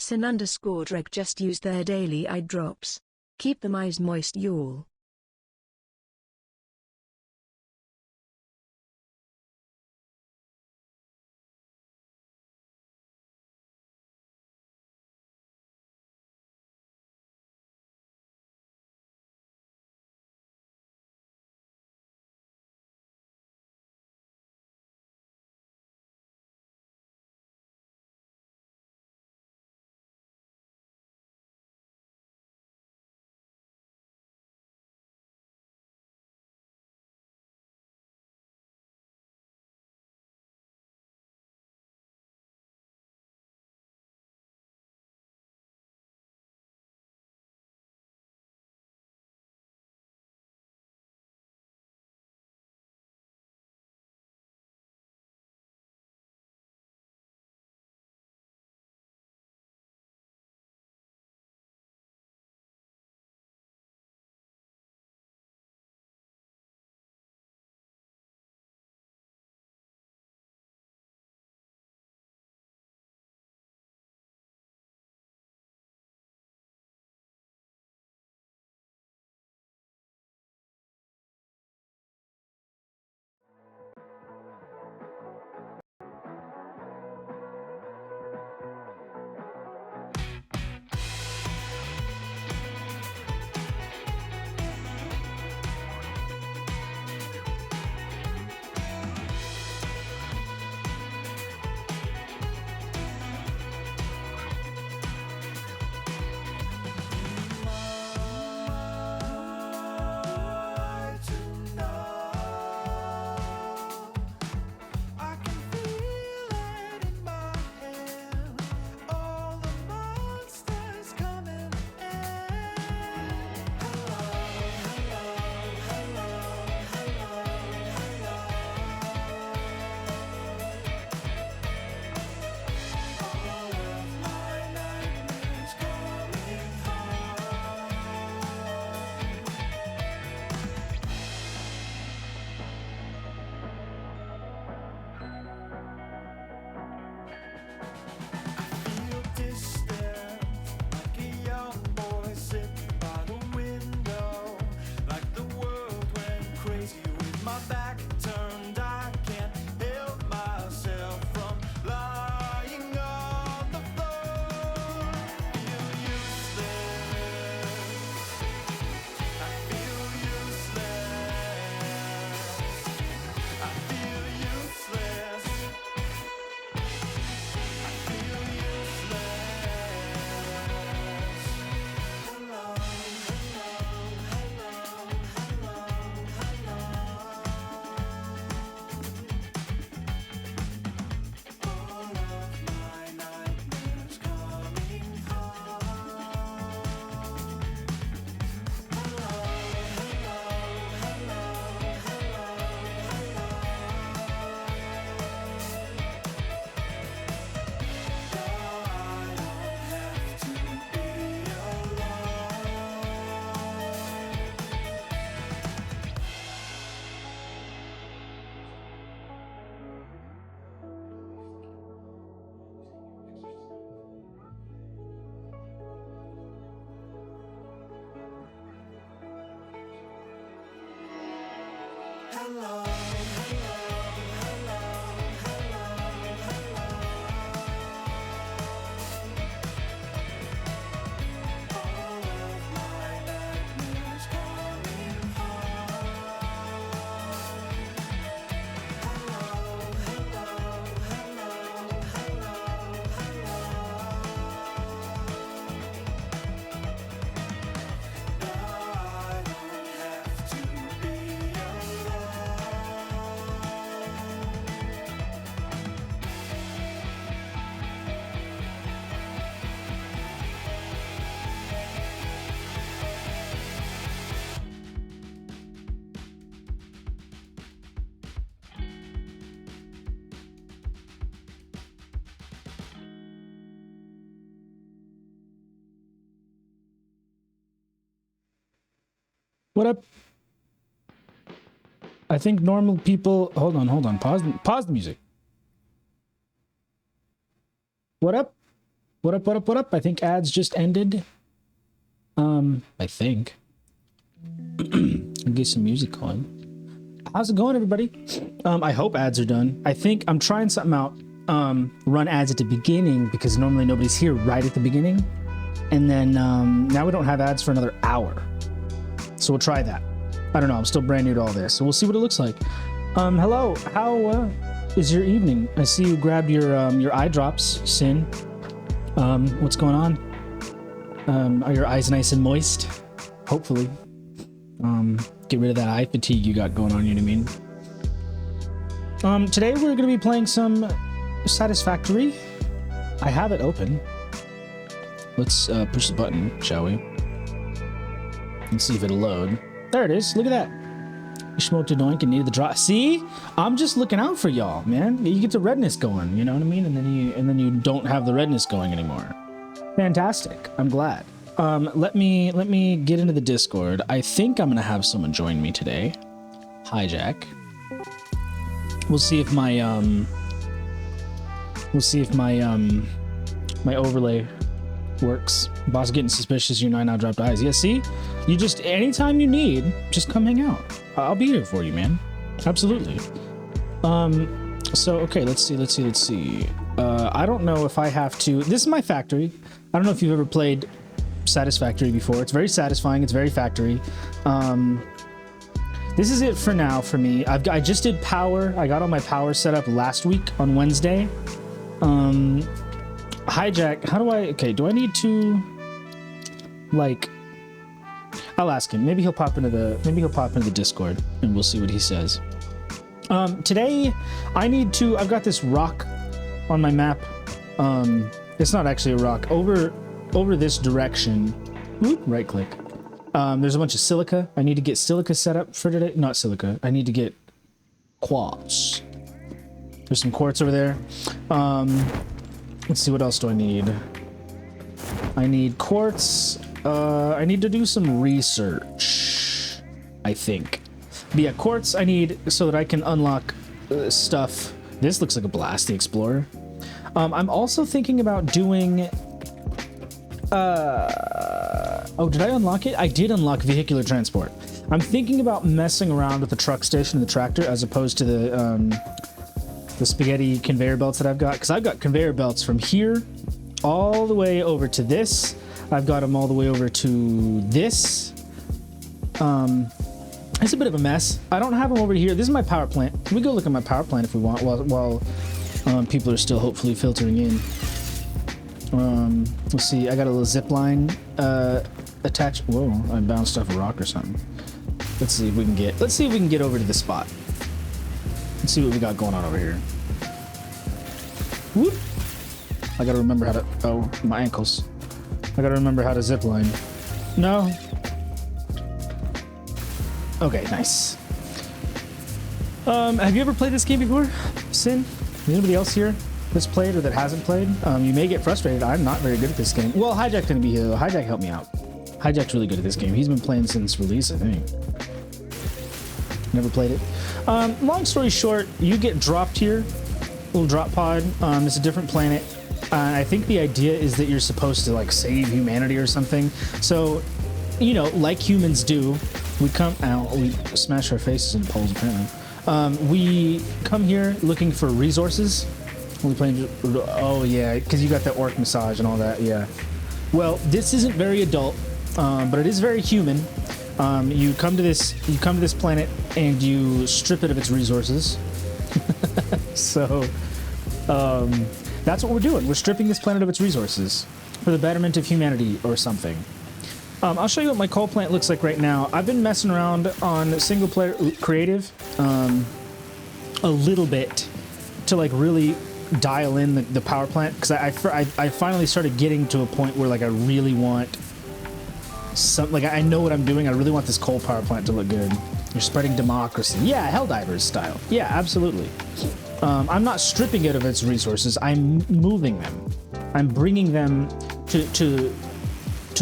Sin_Dreg just use their daily eye drops. Keep them eyes moist, y'all. What up? I think normal people... Hold on. Pause the music. What up? What up, what up, what up? I think ads just ended. I think. I'll get some music going. How's it going, everybody? I hope ads are done. I think I'm trying something out. Run ads at the beginning because normally nobody's here right at the beginning. And then now we don't have ads for another hour. So we'll try that. I don't know. I'm still brand new to all this. So we'll see what it looks like. Hello. How is your evening? I see you grabbed your eye drops, Sin. What's going on? Are your eyes nice and moist? Hopefully. Get rid of that eye fatigue you got going on, you know what I mean? Today we're going to be playing some Satisfactory. I have it open. Let's push the button, shall we? And see if it'll load. There it is. Look at that. You smoked a doink and needed the drop. See? I'm just looking out for y'all, man. You get the redness going, you know what I mean? And then you don't have the redness going anymore. Fantastic. I'm glad. Let me get into the Discord. I think I'm gonna have someone join me today. Hijack. We'll see if my my overlay works. Boss getting suspicious. You know I now dropped eyes. Yeah, see? You just anytime you need, just come hang out. I'll be here for you, man. Absolutely. So okay, let's see. I don't know if I have to. This is my factory. I don't know if you've ever played Satisfactory before. It's very satisfying. It's very factory. This is it for now for me. I just did power. I got all my power set up last week on Wednesday. Hijack, how do I, okay, do I need to, like, I'll ask him. Maybe he'll pop into the Discord and we'll see what he says. Today I've got this rock on my map. It's not actually a rock. Over this direction, whoop, right click. There's a bunch of silica. I need to get silica set up for today. Not silica. I need to get quartz. There's some quartz over there. Let's see, what else do I need? I need quartz. I need to do some research, I think. But yeah, quartz I need so that I can unlock stuff. This looks like a blast, the Explorer. I'm also thinking about doing... oh, did I unlock it? I did unlock vehicular transport. I'm thinking about messing around with the truck station and the tractor as opposed to the spaghetti conveyor belts that I've got, because I've got conveyor belts from here all the way over to this. I've got them all the way over to this. It's a bit of a mess. I don't have them over here. This is my power plant. Can we go look at my power plant if we want while people are still hopefully filtering in? Let's see. I got a little zip line attached. Whoa! I bounced off a rock or something. Let's see if we can get over to the spot. Let's see what we got going on over here. Whoop! I gotta remember how to... Oh, my ankles. I gotta remember how to zip line. No. Okay, nice. Have you ever played this game before, Sin? Is anybody else here that's played or that hasn't played? You may get frustrated. I'm not very good at this game. Well, Hijack's gonna be here though. Hijack helped me out. Hijack's really good at this game. He's been playing since release, I think. Never played it. Long story short, you get dropped here, little drop pod. It's a different planet. I think the idea is that you're supposed to like save humanity or something. So, you know, like humans do, we smash our faces in poles apparently. We come here looking for resources. Oh yeah, because you got that orc massage and all that. Yeah. Well, this isn't very adult, but it is very human. You come to this planet and you strip it of its resources. So that's what we're doing. We're stripping this planet of its resources for the betterment of humanity or something. I'll show you what my coal plant looks like right now. I've been messing around on single player creative a little bit to like really dial in the power plant, because I finally started getting to a point where like I really want some, like I know what I'm doing. I really want this coal power plant to look good. You're spreading democracy. Yeah, Helldivers style. Yeah, absolutely. I'm not stripping it of its resources. I'm moving them. I'm bringing them to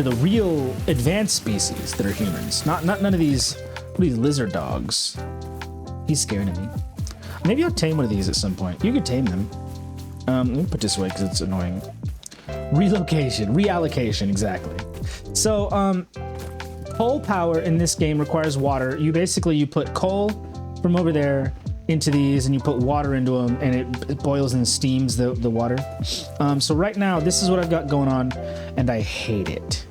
the real advanced species that are humans. Not none of these lizard dogs. He's scared of me. Maybe I'll tame one of these at some point. You could tame them. Let me put this away because it's annoying. reallocation, exactly. So, coal power in this game requires water. You put coal from over there into these, and you put water into them, and it boils and steams the water. So right now, this is what I've got going on, and I hate it.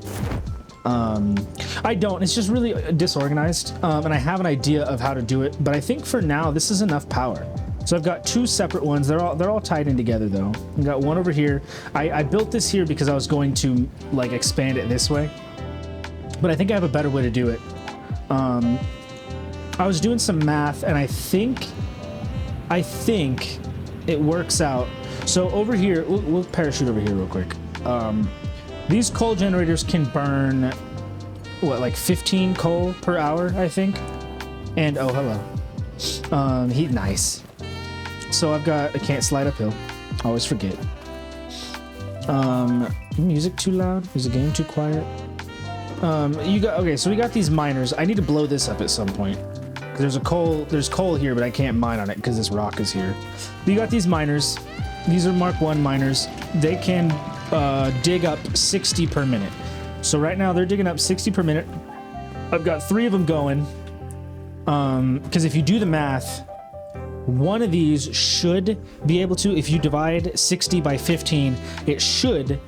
I don't. It's just really disorganized, and I have an idea of how to do it, but I think for now this is enough power. So I've got two separate ones. They're all tied in together though. I've got one over here. I built this here because I was going to like expand it this way, but I think I have a better way to do it. I was doing some math, and I think it works out. So over here, we'll parachute over here real quick. These coal generators can burn what, like 15 coal per hour, I think. And oh, hello. Nice. So I can't slide uphill. I always forget. Music too loud? Is the game too quiet? Okay, so we got these miners. I need to blow this up at some point. There's coal here, but I can't mine on it because this rock is here. You got these miners. These are Mark 1 miners. They can dig up 60 per minute. So right now they're digging up 60 per minute. I've got 3 of them going. Because if you do the math, one of these should be able to, if you divide 60 by 15, it should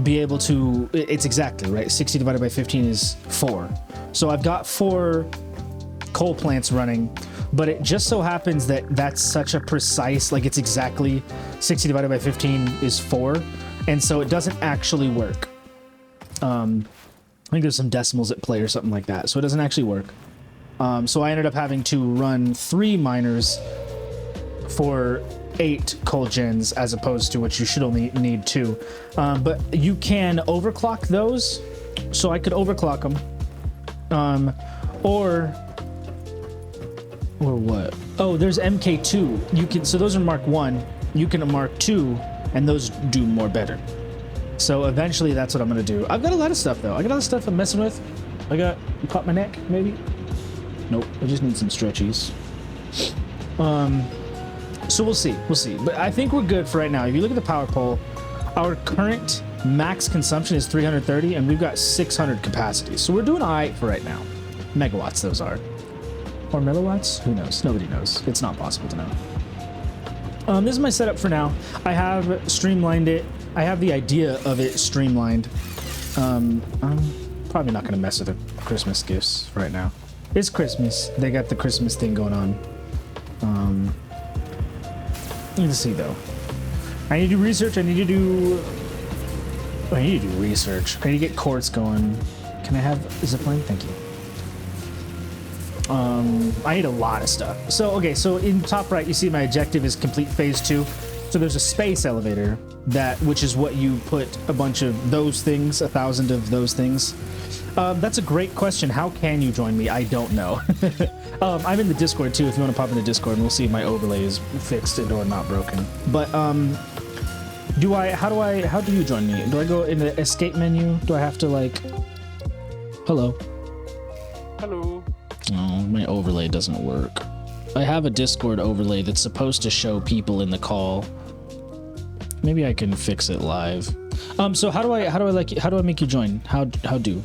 be able to, it's exactly right. 60 divided by 15 is 4. So I've got 4 coal plants running, but it just so happens that that's such a precise, like it's exactly 60 divided by 15 is 4. And so it doesn't actually work. I think there's some decimals at play or something like that. So it doesn't actually work. So I ended up having to run 3 miners for 8 coal gens as opposed to what you should only need 2. But you can overclock those. So I could overclock them. Or what? Oh, there's MK2. So those are Mark 1. You can Mark 2, and those do more better. So eventually that's what I'm gonna do. I've got a lot of stuff though. I got a lot of stuff I'm messing with. Caught my neck, maybe? Nope, I just need some stretchies. So we'll see. But I think we're good for right now. If you look at the power pole, our current max consumption is 330, and we've got 600 capacity. So we're doing all right for right now. Megawatts, those are. Or milliwatts? Who knows? Nobody knows. It's not possible to know. This is my setup for now. I have streamlined it. I have the idea of it streamlined. I'm probably not going to mess with the Christmas gifts right now. It's Christmas. They got the Christmas thing going on. Let's see though. I need to do research. I need to do research. I need to get quartz going. Can I have a zipline? Thank you. I need a lot of stuff. So, okay, so in top right, you see my objective is complete phase 2. So there's a space elevator which is what you put a bunch of those things, 1,000 of those things. That's a great question. How can you join me? I don't know. I'm in the Discord too, if you want to pop in the Discord, and we'll see if my overlay is fixed or not broken. But, how do you join me? Do I go in the escape menu? Do I have to hello? Hello. Oh, my overlay doesn't work. I have a Discord overlay that's supposed to show people in the call. Maybe I can fix it live. So how do I make you join? How do?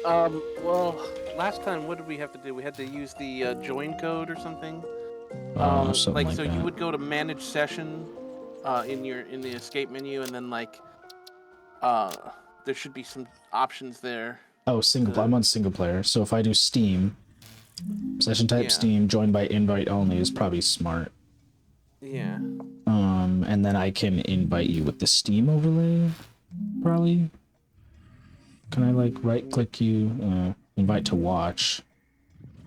Well, last time what did we have to do? We had to use the join code or something. Something like so that. You would go to manage session in the escape menu, and then there should be some options there. Oh, I'm on single player. So if I do Steam, session type Steam, join by invite only is probably smart. Yeah. And then I can invite you with the Steam overlay, probably. Can I right click you, invite to watch?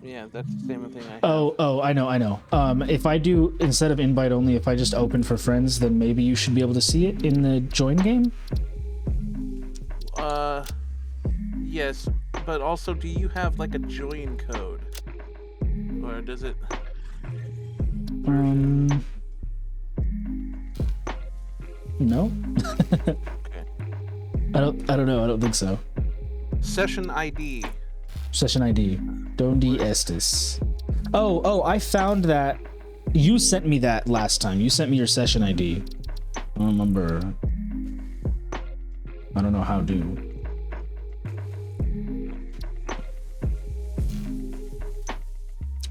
Yeah, that's the same thing I have. Oh, I know. If I do, instead of invite only, if I just open for friends, then maybe you should be able to see it in the join game? Yes, but also, do you have a join code? Or does it... No? Okay. I don't know. I don't think so. Session ID. Session ID. Donde estes? Oh, I found that. You sent me that last time. You sent me your session ID. I don't remember. I don't know how to.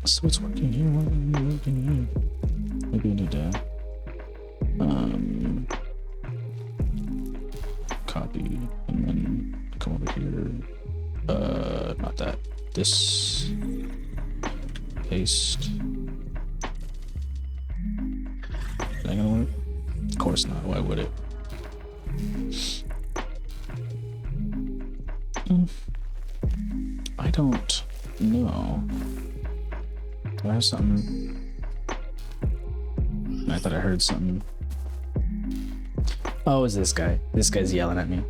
So what's working here? What are we working here? Maybe we need to copy and then come over here. Not that. This. Paste. Is that gonna work? Of course not. Why would it? I don't know. Do I have something? I thought I heard something. Oh, is this guy? This guy's yelling at me.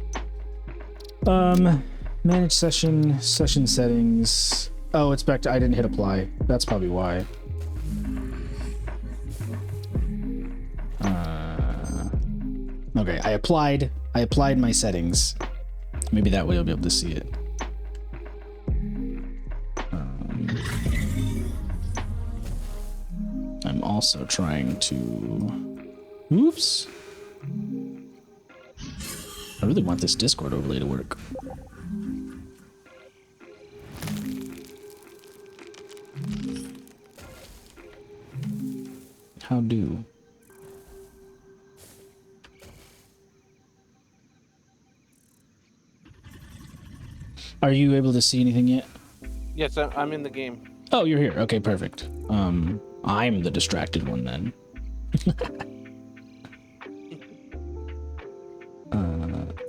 Manage session settings. Oh, it's back to I didn't hit apply. That's probably why. Okay, I applied my settings. Maybe that way I'll be able to see it. I'm also trying to... Oops. I really want this Discord overlay to work. How do? Are you able to see anything yet? Yes, I'm in the game. Oh, you're here. Okay, perfect. I'm the distracted one then.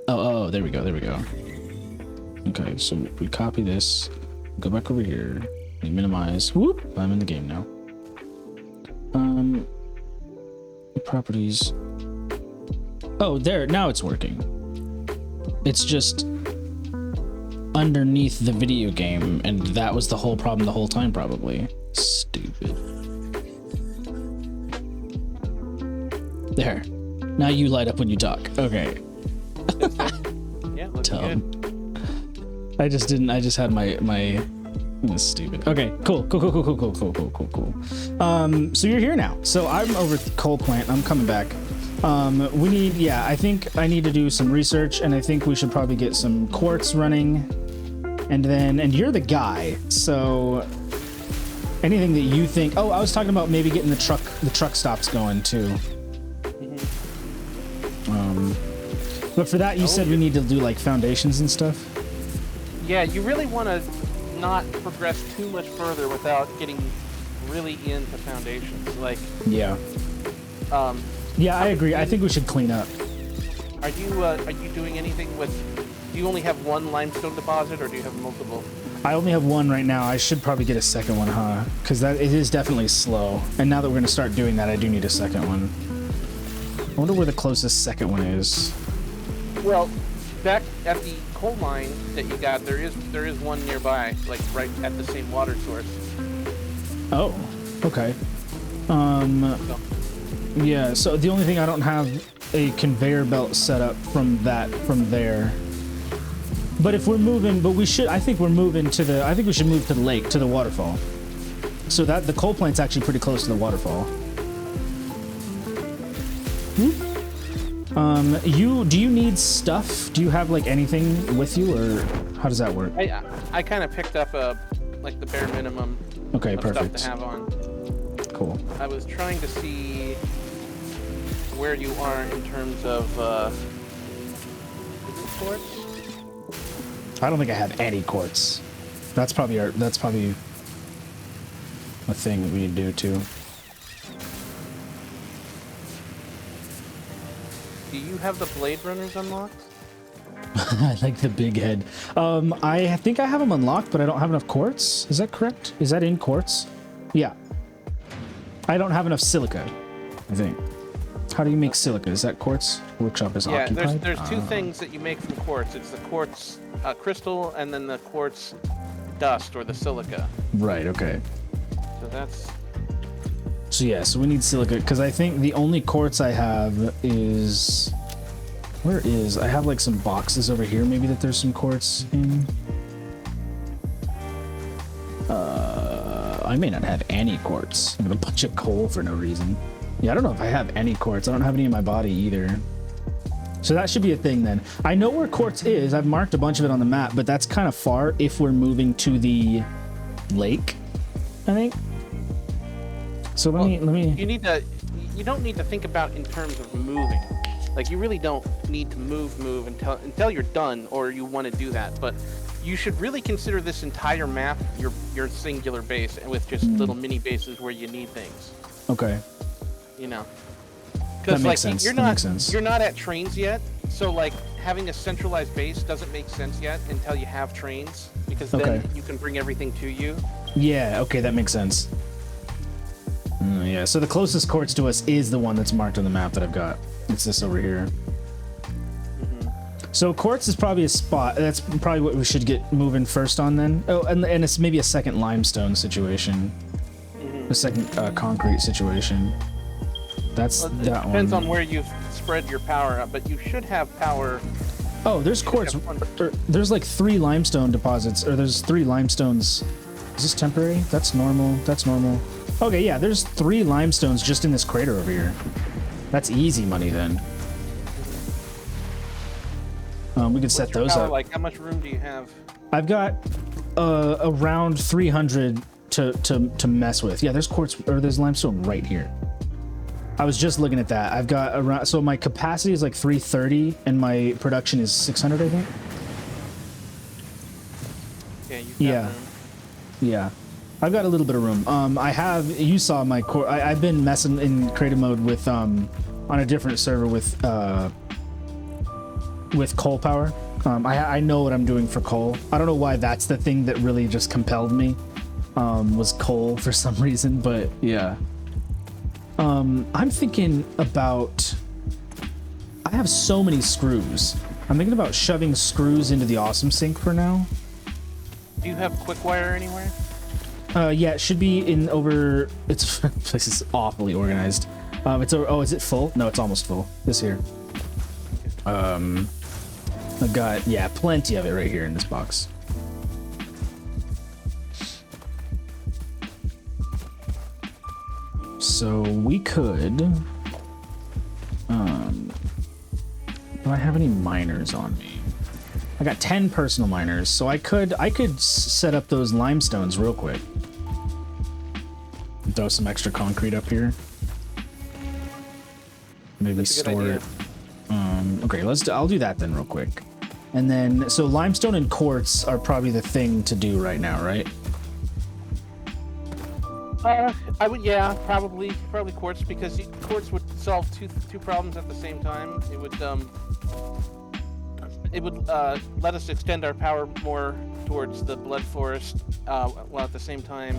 Oh, there we go. Okay, so we copy this, go back over here, we minimize. Whoop! I'm in the game now. Properties. Oh, there. Now it's working. It's just underneath the video game, and that was the whole problem the whole time, probably. Stupid. There. Now you light up when you talk. Okay. Yeah, looking good. I just had my That's stupid. Okay, cool. So you're here now. So I'm over at the coal plant. I'm coming back. I think I need to do some research, and I think we should probably get some quartz running. And you're the guy, so anything that you think... Oh, I was talking about maybe getting the truck stops going too. But for that, you said we need to do like foundations and stuff? Yeah, you really want to not progress too much further without getting really into foundations. Like, yeah, I agree. I think we should clean up. Are you doing anything with? Do you only have one limestone deposit, or do you have multiple? I only have one right now. I should probably get a second one, huh? Because it is definitely slow. And now that we're gonna start doing that, I do need a second one. I wonder where the closest second one is. Well, back at the coal mine that you got, there is one nearby, like right at the same water source. Oh, okay. Yeah, so the only thing I don't have a conveyor belt set up from there. But if we're moving, I think we should move to the lake, to the waterfall. So that the coal plant's actually pretty close to the waterfall. Do you need stuff? Do you have like anything with you, or how does that work? I kind of picked up like the bare minimum. Okay, of perfect. Stuff to have on. Cool. I was trying to see where you are in terms of is it quartz? I don't think I have any quartz. That's probably a thing that we need to do too. Do you have the Blade Runners unlocked? I like the big head. I think I have them unlocked, but I don't have enough quartz. Is that correct? Is that in quartz? Yeah. I don't have enough silica, I think. How do you make silica? Is that quartz? Workshop is occupied? Yeah, there's two things that you make from quartz. It's the quartz crystal and then the quartz dust, or the silica. Right, okay. So that's... So yeah, so we need silica, because I think the only quartz I have is... Where is... I have like some boxes over here, maybe, that there's some quartz in. I may not have any quartz. I got a bunch of coal for no reason. Yeah, I don't know if I have any quartz. I don't have any in my body either. So that should be a thing then. I know where quartz is. I've marked a bunch of it on the map, but that's kind of far if we're moving to the lake, I think. So let me. You don't need to think about in terms of moving. Like, you really don't need to move until you're done or you want to do that. But you should really consider this entire map your singular base, and with just little mini bases where you need things. Okay. You know. That makes sense. You're not at trains yet, so like having a centralized base doesn't make sense yet until you have trains, because then you can bring everything to you. Yeah. Okay, that makes sense. Yeah. So the closest quartz to us is the one that's marked on the map that I've got. It's this over here. So quartz is probably a spot. That's probably what we should get moving first on then. Oh, and it's maybe a second limestone situation, a second concrete situation. That's that one. It depends on where you've spread your power up, but you should have power. Oh, there's quartz. There's like 3 limestone deposits, or there's 3 limestones. Is this temporary? That's normal. That's normal. Okay, yeah, there's 3 limestones just in this crater over here. That's easy money then. We could set those up. Like, how much room do you have? I've got around 300 to mess with. Yeah, there's quartz, or there's limestone right here. I was just looking at that. I've got around, so my capacity is like 330 and my production is 600, I think. Yeah. Yeah. I've got a little bit of room. You saw my core. I've been messing in creative mode with on a different server with coal power. I know what I'm doing for coal. I don't know why that's the thing that really just compelled me. Was coal for some reason, but yeah. I'm thinking about. I have so many screws. I'm thinking about shoving screws into the awesome sink for now. Do you have quick wire anywhere? Yeah, it should be in over. It's place is awfully organized. It's over. Oh, is it full? No, it's almost full. This here. I've got plenty of it right here in this box. So we could. Do I have any miners on me? I got 10 personal miners, so I could set up those limestones real quick. Throw some extra concrete up here. Maybe store it. Okay, I'll do that then real quick. And then, so limestone and quartz are probably the thing to do right now, right? I would, probably quartz, because quartz would solve two problems at the same time. It would let us extend our power more towards the blood forest, while at the same time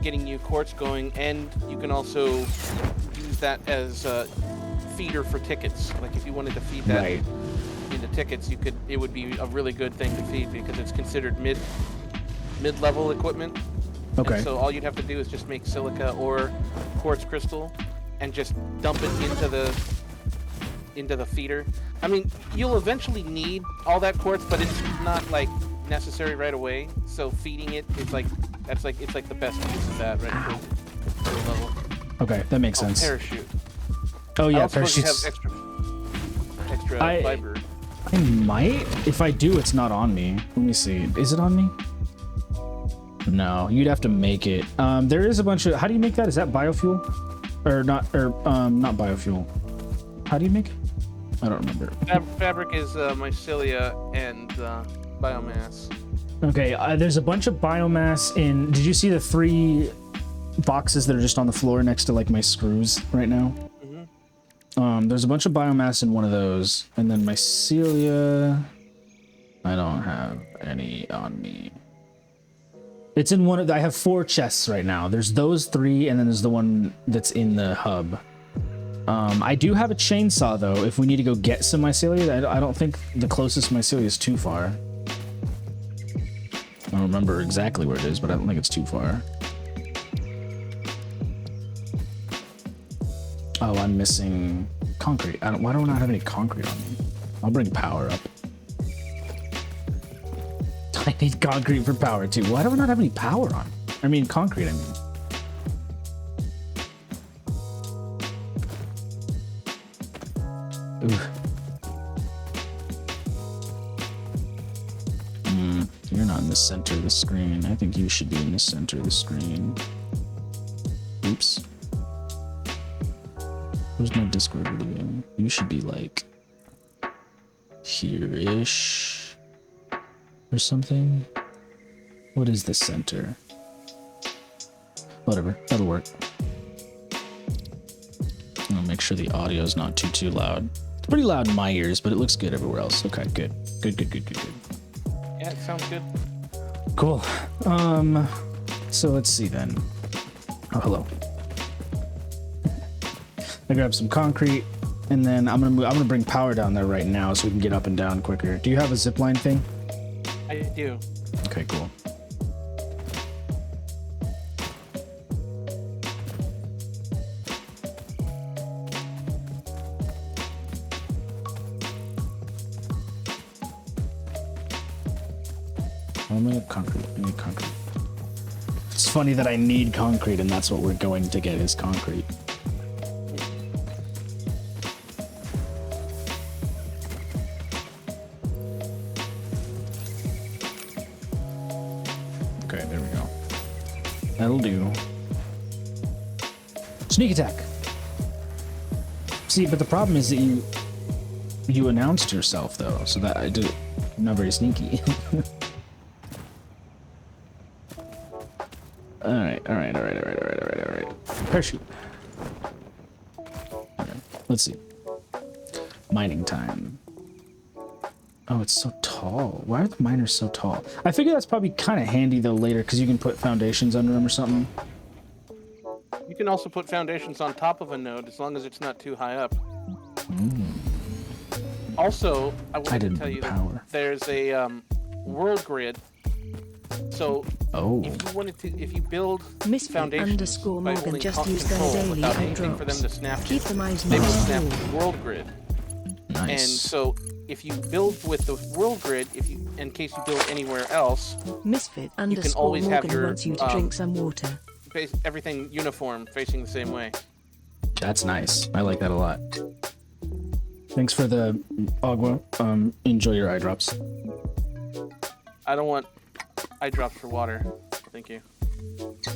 getting you quartz going, and you can also use that as a feeder for tickets. Like, if you wanted to feed that into tickets, it would be a really good thing to feed, because it's considered mid-level equipment. Okay. And so all you'd have to do is just make silica or quartz crystal and just dump it into the feeder. I mean, you'll eventually need all that quartz, but it's not like necessary right away. So feeding it is like it's like the best use of that right for the level. Okay, that makes sense. Parachute. Oh yeah, parachutes. Have extra fiber. I might. If I do, it's not on me. Let me see. Is it on me? No, you'd have to make it. There is a bunch of. How do you make that? Is that biofuel, or not? Or not biofuel? How do you make it? I don't remember. Fabric is mycelia and biomass. Okay, there's a bunch of biomass in. Did you see the 3 boxes that are just on the floor next to like my screws right now? There's a bunch of biomass in one of those, and then mycelia. I don't have any on me. It's in one of. I have 4 chests right now. There's those 3, and then there's the one that's in the hub. I do have a chainsaw though. If we need to go get some mycelia, I don't think the closest mycelia is too far. I don't remember exactly where it is, but I don't think it's too far. Oh, I'm missing concrete. Why do I not have any concrete on me? I'll bring power up. I need concrete for power too. Why do I not have any power on? I mean, concrete, I mean. Ooh. center of the screen. I think you should be in the center of the screen. Oops. Where's my Discord video? You should be like here-ish or something. What is the center? Whatever, that'll work. I'll make sure the audio is not too loud. It's pretty loud in my ears, but it looks good everywhere else. Okay, good. Good. Yeah, it sounds good. Cool. So let's see then. Oh, hello. I grabbed some concrete, and then I'm gonna bring power down there right now so we can get up and down quicker. Do you have a zipline thing? I do. Okay, cool. I need concrete. It's funny that I need concrete, and that's what we're going to get is concrete. Okay, there we go. That'll do. Sneak attack. See, but the problem is that you announced yourself though, so that I did not very sneaky. All right. Parachute. Okay, let's see. Mining time. Oh, it's so tall. Why are the miners so tall? I figure that's probably kind of handy though later because you can put foundations under them or something. You can also put foundations on top of a node as long as it's not too high up. Also, I wanted to tell you that there's a world grid. So if you build foundations by Morgan holding just used control daily without eye anything for them drops. to snap Keep to, them eyes they will nice snap and to the world grid. Nice. And so if you build with the world grid, in case you build anywhere else, Misfit you can always have Morgan your wants you to drink some water. everything uniform, facing the same way. That's nice. I like that a lot. Thanks for the agua. Enjoy your eye drops. I don't want eye drops for water. Thank you.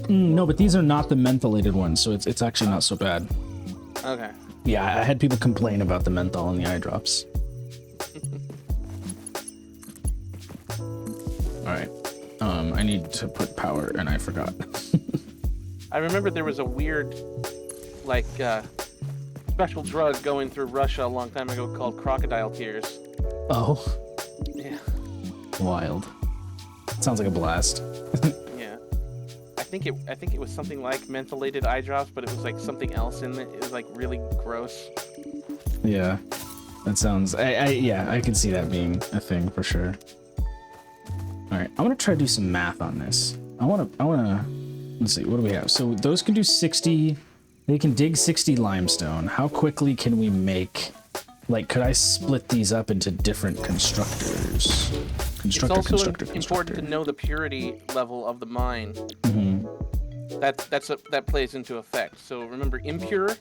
No, but these are not the mentholated ones, so it's actually not so bad. Okay. Yeah, I had people complain about the menthol in the eye drops. All right. I need to put power, and I forgot. I remember there was a weird, special drug going through Russia a long time ago called crocodile tears. Oh. Yeah. Wild. Sounds like a blast. Yeah. I think it was something like mentholated eye drops, but it was like something else in it. It was like really gross. Yeah. That sounds... I can see that being a thing for sure. Alright, I want to try to do some math on this. I want to... Let's see, what do we have? So those can do 60... They can dig 60 limestone. How quickly can we make... could I split these up into different constructors? It's also important to know the purity level of the mine. Mm-hmm. That plays into effect. So remember, impure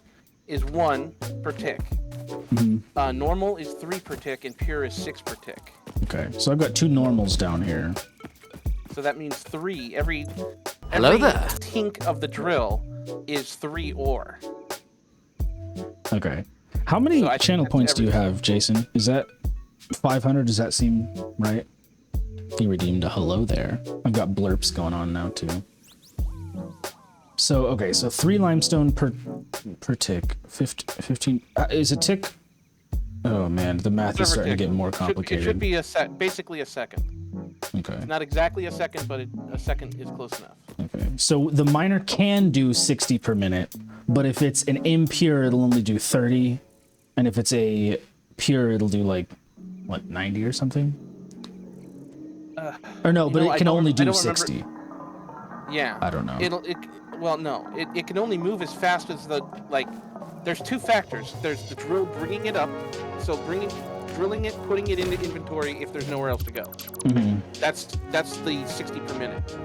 is 1 per tick. Mm-hmm. Normal is 3 per tick, and pure is 6 per tick. Okay, so I've got 2 normals down here. So that means 3. Every there. tink of the drill is 3 ore. Okay. How many channel points do you have, Jason? Is that 500? Does that seem right? He redeemed a hello there. I've got blurps going on now too. So, okay, so 3 limestone per tick. 15 is a tick? Oh man, the math is starting to get more complicated. It should be basically a second. Okay. Not exactly a second, but a second is close enough. Okay. So the miner can do 60 per minute, but if it's an impure, it'll only do 30. And if it's a pure, it'll do 90 or something? Or no, but it can only do 60. Yeah. I don't know. It can only move as fast as there's 2 factors. There's the drill bringing it up, so drilling it, putting it into inventory if there's nowhere else to go. Mm-hmm. That's the 60 per minute.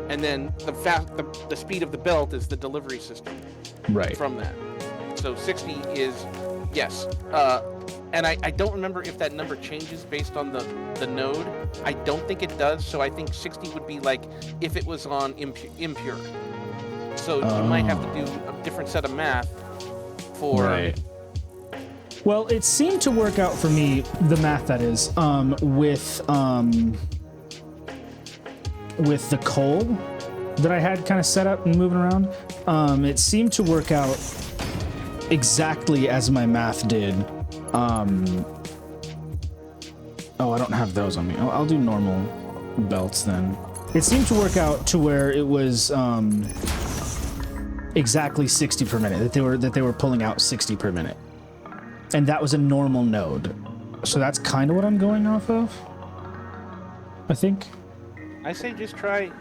And then the speed of the belt is the delivery system. Right. From that. So 60 is, yes, And I don't remember if that number changes based on the node. I don't think it does, so I think 60 would be like if it was on impure. So you might have to do a different set of math for... Right. Well, it seemed to work out for me, the math that is, with the coal that I had kind of set up and moving around. It seemed to work out exactly as my math did. Oh, I don't have those on me. I'll do normal belts then. It seemed to work out to where it was exactly 60 per minute, that they were pulling out 60 per minute. And that was a normal node. So that's kind of what I'm going off of, I think. I say just try,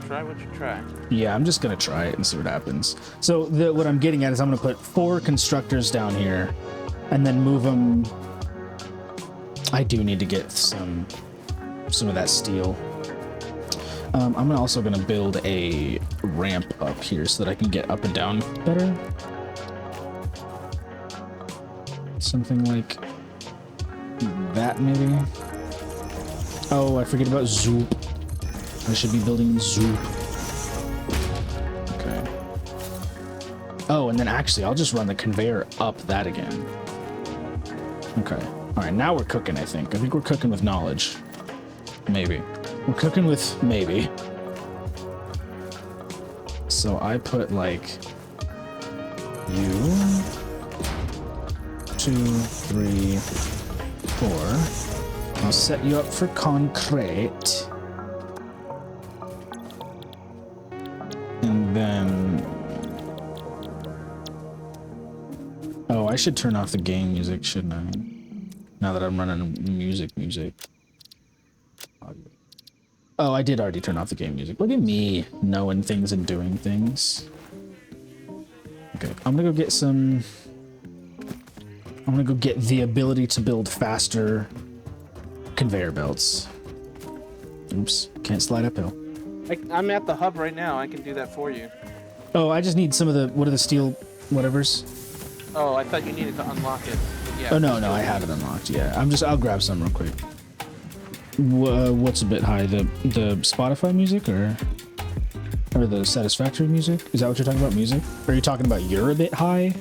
try what you try. Yeah, I'm just going to try it and see what happens. So what I'm getting at is I'm going to put 4 constructors down here and then move them. I do need to get some of that steel. I'm also going to build a ramp up here so that I can get up and down better. Something like that, maybe. Oh, I forget about Zoop. I should be building Zoop. Okay. Oh, and then actually, I'll just run the conveyor up that again. Okay. All right, now we're cooking, I think. I think we're cooking with knowledge. Maybe. We're cooking with maybe. So I put, like, you... 2, 3, 4. I'll set you up for concrete. And then... Oh, I should turn off the game music, shouldn't I? Now that I'm running music. Oh, I did already turn off the game music. Look at me, knowing things and doing things. Okay, I'm gonna go get some... I'm gonna go get the ability to build faster conveyor belts. Oops, can't slide uphill. I'm at the hub right now. I can do that for you. Oh, I just need some of the, what are the steel whatevers? Oh, I thought you needed to unlock it. Yeah, Oh, no, I have it unlocked, yeah. I'll grab some real quick. What's a bit high? The Spotify music or the Satisfactory music? Is that what you're talking about, music? Or are you talking about you're a bit high?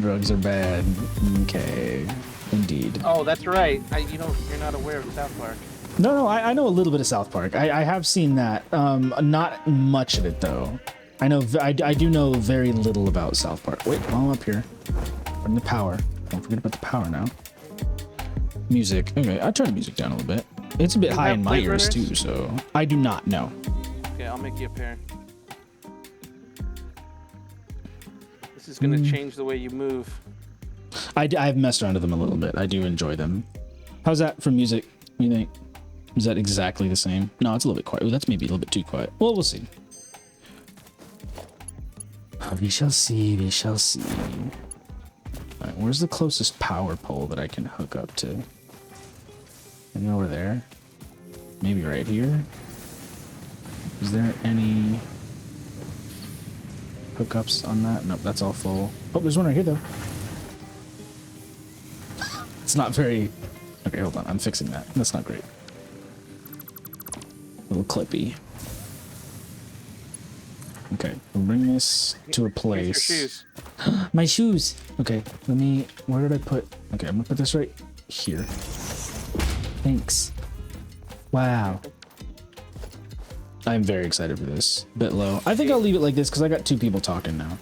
Drugs are bad. Okay, indeed. Oh, that's right. You're not aware of South Park. No, I know a little bit of South Park. I have seen that. Not much of it though. I do know very little about South Park. Wait, while I'm up here, bring the power. Don't forget about the power now. Music. Okay, I turned the music down a little bit. It's a bit high in my ears too, so I do not know. Okay, I'll make you a pair. This is gonna change the way you move. I've messed around with them a little bit. I do enjoy them. How's that for music? What do you think? Is that exactly the same? No, it's a little bit quiet. Ooh, that's maybe a little bit too quiet. Well, we'll see. We shall see. We shall see. All right, where's the closest power pole that I can hook up to? Maybe over there. Maybe right here. Is there any hookups on that? Nope, that's all full. Oh, there's one right here though. It's not very... Okay, hold on. I'm fixing that. That's not great. A little clippy. Okay, we'll bring this to a place. Your shoes. My shoes! Okay, where did I put... Okay, I'm gonna put this right here. Thanks. Wow. I'm very excited for this. Bit low. I think I'll leave it like this because I got 2 people talking now.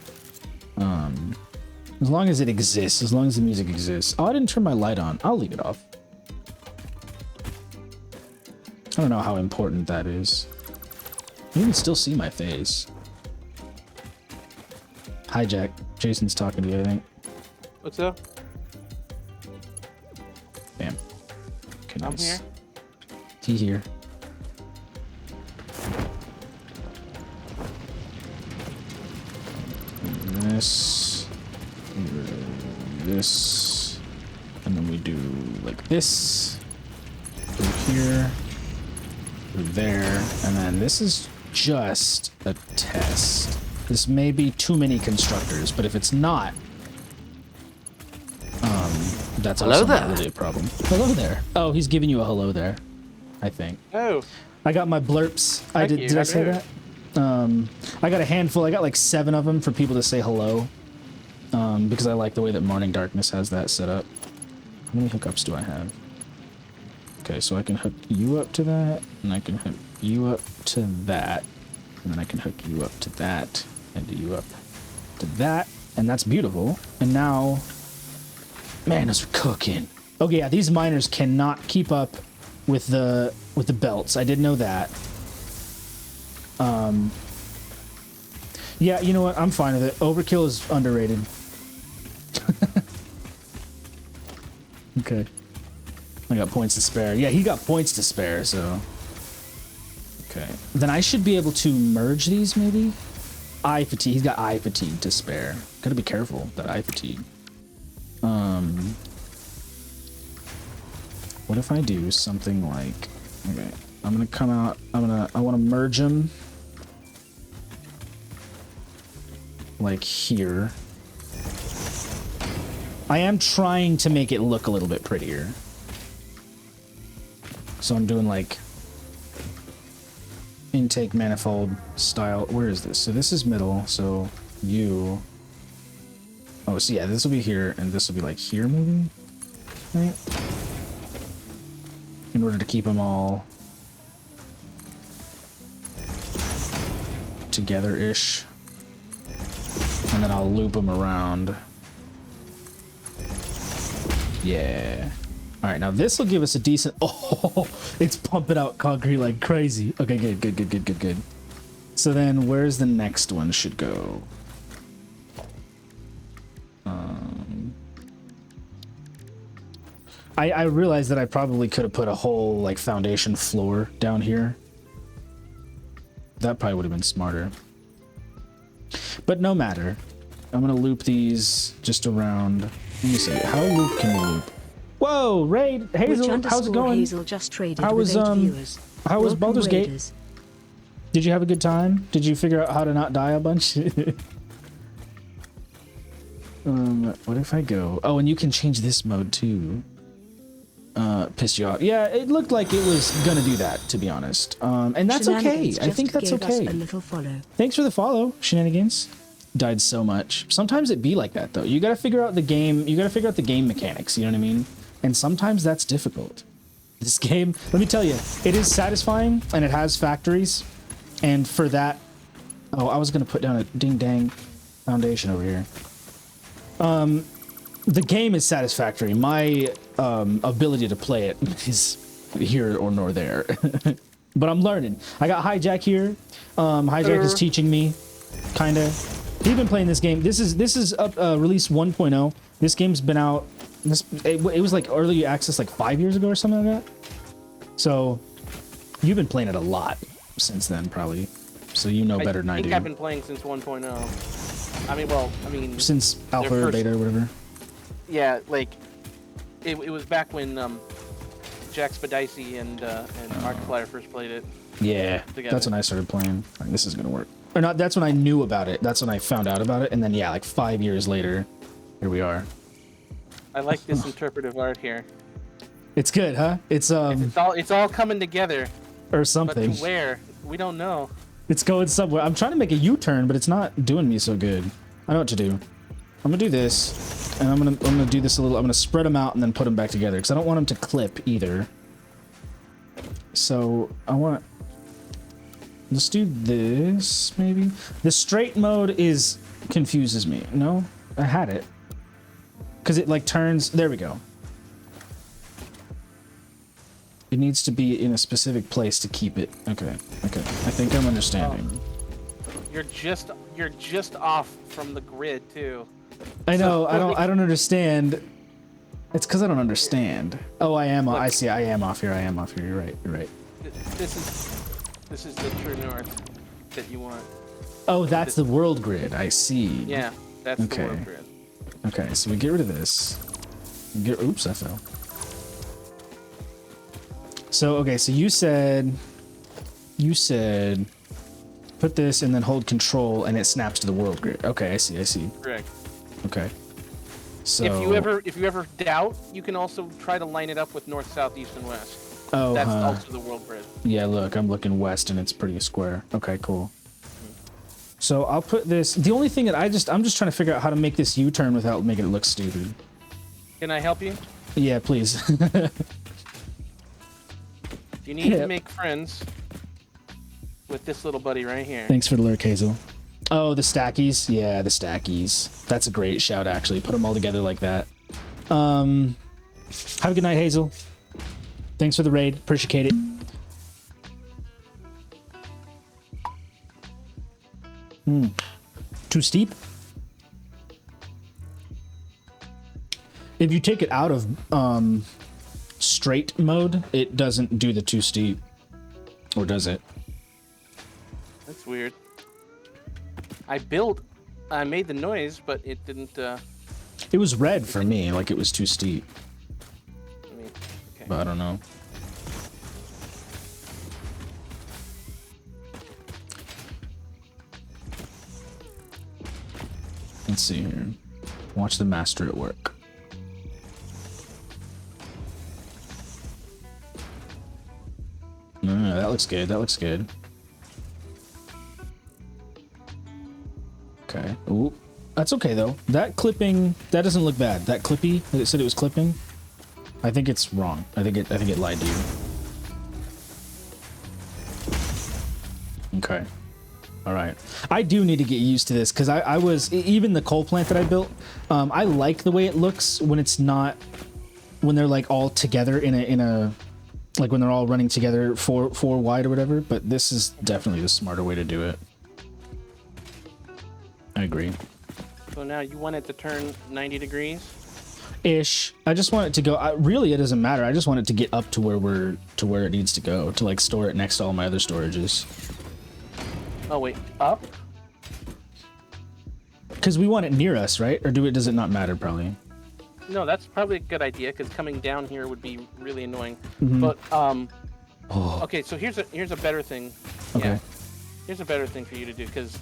As long as it exists, as long as the music exists. Oh, I didn't turn my light on. I'll leave it off. I don't know how important that is. You can still see my face. Hi, Jack. Jason's talking to you, I think. What's up? Bam. Okay, I'm nice. here. He here. This, and then we do like this, go here, go there, and then this is just a test. This may be too many constructors, but if it's not, that's Hello also there. not really a problem. Hello there. Oh, he's giving you a hello there, I think. Oh, I got my blurps. Thank you. Did I say that? I got a handful. I got like 7 of them for people to say hello. Because I like the way that Morning Darkness has that set up. How many hookups do I have? Okay, so I can hook you up to that, and I can hook you up to that, and then I can hook you up to that, and you up to that, and that's beautiful. And now, man, those are cooking. Okay, yeah, these miners cannot keep up with the belts. I did know that. Yeah, you know what? I'm fine with it. Overkill is underrated. Okay. I got points to spare. Yeah, he got points to spare, so... Okay. Then I should be able to merge these, maybe? Eye fatigue. He's got eye fatigue to spare. Gotta be careful, that eye fatigue. What if I do something like... Okay. I'm gonna come out... I wanna merge them. Like here. I am trying to make it look a little bit prettier. So I'm doing like intake manifold style. Where is this? So this is middle. So you. Oh, so yeah, this will be here, and this will be like here, maybe. Right? In order to keep them all together-ish, and then I'll loop them around. Yeah. All right, now this will give us a decent... Oh, it's pumping out concrete like crazy. Okay, good. So then where's the next one should go? I realized that I probably could have put a whole like foundation floor down here. That probably would have been smarter. But no matter. I'm going to loop these just around... Let me see. How loop can we loop? Whoa, Raid, Hazel, how's it going? Hazel just traded How was with 8 viewers. how was Welcome, Baldur's Gate? Raiders. Did you have a good time? Did you figure out how to not die a bunch? What if I go? Oh, and you can change this mode too. Pissed you off. Yeah, it looked like it was gonna do that, to be honest. And that's okay. Shenanigans I think just that's gave us okay. a little follow. Thanks for the follow, Shenanigans. Died so much. Sometimes it be like that though. You gotta figure out the game. You gotta figure out the game mechanics. You know what I mean? And sometimes that's difficult. This game, let me tell you, it is satisfying and it has factories. And for that, oh, I was gonna put down a ding dang foundation over here. The game is satisfactory. My ability to play it is here or nor there. But I'm learning. I got Hijack here. Hijack is teaching me, kinda. He's been playing this game. This is up release 1.0. This game's been out. It was like early access like 5 years ago or something like that. So you've been playing it a lot since then, probably. So you know better than I do. I think I've been playing since 1.0. I mean, since alpha or beta or whatever. Yeah, like it was back when Jack Spadici and Markiplier first played it. Yeah, together. That's when I started playing. Like, this is gonna work. Or not, that's when I knew about it. That's when I found out about it. And then, yeah, like 5 years later, here we are. I like this interpretive art here. It's good, huh? It's all coming together. or something. But to where? We don't know. It's going somewhere. I'm trying to make a U-turn, but it's not doing me so good. I know what to do. I'm gonna do this, and I'm gonna do this a little. I'm gonna spread them out and then put them back together because I don't want them to clip either. So I want. Let's do this, maybe. The straight mode confuses me. No, I had it. Because it like turns, there we go. It needs to be in a specific place to keep it. Okay. I think I'm understanding. You're just off from the grid too. I know, I don't understand. It's because I don't understand. Oh, I am, I see, I am off here, You're right. This is the true north that you want. Oh, that's the world grid. I see. Yeah, that's the world grid. Okay, so we get rid of this. Oops, I fell. So, okay, so you said put this and then hold control, and it snaps to the world grid. Okay, I see. Correct. Okay. So If you ever doubt, you can also try to line it up with north, south, east, and west. Oh, that's also the world grid. Yeah, look, I'm looking west, and it's pretty square. Okay, cool. So I'll put this. The only thing that I'm just trying to figure out how to make this U-turn without making it look stupid. Can I help you? Yeah, please. You need to make friends with this little buddy right here. Thanks for the lurk, Hazel. Oh, the stackies? Yeah, the stackies. That's a great shout, actually. Put them all together like that. Have a good night, Hazel. Thanks for the raid. Appreciate it. Too steep? If you take it out of straight mode, it doesn't do the too steep. Or does it? That's weird. I made the noise, but it didn't. It was red for me, like it was too steep. Okay. But I don't know. Let's see here. Watch the master at work. No, that looks good. That looks good. Okay. Ooh. That's okay, though. That clipping, that doesn't look bad. That clippy, that it said it was clipping, I think it's wrong. I think it lied to you. Okay. All right. I do need to get used to this, because I was, even the coal plant that I built, I like the way it looks when it's not, when they're like all together in a like when they're all running together four wide or whatever, but this is definitely the smarter way to do it. I agree. So now you want it to turn 90 degrees? Ish. I just want it to go. Really, it doesn't matter. I just want it to get up to where it needs to go, to like store it next to all my other storages. Oh wait, up? Because we want it near us, right? Or does it not matter? Probably. No, that's probably a good idea, because coming down here would be really annoying. Mm-hmm. But okay, so here's a better thing. Okay. Yeah. Here's a better thing for you to do, because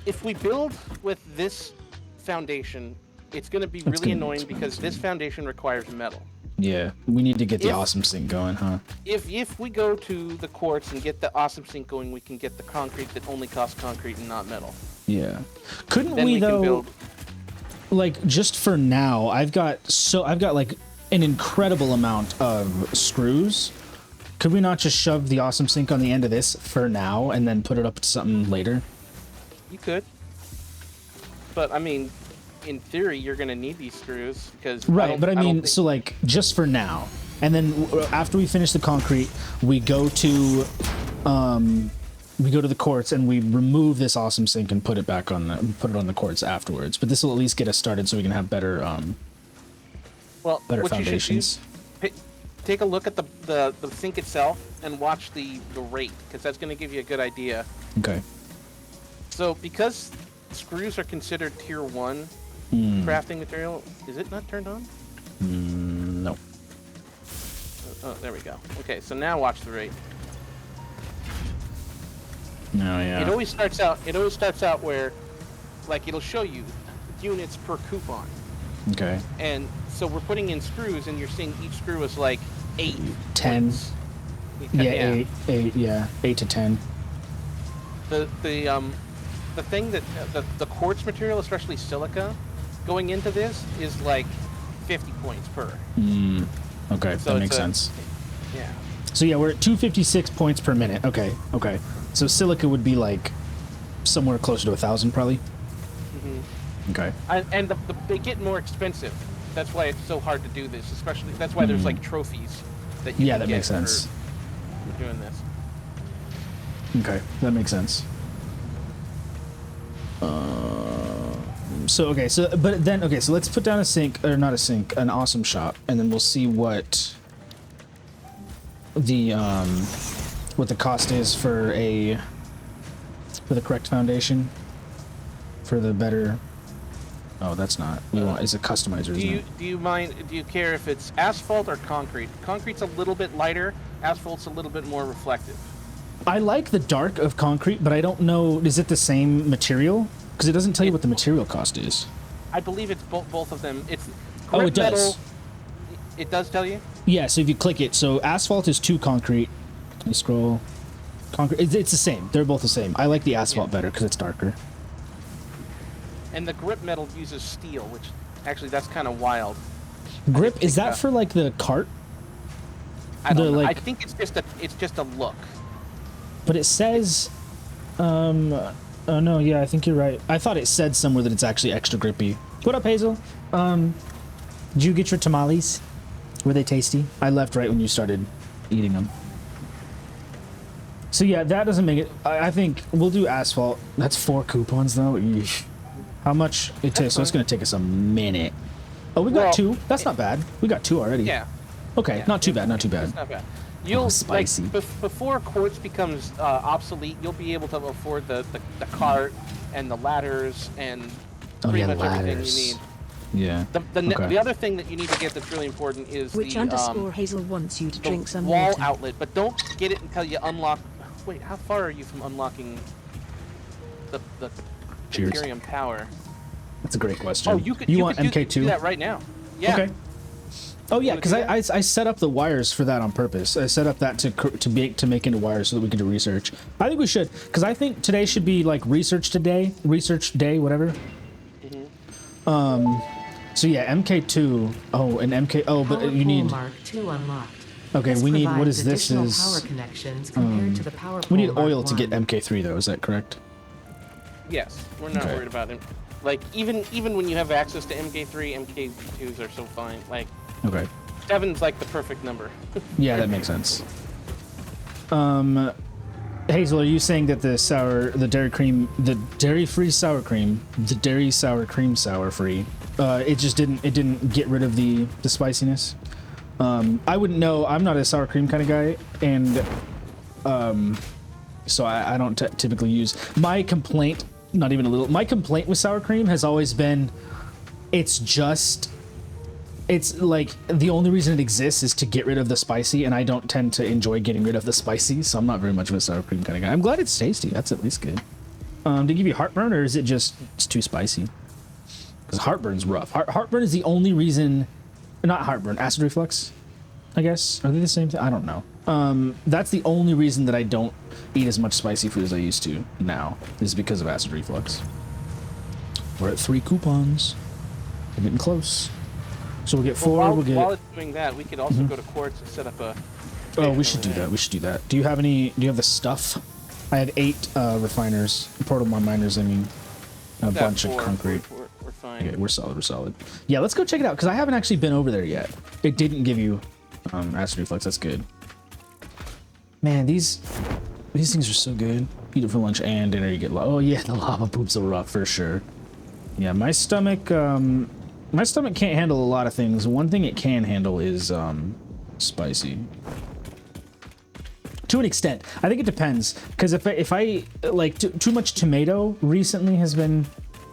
if we build with this foundation, it's going to be really annoying because this foundation requires metal. Yeah, we need to get the awesome sink going, huh? If we go to the quartz and get the awesome sink going, we can get the concrete that only costs concrete and not metal. Yeah. Couldn't Then we though? build... Like just for now, I've got like an incredible amount of screws. Could we not just shove the awesome sink on the end of this for now and then put it up to something later? You could. But I mean, in theory, you're going to need these screws because right. But I mean, so like just for now, and then after we finish the concrete, we go to the quartz and we remove this awesome sink and put it back on the quartz afterwards. But this will at least get us started so we can have better better foundations. Take a look at the sink itself and watch the rate, because that's going to give you a good idea. Okay. So because screws are considered tier 1 crafting material, is it not turned on? No. Oh, there we go. Okay, so now watch the rate. No, yeah. It always starts out where, like, it'll show you units per coupon. Okay. And so we're putting in screws, and you're seeing each screw is like 8. 10. Points. Yeah, 8. Yeah, 8 to 10. The thing that the quartz material, especially silica, going into this is like 50 points per. Okay, so that makes sense. Yeah. So yeah, we're at 256 points per minute. Okay. So silica would be like somewhere closer to 1,000 probably. Okay. And they get more expensive. That's why it's so hard to do this. Especially that's why there's like trophies that you can that get makes sense. for doing this. Okay, that makes sense. So let's put down a sink, or not a sink, an awesome shop, and then we'll see what the cost is for the correct foundation, for the better. Oh, that's not. It's a customizer. Do you care if it's asphalt or concrete? Concrete's a little bit lighter. Asphalt's a little bit more reflective. I like the dark of concrete, but I don't know, is it the same material? Because it doesn't tell you what the material cost is. I believe it's both of them. It's Oh, it grip does. metal. It does tell you? Yeah, so if you click it, so asphalt is 2 concrete. Can you scroll? Concrete, it's the same. They're both the same. I like the asphalt better because it's darker. And the grip metal uses steel, which actually that's kind of wild. Grip, is that for like the cart? I don't know. I like, think it's just a look. but it says, oh no, yeah, I think you're right. I thought it said somewhere that it's actually extra grippy. What up, Hazel? Did you get your tamales? Were they tasty? I left right when you started eating them. So yeah, that doesn't make it. I think we'll do asphalt. That's 4 coupons though. Eesh. How much it takes? So it's gonna take us a minute. Oh, we got 2. That's not bad. We got 2 already. Yeah. Okay, not too bad. Not too bad. It's not bad. You'll spicy. like before quartz becomes obsolete. You'll be able to afford the cart and the ladders and pretty much everything you need. Yeah. The other thing that you need to get that's really important is Which the underscore Hazel wants you to drink some wall water. outlet, but don't get it until you unlock. Wait, how far are you from unlocking the Cheers. Ethereum power? That's a great question. Oh, you want could MK2? do that right now. Yeah. Okay. Oh yeah, wanna because do that? I set up the wires for that on purpose. I set up that to make into wires so that we can do research. I think we should, because I think today should be like research day, whatever. So yeah, MK2. Oh, and MK. Oh, but Power you need. pole Mark II unlocked. Okay, This we need. What provides is this? additional Is power connections compared to the power we need pole Mark oil to get I. MK3 though? Is that correct? Yes, we're not Okay. worried about it. Like even when you have access to MK3, MK2s are so fine. Like Okay. 7's like the perfect number. Yeah, that makes sense. Hazel, are you saying that the dairy-free sour cream, the dairy sour cream sour free, it didn't get rid of the spiciness? I wouldn't know. I'm not a sour cream kind of guy, and so I don't typically use. My complaint, not even a little. My complaint with sour cream has always been, it's like the only reason it exists is to get rid of the spicy, and I don't tend to enjoy getting rid of the spicy, so I'm not very much of a sour cream kind of guy. I'm glad it's tasty. That's at least good. To give you heartburn, or is it just it's too spicy? Because heartburn's rough. Heartburn is the only reason. Not heartburn, acid reflux, I guess. Are they the same thing? I don't know. That's the only reason that I don't eat as much spicy food as I used to now, is because of acid reflux. We're at 3 coupons. We're getting close. So we'll get 4, While, we'll get... while it's doing that, we could also go to quartz and set up a. Oh, we should do that. We should do that. Do you have the stuff? I had 8 refiners, portable miners, I mean. A bunch of concrete. We're fine. Okay, we're solid. Yeah, let's go check it out, because I haven't actually been over there yet. It didn't give you acid reflux. That's good. Man, these things are so good. Eat it for lunch and dinner, you get oh yeah, the lava poops are rough for sure. Yeah, my stomach can't handle a lot of things. One thing it can handle is spicy. To an extent. I think it depends, because if I like too much tomato recently has been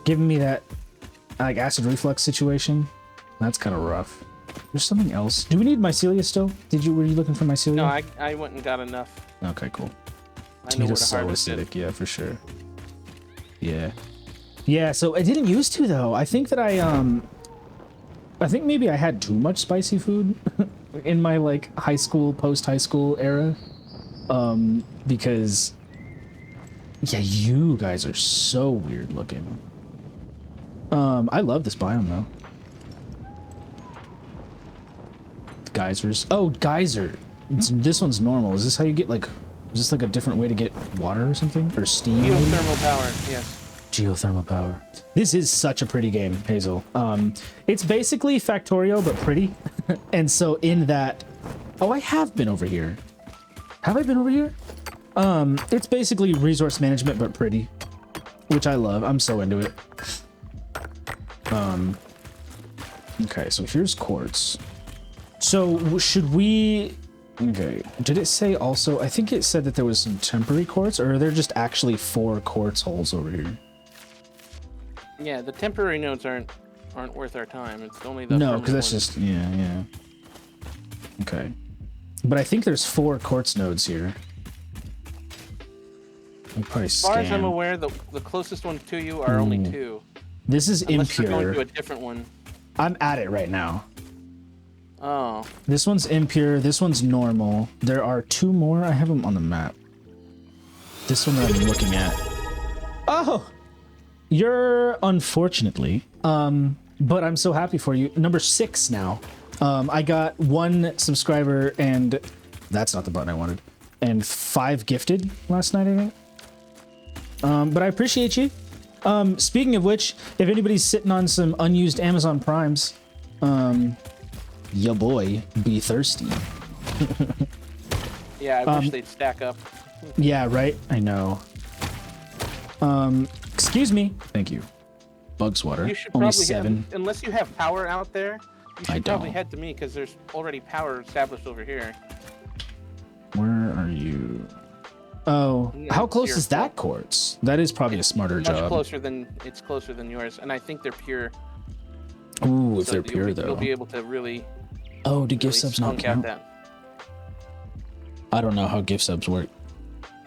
giving me that like acid reflux situation. That's kind of rough. There's something else. Do we need mycelia still? Were you looking for mycelia? No, I went and got enough. Okay, cool. I know where Tomatoes to so harvest it. acidic, yeah, for sure. Yeah, so I didn't used to though. I think that I think maybe I had too much spicy food in my like high school, post-high school era. Because yeah, you guys are so weird looking. I love this biome though. Geysers. Oh, geyser. This one's normal. Is this how you get like? Is this like a different way to get water or something? Or steam? Geothermal power, yes. Geothermal power. This is such a pretty game, Hazel. It's basically Factorio, but pretty. And so in that... Oh, I have been over here. Have I been over here? It's basically resource management, but pretty. Which I love. I'm so into it. Okay, so here's quartz. So should we... Okay, did it say also... I think it said that there was some temporary quartz, or are there just actually 4 quartz holes over here? Yeah, the temporary nodes aren't worth our time. It's only the No, because that's ones. just... Yeah. Okay. But I think there's 4 quartz nodes here. I'll probably As far as I'm scan. aware, the closest ones to you are only 2. This is Unless you're going impure. to a different one. I'm at it right now. Oh. This one's impure. This one's normal. There are 2 more. I have them on the map. This one that I'm looking at. Oh, you're unfortunately. But I'm so happy for you. Number 6 now. I got 1 subscriber and that's not the button I wanted. And 5 gifted last night, I think. But I appreciate you. Speaking of which, if anybody's sitting on some unused Amazon Primes, ya boy, be thirsty. Yeah, I wish they'd stack up. Yeah, right? I know. Excuse me. Thank you. Bugs water. You should Only probably 7. unless you have power out there, you I should probably don't. head to me because there's already power established over here. Where are you? Oh, how close Here. is that quartz? That is probably a smarter Much job. closer than yours, and I think they're pure. Ooh, if so they're you'll pure be- though. You'll be able to really, Oh, do gift really subs not skunk out count? that. I don't know how gift subs work.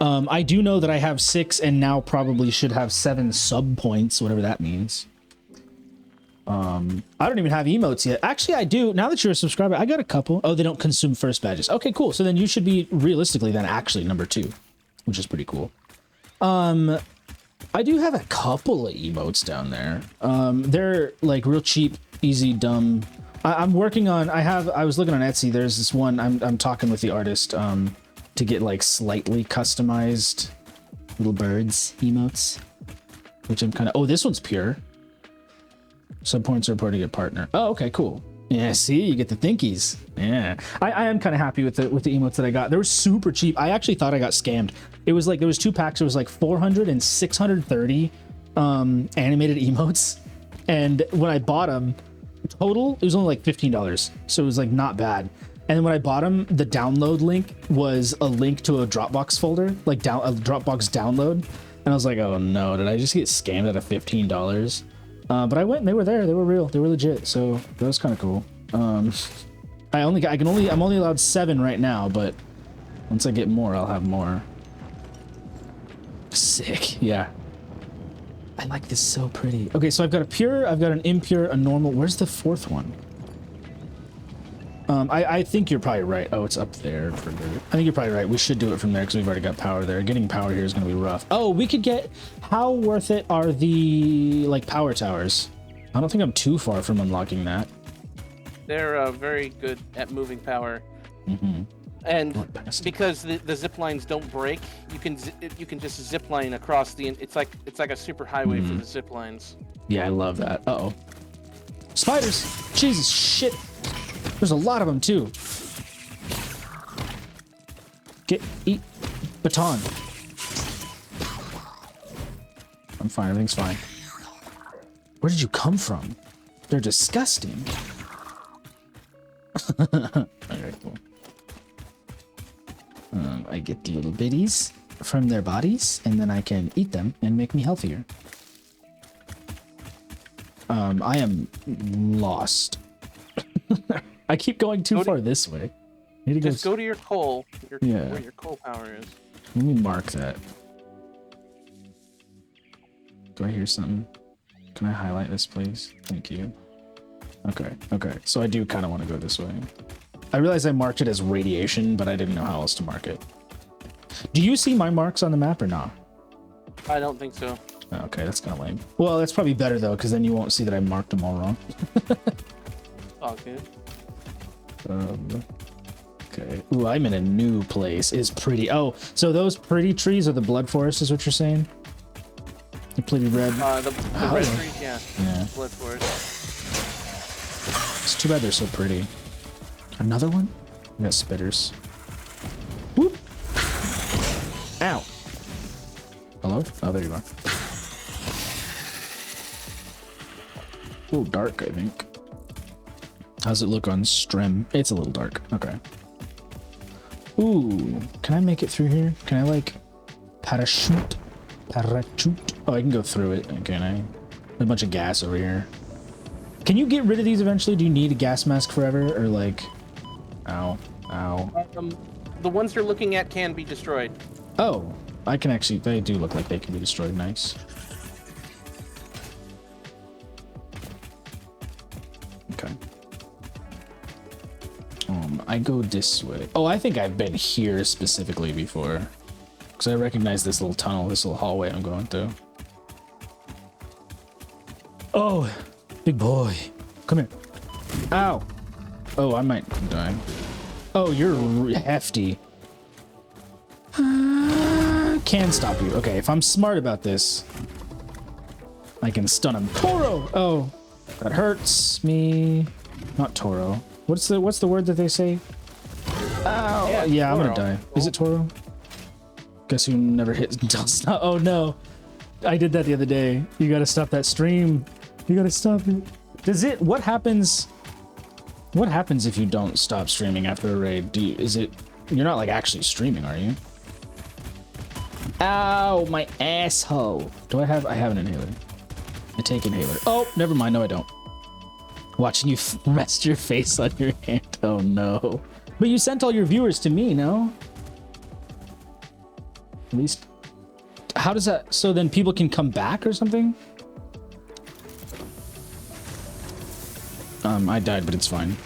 I do know that I have 6 and now probably should have 7 sub points, whatever that means. I don't even have emotes yet. Actually, I do. Now that you're a subscriber, I got a couple. Oh, they don't consume first badges. Okay, cool. So then you should be realistically then actually number 2, which is pretty cool. I do have a couple of emotes down there. They're like real cheap, easy, dumb. I'm working on. I was looking on Etsy. There's this one. I'm talking with the artist to get like slightly customized little birds emotes, which I'm kind of. Oh, this one's pure. Sub points are reporting a partner. Oh, okay, cool. Yeah, see, you get the thinkies. Yeah, I am kind of happy with the emotes that I got. They were super cheap. I actually thought I got scammed. It was like there was 2 packs. It was like 400 and 630 animated emotes, and when I bought them, total it was only like $15. So it was like not bad. And then when I bought them, the download link was a link to a Dropbox folder, like a Dropbox download, and I was like, oh no, did I just get scammed out of $15? But I went and they were there. They were real. They were legit. So that was kind of cool. I'm only allowed 7 right now, but once I get more, I'll have more. Sick. Yeah. I like this so pretty. Okay, so I've got a pure, I've got an impure, a normal. Where's the 4th one? I think you're probably right. Oh, it's up there further. I think you're probably right. We should do it from there because we've already got power there. Getting power here is going to be rough. Oh, we could get... How worth it are the, like, power towers? I don't think I'm too far from unlocking that. They're very good at moving power. Mm-hmm. And because the zip lines don't break, you can just zip line across the. It's like a super highway for the zip lines. Yeah, I love that. Uh-oh. Spiders! Jesus, shit! There's a lot of them, too. Eat baton. I'm fine, everything's fine. Where did you come from? They're disgusting. Okay, cool. I get the little bitties from their bodies, and then I can eat them and make me healthier. I am lost. I keep going too far this way. Need to Just go to your coal. Yeah. Where your coal power is. Let me mark that. Do I hear something? Can I highlight this, please? Thank you. Okay. So I do kind of want to go this way. I realized I marked it as radiation, but I didn't know how else to mark it. Do you see my marks on the map or not? I don't think so. Okay, that's kind of lame. Well, that's probably better though, because then you won't see that I marked them all wrong. Oh, good. Okay. Ooh, I'm in a new place. It's pretty. Oh, so those pretty trees are the blood forest, is what you're saying? The pretty red. The red trees, yeah. Yeah. Blood forest. It's too bad they're so pretty. Another one? We got spitters. Whoop! Ow! Hello? Oh, there you are. A little dark, I think. How's it look on stream? It's a little dark. Okay. Ooh, can I make it through here? Can I, like, parachute? Parachute? Oh, I can go through it, can I? There's a bunch of gas over here. Can you get rid of these eventually? Do you need a gas mask forever? Or, like... Ow. Ow. The ones you're looking at can be destroyed. Oh. I can actually, they do look like they can be destroyed. Nice. Okay. I go this way. Oh, I think I've been here specifically before. Because I recognize this little tunnel, this little hallway I'm going through. Oh, big boy. Come here. Ow. Oh, I might die. Oh, you're hefty. Can stop you. Okay, if I'm smart about this, I can stun him. Toro! Oh, that hurts me. Not Toro. What's the word that they say? Ow. Yeah, I'm gonna die. Is it Toro? Guess who never hits until stop. Oh no. I did that the other day. You gotta stop that stream. You gotta stop it. Does it, what happens if you don't stop streaming after a raid? You're not like actually streaming, are you? Ow, my asshole. I have an inhaler. I take inhaler. Oh, never mind. No, I don't. Watching you rest your face on your hand. Oh no. But you sent all your viewers to me, no? At least, how does that, so then people can come back or something? I died, but it's fine.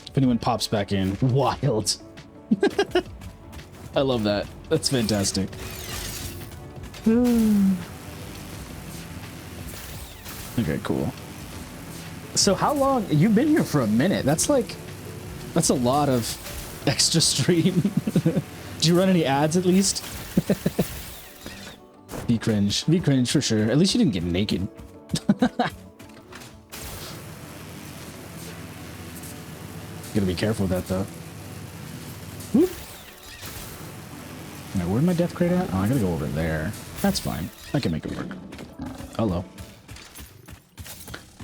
If anyone pops back in, wild. I love that. That's fantastic. Okay, cool. So how long? You've been here for a minute. That's a lot of extra stream. Did you run any ads at least? Be cringe. Be cringe for sure. At least you didn't get naked. Gotta be careful with that though. Whoop. Now, where'd my death crate at? Oh, I gotta go over there. That's fine. I can make it work. Hello.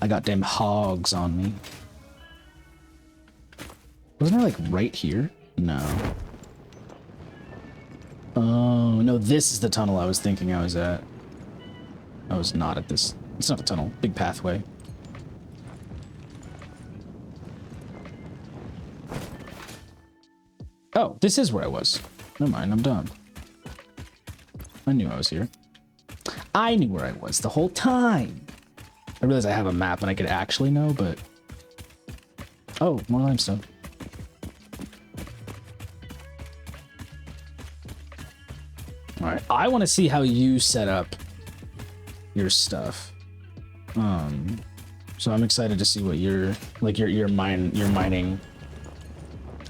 I got them hogs on me. Wasn't I like right here? No. Oh, no, this is the tunnel I was thinking I was at. I was not at this. It's not a tunnel. Big pathway. Oh, this is where I was. Never mind, I'm done. I knew I was here. I knew where I was the whole time. I realize I have a map and I could actually know, but... Oh, more limestone. Alright, I want to see how you set up your stuff. So I'm excited to see what your mining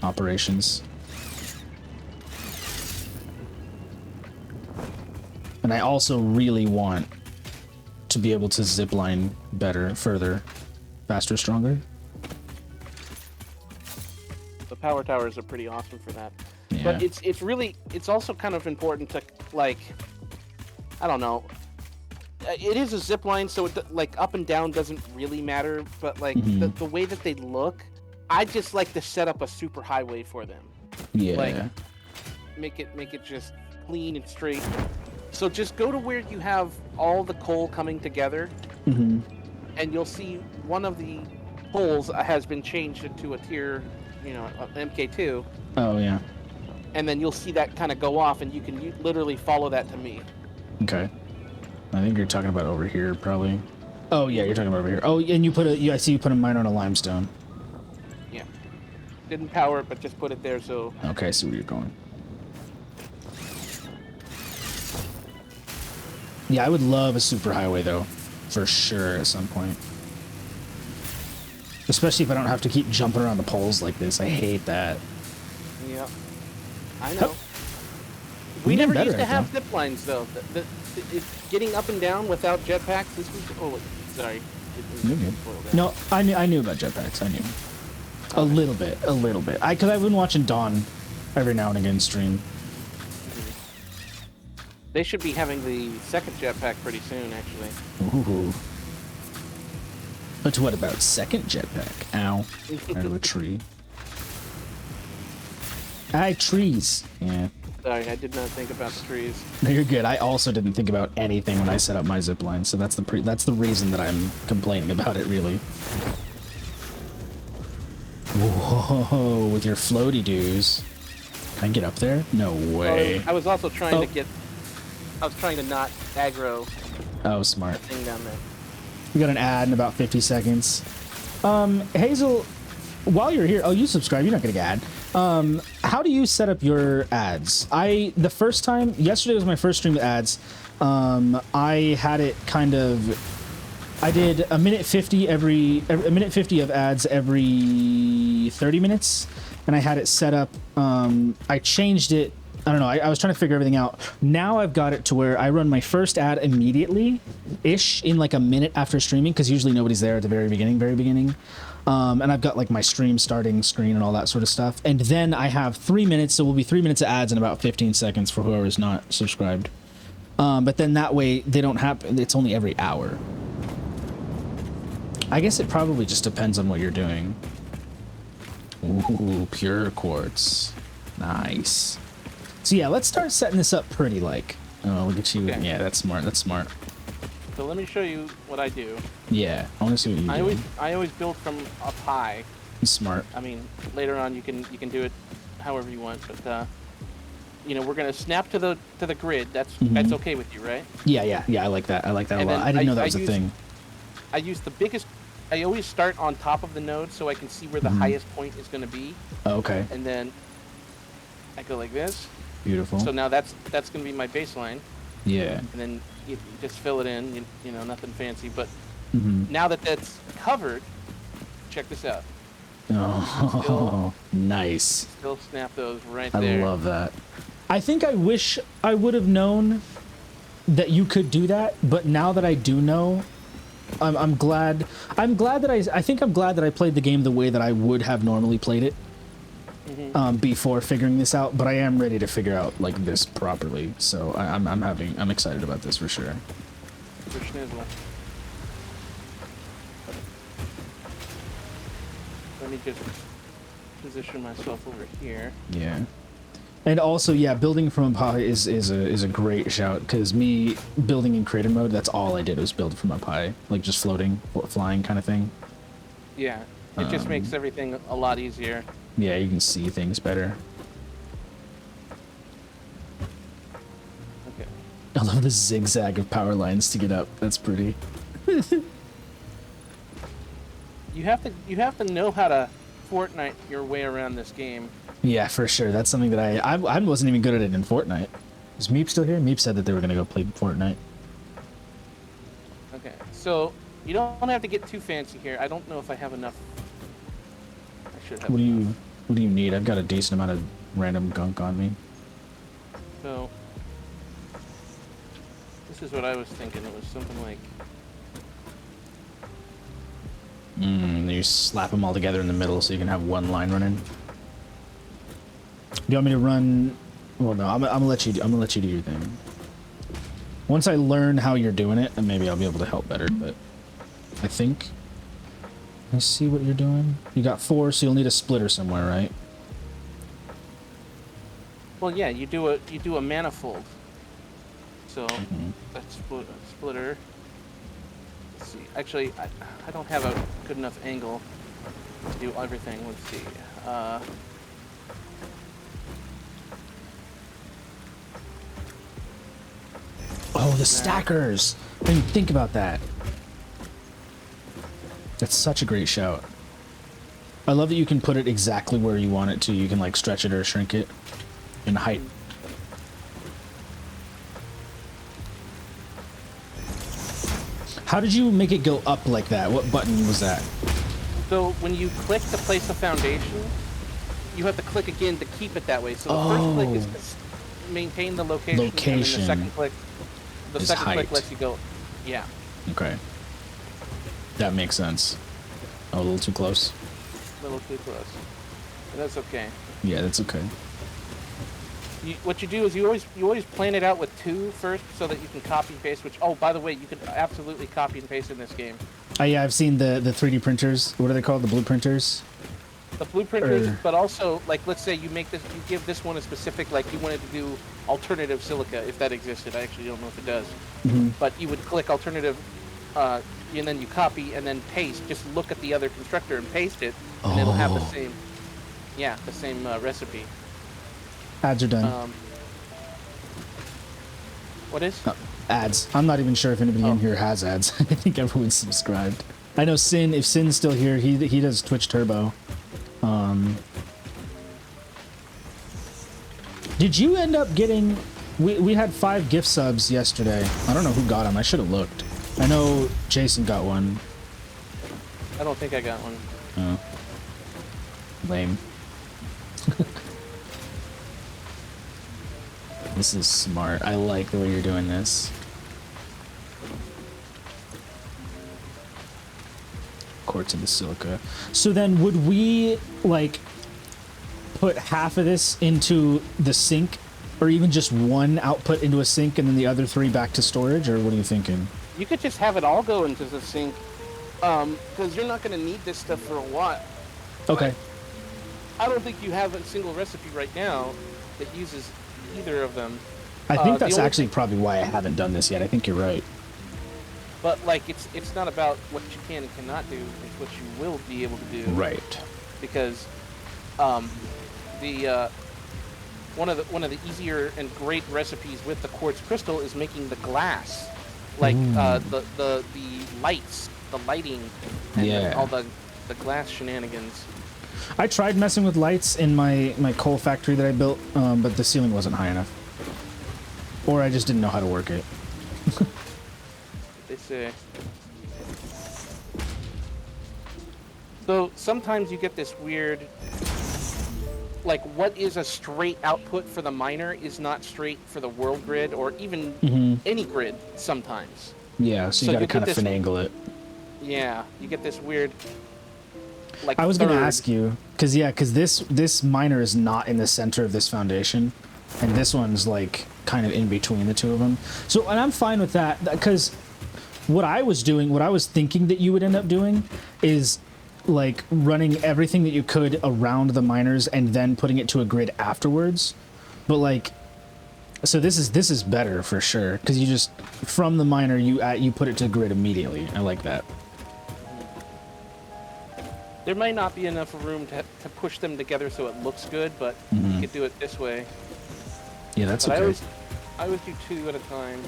operations. And I also really want to be able to zipline better, further, faster, stronger. The power towers are pretty awesome for that. Yeah. But it's also kind of important to, like, I don't know. It is a zip line, so it, like, up and down doesn't really matter, but like the way that they look, I just like to set up a super highway for them. Yeah. Like, make it just clean and straight. So just go to where you have all the coal coming together, and you'll see one of the poles has been changed into a tier, MK2. Oh, yeah. And then you'll see that kind of go off, and you can literally follow that to me. Okay. I think you're talking about over here, probably. Oh, yeah, you're talking about over here. Oh, and I see you put a mine on a limestone. Yeah. Didn't power it, but just put it there so... Okay, I see where you're going. Yeah, I would love a superhighway, though. For sure, at some point. Especially if I don't have to keep jumping around the poles like this. I hate that. Yeah. I know. We never used to have zip lines, though. Getting up and down without jetpacks, this was... Oh, wait, sorry. You're good. No, I knew about jetpacks. I knew. Okay. A little bit. Because I've been watching Dawn every now and again stream. They should be having the second jetpack pretty soon, actually. Ooh. But what about second jetpack? Ow. Out of a tree. Trees. Yeah. Sorry, I did not think about the trees. No, you're good. I also didn't think about anything when I set up my zipline, so that's the reason that I'm complaining about it, really. Whoa, with your floaty doos. Can I get up there? No way. I was also trying Oh. to get. I was trying to not aggro Oh, smart. the thing down there. We got an ad in about 50 seconds. Hazel, while you're here, oh, you subscribe. You're not gonna get ad. How do you set up your ads? The first time, yesterday was my first stream with ads. I had it kind of. I did a minute 50 a minute 50 of ads every 30 minutes, and I had it set up. I changed it. I don't know. I was trying to figure everything out. Now I've got it to where I run my first ad immediately-ish in like a minute after streaming, because usually nobody's there at the very beginning. And I've got like my stream starting screen and all that sort of stuff. And then I have 3 minutes, so it will be 3 minutes of ads in about 15 seconds for whoever is not subscribed. But then that way they don't happen. It's only every hour. I guess it probably just depends on what you're doing. Ooh, pure quartz. Nice. So yeah, let's start setting this up pretty like. Oh, look at you. Okay. Yeah, that's smart. That's smart. So let me show you what I do. Yeah, I want to see what you do. I always build from up high. Smart. I mean, later on you can do it however you want, but you know, we're gonna snap to the grid. That's okay with you, right? Yeah. I like that. I like that a And lot. then I didn't know that was a thing. I use the biggest. I always start on top of the node so I can see where the highest point is gonna be, Oh, okay. and then I go like this. Beautiful. So now that's gonna be my baseline, Yeah. and then you just fill it in. You know, nothing fancy, but Mm-hmm. now that that's covered, check this out. Oh, nice. Still snap those right I there. love that. I think I wish I would have known that you could do that, but now that I do know, I'm glad. I'm glad that I think I'm glad that I played the game the way that I would have normally played it before figuring this out. But I am ready to figure out like this properly. So I'm excited about this for sure. For schnizzle. Let me just position myself over here. Yeah. And also, yeah, building from up high is a great shout, because me building in creative mode, that's all I did was build from up high, like just floating, flying kind of thing. Yeah, it just makes everything a lot easier. Yeah, you can see things better. Okay. I love the zigzag of power lines to get up. That's pretty. You have to know how to Fortnite your way around this game. Yeah, for sure. That's something that I wasn't even good at it in Fortnite. Is Meep still here? Meep said that they were gonna go play Fortnite. Okay, so you don't have to get too fancy here. I don't know if I have enough. I should have. What enough. do you need? I've got a decent amount of random gunk on me. So this is what I was thinking. It was something like. You slap them all together in the middle so you can have one line running. Do you want me to run? Well, no. I'm gonna let you. I'm gonna let you do your thing. Once I learn how you're doing it, then maybe I'll be able to help better. But I think I see what you're doing. You got 4, so you'll need a splitter somewhere, right? Well, yeah, you do a manifold. So that's splitter. Let's see. Actually, I don't have a good enough angle to do everything. Let's see. Oh, the stackers! I didn't think about that. That's such a great shout. I love that you can put it exactly where you want it to. You can like stretch it or shrink it in height. How did you make it go up like that? What button was that? So when you click to place a foundation, you have to click again to keep it that way. So the first click is to maintain the location. And then the second click, click lets you go. Yeah. Okay. That makes sense. Oh, a little too close. A little too close. But that's okay. Yeah, that's okay. What you do is you always plan it out with 2 first, so that you can copy and paste. Which, oh, by the way, you can absolutely copy and paste in this game. Yeah, I've seen the 3D printers. What are they called? The blueprinters? The blueprinters, but also, like, let's say you give this one a specific, like, you wanted to do alternative silica, if that existed. I actually don't know if it does. But you would click alternative, and then you copy and then paste. Just look at the other constructor and paste it, and it'll have the same, the same recipe. Ads are done. What is? Ads. I'm not even sure if anybody in here has ads. I think everyone's subscribed. I know Sin. If Sin's still here, he does Twitch Turbo. Did you end up getting? We had 5 gift subs yesterday. I don't know who got them. I should have looked. I know Jason got one. I don't think I got one. Oh. Lame. This is smart. I like the way you're doing this. Quartz into silica. So then would we, like, put half of this into the sink? Or even just one output into a sink and then the other 3 back to storage? Or what are you thinking? You could just have it all go into the sink. Because you're not going to need this stuff for a while. Okay. I don't think you have a single recipe right now that uses either of them. I think that's actually probably why I haven't done this yet. I think you're right. But like, it's not about what you can and cannot do. It's what you will be able to do. Right. Because one of the easier and great recipes with the quartz crystal is making the glass, like the lights, the lighting, and all the glass shenanigans. I tried messing with lights in my coal factory that I built, but the ceiling wasn't high enough. Or I just didn't know how to work it. They say. So sometimes you get this weird, like, what is a straight output for the miner is not straight for the world grid or even any grid sometimes. Yeah, so you gotta kind of finagle it. Yeah, you get this weird, like, I was gonna ask you, because this miner is not in the center of this foundation, and this one's like kind of in between the two of them. So, and I'm fine with that, because what I was thinking that you would end up doing is like running everything that you could around the miners and then putting it to a grid afterwards. But like, so this is better for sure, because you just from the miner you put it to grid immediately. I like that. There might not be enough room to push them together so it looks good, but you could do it this way. Yeah, that's but okay. I always do 2 at a time,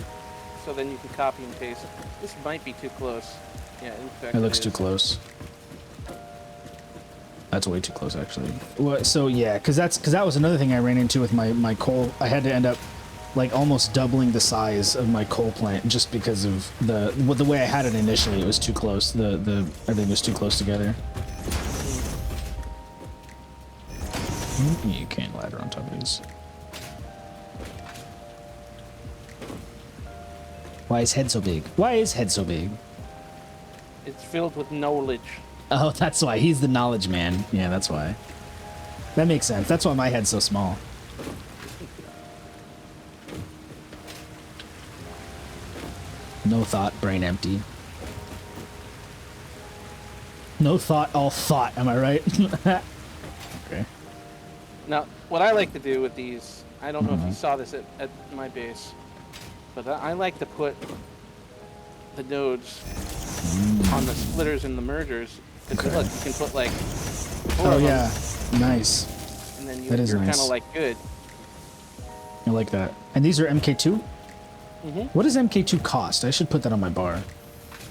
so then you can copy and paste. This might be too close. Yeah, in fact, it looks too close. That's way too close, actually. Well, so yeah, because that was another thing I ran into with my coal. I had to end up like almost doubling the size of my coal plant just because of the way I had it initially. It was too close. Everything was too close together. You can't ladder on top of these. Why is head so big? Why is head so big? It's filled with knowledge. Oh, that's why. He's the knowledge man. Yeah, that's why. That makes sense. That's why my head's so small. No thought, brain empty. No thought, all thought. Am I right? Okay. Now, what I like to do with these, I don't know if you saw this at my base, but I like to put the nodes on the splitters and the mergers. Because look, you can put like 4 of them, nice. and then That is you're nice. kind of like good. I like that. And these are MK2? What does MK2 cost? I should put that on my bar.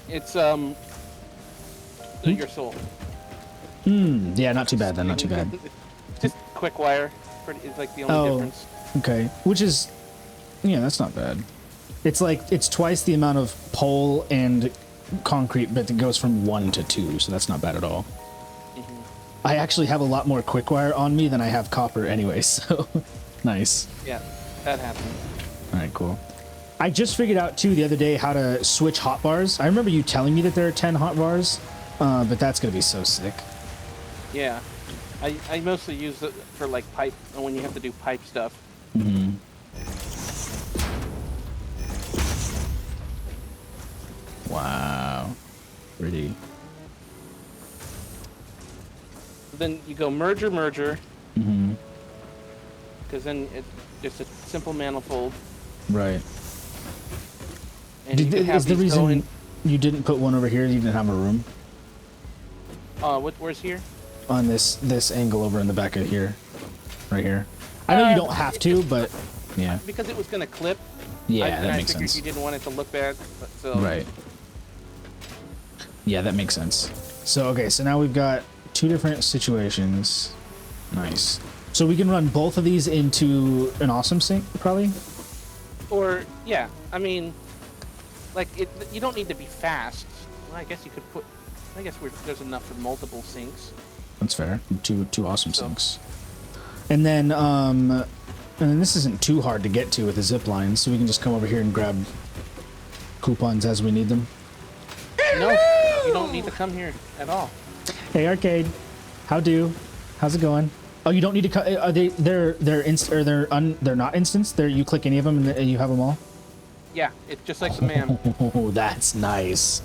It's your soul. Yeah, not too bad then, not too bad. Just quick wire. It's like the only difference. Okay. Which is, yeah, that's not bad. It's like, it's twice the amount of pole and concrete, but it goes from 1 to 2, so that's not bad at all. I actually have a lot more quick wire on me than I have copper anyway, so nice. Yeah, that happened. All right, cool. I just figured out too the other day how to switch hotbars. I remember you telling me that there are 10 hotbars, but that's gonna be so sick. Yeah, I mostly use it for like pipe, when you have to do pipe stuff. Wow, pretty. Then you go merger, because then it's a simple manifold. Right. And you can have Is the these reason going, you didn't put one over here? You didn't have a room where's here? on this angle over in the back of here, right here. I know you don't have to, but yeah. Because it was going to clip. Yeah, that I makes figured sense. you didn't want it to look bad. So. Right. Yeah, that makes sense. So, okay, so now we've got 2 different situations. Nice. So we can run both of these into an awesome sink, probably? Or, yeah, I mean, like, you don't need to be fast. Well, I guess you could put, there's enough for multiple sinks. That's fair. Two awesome sinks. And then this isn't too hard to get to with a zip line, so we can just come over here and grab coupons as we need them. No, you don't need to come here at all. Hey, Arcade. How's it going? Oh, you don't need to cut. Are they're not instanced? You click any of them and you have them all? Yeah, it's just like the man. Oh, that's nice.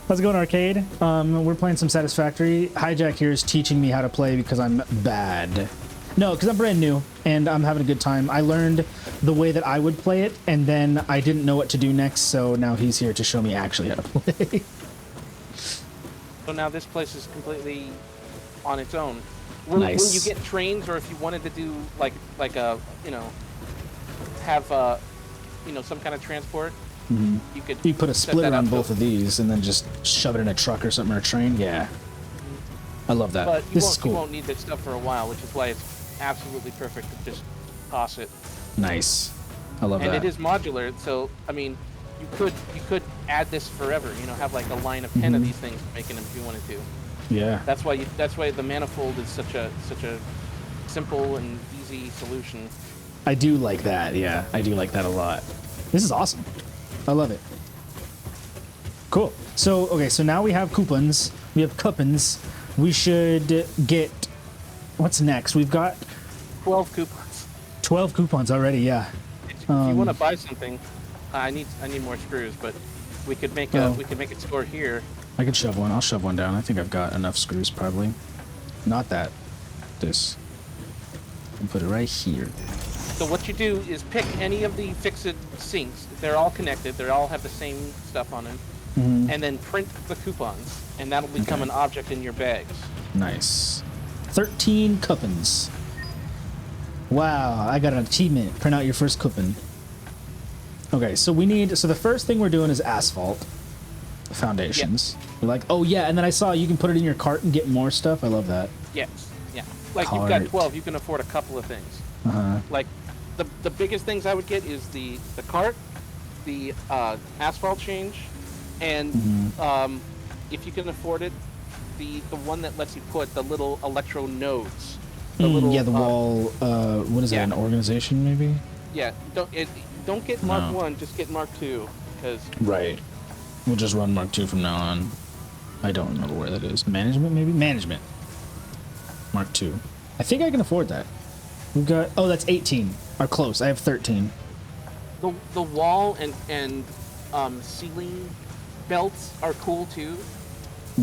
How's it going, Arcade? We're playing some Satisfactory. Hijack here is teaching me how to play because I'm bad. No, because I'm brand new and I'm having a good time. I learned the way that I would play it, and then I didn't know what to do next, so now he's here to show me actually how to play. So now this place is completely on its own. Nice. Will you get trains, or if you wanted to do like a have some kind of transport, you could. You put a splitter on both of these and then just shove it in a truck or something, or a train. Yeah, I love that. But This is cool. You won't need this stuff for a while, which is why it's absolutely perfect to just toss it. Nice. I love that. And it is modular, so I mean, you could add this forever. Have like a line of 10 of these things, making them if you wanted to. Yeah. That's why the manifold is such a simple and easy solution. I do like that. Yeah, I do like that a lot. This is awesome. I love it. Cool. So, okay, so now we have coupons. We have coupons. We should get... What's next? We've got... 12 coupons. 12 coupons already, yeah. If you want to buy something, I need more screws, but we could make it store here. I could shove one. I'll shove one down. I think I've got enough screws, probably. Not that. This. And put it right here. So what you do is pick any of the fixed sinks. They're all connected. They all have the same stuff on them. And then print the coupons, and that'll become an object in your bags. Nice. 13 coupons. Wow, I got an achievement. Print out your first coupon. Okay, so the first thing we're doing is asphalt foundations. Yep. We're like, oh yeah, and then I saw you can put it in your cart and get more stuff. I love that. Yes, yeah. Like you've got 12, you can afford a couple of things. Like the biggest things I would get is the cart, the asphalt change, and if you can afford it, the one that lets you put the little electro nodes. The wall. What is it? An organization, maybe? Yeah. Don't get Mark 1. Just get Mark 2, because. Right. We'll just run Mark 2 from now on. I don't remember where that is. Management, maybe? Management. Mark 2. I think I can afford that. We've got... Oh, that's 18. Or close. I have 13. The wall and ceiling belts are cool, too.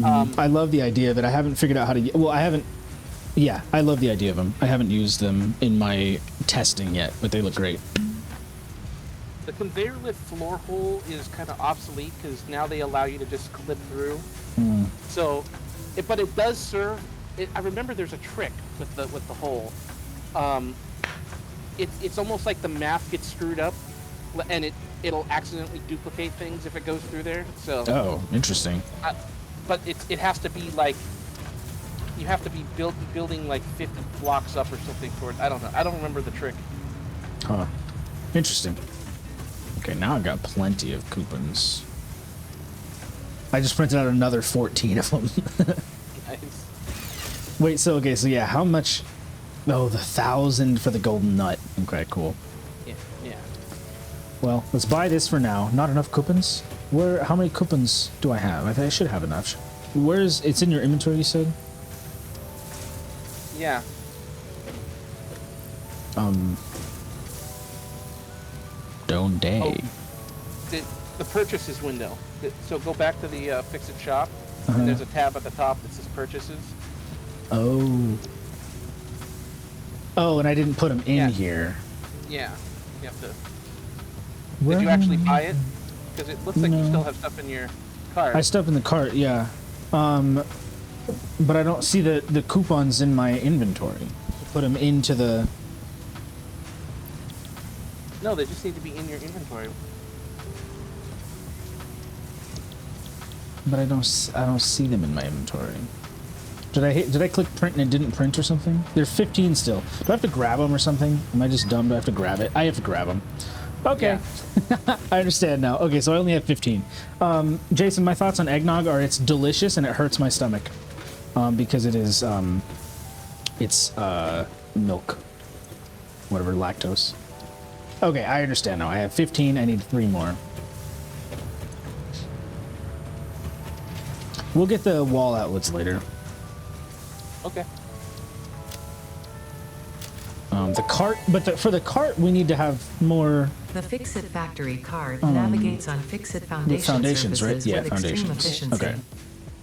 I love the idea of it. I haven't figured out how to... Well, I haven't... Yeah, I love the idea of them. I haven't used them in my testing yet, but they look great. The conveyor lift floor hole is kind of obsolete because now they allow you to just clip through. So, but it does serve. I remember there's a trick with the hole. It's almost like the math gets screwed up, and it'll accidentally duplicate things if it goes through there. So. Oh, interesting. But it has to be like. You have to be building like 50 blocks up or something for it. I don't know. I don't remember the trick. Huh. Interesting. Okay, now I've got plenty of coupons. I just printed out another 14 of them. Nice. Wait, so yeah, how much? Oh, the 1,000 for the golden nut. Okay, cool. Yeah. Well, let's buy this for now. Not enough coupons? How many coupons do I have? I think I should have enough. It's in your inventory, you said? Yeah. Don't day. Oh, the purchases window. So go back to the Fix It shop, and there's a tab at the top that says purchases. Oh, and I didn't put them in here. Yeah. You have to. Did you actually buy it? Because it looks like you still have stuff in your cart. I stuff in the cart, yeah. But I don't see the coupons in my inventory. Put them into the No, they just need to be in your inventory. But I don't see them in my inventory. Did I click print and it didn't print or something? There's 15 still. Do I have to grab them or something? Am I just dumb? Do I have to grab it? I have to grab them. Okay. Yeah. I understand now. Okay, so I only have 15. Jason, my thoughts on eggnog are it's delicious and it hurts my stomach. Because it is, it's milk. Whatever, lactose. Okay, I understand now. I have 15. I need 3 more. We'll get the wall outlets later. Okay. The cart, but for the cart, we need to have more. The Fix-It Factory cart navigates on Fix-It Foundation foundations, surfaces right? Yeah, with extreme foundations. efficiency. Okay.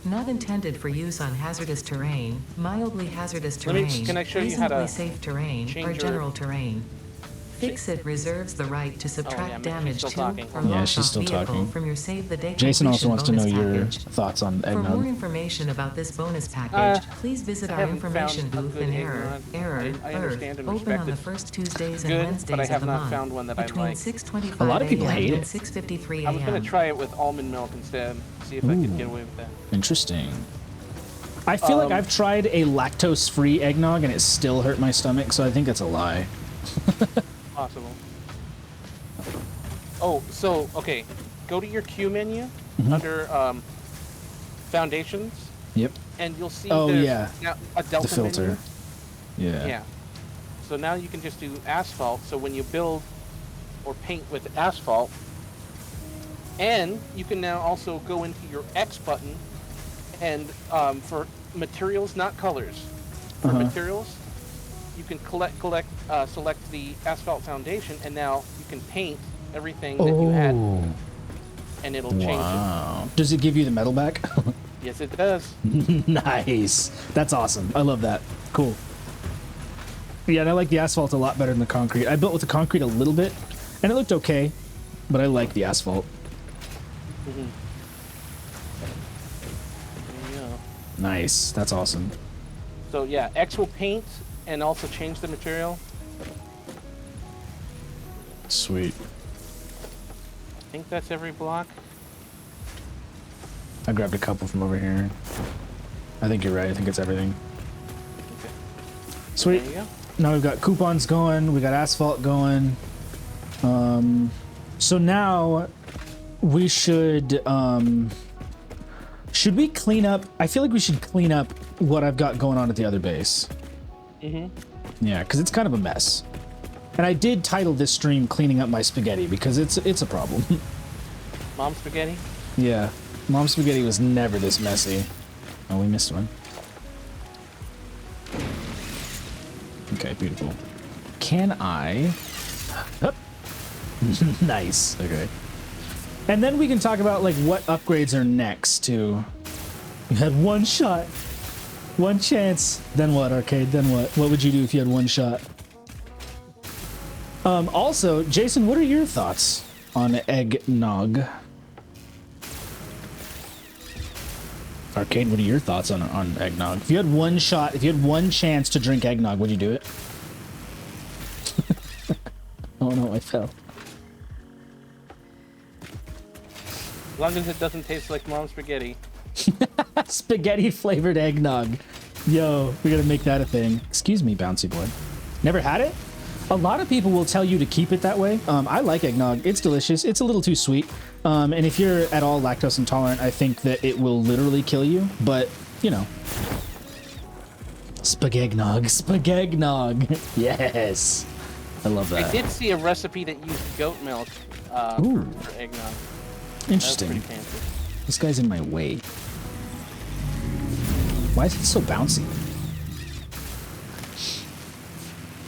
Not intended for use on hazardous terrain, mildly hazardous Let me- terrain, can I show you how to reasonably safe terrain, or change your- general terrain. Fix-It reserves the right to yeah, subtract she's damage still to talking. or Yeah, loss she's of still vehicle talking. from your Save the Day Jason also wants to know completion your bonus package. thoughts on For more eggnog. information about this bonus package, please visit I our haven't information found a booth good in eggnog. I Earth, understand and open respect on the it's first Tuesdays and good, Wednesdays but I have of the not month found one that I between like. 6:25 A lot of people a.m. hate and it. 6:53 I was gonna a.m. try it with almond milk instead. See if I could Ooh. get away with that. Interesting. I feel like I've tried a lactose-free eggnog and it still hurt my stomach, so I think that's a lie. Possible. Oh, so okay, go to your Q menu under foundations, Yep. and you'll see Oh, there's yeah. now a delta The filter. menu. Yeah. Yeah. So now you can just do asphalt. So when you build or paint with asphalt, and you can now also go into your X button, and for materials, not colors, for materials, you can select the asphalt foundation, and now you can paint everything that you had, Oh. and it'll change Wow. Does it give you the metal back? it. Yes, it does. Nice. That's awesome. I love that. Cool. Yeah, and I like the asphalt a lot better than the concrete. I built with the concrete a little bit, and it looked okay, but I like the asphalt. There you go. Nice. That's awesome. So yeah, X will paint and also change the material. Sweet. I think that's every block. I grabbed a couple from over here. I think you're right. I think it's everything. Okay. Sweet. There you go. Now we've got coupons going. We got asphalt going. So now we should we clean up? I feel like we should clean up what I've got going on at the other base. Yeah, because it's kind of a mess. And I did title this stream "Cleaning Up My Spaghetti" because it's a problem. Mom spaghetti. Yeah, Mom Spaghetti was never this messy. Oh, we missed one. Okay, beautiful. Can I? Hup. Nice. Okay. And then we can talk about like what upgrades are next too. You had one shot, one chance. Then what, Arcade? Then what? What would you do if you had one shot? Also, Jason, what are your thoughts on eggnog? Arcade, what are your thoughts on eggnog? If you had one shot, if you had one chance to drink eggnog, would you do it? Oh no, I fell. As long as it doesn't taste like Mom spaghetti. Spaghetti flavored eggnog. Yo, we gotta make that a thing. Excuse me, bouncy boy. Never had it? A lot of people will tell you to keep it that way. I like eggnog. It's delicious. It's a little too sweet. And if you're at all lactose intolerant, I think that it will literally kill you. But, you know. Spaghetti-nog. Spaghetti-nog. Yes. I love that. I did see a recipe that used goat milk for eggnog. That's Interesting. pretty fancy. This guy's in my way. Why is it so bouncy?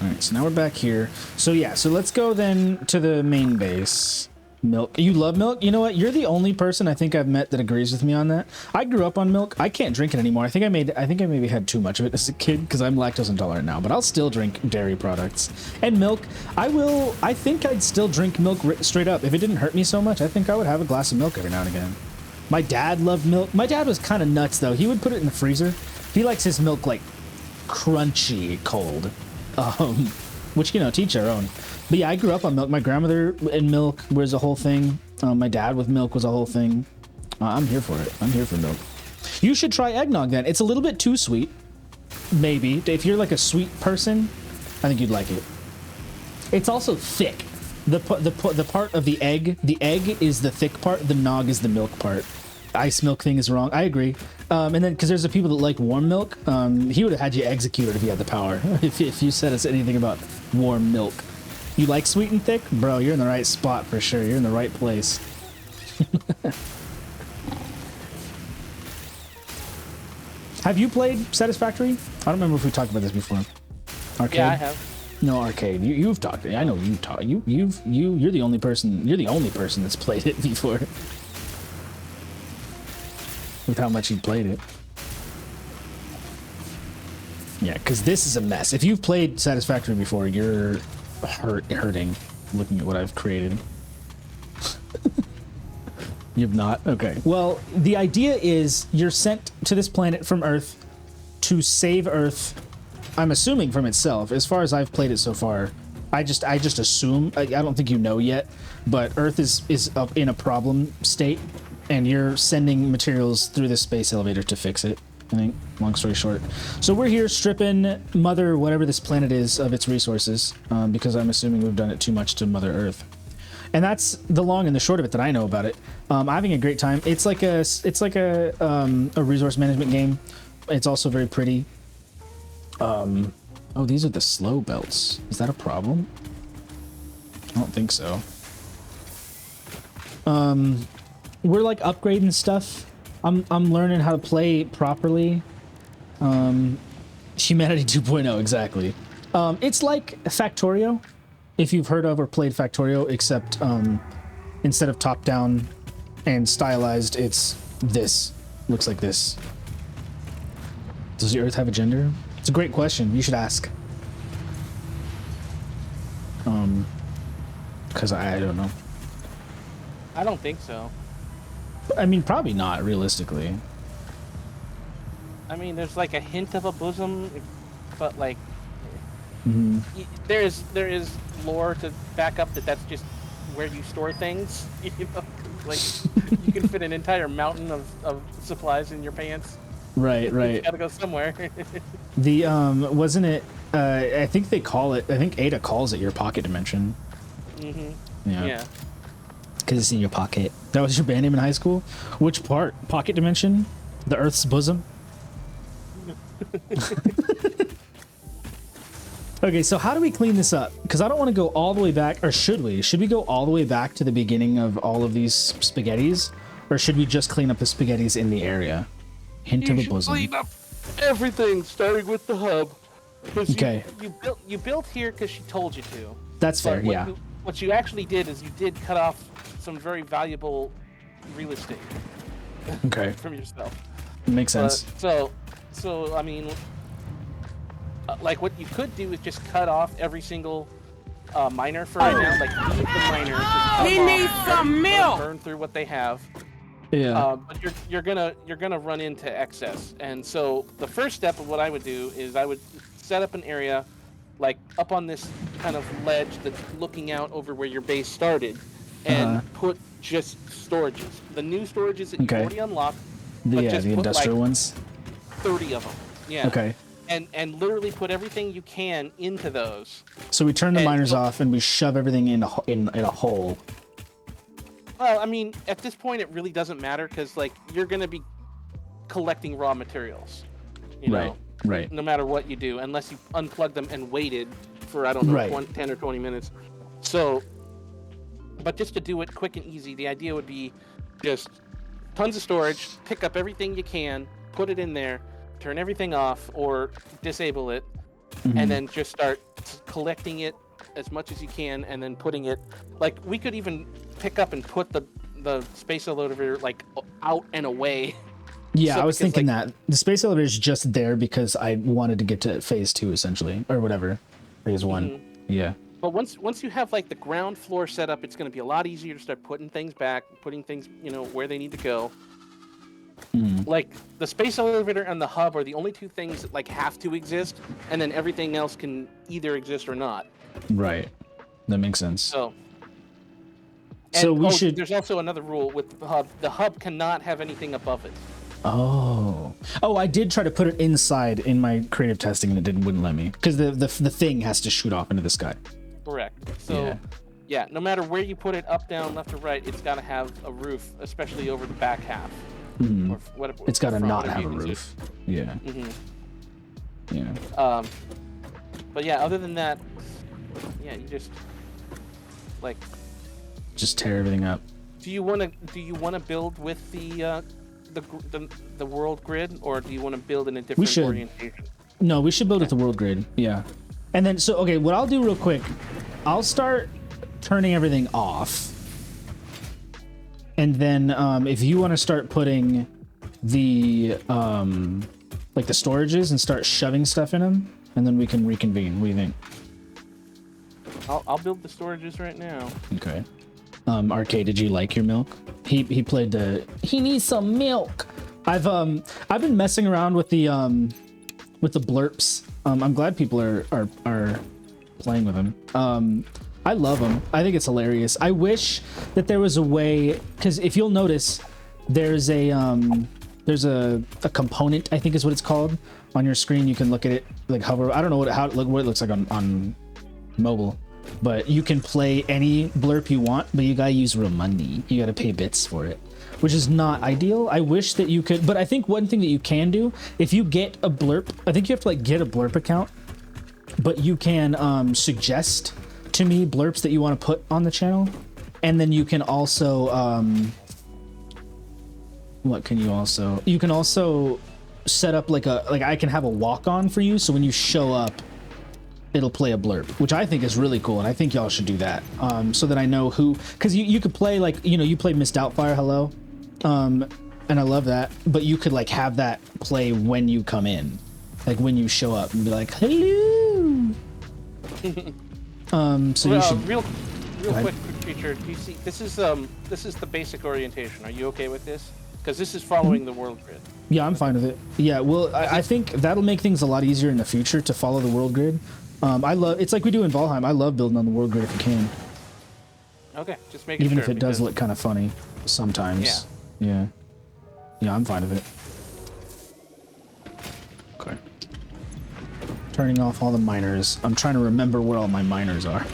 Alright, so now we're back here. So yeah, so let's go then to the main base. Milk. You love milk? You know what? You're the only person I think I've met that agrees with me on that. I grew up on milk. I can't drink it anymore. I think I maybe had too much of it as a kid because I'm lactose intolerant now, but I'll still drink dairy products. And milk, I think I'd still drink milk straight up. If it didn't hurt me so much, I think I would have a glass of milk every now and again. My dad loved milk. My dad was kind of nuts though. He would put it in the freezer. He likes his milk like crunchy cold. which, you know, teach our own. But yeah, I grew up on milk. My grandmother and milk was a whole thing. My dad with milk was a whole thing. I'm here for it. I'm here for milk. You should try eggnog then. It's a little bit too sweet. Maybe. If you're like a sweet person, I think you'd like it. It's also thick. The part of the egg is the thick part. The nog is the milk part. Ice milk thing is wrong. I agree. And then, because there's the people that like warm milk, he would have had you executed if he had the power. if you said us anything about warm milk. You like sweet and thick? Bro, you're in the right spot for sure. You're in the right place. Have you played Satisfactory? I don't remember if we talked about this before. Arcade? Yeah, I have. No, arcade. You've talked. I know you've talked. You're the only person. You're the only person that's played it before. With how much you played it. Yeah, because this is a mess. If you've played Satisfactory before, you're hurting looking at what I've created. You've not? Okay. Well, the idea is you're sent to this planet from Earth to save Earth. I'm assuming from itself. As far as I've played it so far, I just assume. I don't think you know yet, but Earth is up in a problem state, and you're sending materials through this space elevator to fix it. I think. Long story short, so we're here stripping Mother, whatever this planet is, of its resources, because I'm assuming we've done it too much to Mother Earth. And that's the long and the short of it that I know about it. I'm having a great time. It's like a resource management game. It's also very pretty. Oh, these are the slow belts. Is that a problem? I don't think so. We're like upgrading stuff. I'm learning how to play properly. Humanity 2.0, exactly. It's like Factorio, if you've heard of or played Factorio, except instead of top-down and stylized, it's this. Looks like this. Does the Earth have a gender? It's a great question. You should ask. Because I don't know. I don't think so. I mean, probably not, realistically. I mean, there's like a hint of a bosom, but like, there is lore to back up that that's just where you store things. You know, like you can fit an entire mountain of supplies in your pants. Right. You gotta go somewhere. The wasn't it? I think they call it. I think Ada calls it your pocket dimension. Yeah. Because it's in your pocket. That was your band name in high school? Which part? Pocket dimension? The Earth's bosom? Okay, so how do we clean this up? Because I don't want to go all the way back, or should we? Should we go all the way back to the beginning of all of these spaghettis? Or should we just clean up the spaghettis in the area? Hint of a bosom. Clean up everything, starting with the hub. Okay. You built here because she told you to. That's fair, yeah. What you actually did is you did cut off some very valuable real estate. Okay. From yourself. Makes sense. So I mean, like what you could do is just cut off every single miner for right now. Like leave the miners. He needs some milk. Burn through what they have. Yeah. But you're gonna run into excess, and so the first step of what I would do is I would set up an area, like up on this kind of ledge that's looking out over where your base started, and put just storages. The new storages that you've already unlocked. The industrial ones. 30 of them. Yeah. Okay. And literally put everything you can into those. So we turn the miners off and we shove everything in a hole. Well, I mean, at this point, it really doesn't matter because, like, you're going to be collecting raw materials. You know, right. No matter what you do, unless you unplug them and waited for, I don't know, 10 or 20 minutes. So, but just to do it quick and easy, the idea would be just tons of storage, pick up everything you can, put it in there, turn everything off or disable it, and then just start collecting it as much as you can, and then putting it, like, we could even pick up and put the space elevator like out and away. Yeah, so, I was thinking that the space elevator is just there because I wanted to get to phase 2 essentially, or whatever, phase 1. Yeah. But once you have like the ground floor set up, it's going to be a lot easier to start putting things back, putting things, you know, where they need to go. Like the space elevator and the hub are the only two things that like have to exist, and then everything else can either exist or not. Right. That makes sense. So we should. There's also another rule with the hub. The hub cannot have anything above it. Oh, I did try to put it inside in my creative testing, and it wouldn't let me because the thing has to shoot off into the sky. Correct. So, yeah, no matter where you put it, up, down, left, or right, it's got to have a roof, especially over the back half. Mm-hmm. Or whatever, it's got to not whatever have a you can roof. Yeah. Mm-hmm. Yeah. But yeah, other than that, yeah, you just like just tear everything up. Do you want to build with the world grid, or do you want to build in a different orientation? No, we should build with the world grid. Yeah. And then okay, what I'll do real quick, I'll start turning everything off. And then if you want to start putting the like the storages and start shoving stuff in them, and then we can reconvene. What do you think? I'll build the storages right now. Okay. Arcade, did you like your milk? He played he needs some milk. I've been messing around with the blurps. I'm glad people are playing with them. I love them. I think it's hilarious. I wish that there was a way, because if you'll notice, there's a component, I think is what it's called, on your screen. You can look at it, like hover. I don't know what it looks like on mobile, but you can play any blurp you want, but you gotta use real money. You gotta pay bits for it, which is not ideal. I wish that you could, but I think one thing that you can do, if you get a blurp, I think you have to like get a blurp account, but you can suggest to me blurps that you want to put on the channel, and then you can also you can also set up like I can have a walk-on for you, so when you show up it'll play a blurb, which I think is really cool, and I think y'all should do that, so that I know who, because you could play, like, you know, you play Miss Doubtfire, hello, and I love that, but you could like have that play when you come in, like when you show up, and be like, hello. So you should real quick feature. Do you see this is the basic orientation. Are you okay with this? Because this is following the world grid. Yeah, I'm fine with it. Yeah, well, I think that'll make things a lot easier in the future to follow the world grid. I love, it's like we do in Valheim. I love building on the world grid if you can. Okay, just making even sure. If it does look kind of funny sometimes. Yeah, I'm fine with it. Okay. Turning off all the miners. I'm trying to remember where all my miners are.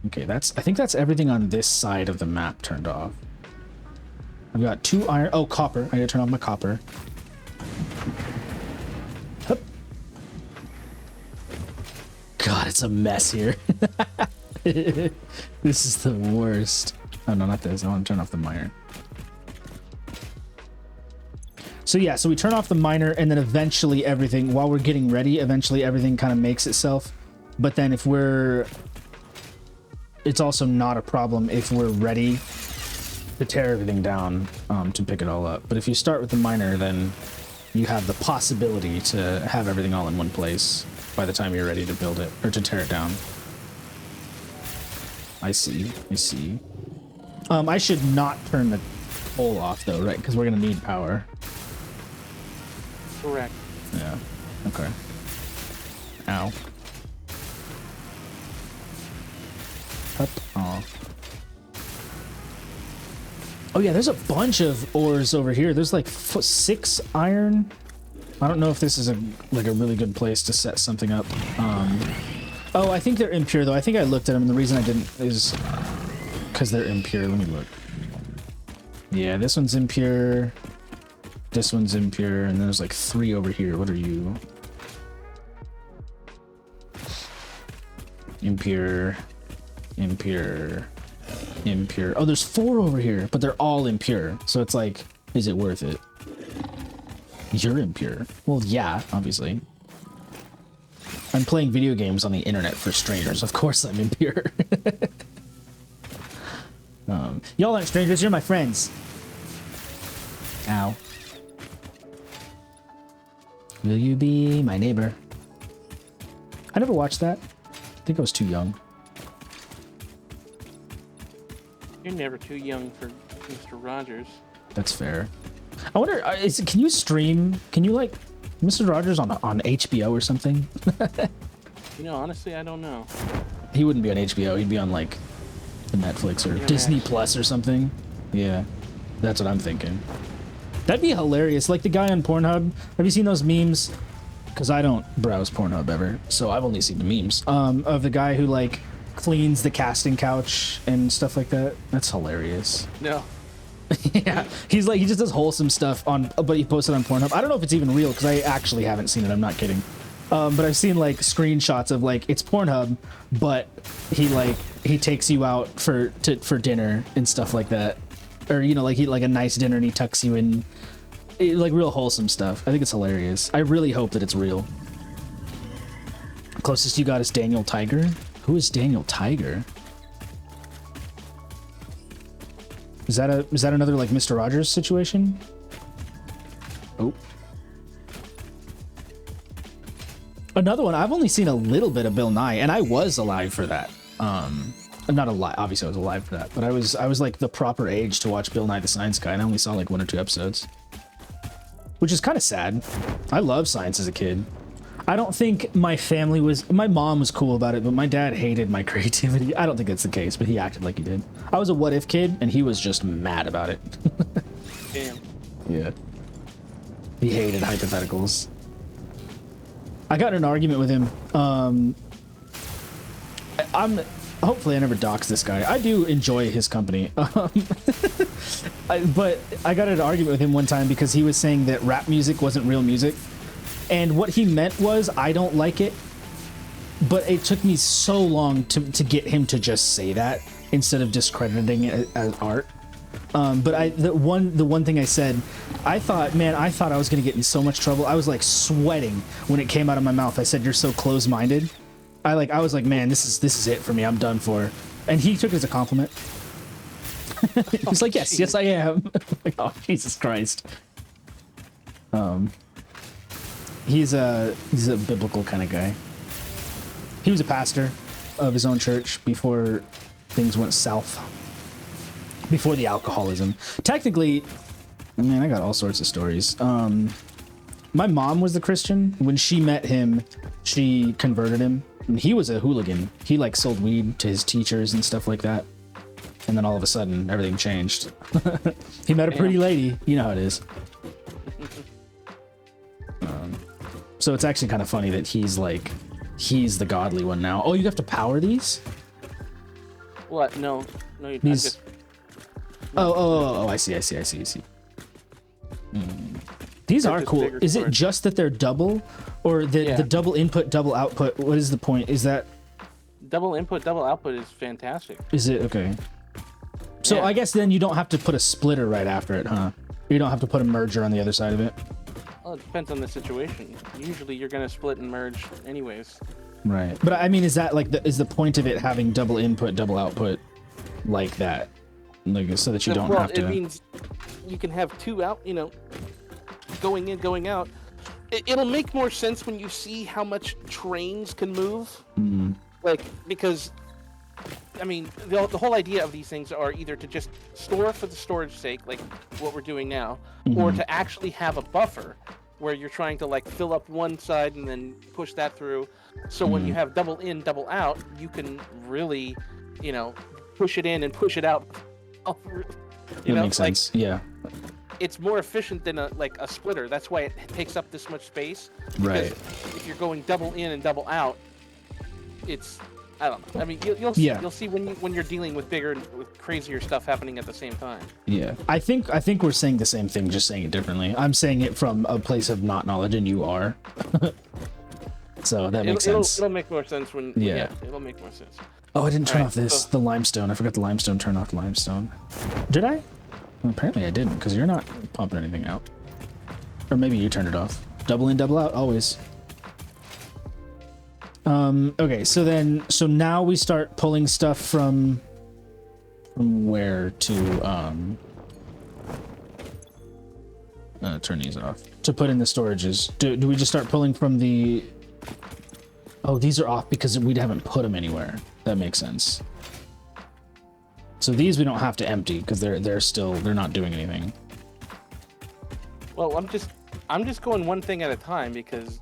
Okay, I think that's everything on this side of the map turned off. I've got 2 iron. Oh, copper. I gotta turn off my copper. Hup. God, it's a mess here. This is the worst. Oh no, not this. I want to turn off the miner. So yeah, so we turn off the miner, and then eventually everything, while we're getting ready, eventually everything kind of makes itself. But then if it's also not a problem if we're ready to tear everything down to pick it all up. But if you start with the miner, then you have the possibility to have everything all in one place by the time you're ready to build it, or to tear it down. I see. I should not turn the coal off though, right? Because we're gonna need power. Correct. Yeah. Okay. Ow. Up. Oh yeah, there's a bunch of ores over here. There's like 6 iron. I don't know if this is a really good place to set something up. Oh, I think they're impure though. I think I looked at them, and the reason I didn't is because they're impure. Let me look. Yeah, this one's impure. This one's impure, and then there's like 3 over here. What are you? Impure. Oh, there's 4 over here, but they're all impure. So it's like, is it worth it? You're impure. Well, yeah, obviously. I'm playing video games on the internet for strangers. Of course I'm impure. Y'all aren't strangers, you're my friends. Ow. Will you be my neighbor? I never watched that. I think I was too young. You're never too young for Mr. Rogers. That's fair. I wonder, can you stream? Can you like Mr. Rogers on HBO or something? Honestly, I don't know. He wouldn't be on HBO. He'd be on like Netflix or Disney Plus or something. Yeah, that's what I'm thinking. That'd be hilarious. Like the guy on Pornhub. Have you seen those memes? Because I don't browse Pornhub ever, so I've only seen the memes of the guy who like cleans the casting couch and stuff like that. That's hilarious. No. Yeah, he just does wholesome stuff but he posted on Pornhub. I don't know if it's even real because I actually haven't seen it. I'm not kidding. But I've seen like screenshots of like it's Pornhub, but he takes you out for dinner and stuff like that, or like he like a nice dinner and he tucks you in, like real wholesome stuff. I think it's hilarious. I really hope that it's real. Closest you got is Daniel Tiger. Who is Daniel Tiger? Is that another like Mr. Rogers situation? Oh. Another one. I've only seen a little bit of Bill Nye, and I was alive for that. Not alive. Obviously, I was alive for that, but I was like the proper age to watch Bill Nye the Science Guy, and I only saw like 1 or 2 episodes, which is kind of sad. I loved science as a kid. I don't think my mom was cool about it, but my dad hated my creativity. I don't think that's the case, but he acted like he did. I was a what if kid, and he was just mad about it. Damn. Yeah. He hated hypotheticals. I got in an argument with him. Hopefully I never dox this guy. I do enjoy his company. But I got in an argument with him one time because he was saying that rap music wasn't real music. And what he meant was, I don't like it, but it took me so long to get him to just say that instead of discrediting it as art. But the one thing I said, I thought I was gonna get in so much trouble. I was like sweating when it came out of my mouth. I said, "You're so close-minded." I was like, man, this is it for me. I'm done for. And he took it as a compliment. He was like, yes, I am. Like, oh, Jesus Christ. He's a biblical kind of guy. He was a pastor of his own church before things went south. Before the alcoholism. Technically, man, I got all sorts of stories. My mom was the Christian. When she met him, she converted him. And he was a hooligan. He like sold weed to his teachers and stuff like that. And then all of a sudden, everything changed. He met a pretty lady. You know how it is. So it's actually kind of funny that he's the godly one now. Oh, you have to power these? What? No, you these. Oh, I see. These are cool. Is it just that they're double, or the double input, double output? What is the point? Is that double input, double output is fantastic. Is it okay? So yeah. I guess then you don't have to put a splitter right after it, huh? You don't have to put a merger on the other side of it. Well, it depends on the situation. Usually you're gonna split and merge anyways. Right. But I mean, is that like is the point of it having double input, double output like that? Like so that you don't have to. It means you can have two out, going in, going out. It'll make more sense when you see how much trains can move. Mm-hmm. Like, because, I mean, the whole idea of these things are either to just store for the storage sake, like what we're doing now, or to actually have a buffer where you're trying to like fill up one side and then push that through. So when you have double in, double out, you can really, push it in and push it out. That makes sense. Yeah. It's more efficient than a splitter. That's why it takes up this much space. Right. If you're going double in and double out, it's, I don't know. I mean, you'll see when you're dealing with bigger and with crazier stuff happening at the same time. Yeah. I think we're saying the same thing, just saying it differently. I'm saying it from a place of not knowledge, and you are. So that makes sense. It'll make more sense when. Yeah. It'll make more sense. Oh, I didn't turn off the limestone. I forgot the limestone. Turn off limestone. Did I? Well, apparently I didn't, because you're not pumping anything out. Or maybe you turned it off. Double in, double out, always. Okay, so now we start pulling stuff from where to turn these off to put in the storages. Do we just start pulling from the? Oh, these are off because we haven't put them anywhere. That makes sense. So these we don't have to empty because they're not doing anything. Well, I'm just going one thing at a time because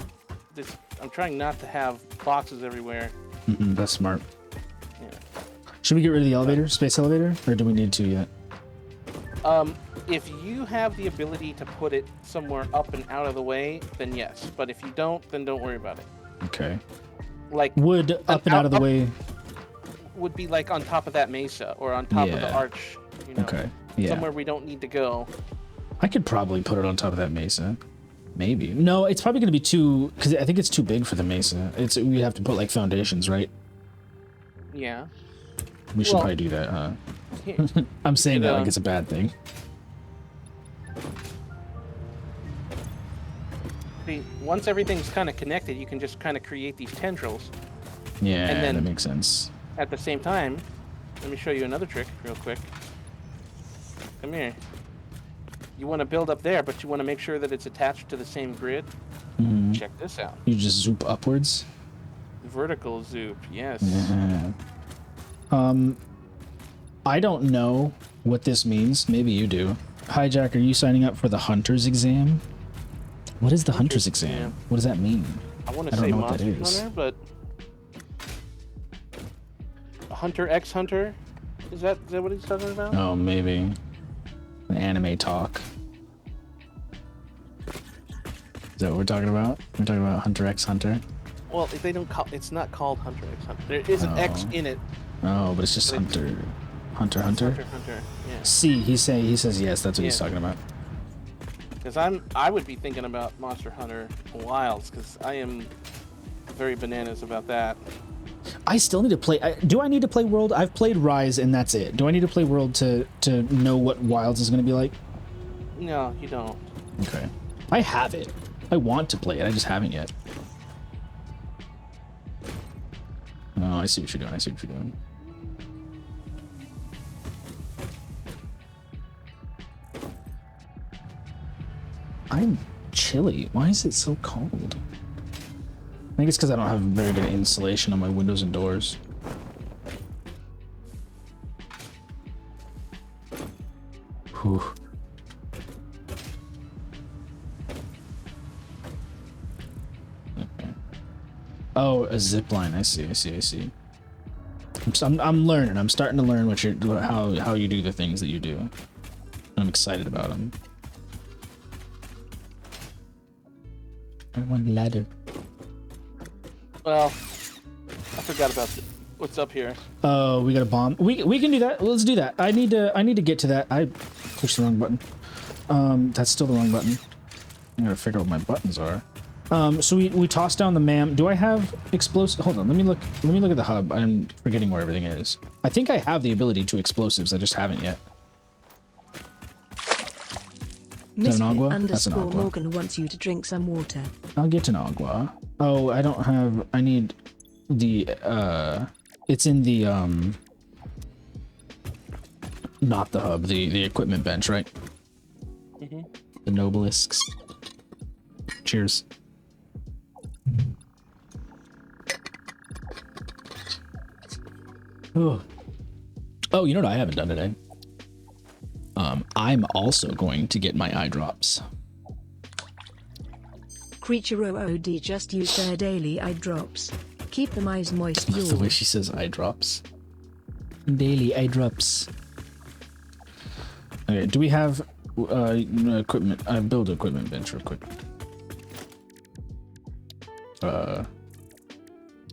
I'm trying not to have boxes everywhere. That's smart. Yeah. Should we get rid of the elevator, space elevator, or do we need to yet? If you have the ability to put it somewhere up and out of the way, then yes. But if you don't, then don't worry about it. Okay. Like would up and out of the way would be like on top of that mesa or on top of the arch. You know, okay. Yeah. Somewhere we don't need to go. I could probably put it on top of that mesa. Maybe. No, it's probably going to be too, because I think it's too big for the mesa. We have to put like foundations, right? Yeah. We should probably do that, huh? I'm saying that like it's a bad thing. See, once everything's kind of connected, you can just kind of create these tendrils. Yeah, and then that makes sense. At the same time, let me show you another trick real quick. Come here. You want to build up there, but you want to make sure that it's attached to the same grid. Check this out. You just zoop upwards? Vertical zoop, yes. Yeah. I don't know what this means. Maybe you do. Hijack, are you signing up for the Hunter's exam? What is the Hunter's exam? What does that mean? I want to say Monster Hunter, but Hunter X Hunter? Is that what he's talking about? Oh, maybe. An anime talk. Is that what we're talking about? We're talking about Hunter X Hunter? Well, if they don't call it's not called Hunter X Hunter. There is an X in it. Oh, but it's just Hunter. Hunter. Hunter, yeah. C, he says yes, that's what he's talking about. Because I would be thinking about Monster Hunter Wilds, because I am very bananas about that. I still need to play. Do I need to play World? I've played Rise and that's it. Do I need to play World to know what Wilds is going to be like? No, you don't. Okay. I have it. I want to play it. I just haven't yet. Oh, I see what you're doing. I'm chilly. Why is it so cold? I think it's because I don't have very good insulation on my windows and doors. Whew. Okay. Oh, a zip line. I see. I'm learning. I'm starting to learn how you do the things that you do. I'm excited about them. I want a ladder. Well, I forgot about what's up here. Oh, we got a bomb. We can do that. Let's do that. I need to get to that. I pushed the wrong button. That's still the wrong button. I gotta figure out what my buttons are. So we toss down the MAM. Do I have explosive? Hold on. Let me look at the hub. I'm forgetting where everything is. I think I have the ability to explosives. I just haven't yet. Is that an agua? That's an agua. Morgan wants you to drink some water. I'll get an agua. Oh, I don't have. I need the. It's in the not the hub. The equipment bench, right? The Nobelisks. Cheers. Oh, you know what I haven't done today? I'm also going to get my eye drops. Creature OOD just used their daily eye drops. Keep them eyes moist. That's the way she says eye drops. Daily eye drops. Okay, do we have equipment? Build equipment bench real quick.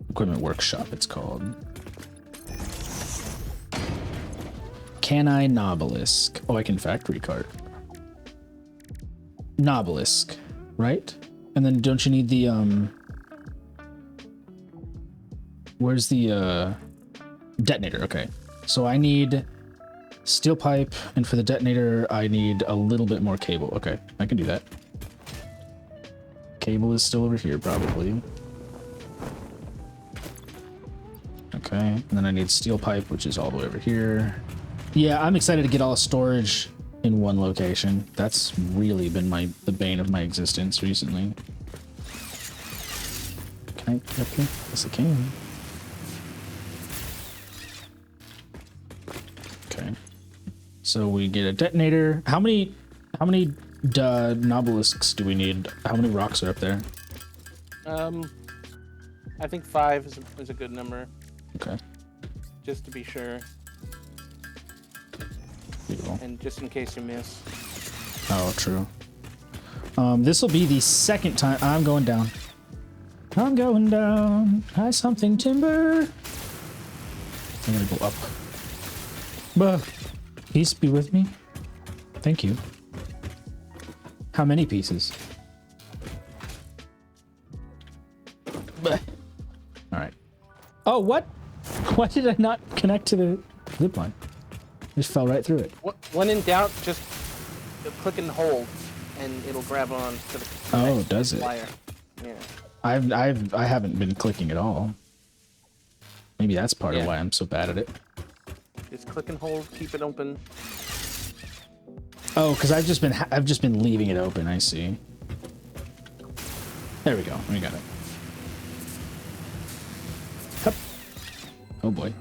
Equipment workshop it's called. Can I Nobelisk? Oh, I can factory cart. Nobelisk, right? And then don't you need the where's the detonator? Okay. So I need steel pipe, and for the detonator I need a little bit more cable. Okay, I can do that. Cable is still over here probably. Okay, and then I need steel pipe, which is all the way over here. Yeah, I'm excited to get all the storage in one location. That's really been the bane of my existence recently. Can I get up here? Yes, I can. Okay. So we get a detonator. How many nobelisks do we need? How many rocks are up there? I think 5 is a good number, Okay. just to be sure, Beautiful. and just in case you miss. Oh, true. This will be the second time I'm going down. I'm going down. Hi, something timber. I'm gonna go up. Bah. Peace be with me. Thank you. How many pieces? Bah. All right. Oh, what? Why did I not connect to the zip line? Just fell right through it. When in doubt, just click and hold, and it'll grab on to the. Oh, does it? Wire. Yeah. I haven't been clicking at all. Maybe that's part of Yeah. why I'm so bad at it. Just click and hold, keep it open. Oh, because I've just been leaving it open. I see. There we go. We got it. Hup. Oh boy.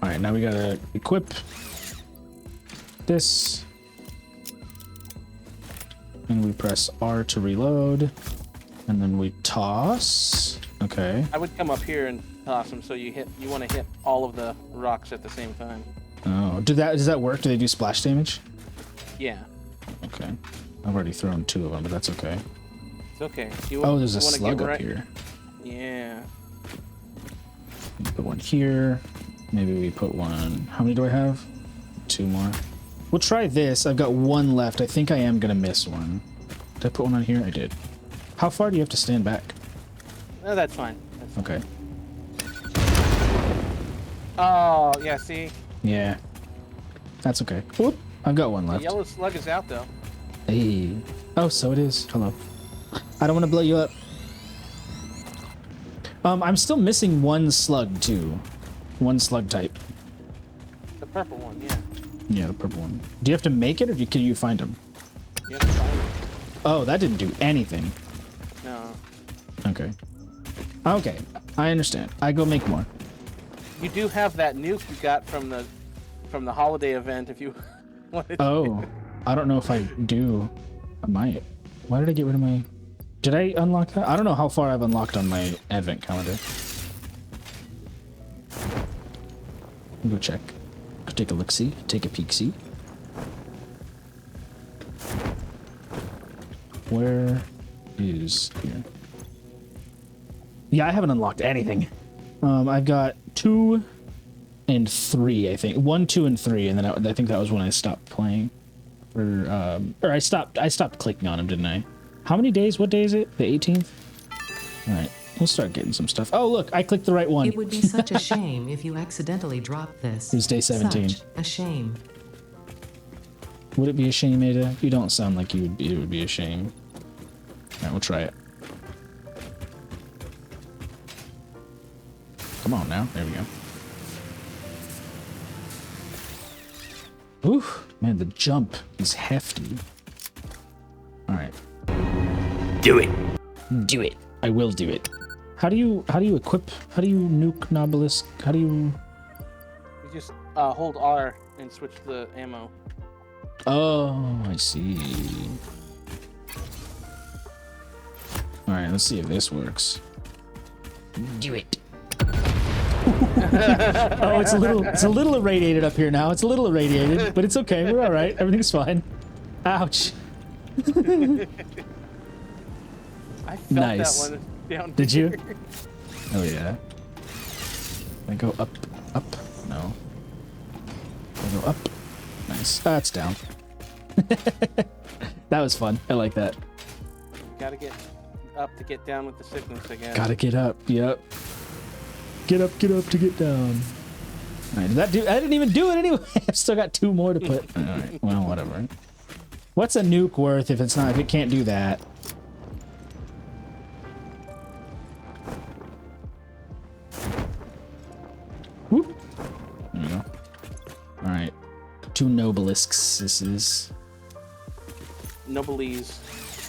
All right, now we gotta equip this, and we press R to reload, and then we toss. Okay. I would come up here and toss them, so you want to hit all of the rocks at the same time. Oh, does that work? Do they do splash damage? Yeah, Okay. I've already thrown 2 of them, but that's okay. it's okay. Oh, there's a wanna slug get up right- here. Yeah. Put one here. Maybe we put one. How many do I have? 2 more. We'll try this. I've got 1 left. I think I am gonna miss one. Did I put one on here? I did. How far do you have to stand back? No, that's fine. Okay. Oh, yeah, see? Yeah. That's okay. Whoop. I've got 1 The left. yellow slug is out, though. Hey. Oh, so it is. Hello. I don't want to blow you up. I'm still missing 1 slug too. 1 slug type. The purple one, yeah. Yeah, the purple one. Do you have to make it, or can you find them? You have to find it. Oh, that didn't do anything. No. Okay. Okay, I understand. I go make more. You do have that nuke you got from the holiday event if you wanted to. Oh, I don't know if I do. I might. Why did I get rid of my... Did I unlock that? I don't know how far I've unlocked on my advent calendar. Go check. Go take a look-see. Take a peek-see. Where is here? Yeah, I haven't unlocked anything. I've got 2 and 3, I think. 1, 2, and 3, and then I think that was when I stopped playing. Or I stopped clicking on them, didn't I? How many days? What day is it? The 18th? All right, we'll start getting some stuff. Oh, look, I clicked the right one. It would be such a shame if you accidentally dropped this. It was day 17. Such a shame. Would it be a shame, Ada? You don't sound like it would be a shame. All right, we'll try it. Come on now. There we go. Ooh, man, the jump is hefty. All right. Do it. Do it. I will do it. How do you equip? How do you nuke Nobelisk? How do you... You just hold R and switch the ammo. Oh, I see. All right, let's see if this works. Do it. Oh, it's a little irradiated up here now. It's a little irradiated, but it's okay. We're all right. Everything's fine. Ouch. I felt Nice. that one down Did here. you? Oh yeah. I go up, up. No. I go up. Nice. That's down. That was fun. I like that. Gotta get up to get down with the sickness again. Gotta get up. Yep. Get up to get down. All right, did that do? I didn't even do it anyway. I've still got 2 more to put. All right. Well, whatever. What's a nuke worth if it can't do that? Whoop. There we go. All right. 2 nobelisks. This is Nobelese.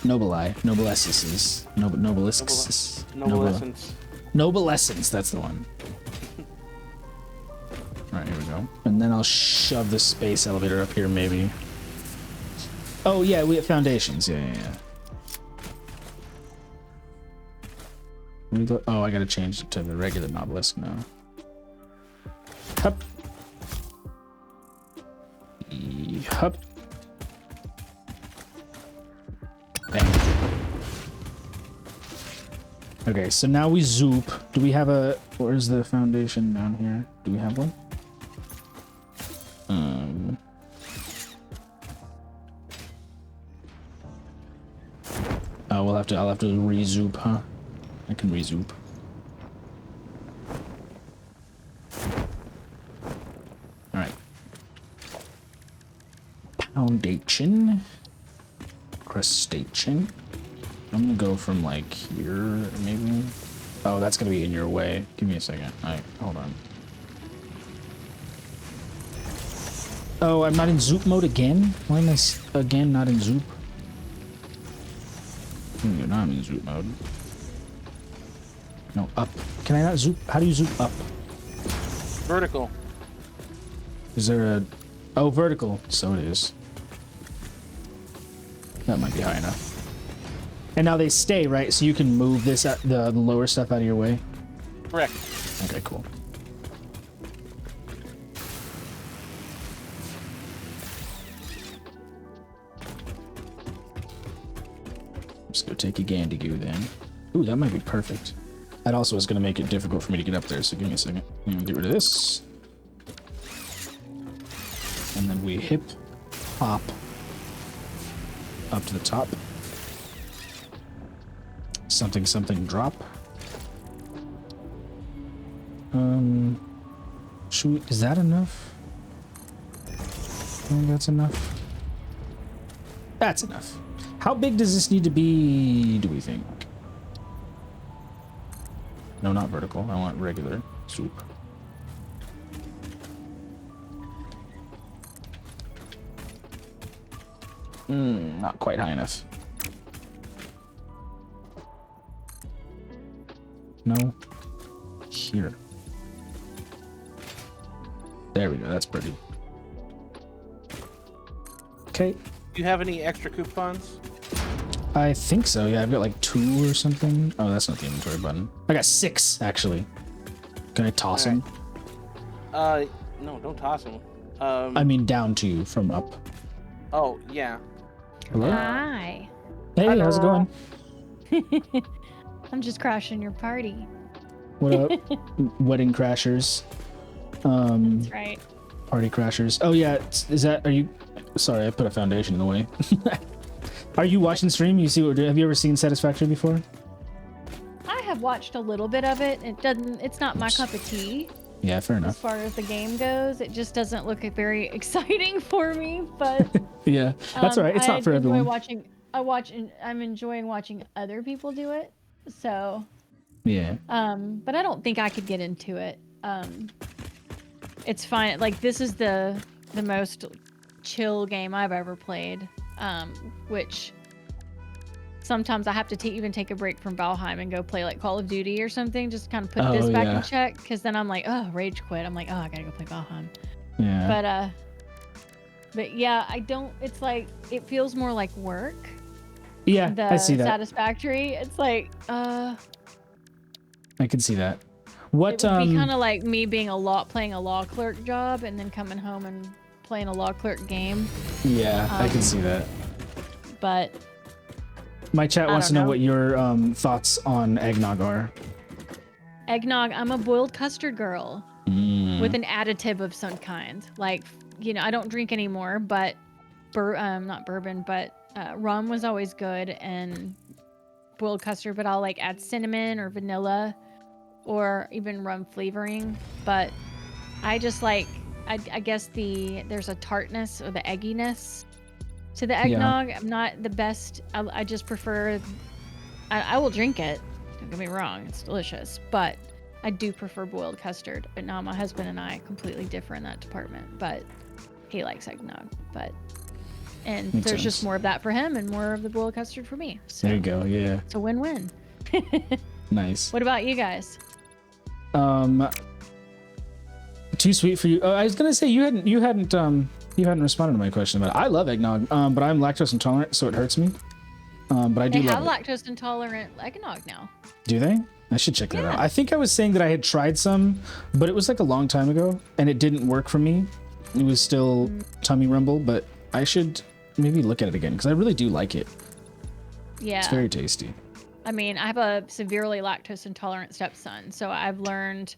nobili. Noblesses. Nobelisks. Noblescence. Noblescence, that's the one. Alright, here we go. And then I'll shove the space elevator up here, maybe. Oh, yeah, we have foundations. Yeah. Oh, I gotta change it to the regular obelisk now. Hup. Hup. Bang. Okay, so now we zoop. Do we have a... Where's the foundation down here? Do we have one? Oh, I'll have to re-zoop, huh? I can re-zoop. Alright. Foundation. Crustacean. I'm gonna go from like here, maybe. Oh, that's gonna be in your way. Give me a second. Alright, hold on. Oh, I'm not in zoop mode again? Why am I again not in zoop? You're not in zoop mode. No, up. Can I not zoop? How do you zoop up? Vertical. Is there a... Oh, vertical. So it is. That might be high enough. And now they stay, right? So you can move this, the lower stuff out of your way? Correct. Okay, cool. Let's go take a Gandigoo then. Ooh, that might be perfect. That also is going to make it difficult for me to get up there, so give me a second. I'm going to get rid of this. And then we hip hop up to the top. Something, something, drop. Should we, is that enough? I think that's enough. That's enough. How big does this need to be, do we think? No, not vertical. I want regular swoop. Not quite high enough. No. Here. There we go. That's pretty. Okay. Do you have any extra coupons? I think so. Yeah, I've got like 2 or something. Oh, that's not the inventory button. I got 6 actually. Can I toss them? No, don't toss them. I mean down to you from up. Oh, yeah. Hello? Hi. Hey, how's it going? I'm just crashing your party. What up, wedding crashers? That's right. Party crashers. Oh yeah, is that? Are you? Sorry, I put a foundation in the way. Are you watching stream? You see what we're doing? Have you ever seen Satisfactory before? I have watched a little bit of it. It's not my cup of tea. Yeah, fair As enough. far as the game goes, it just doesn't look very exciting for me. But Yeah, that's all right. It's not for everyone. I'm enjoying watching other people do it. So. Yeah. But I don't think I could get into it. It's fine. Like this is the most chill game I've ever played. Which sometimes I have to even take a break from Valheim and go play like Call of Duty or something. Just kind of put this back in check, because then I'm like, oh, rage quit. I'm like, oh, I gotta go play Valheim. Yeah. But yeah, I don't. It's like it feels more like work. Yeah, I see that. Satisfactory. It's like, I can see that. What it would be kind of like me being playing a law clerk job and then coming home and playing a law clerk game. Yeah, I can see that. But my chat wants to know what your thoughts on eggnog are. Eggnog, I'm a boiled custard girl with an additive of some kind. Like, I don't drink anymore, but not bourbon, but rum was always good, and boiled custard, but I'll like add cinnamon or vanilla or even rum flavoring. But I just like, I guess there's a tartness or the egginess to the eggnog. I'm not the best. I just prefer, I will drink it. Don't get me wrong. It's delicious, but I do prefer boiled custard. But now my husband and I completely differ in that department, but he likes eggnog, and Makes there's sense. just more of that for him and more of the boiled custard for me. So There you go. Yeah. it's a win-win. Nice. What about you guys? Too sweet for you. I was gonna say you hadn't responded to my question about it. I love eggnog, but I'm lactose intolerant, so it hurts me. But I do They love have it. lactose intolerant eggnog now. Do they? I should check that Yeah. out. I think I was saying that I had tried some, but it was like a long time ago, and it didn't work for me. It was still tummy rumble, but I should maybe look at it again because I really do like it. Yeah. It's very tasty. I mean, I have a severely lactose intolerant stepson, so I've learned.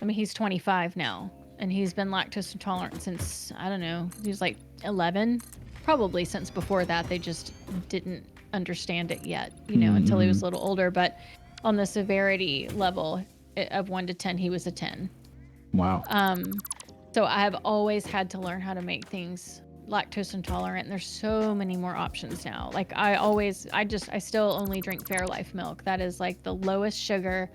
I mean, he's 25 now, and he's been lactose intolerant since, I don't know, he was like 11. Probably since before that. They just didn't understand it yet, until he was a little older. But on the severity level of 1 to 10, he was a 10. Wow. So I've always had to learn how to make things lactose intolerant, and there's so many more options now. Like I still only drink Fairlife milk. That is like the lowest sugar,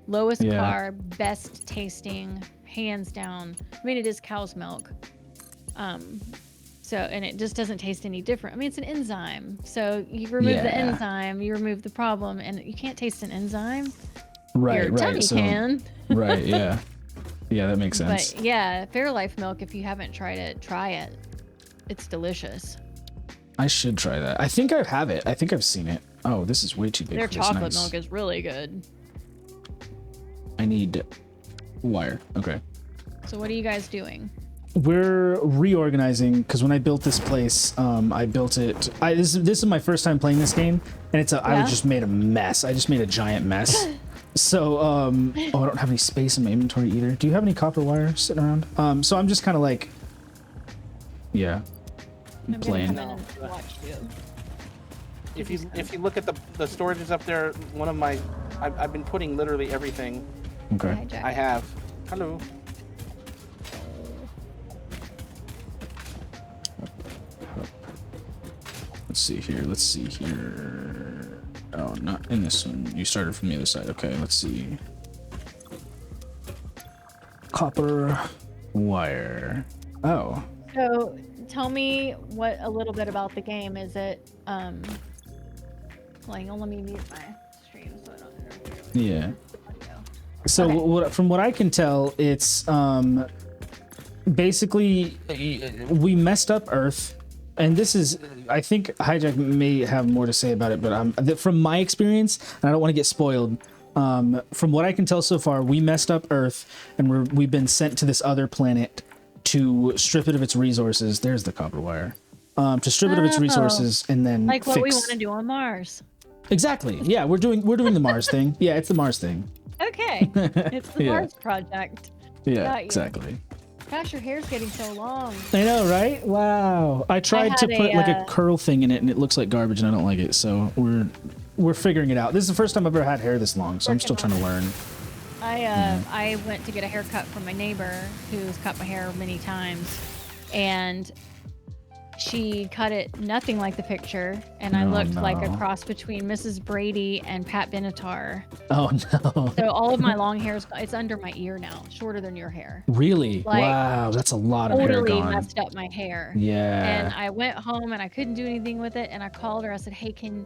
lowest carb, best tasting, hands down. I mean, it is cow's milk. So, and it just doesn't taste any different. I mean, it's an enzyme. So you remove the enzyme, you remove the problem, and you can't taste an enzyme. Right, Your tummy can. Right, yeah. Yeah, that makes sense. But yeah, Fairlife milk, if you haven't tried it, try it. It's delicious. I should try that. I think I have it. I think I've seen it. Oh, this is way too big Their for this. chocolate Nice. milk is really good. I need wire. Okay. So what are you guys doing? We're reorganizing because when I built this place, I built it. This is my first time playing this game, and I just made a mess. I just made a giant mess. So, I don't have any space in my inventory either. Do you have any copper wire sitting around? So I'm just kind of like, I'm playing. gonna come in and watch you. If you look at the storages up there, one of my I've been putting literally everything Okay. Hi, Jack. I have. Hello. Let's see here. Oh, not in this one. You started from the other side. Okay, let's see. Copper wire. Oh. So tell me a little bit about the game. Is it let me mute my stream so I don't interfere with Yeah. audio. So from what I can tell, it's basically we messed up Earth, and this is, I think Hijack may have more to say about it, but from my experience, and I don't want to get spoiled. From what I can tell so far, we messed up Earth, and we've been sent to this other planet to strip it of its resources. There's the copper wire. To strip it of its resources and then Like what we fix. want to do on Mars. Exactly. Yeah, we're doing the Mars thing. Yeah, it's the Mars thing. Okay. It's the Yeah. Mars project. Yeah, Got you. exactly. Gosh, your hair's getting so long. I know, right? Wow. I tried to had put like a a curl thing in it, and it looks like garbage, and I don't like it. So we're figuring it out. This is the first time I've ever had hair this long, so I'm still trying to learn. I went to get a haircut from my neighbor who's cut my hair many times, and she cut it nothing like the picture, and I looked like a cross between Mrs. Brady and Pat Benatar. Oh no. So all of my long hair it's under my ear now, shorter than your hair. Really? Like, wow, that's a lot of hair Totally gone. messed up my hair. Yeah. And I went home and I couldn't do anything with it, and I called her. I said, "Hey, can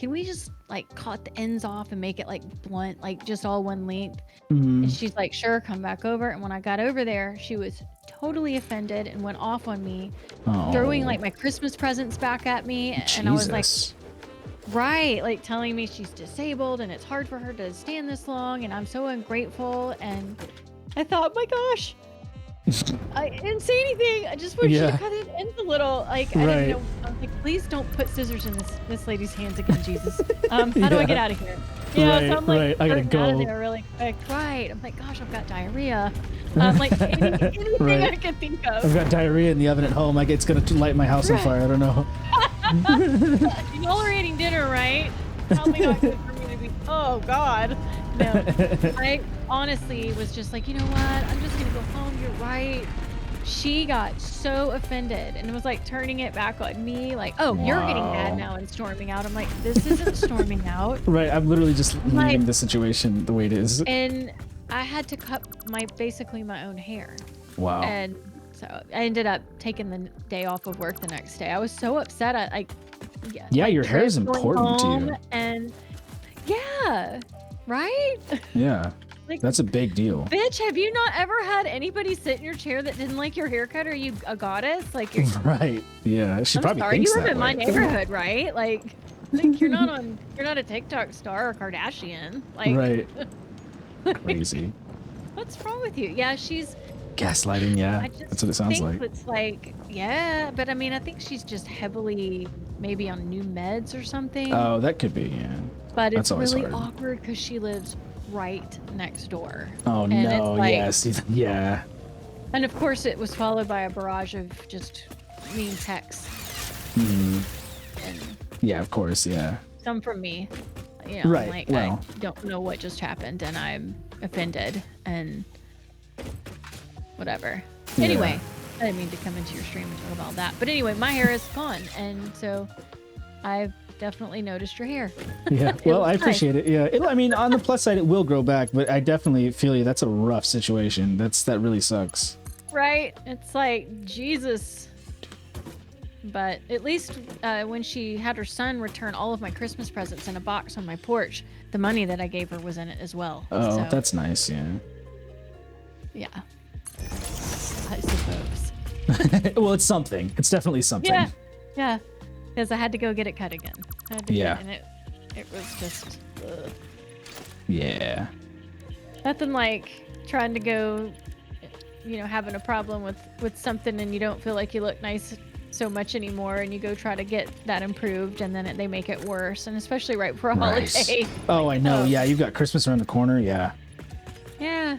we just like cut the ends off and make it like blunt, like just all one length?" Mhm. And she's like, "Sure, come back over." And when I got over there, she was totally offended and went off on me, throwing like my Christmas presents back at me. And I was like, Jesus. right, like telling me she's disabled and it's hard for her to stand this long, and I'm so ungrateful. And I thought, my gosh, I didn't say anything. I just wish Yeah. she cut it ends a little. Like, I Right. didn't know. I was like, please don't put scissors in this lady's hands again, Jesus. How do I get out of here? You know, so I'm like, Right, I gotta getting out of go. there really quick. Right. I'm like, gosh, I've got diarrhea. Like anything Right. I could think I've of. got diarrhea in the oven at home. Like it's gonna light my house on fire. I don't know. Y'all are eating dinner, right? Probably not good for me to be. Oh God. No. I honestly was just like, you know what? I'm just gonna go home. You're right. She got so offended and was like turning it back on me, like, "Oh, you're getting mad now and storming out." I'm like, "This isn't storming out." Right. I'm literally just Like- leaving the situation the way it is. And I had to cut basically my own hair. Wow. And so I ended up taking the day off of work the next day. I was so upset. Yeah, like, your hair is going important to home you. And yeah, right? Yeah. Like, That's a big deal. bitch, have you not ever had anybody sit in your chair that didn't like your haircut? Are you a goddess? Like, you're, Right. Yeah. She I'm probably sorry, thinks you live that in my way. neighborhood, right? Like you're not a TikTok star or Kardashian. Like, Right. Crazy. what's wrong with you? Yeah, she's. Gaslighting. Yeah. I just That's what it sounds think like. it's like, yeah, but I mean, I think she's just heavily maybe on new meds or something. Oh, that could be. Yeah. But That's it's always really hard. awkward because she lives right next door. Oh And it's no. like- Yes. Yeah. And of course, it was followed by a barrage of just mean texts. Mhm. And Yeah. Of course. Yeah. some from me. You know, Right, like, well. I don't know what just happened and I'm offended and whatever. Yeah. Anyway, I didn't mean to come into your stream and talk about that. But anyway, my hair is gone. And so I've definitely noticed your hair. Yeah. Well, I looks nice. appreciate it. Yeah. I mean, on the plus side, it will grow back, but I definitely feel you. That's a rough situation. That really sucks. Right? It's like, Jesus. But at least when she had her son return all of my Christmas presents in a box on my porch, the money that I gave her was in it as well. Oh, So, that's nice. Yeah. yeah. I suppose. Well, it's something. It's definitely something. Yeah. Yeah. Because I had to go get it cut again. I had to Yeah. and it was just ugh. Yeah. Nothing like trying to go, having a problem with something and you don't feel like you look nice so much anymore, and you go try to get that improved, and then they make it worse, and especially right for a Right. holiday. Oh, I know. Oh. Yeah, you've got Christmas around the corner. Yeah. Yeah.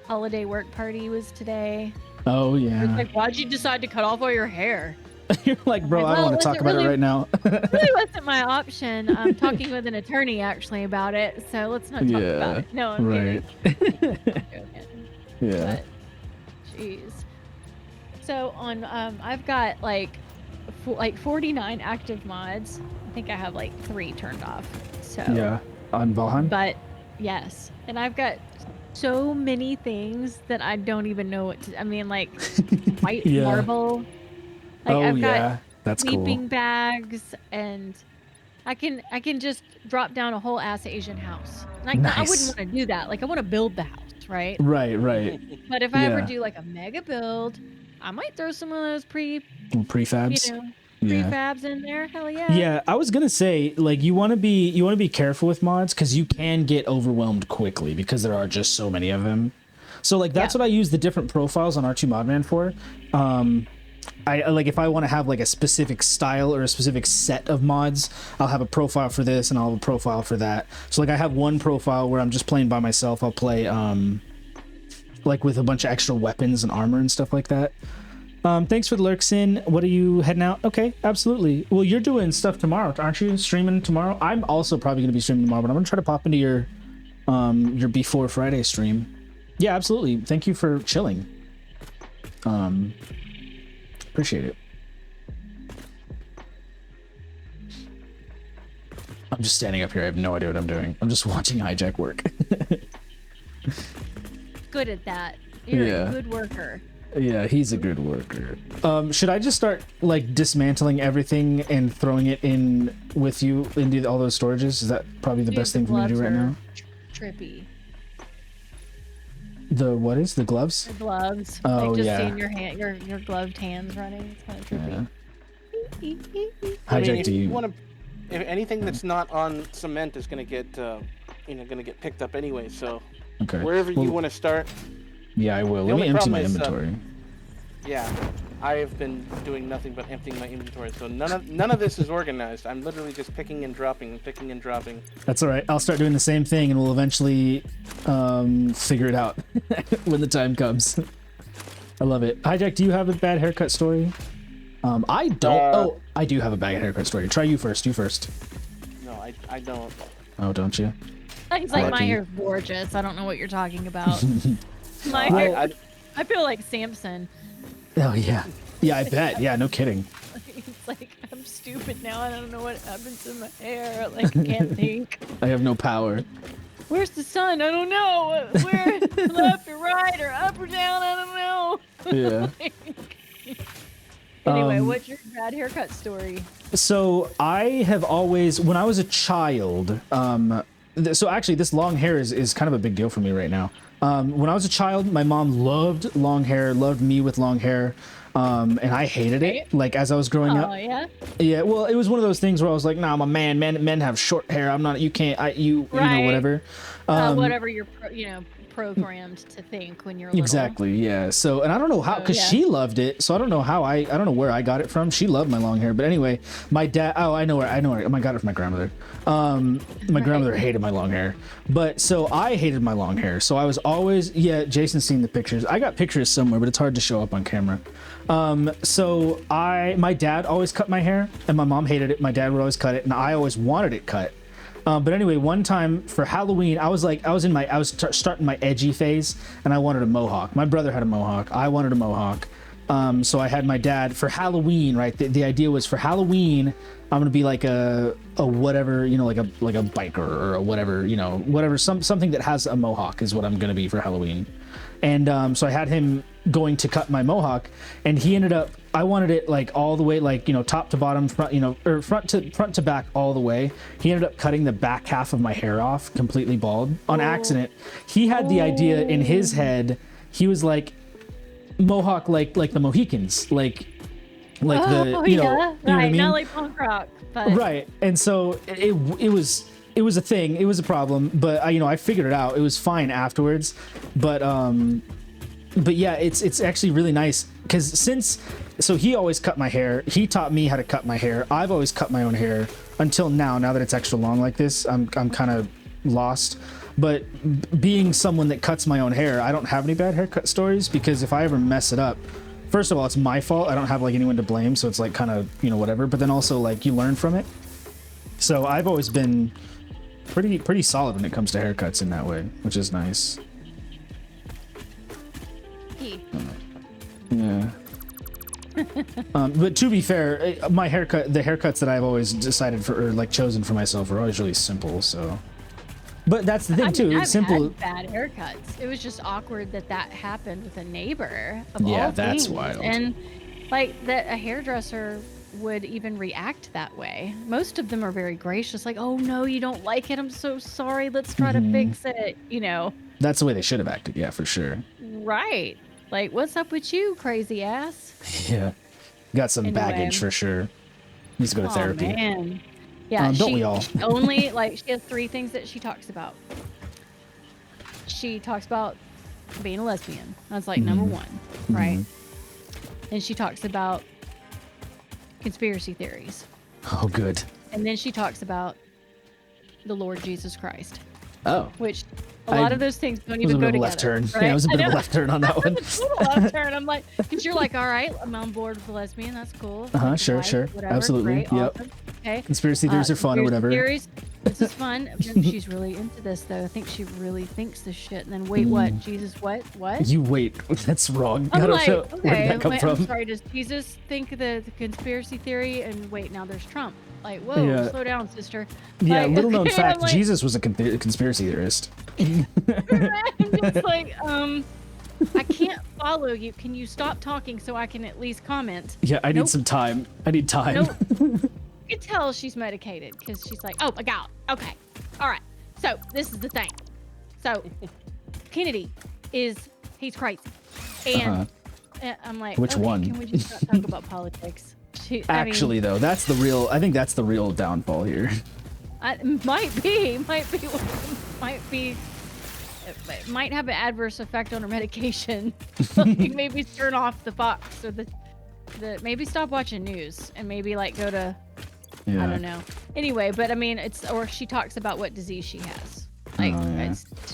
Holiday work party was today. Oh, It's yeah. like, why'd you decide to cut off all your hair? You're like, bro, I Well, don't want was to talk it about really- it right now. It really wasn't my option. I'm talking with an attorney actually about it, so let's not talk Yeah, about it. No, I'm right. kidding. I'm joking. Yeah. But, jeez. So on, I've got like 49 active mods. I think I have like 3 turned off. So Yeah. On Valheim? But yes, and I've got so many things that I don't even know what to. I mean, like white Yeah. marble. Like Oh, I've got yeah. That's cool. sleeping bags, and I can just drop down a whole ass Asian house. Like I Nice. wouldn't want to do that. Like I want to build the house, right? Right, right. But if I ever Yeah. do like a mega build, I might throw some of those Little prefabs. Yeah. prefabs in there. Hell yeah. Yeah, I was gonna say, like, you want to be careful with mods because you can get overwhelmed quickly because there are just so many of them. So like that's Yeah. what I use the different profiles on R2 Modman for. I like if I want to have like a specific style or a specific set of mods, I'll have a profile for this and I'll have a profile for that. So like I have one profile where I'm just playing by myself. I'll play like with a bunch of extra weapons and armor and stuff like that. Thanks for the lurks in. What are you heading out? Okay, absolutely. Well, you're doing stuff tomorrow, aren't you? Streaming tomorrow? I'm also probably going to be streaming tomorrow, but I'm going to try to pop into your Before Friday stream. Yeah, absolutely. Thank you for chilling. Appreciate it. I'm just standing up here. I have no idea what I'm doing. I'm just watching Hijack work. Good at that. You're Yeah. a good worker. Yeah, he's a good worker. Should I just start like dismantling everything and throwing it in with you into all those storages? Is that probably the Dude, best thing for me to do gloves right are now? Trippy. The what is the gloves? The gloves. Oh, like just yeah. seeing your gloved hands running. It's kind of trippy. Hijack, if do you? if anything that's not on cement is gonna get picked up anyway. So Okay. wherever you Well, want to start, Yeah, I will. The Let me only empty problem my is, inventory. yeah, I have been doing nothing but emptying my inventory. So none of this is organized. I'm literally just picking and dropping, picking and dropping. That's all right. I'll start doing the same thing, and we'll eventually figure it out when the time comes. I love it. Hijack, do you have a bad haircut story? I don't. I do have a bad haircut story. Try you first. You first. No, I don't. Oh, don't you? He's like, my Lucky. hair's gorgeous. I don't know what you're talking about. My Well, hair, I feel like Samson. Oh yeah. Yeah, I bet. Yeah, no kidding. It's like, I'm stupid now. I don't know what happened to my hair. Like, I can't think. I have no power. Where's the sun? I don't know. Where, left or right or up or down? I don't know. Yeah. Anyway, what's your bad haircut story? So I have always, when I was a child, So actually, this long hair is kind of a big deal for me right now. When I was a child, my mom loved long hair, loved me with long hair, and I hated it. Like as I was growing up. Oh yeah. Yeah, well, it was one of those things where I was like, "Nah, I'm a man. Men have short hair. I'm not. You can't. You Right. know, whatever." Whatever you're programmed to think when you're little. Exactly. Yeah. So, and I don't know how, because she loved it. So I don't know how I don't know where I got it from. She loved my long hair, but anyway, my dad. Oh, I know where. I got it from my grandmother. My grandmother hated my long hair, but so I hated my long hair. So I was always Jason's seen the pictures. I got pictures somewhere, but it's hard to show up on camera. So my dad always cut my hair, and my mom hated it. My dad would always cut it, and I always wanted it cut. But anyway, one time for Halloween, I was starting my edgy phase, and I wanted a mohawk. My brother had a mohawk. I wanted a mohawk. So I had my dad for Halloween, right? The idea was for Halloween, I'm gonna be like a whatever, like a biker or a whatever, whatever, something that has a mohawk is what I'm gonna be for Halloween. And so I had him going to cut my mohawk, and he ended up, I wanted it like all the way, like, top to bottom, front, or front to back all the way. He ended up cutting the back half of my hair off completely bald on accident. He had the idea in his head. He was like, mohawk like the Mohicans, like the you know what I mean? Not like punk rock, but right. And so it was a thing, it was a problem, but I figured it out. It was fine afterwards, but yeah, it's actually really nice because so he always cut my hair. He taught me how to cut my hair. I've always cut my own hair until now that it's extra long like this. I'm kind of lost. But being someone that cuts my own hair, I don't have any bad haircut stories, because if I ever mess it up, first of all, it's my fault. I don't have like anyone to blame, so it's like kind of whatever. But then also like you learn from it. So I've always been pretty solid when it comes to haircuts in that way, which is nice. Yeah. But to be fair, the haircuts that I've always decided for, or like chosen for myself, are always really simple. So. But that's the thing too. I've It's simple. had bad haircuts. It was just awkward that happened with a neighbor. Of Yeah, all that's things. wild. And like that, a hairdresser would even react that way. Most of them are very gracious, like, "Oh no, you don't like it. I'm so sorry. Let's try to fix it." That's the way they should have acted. Yeah, for sure. Right. Like, what's up with you, crazy ass? Yeah, got some Anyway. baggage for sure. Needs to go to therapy. Man. Yeah, don't we all? she has 3 things that she talks about. She talks about being a lesbian. That's like number 1, right? And she talks about conspiracy theories. Oh, good. And then she talks about the Lord Jesus Christ, Oh, which a lot of those things don't even go a together. left turn. Right? Yeah, it was a bit I of a know. left turn on that one. It's a little left turn. I'm like, because you're like, all right, I'm on board with the lesbian. That's cool. Sure, sure. Whatever, Absolutely. Great, Yep. awesome. Okay. Conspiracy theories are fun or conspiracy whatever. Theories, this is fun. She's really into this, though. I think she really thinks this shit. And then, wait, what? Jesus, what? You wait. That's wrong. I'm I don't like, know. okay, Where did that come wait, from? I'm sorry. Does Jesus think the conspiracy theory? And wait, now there's Trump. Like, whoa, Yeah. slow down, sister. Yeah, Like, little known okay, fact, I'm like, Jesus was a conspiracy theorist. I'm just like, I can't follow you. Can you stop talking so I can at least comment? Yeah, I need Nope. some time. I need time. Nope. You can tell she's medicated because she's like, oh my God. Okay. All right. So this is the thing. So Kennedy he's crazy. And I'm like, Which okay, one? Can we just not talk about politics? Actually, though, I think that's the real downfall here. Might be. It might have an adverse effect on her medication. Like maybe turn off the Fox or the maybe stop watching news and maybe like go to I don't know. Anyway, but I mean or she talks about what disease she has. Like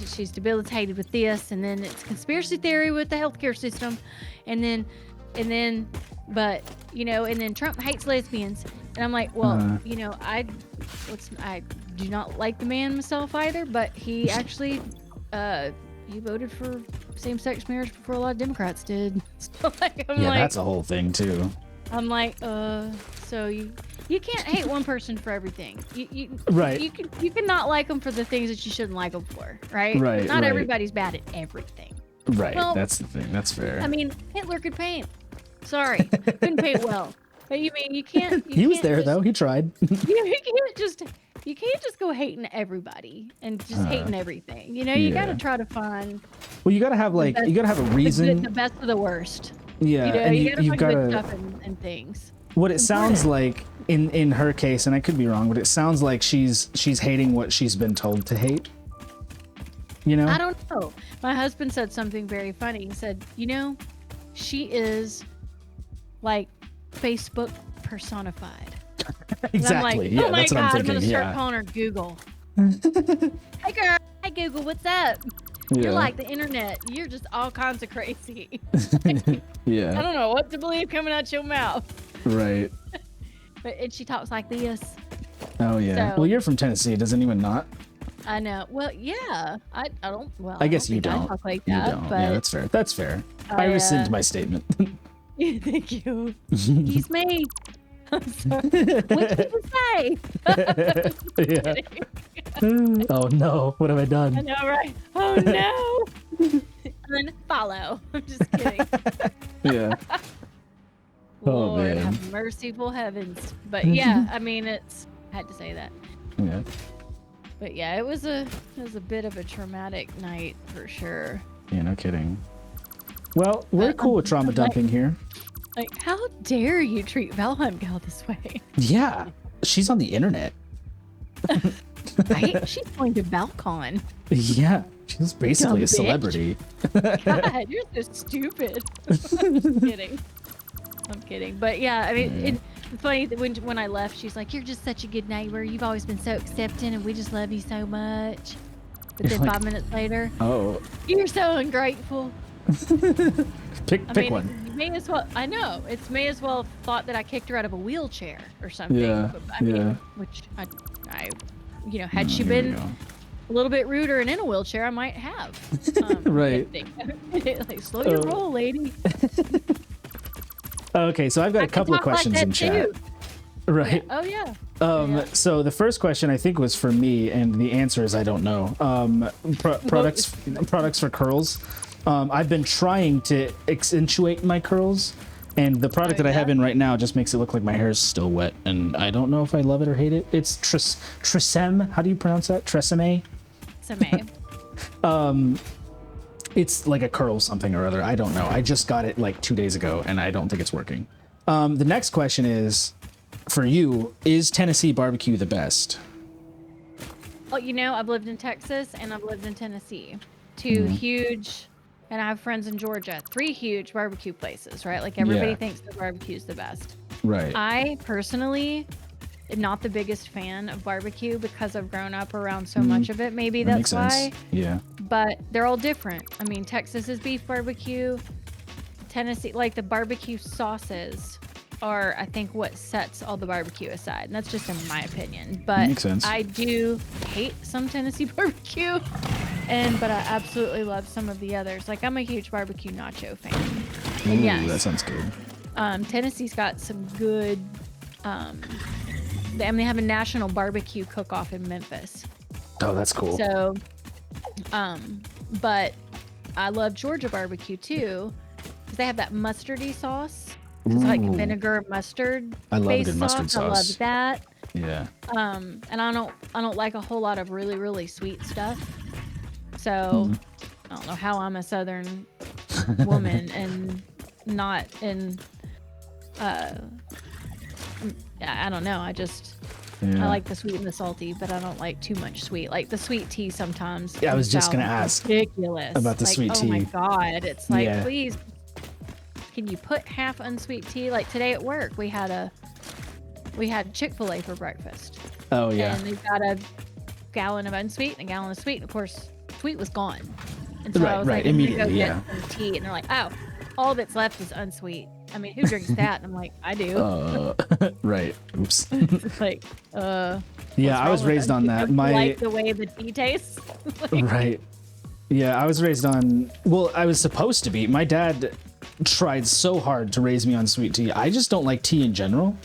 she's debilitated with this, and then it's conspiracy theory with the healthcare system, and then but and then Trump hates lesbians, and I'm like, well, I do not like the man myself either, but he actually he voted for same-sex marriage before a lot of Democrats did. So like, that's a whole thing too. I'm like, so you can't hate one person for everything. Right. You can not like them for the things that you shouldn't like them for, right? Right. Not everybody's bad at everything. Right. Well, that's the thing. That's fair. I mean, Hitler could paint. Sorry, couldn't paint well. But you can't. He was there though. He tried. You you can't just go hating everybody and just hating everything. You know, you got to try to find. Well, you gotta have like you gotta have a reason. The best of the worst. Yeah, you know, and you gotta you find gotta. good stuff and things. What it sounds like in her case, and I could be wrong, but it sounds like she's hating what she's been told to hate. You know? I don't know. My husband said something very funny. He said, you know, she is like Facebook personified. Exactly. I'm like, Yeah, oh my that's what God, I'm I'm thinking. gonna start Yeah. calling her Google. Hey girl, hi Google, what's up? Yeah. You're like the internet. You're just all kinds of crazy. Yeah. I don't know what to believe coming out your mouth. Right. And she talks like this. Oh yeah. So- Well, you're from Tennessee. Does anyone not? I know. Well, yeah. I don't. Well, I guess you think I don't. talk like You that, don't. But Yeah, that's fair. That's fair. I rescind my statement. Thank you. He's me. I'm sorry. What did you say? Yeah. Oh no! What have I I done? know, right? Oh no. Unfollow. I'm just kidding. Yeah. Oh, Lord man. have merciful heavens. But yeah, I mean, I had to say that. Yeah. But yeah, it was a bit of a traumatic night for sure. Yeah. No kidding. Well, we're cool with trauma dumping here. Like, how dare you treat Valheim Gal this way? Yeah. She's on the internet. Right? She's going to Balcon. Yeah. She's basically Dumb a celebrity. God, you're so stupid. I'm kidding. But yeah, I mean, it's funny that when I left, she's like, "You're just such a good neighbor. You've always been so accepting, and we just love you so much." But then Like- 5 minutes later, Oh. you're so ungrateful. Pick I mean, one. you may as well. I know it's may as well have thought that I kicked her out of a wheelchair or something. Yeah, But, I mean, yeah. which I, had she Here we been go. a little bit ruder and in a wheelchair, I might have. Right. Like, slow your roll, lady. Okay, so I've got I a can couple of talk like questions that in chat. too. Right. Oh yeah. So the first question I think was for me, and the answer is I don't know. Products for curls. I've been trying to accentuate my curls, and the product that I have in right now just makes it look like my hair is still wet, and I don't know if I love it or hate it. It's Tresemme. How do you pronounce that? Tresemme. Same. It's like a curl something or other. I don't know. I just got it like 2 days ago, and I don't think it's working. The next question is, for you, is Tennessee barbecue the best? Well, I've lived in Texas and I've lived in Tennessee. Two huge, and I have friends in Georgia. 3 huge barbecue places, right? Like everybody Yeah. thinks the barbecue's the best. Right. I personally am not the biggest fan of barbecue because I've grown up around so much of it. Maybe that that's makes why. sense. Yeah. But they're all different. I mean, Texas is beef barbecue. Tennessee, like the barbecue sauces are, I think, what sets all the barbecue aside. And that's just in my opinion. But Makes sense. I do hate some Tennessee barbecue. But I absolutely love some of the others. Like, I'm a huge barbecue nacho fan. And Ooh, yes, that sounds good. Tennessee's got some good. They have a national barbecue cook-off in Memphis. Oh, that's cool. So, but I love Georgia barbecue too, because they have that mustardy sauce. It's like Ooh. vinegar mustard. I love a based good mustard I sauce. love that. Yeah. And I don't like a whole lot of really, really sweet stuff. So Mm-hmm. I don't know how I'm a Southern woman and not in. I don't know. I like the sweet and the salty, but I don't like too much sweet. Like the sweet tea sometimes. Yeah, I was just gonna is ask ridiculous about the like, sweet Oh my tea. god, it's like, Yeah. please, can you put half unsweet tea? Like today at work, we had Chick-fil-A for breakfast. Oh yeah. And they've got a gallon of unsweet and a gallon of sweet, and of course, sweet was gone. And so I was Right, like, I'm gonna go immediately, get yeah. some tea, and they're like, oh, all that's left is unsweet. I mean, who drinks that? And I'm like, I do. Right. Oops. It's like, Yeah, I was raised on that. My like the way the tea tastes. right. Yeah, I was raised on. Well, I was supposed to be. My dad tried so hard to raise me on sweet tea. I just don't like tea in general.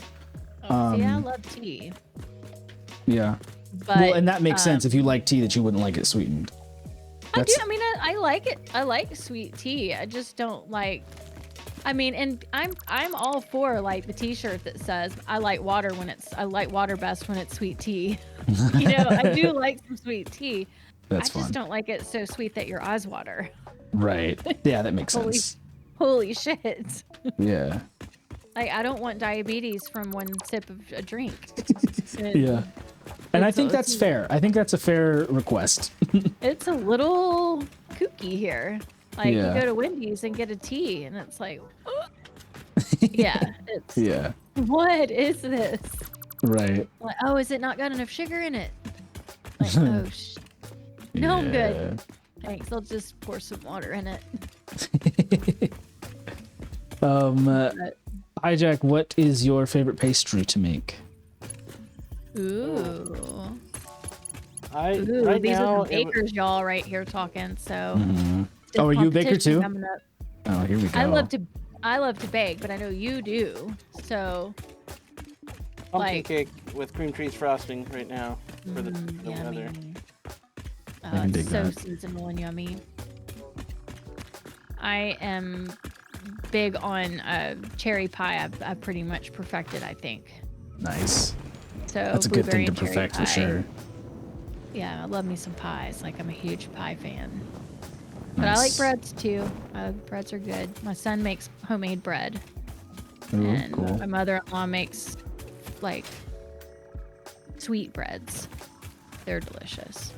See, I love tea. Yeah. But, Well, and that makes sense if you like tea that you wouldn't like it sweetened. I do. I mean, I like it. I like sweet tea. I just don't like I mean, and I'm all for like the T-shirt that says I like water best when it's sweet tea. You know, I do like some sweet tea. That's I fun. just don't like it so sweet that your eyes water. Right. Yeah, that makes sense. Holy shit. Yeah. Like, I don't want diabetes from one sip of a drink. Yeah. And I think that's fair. I think that's a fair request. It's a little kooky here. Like, Yeah. you go to Wendy's and get a tea, and it's like, yeah, it's, Yeah. what is this? Right. Like, oh, is it not got enough sugar in it? Like, oh, no, I'm good. Thanks, I'll just pour some water in it. Hijack, what is your favorite pastry to make? Ooh. Ooh, Right these are the bakers, y'all, right here talking. So, Oh, are you a baker too? coming up. Oh, here we go. I love to bake, but I know you do. So, pumpkin like- cake with cream cheese frosting right now for the yummy. weather. Oh, can dig it's so that. seasonal and yummy. I am big on cherry pie. I've pretty much perfected, I think. Nice. So That's a good blueberry thing to and cherry perfect for pie. sure. Yeah, I love me some pies. Like, I'm a huge pie fan. But I like Nice. breads too. Breads are good. My son makes homemade bread, Ooh, and cool. my mother-in-law makes like sweet breads. They're delicious.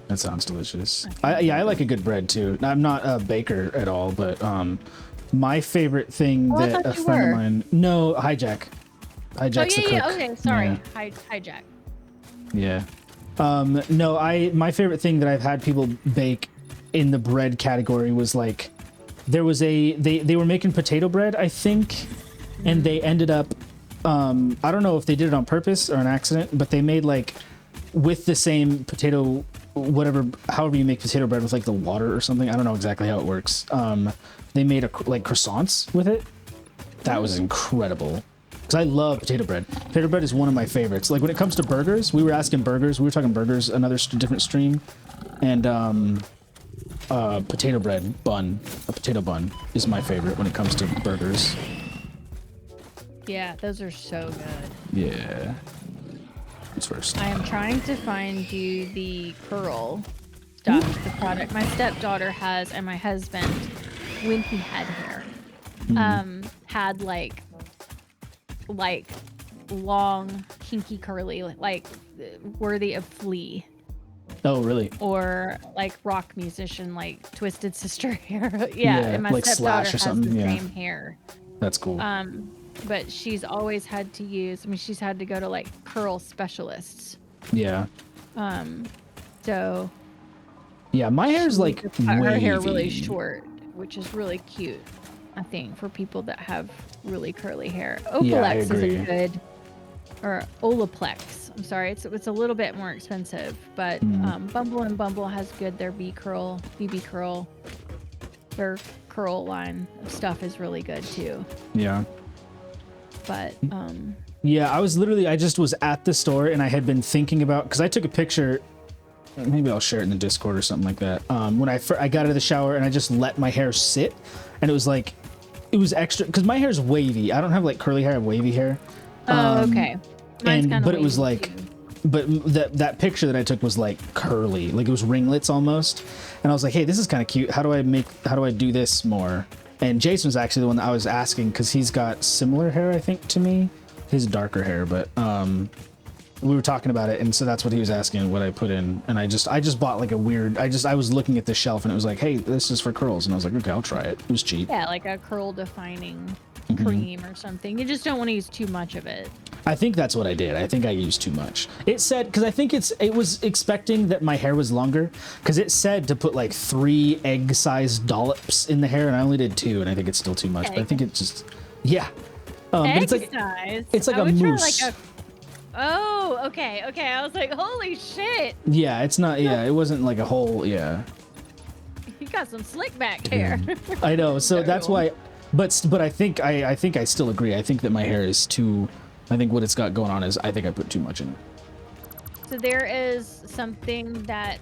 That sounds delicious. I like a good bread too. I'm not a baker at all, but my favorite thing Oh, I that thought a you friend were. of mine. No, Hijack. Hijack's Oh the yeah, cook. yeah. Okay, sorry. Yeah. Hijack. Yeah. No, my favorite thing that I've had people bake in the bread category was like there was they were making potato bread, I think, and they ended up I don't know if they did it on purpose or an accident, but they made like with the same potato however you make potato bread with like the water or something. I don't know exactly how it works. They made like croissants with it. That was incredible. Because I love potato bread. Potato bread is one of my favorites. Like when it comes to burgers, we were talking burgers, another different stream, and potato bread bun, a potato bun is my favorite when it comes to burgers. Yeah, those are so good. Yeah. What's first? I am trying to find you the curl stuff, the product my stepdaughter has, and my husband, when he had hair, had like long, kinky, curly, like worthy of Flea, Oh, really? or like rock musician, like Twisted Sister hair. Yeah, and my like stepdaughter Slash or has something. the Yeah, same hair. that's cool. But she's always had to use. I mean, she's had to go to like curl specialists. Yeah. So Yeah, my hair's like cut her hair really wavy. short, which is really cute, I think, for people that have really curly hair. Yeah, I Opalex is agree. a good, or Olaplex. I'm sorry, it's a little bit more expensive, but Bumble and Bumble has good. Their BB curl, their curl line of stuff is really good too. Yeah. But Yeah, I just was at the store and I had been thinking about, because I took a picture, maybe I'll share it in the Discord or something like that. When I got out of the shower and I just let my hair sit, and it was extra, because my hair's wavy. I don't have like curly hair, I have wavy hair. okay. Mine's kinda But it was wavy, like, too. but that picture that I took was like curly, like it was ringlets almost. And I was like, hey, this is kind of cute. How do I do this more? And Jason was actually the one that I was asking, because he's got similar hair, I think, to me. His darker hair, but we were talking about it, and so that's what he was asking what I put in. And I just bought like I was looking at the shelf and it was like, hey, this is for curls, and I was like, okay, I'll try it. It was cheap. Yeah, like a curl defining cream or something. You just don't want to use too much of it. I think that's what I did. I think I used too much. It said, because I think it was expecting that my hair was longer, because it said to put like 3 egg-sized dollops in the hair, and I only did 2, and I think it's still too much. But I think it just, yeah. But Egg it's like size. it's like I a would try mousse. Oh, okay. I was like, holy shit, Yeah, it's not. Yeah, it wasn't like a whole. Yeah, you got some slick back hair. I know. So that's why. But I think I still agree. I think that my hair is too. I think what it's got going on is I think I put too much in it. So there is something that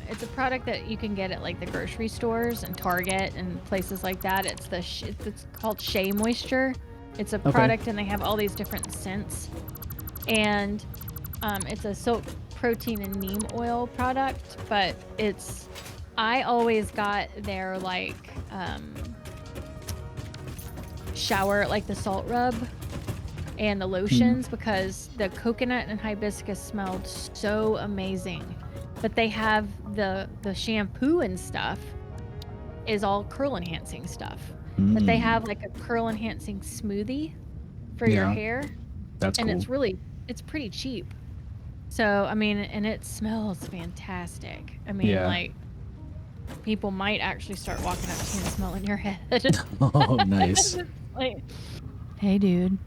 it's a product that you can get at like the grocery stores and Target and places like that. It's it's called Shea Moisture. It's a product and they have all these different scents. And it's a silk protein and neem oil product, but I always got their like shower, like the salt rub and the lotions, because the coconut and hibiscus smelled so amazing. But they have the shampoo and stuff is all curl enhancing stuff. But they have like a curl enhancing smoothie for your hair. That's and cool. it's pretty cheap. So I mean, and it smells fantastic. I mean, like people might actually start walking up to you and smelling your head. Oh, nice. Like, hey, dude.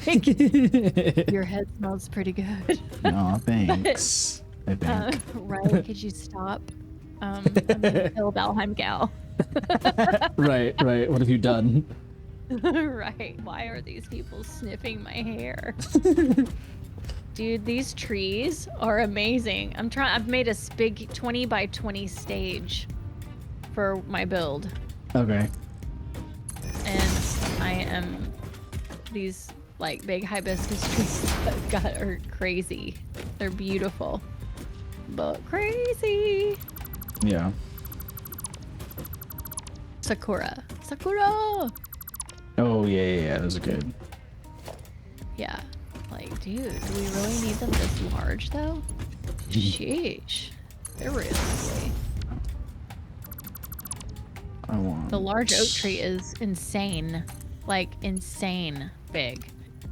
Like, your head smells pretty good. Oh, thanks. I think. Right? Could you stop? I'm a Bill Valheim gal. Right. What have you done? Right. Why are these people sniffing my hair? Dude, these trees are amazing. I've made a big 20 by 20 stage for my build. Okay. And these like big hibiscus trees are crazy. They're beautiful, but crazy. Yeah. Sakura. Oh yeah. Those are good. Yeah. Like, dude, do we really need them this large though? Sheesh. They're really ugly. I want. The large oak tree is insane. Like, insane big.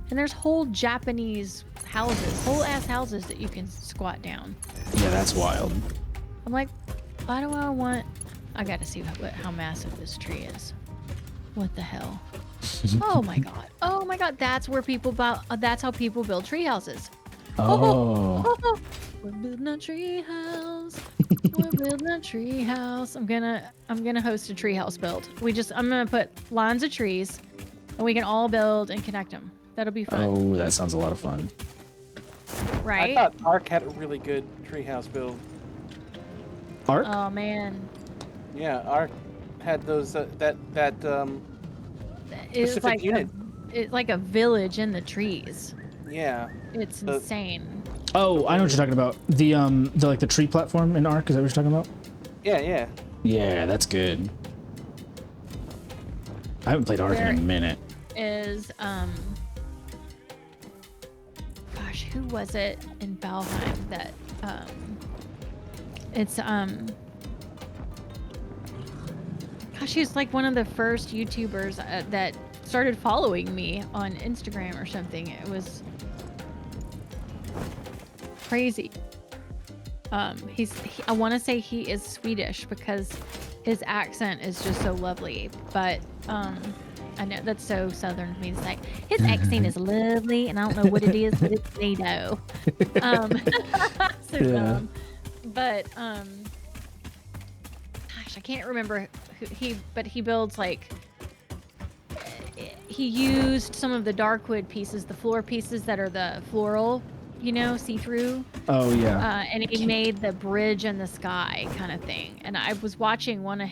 And there's whole Japanese houses, whole ass houses that you can squat down. Yeah, that's wild. I'm like, why do I gotta see how massive this tree is. What the hell? Oh my god. That's where that's how people build tree houses. Oh. We're building a tree house. We're building a tree house. I'm gonna host a tree house build. I'm gonna put lines of trees and we can all build and connect them. That'll be fun. Oh, that sounds a lot of fun. Right? I thought Ark had a really good treehouse build. Ark? Oh man. Yeah, Ark had those that It's specific like unit. it's like a village in the trees. Yeah. It's insane. Oh, I know what you're talking about. The like the tree platform in Ark. Is that what you're talking about? Yeah. Yeah, that's good. I haven't played Ark in a minute. Is gosh, who was it in Valheim that it's gosh, he was like one of the first YouTubers that started following me on Instagram or something. It was crazy. I want to say he is Swedish because his accent is just so lovely, but I know that's so southern of me to say. His accent is lovely, and I don't know what it is, but it's NATO. So dumb. But gosh, I can't remember but he builds like he used some of the darkwood pieces, the floor pieces that are the floral, see-through. Oh yeah. And he made the bridge in the sky kind of thing. And I was watching one of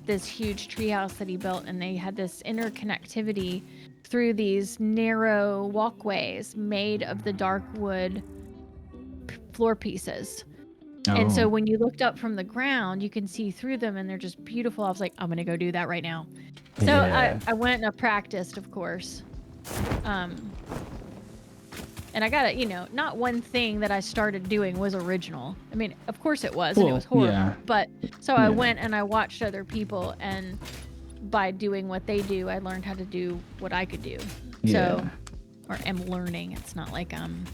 this huge treehouse that he built, and they had this interconnectivity through these narrow walkways made of the dark wood floor pieces. Oh. And so when you looked up from the ground, you can see through them, and they're just beautiful. I was like, I'm gonna go do that right now. So Yeah. I went and I practiced, of course. And I got not one thing that I started doing was original. I mean, of course it was, and it was horrible. Yeah. But so I went and I watched other people, and by doing what they do, I learned how to do what I could do. Yeah. So, or am learning. It's not like I'm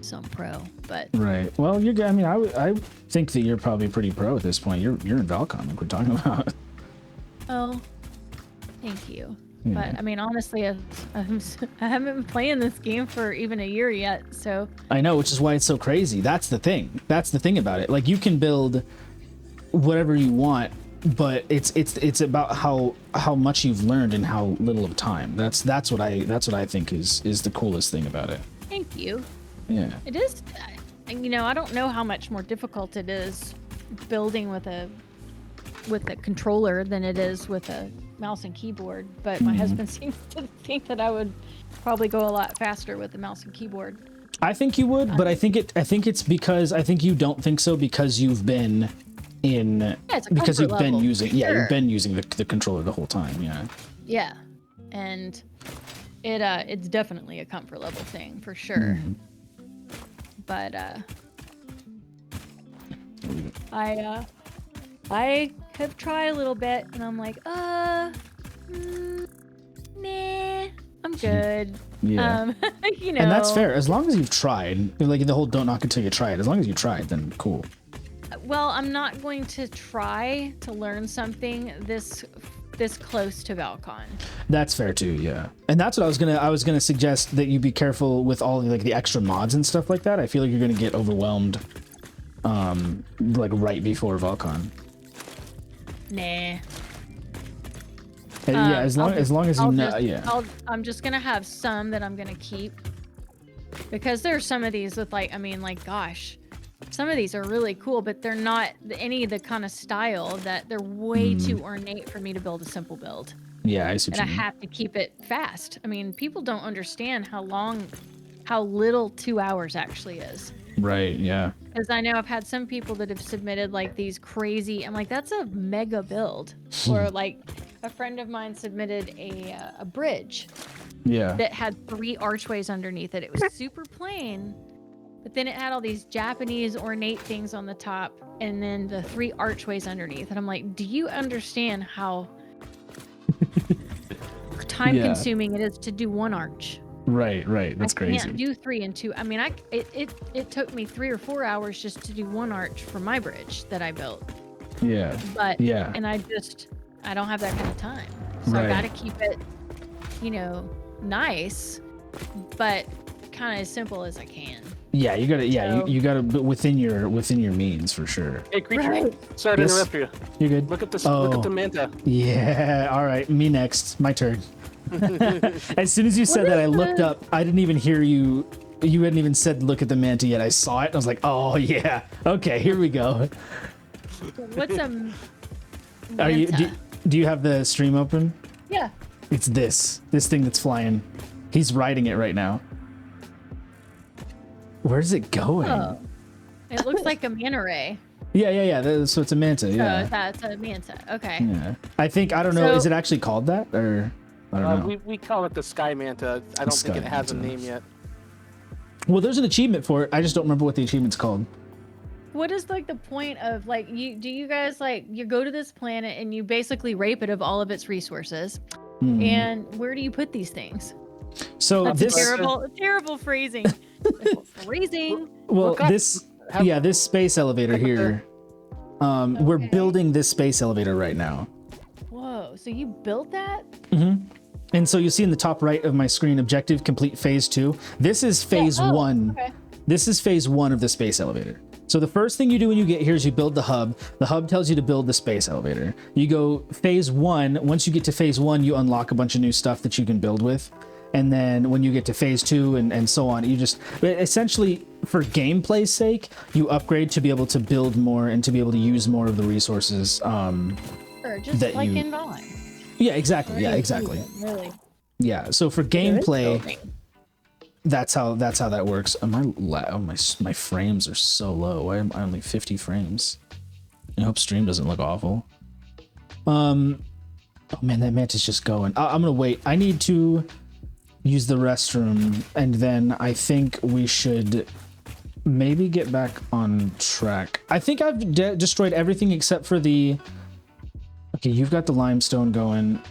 some pro, but Right. Well, you're good. I mean, I think that you're probably pretty pro at this point. You're in Valcon, like we're talking about. oh, thank you. Yeah. But I mean, honestly, I haven't been playing this game for even a year yet, so I know, which is why it's so crazy. That's the thing. That's the thing about it. Like, you can build whatever you want, but it's about how much you've learned in how little of time. That's what I think is the coolest thing about it. thank you. Yeah. It is. I don't know how much more difficult it is building with a controller than it is with a mouse and keyboard. But my husband seems to think that I would probably go a lot faster with the mouse and keyboard. I think you would, but I think it's because I think you don't think so because you've been because you've been using you've been using the controller the whole time. Yeah. Yeah, and it's definitely a comfort level thing for sure. But I have tried a little bit, and I'm like, nah, I'm good. Yeah. And that's fair. As long as you've tried, like the whole don't knock until you try it. As long as you tried, then cool. Well, I'm not going to try to learn something this close to Valcon. That's fair too, yeah. And that's what I was gonna suggest, that you be careful with all the extra mods and stuff like that. I feel like you're gonna get overwhelmed, like right before Valcon. Nah. Yeah, as long as you know, yeah. I'm just gonna have some that I'm gonna keep, because there's some of these with gosh, some of these are really cool, but they're not any of the kind of style that they're way too ornate for me to build a simple build. Yeah, I see. And I have to keep it fast. I mean, people don't understand how little 2 hours actually is. Right. Yeah. Because I know I've had some people that have submitted like these crazy. I'm like, that's a mega build. Or like a friend of mine submitted a bridge. Yeah. That had 3 archways underneath it. It was super plain, but then it had all these Japanese ornate things on the top, and then the 3 archways underneath. And I'm like, do you understand how time consuming it is to do 1 arch? Right. That's crazy. I can't do 3 and 2. I mean, it took me 3 or 4 hours just to do 1 arch for my bridge that I built. Yeah. But yeah. And I don't have that kind of time. So I got to keep it, nice, but kind of as simple as I can. Yeah, you gotta. Yeah, you gotta, but within your means for sure. Hey, creature. Sorry to interrupt you. You're good. Look at this. Look at the manta. Yeah. All right. Me next. My turn. As soon as you said that, I looked up. I didn't even hear you. You hadn't even said look at the manta yet. I saw it. And I was like, oh yeah. Okay, here we go. What's a manta? Are you? Do you have the stream open? Yeah. It's this thing that's flying. He's riding it right now. Where's it going? Oh. It looks like a manta ray. Yeah. So it's a manta. Yeah. Oh, that's a manta. Okay. Yeah. I don't know. Is it actually called that, or I don't know? We call it the sky manta. I don't think it has a name yet. Well, there's an achievement for it. I just don't remember what the achievement's called. What is like the point of do you guys you go to this planet and you basically rape it of all of its resources, and where do you put these things? So that's terrible phrasing. Phrasing. Well, this space elevator here. We're building this space elevator right now. Whoa! So you built that? Mm-hmm. And so you see in the top right of my screen, objective complete phase 2. This is phase 1. Okay. This is phase 1 of the space elevator. So the first thing you do when you get here is you build the hub. The hub tells you to build the space elevator. You go phase 1. Once you get to phase 1, you unlock a bunch of new stuff that you can build with. And then when you get to phase 2 and so on, you just essentially, for gameplay's sake, you upgrade to be able to build more and to be able to use more of the resources. Or just that like you... in Vine. Yeah, exactly. Yeah, exactly. Really. Yeah. So for gameplay, that's how that works. My frames are so low. I'm only 50 frames. I hope stream doesn't look awful. Oh man, that mantis just going. I'm gonna wait. I need to use the restroom, and then I think we should maybe get back on track. I think I've destroyed everything except for the... Okay, you've got the limestone going.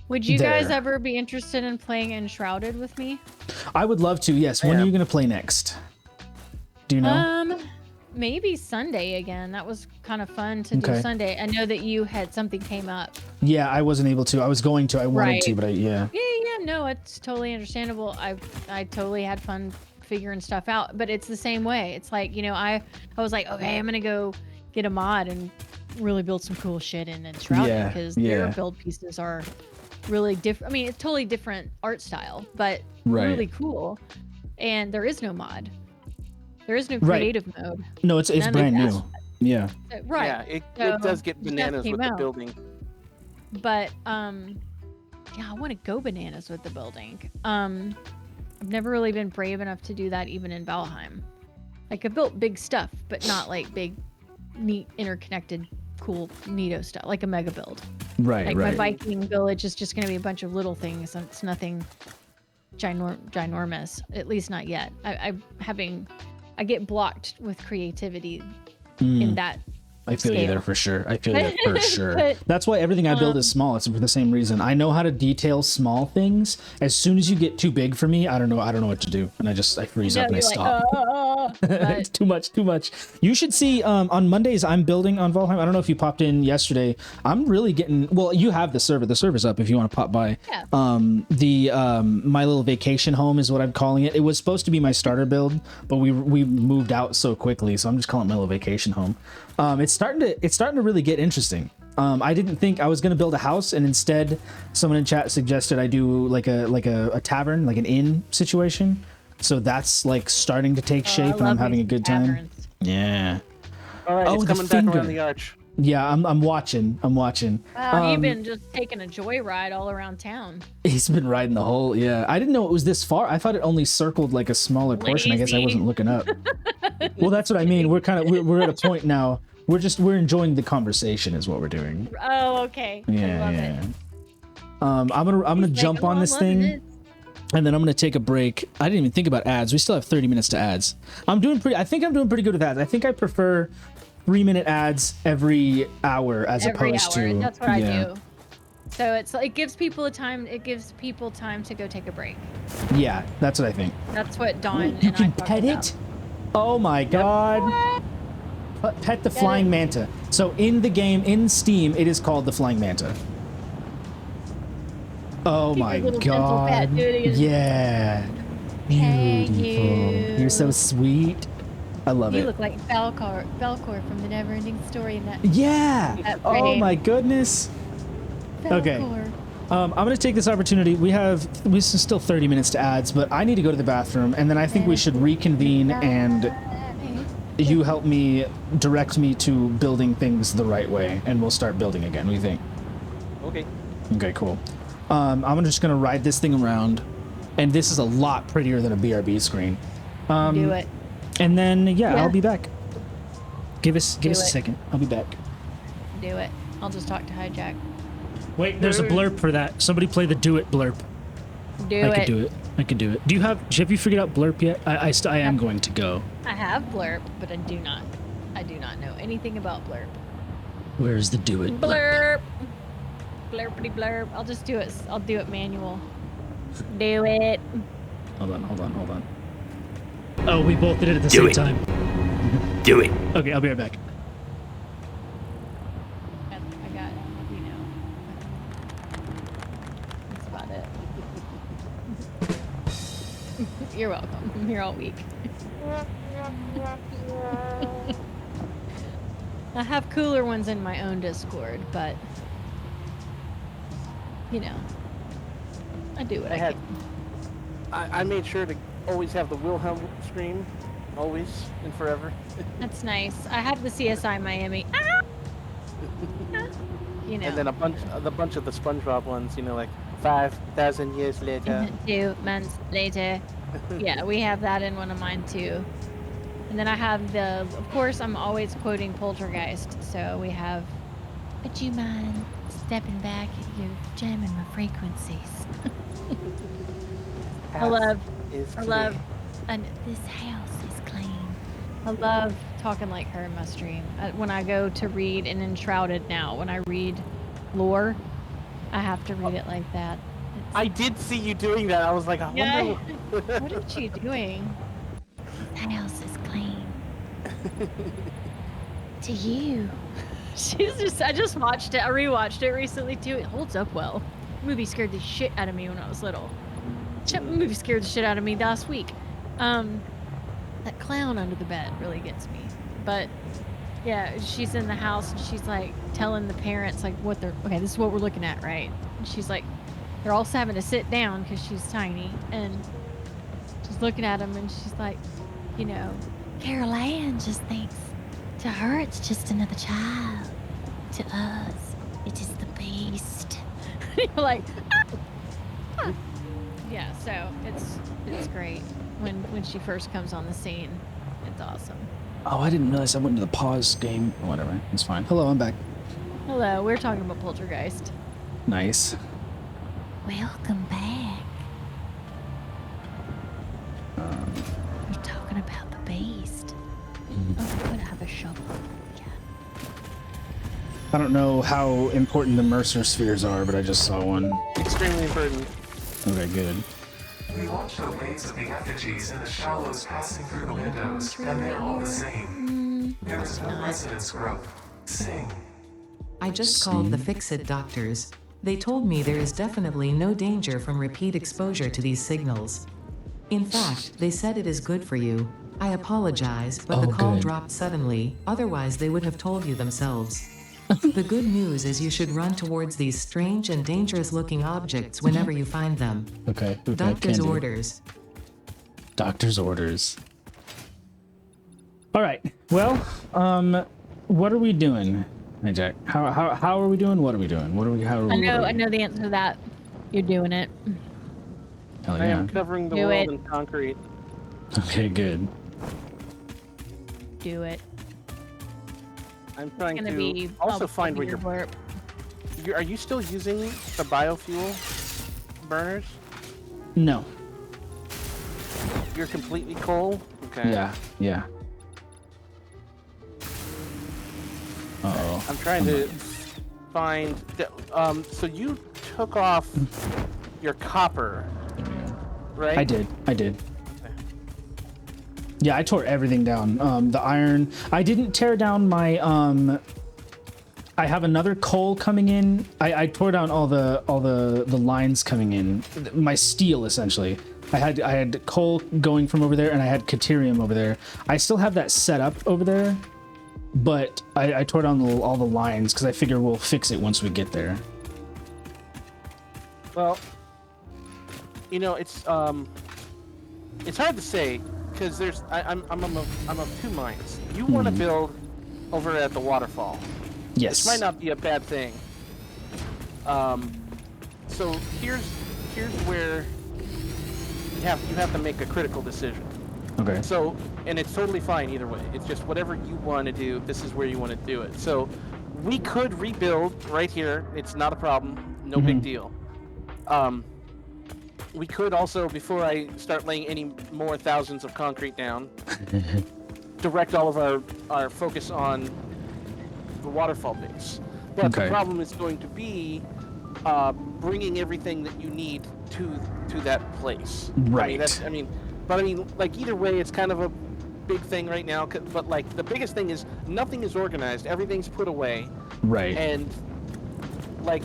Would you guys ever be interested in playing Enshrouded with me? I would love to, yes. When are you going to play next? Do you know? Maybe Sunday again. That was kind of fun to do Sunday. I know that you had something came up. Yeah, I wasn't able to. I was going to. I wanted to, but yeah. Yeah, no, it's totally understandable. I totally had fun figuring stuff out, but it's the same way. It's like, I was like, okay, I'm going to go get a mod and really build some cool shit in Enshrouded because their build pieces are really different. I mean, it's totally different art style, but really cool. and there is no mod. There is no Right. creative mode. No, it's None of brand that. new. Yeah. Right. Yeah, it So, does get it just bananas came with the out. building. But yeah, I want to go bananas with the building. I've never really been brave enough to do that even in Valheim. Like I built big stuff, but not like big, neat, interconnected, cool, neato stuff, like a mega build. Right, Like right. my Viking village is just going to be a bunch of little things. And it's nothing ginormous, at least not yet. I get blocked with creativity in that. I feel you scale. there for sure. I feel you there for sure. But, That's why everything I build is small. It's for the same reason. I know how to detail small things. As soon as you get too big for me, I don't know what to do, and I freeze up and I stop. It's too much. You should see on Mondays I'm building on Valheim. I don't know if you popped in yesterday. I'm really getting well. You have the server. The server's up if you want to pop by. Yeah. My little vacation home is what I'm calling it. It was supposed to be my starter build, but we moved out so quickly, so I'm just calling it my little vacation home. It's starting to really get interesting. I didn't think I was going to build a house, and instead someone in chat suggested I do like a tavern, like an inn situation. So that's like starting to take shape, and I'm having a good time. Yeah. All right, it's the coming back finger. around the arch. Yeah, I'm watching. Wow, you've been just taking a joyride all around town. He's been riding the whole. Yeah, I didn't know it was this far. I thought it only circled like a smaller portion. I guess I wasn't looking up. Well, that's what I mean. We're at a point now. We're enjoying the conversation, is what we're doing. Oh, okay. Yeah, I love yeah. it. I'm gonna jump on this thing, and then I'm gonna take a break. I didn't even think about ads. We still have 30 minutes to ads. I think I'm doing pretty good with ads. I think I prefer 3-minute ads every hour as opposed to. That's what I do. So it gives people time. It gives people time to go take a break. Yeah, that's what I think. That's what Dawn You and can I talked pet about. it. Oh my god. Pet the flying manta. So in the game, in Steam, it is called the flying manta. Oh Keep my your little gentle pet, god. do it again. Yeah. Thank Beautiful. you. You're so sweet. I love You it. look like Falcor from the Neverending Story in that. Yeah. That Oh frame. my goodness. Okay. Falcor. I'm going to take this opportunity. We still 30 minutes to ads, but I need to go to the bathroom, and then I think we should reconvene and you help me direct me to building things the right way, and we'll start building again. What do you think? Okay. Okay, cool. I'm just going to ride this thing around, and this is a lot prettier than a BRB screen. Do it. And then, yeah, Yeah. I'll be back. Give us a it. second. I'll be back. Do it. I'll just talk to Hijack. Wait, there's a blurb for that. Somebody play the do it blurb. I could do it. I could do it. Have you figured out blurb yet? I am going to go. I have blurb, but I do not know anything about blurb. Where's the do it Blurb. Blurpity blurb. I'll just do it. I'll do it manual. Do it. Hold on. Oh, we both did it at the Do same it. time. Do it. Okay, I'll be right back. I got, that's about it. You're welcome. I'm here all week. I have cooler ones in my own Discord, but I do what I can. I made sure to always have the Wilhelm screen, always and forever. That's nice. I have the CSI Miami. And then a bunch of the SpongeBob ones, like 5,000 years later. 2 months later. Yeah, we have that in one of mine too. And then I have of course, I'm always quoting Poltergeist. So we have, would you mind stepping back? You're jamming my frequencies. I love, and this house is clean. I love talking like her in my stream. When I go to read in Enshrouded now, when I read lore, I have to read it like that. I did see you doing that. I was like, I wonder. What is she doing? This house is clean. To you. I just watched it. I rewatched it recently too. It holds up well. The movie scared the shit out of me when I was little. The movie scared the shit out of me last week. That clown under the bed really gets me. But yeah, she's in the house and she's like telling the parents like okay, this is what we're looking at, right? And she's like, they're also having to sit down because she's tiny, and She's looking at him and she's like, you know, Carol Ann just thinks to her it's just another child. To us, it is the beast. You're like, ah! Yeah, so it's great when she first comes on the scene. It's awesome. Oh, I didn't realize I went to the pause game. Whatever, it's fine. Hello, I'm back. Hello, we're talking about Poltergeist. Nice. Welcome back. We're talking about the beast. Oh, we could have a shovel. Yeah. I don't know how important the Mercer spheres are, but I just saw one. Extremely important. Okay, good. We watch the waves of the effigies in the shallows passing through the windows, and they're all the same. There is no resonance growth. Sing. I just called the Fix-It doctors. They told me there is definitely no danger from repeat exposure to these signals. In fact, they said it is good for you. I apologize, but the call dropped suddenly, otherwise they would have told you themselves. The good news is you should run towards these strange and dangerous-looking objects whenever you find them. Okay. Doctor's orders. Doctor's orders. All right. Well, what are we doing? Hey, Jack. How are we doing? What are we doing? I know the answer to that. You're doing it. Hell I yeah. am covering the Do world it. in concrete. Okay, good. Do it. I'm trying Gonna to be also find where warp. are you still using the biofuel burners? No. You're completely coal? Okay. Yeah. Uh-oh. I'm trying to find the, so you took off your copper, right? I did. Yeah, I tore everything down. The iron. I didn't tear down my. I have another coal coming in. I tore down all the lines coming in. My steel, essentially. I had coal going from over there, and I had caterium over there. I still have that set up over there, but I tore down all the lines because I figure we'll fix it once we get there. Well, you know, it's hard to say because I'm of two minds. You want to build over at the waterfall. Yes. Which might not be a bad thing. So here's where you have to make a critical decision. Okay. So, and it's totally fine either way. It's just whatever you want to do, this is where you want to do it. So we could rebuild right here. It's not a problem. No big deal. We could also, before I start laying any more thousands of concrete down, direct all of our focus on the waterfall base. But the problem is going to be bringing everything that you need to that place. Right. But like either way, it's kind of a big thing right now. But like the biggest thing is nothing is organized. Everything's put away. Right. And like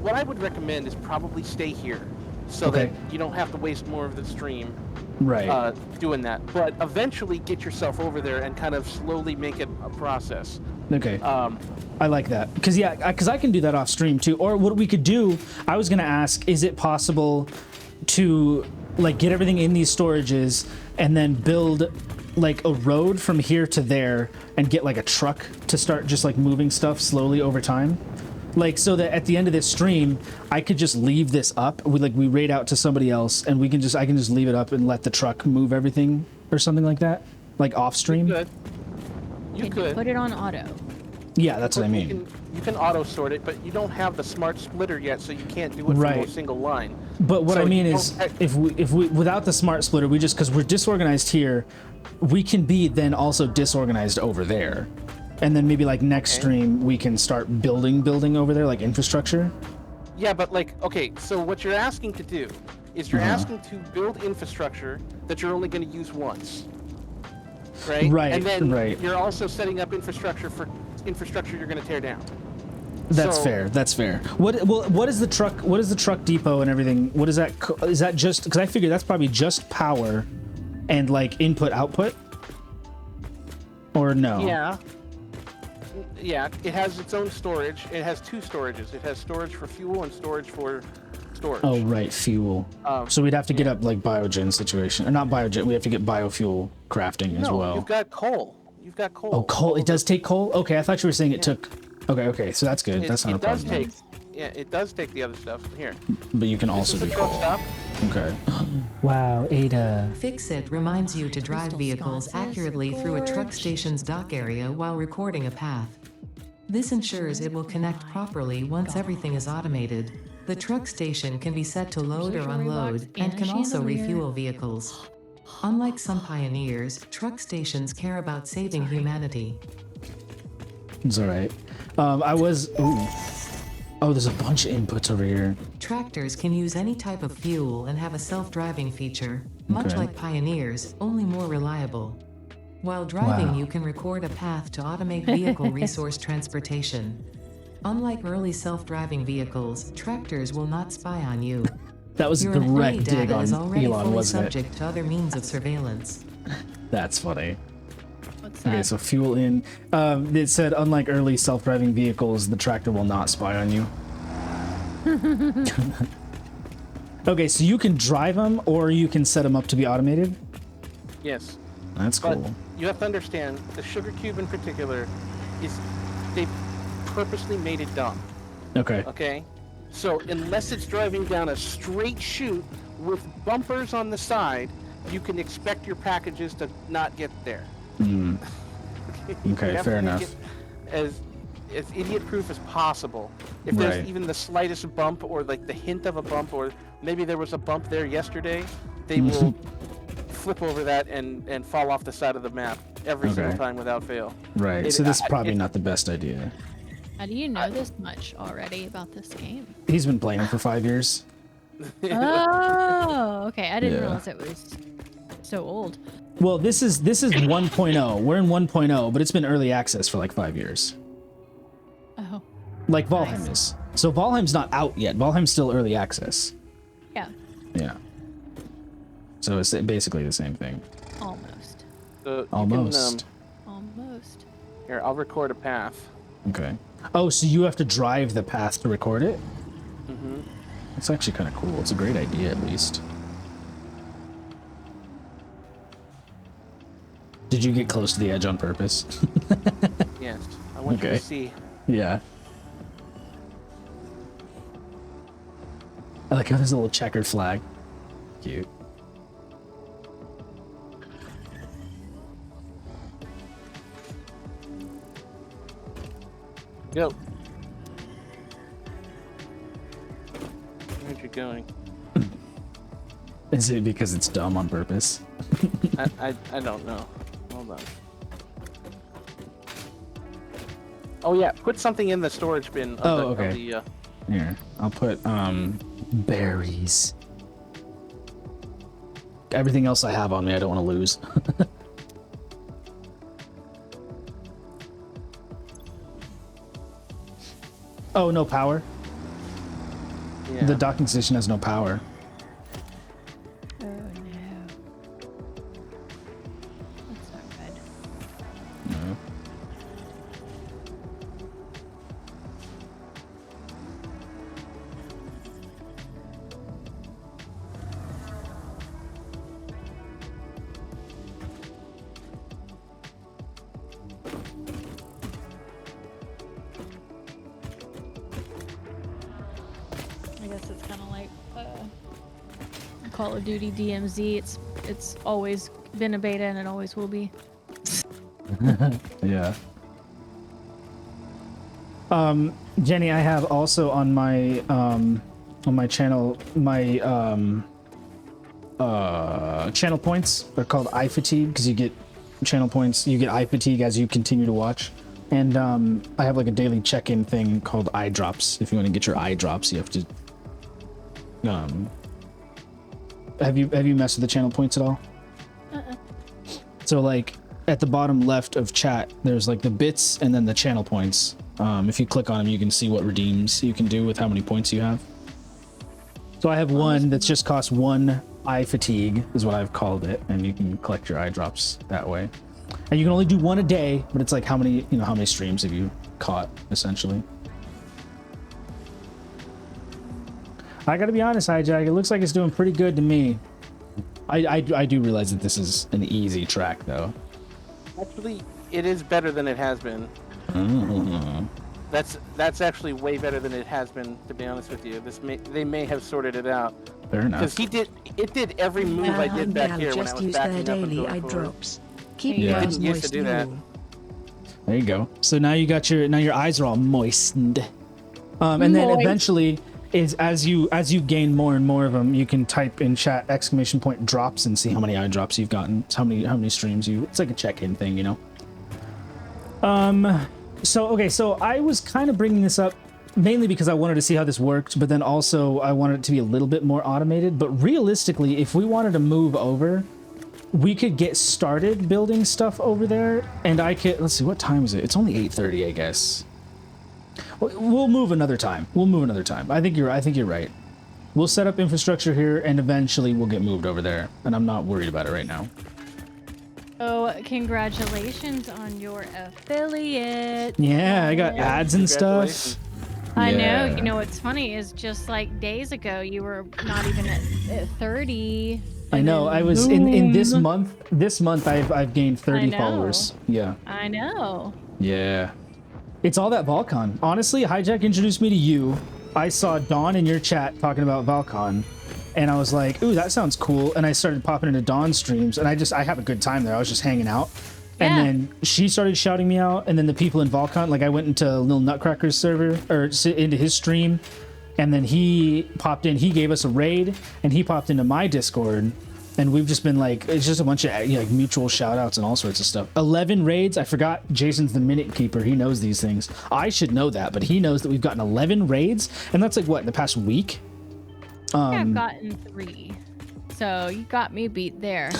what I would recommend is probably stay here so that you don't have to waste more of the stream. Right. Doing that. But eventually get yourself over there and kind of slowly make it a process. Okay. I like that because I can do that off stream too. Or what we could do, I was gonna ask, is it possible to like get everything in these storages and then build like a road from here to there and get like a truck to start just like moving stuff slowly over time? Like so that at the end of this stream, I could just leave this up. We raid out to somebody else and I can just leave it up and let the truck move everything or something like that, like off stream. You could put it on auto. Yeah, that's what I mean. You can auto sort it, but you don't have the smart splitter yet, so you can't do it from a single line. But what I mean is, if we without the smart splitter, we just because we're disorganized here, we can be then also disorganized over there, and then maybe like next stream we can start building over there like infrastructure. Yeah, but like so what you're asking to do is you're asking to build infrastructure that you're only going to use once. Right. And then you're also setting up infrastructure for infrastructure you're going to tear down. That's fair. What is the truck? What is the truck depot and everything? What is that? Is that just because I figure that's probably just power and like input output, or no? Yeah. It has its own storage. It has two storages. It has storage for fuel and storage for storage. Oh, right, fuel. So we'd have to get up like biogen situation, or not biogen. We have to get biofuel crafting as well. You've got coal. You've got coal. Oh, coal. It does take coal. Okay, I thought you were saying it took. Okay, so that's good. That's not a problem. It does take the other stuff here. But you can also do coal. Stop. Okay. Wow, Ada. Fix-It reminds you to drive vehicles accurately through a truck station's dock area while recording a path. This ensures it will connect properly once everything is automated. The truck station can be set to load or unload and can also refuel vehicles. Unlike some pioneers, truck stations care about saving humanity. It's alright. I was... Ooh. Oh, there's a bunch of inputs over here. Tractors can use any type of fuel and have a self-driving feature, much like pioneers, only more reliable. While driving, you can record a path to automate vehicle resource transportation. Unlike early self-driving vehicles, tractors will not spy on you. That was a Your employee direct dig data on is already Elon, fully wasn't it? subject to other means of surveillance. That's funny. What's that? Okay, so fuel in. It said, unlike early self-driving vehicles, the tractor will not spy on you. Okay, so you can drive them, or you can set them up to be automated? Yes. That's But cool. you have to understand, the sugar cube in particular, they've purposely made it dumb. Okay. Okay? So unless it's driving down a straight chute with bumpers on the side, you can expect your packages to not get there. Mm. You Okay, have fair to make enough. it as idiot-proof as possible. If Right. there's even the slightest bump or like the hint of a bump, or maybe there was a bump there yesterday, they will flip over that and fall off the side of the map every single time without fail. Right, so this is probably not the best idea. How do you know this much already about this game? He's been playing for 5 years. Oh, okay. I didn't Yeah. realize it was so old. Well, this is 1.0. We're in 1.0, but it's been early access for like 5 years. Oh, Like Valheim is. So Valheim's not out yet. Valheim's still early access. yeah, Yeah. So it's basically the same thing. almost. So you Almost. Almost. Here, I'll record a path. Okay. Oh, so you have to drive the path to record it? Mm-hmm. It's actually kind of cool. It's a great idea, at least. Did you get close to the edge on purpose? Yes. I want you Okay. to see. Yeah. I like how there's a little checkered flag. Cute. Go. Where'd you going? Is it because it's dumb on purpose? I don't know. Hold on. Oh yeah, put something in the storage bin. Of okay. the, Here, I'll put berries. Everything else I have on me, I don't want to lose. Oh, no power. yeah. The docking station has no power. Oh no. That's not good. No. I guess it's kind of like Call of Duty DMZ. It's always been a beta and it always will be. Yeah. Jenny, I have also on my channel my channel points. They're called eye fatigue because you get channel points. You get eye fatigue as you continue to watch. And I have like a daily check-in thing called eye drops. If you want to get your eye drops, you have to. Have you messed with the channel points at all? So like at the bottom left of chat, there's like the bits and then the channel points. If you click on them, you can see what redeems you can do with how many points you have. So I have one that's just cost 1 eye fatigue, is what I've called it, and you can collect your eye drops that way. And you can only do 1 a day, but it's like how many streams have you caught, essentially. I gotta be honest, Hijack. It looks like it's doing pretty good to me. I do realize that this is an easy track, though. Actually, it is better than it has been. Mm-hmm. That's actually way better than it has been, to be honest with you. They may have sorted it out. Fair enough. Because it did every move I did back here when I was backing up and daily going eye forward. drops. Keep Yeah. your I eyes didn't used to do that. moist. There you go. So now you got your eyes are all moistened. And then eventually, as you gain more and more of them, you can type in chat !drops and see how many eye drops you've gotten, how many streams you. It's like a check-in thing, you know. So I was kind of bringing this up mainly because I wanted to see how this worked, but then also I wanted it to be a little bit more automated. But realistically, if we wanted to move over, we could get started building stuff over there, and I could. Let's see, what time is it? It's only 8:30, I guess. We'll move another time. I think you're right. We'll set up infrastructure here, and eventually we'll get moved over there. And I'm not worried about it right now. Oh, congratulations on your affiliate. Yeah, I got ads and stuff. I Yeah. know. You know what's funny is just like days ago, you were not even at 30. I know. I was in this month. This month, I've gained 30 I know. followers. Yeah. I know. Yeah. It's all that Valcon. Honestly, Hijack introduced me to you. I saw Dawn in your chat talking about Valcon, and I was like, ooh, that sounds cool. And I started popping into Dawn's streams, and I have a good time there. I was just hanging out. And Yeah. then she started shouting me out, and then the people in Valcon, like I went into Lil Nutcracker's server, or into his stream, and then he popped in, he gave us a raid, and he popped into my Discord. And we've just been like, it's just a bunch of like mutual shout outs and all sorts of stuff. 11 raids. I forgot Jason's the minute keeper. He knows these things. I should know that, but he knows that we've gotten 11 raids. And that's like what, in the past week? I've gotten 3. So you got me beat there.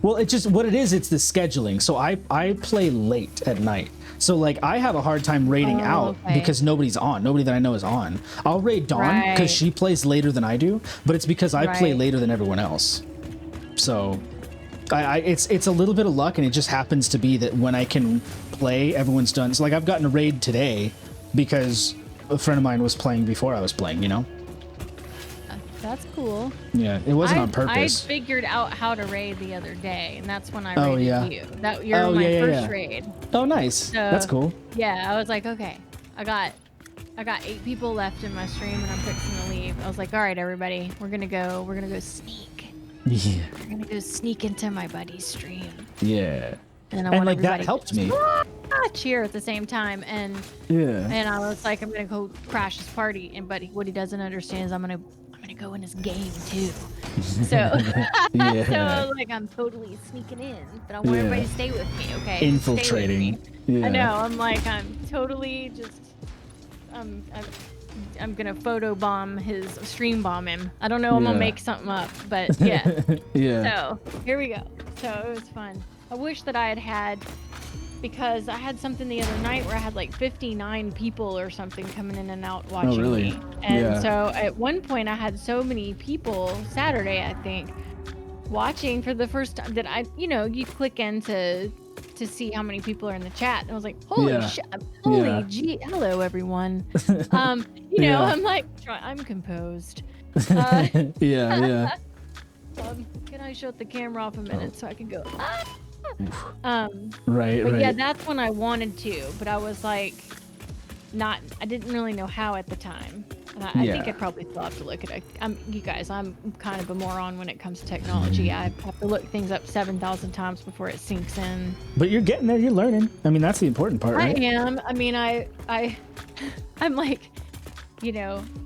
Well, it's just what it is. It's the scheduling. So I play late at night. So like I have a hard time raiding out because nobody's on. Nobody that I know is on. I'll raid Dawn because she plays later than I do, but it's because I play later than everyone else. So it's a little bit of luck, and it just happens to be that when I can play, everyone's done. So like I've gotten a raid today because a friend of mine was playing before I was playing, you know? That's cool. Yeah, it wasn't on I purpose. figured out how to raid the other day, and that's when I Oh, raided yeah. you. You're my first raid. Oh, nice. So, That's cool. Yeah, I was like, okay, I got 8 people left in my stream, and I'm fixing to leave. I was like, all right, everybody, we're gonna go sneak. Yeah. We're gonna go sneak into my buddy's stream. Yeah. And I And want like that everybody helped to me. just cheer at the same time, and Yeah. I was like, I'm gonna go crash his party, but what he doesn't understand is I'm gonna go in his game too. So, Yeah. so I was like, I'm totally sneaking in, but I want everybody to stay with me, okay? Infiltrating. Stay with me. Yeah. I know. I'm like, I'm totally just, I'm gonna photo bomb his stream bomb him. I don't know. I'm gonna make something up, but yeah. Yeah. So here we go. So it was fun. I wish that I had, because I had something the other night where I had like 59 people or something coming in and out watching really? me. And Yeah. so at one point I had so many people, Saturday I think, watching for the first time that you click in to see how many people are in the chat. And I was like, holy shit, holy gee, hello everyone. I'm like, I'm composed. Yeah. Can I shut the camera off a minute so I can go? Right. But yeah, that's when I wanted to, but I was like, I didn't really know how at the time. And I think I probably still have to look at it. You guys, I'm kind of a moron when it comes to technology. I have to look things up 7,000 times before it sinks in. But you're getting there. You're learning. I mean, that's the important part, right? I am. I mean, I'm like,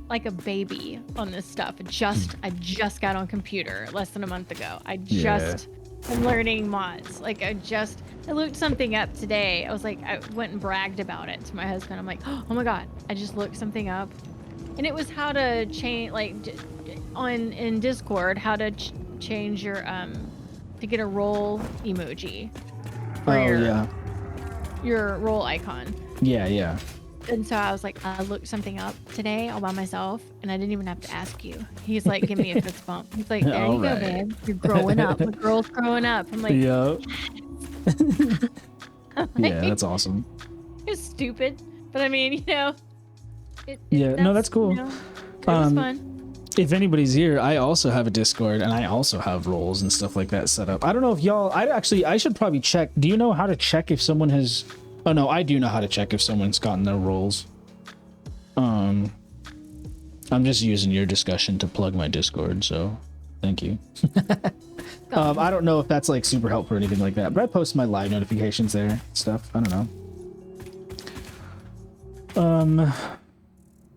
like a baby on this stuff. I just got on computer less than a month ago. I'm learning mods. Like I looked something up today. I was like, I went and bragged about it to my husband. I'm like, oh my God, I just looked something up. And it was how to change, like in Discord, how to change your, to get a roll emoji. For your roll icon. Yeah. And so I was like, I looked something up today all by myself, and I didn't even have to ask you. He's like, give me a fist bump. He's like, there you go, babe. You're growing up. The girl's growing up. I'm like, yeah. Like, Yeah, that's awesome. It's stupid, but I mean, No, that's cool. It was fun. If anybody's here, I also have a Discord and I also have roles and stuff like that set up. I don't know if y'all, I should probably check. Do you know how to check if someone has, oh no, I do know how to check if someone's gotten their roles. I'm just using your discussion to plug my Discord, so thank you. I don't know if that's like super helpful or anything like that, but I post my live notifications there and stuff. I don't know.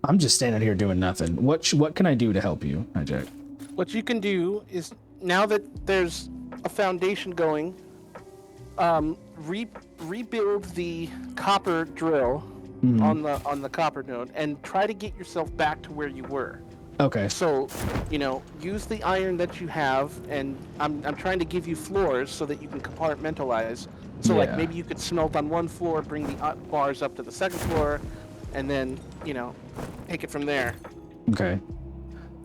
I'm just standing here doing nothing. What can I do to help you, Hijack? What you can do is, now that there's a foundation going, rebuild the copper drill on the copper node and try to get yourself back to where you were. Okay. So, use the iron that you have, and I'm trying to give you floors so that you can compartmentalize. So, like, maybe you could smelt on one floor, bring the bars up to the second floor, and then, take it from there. Okay.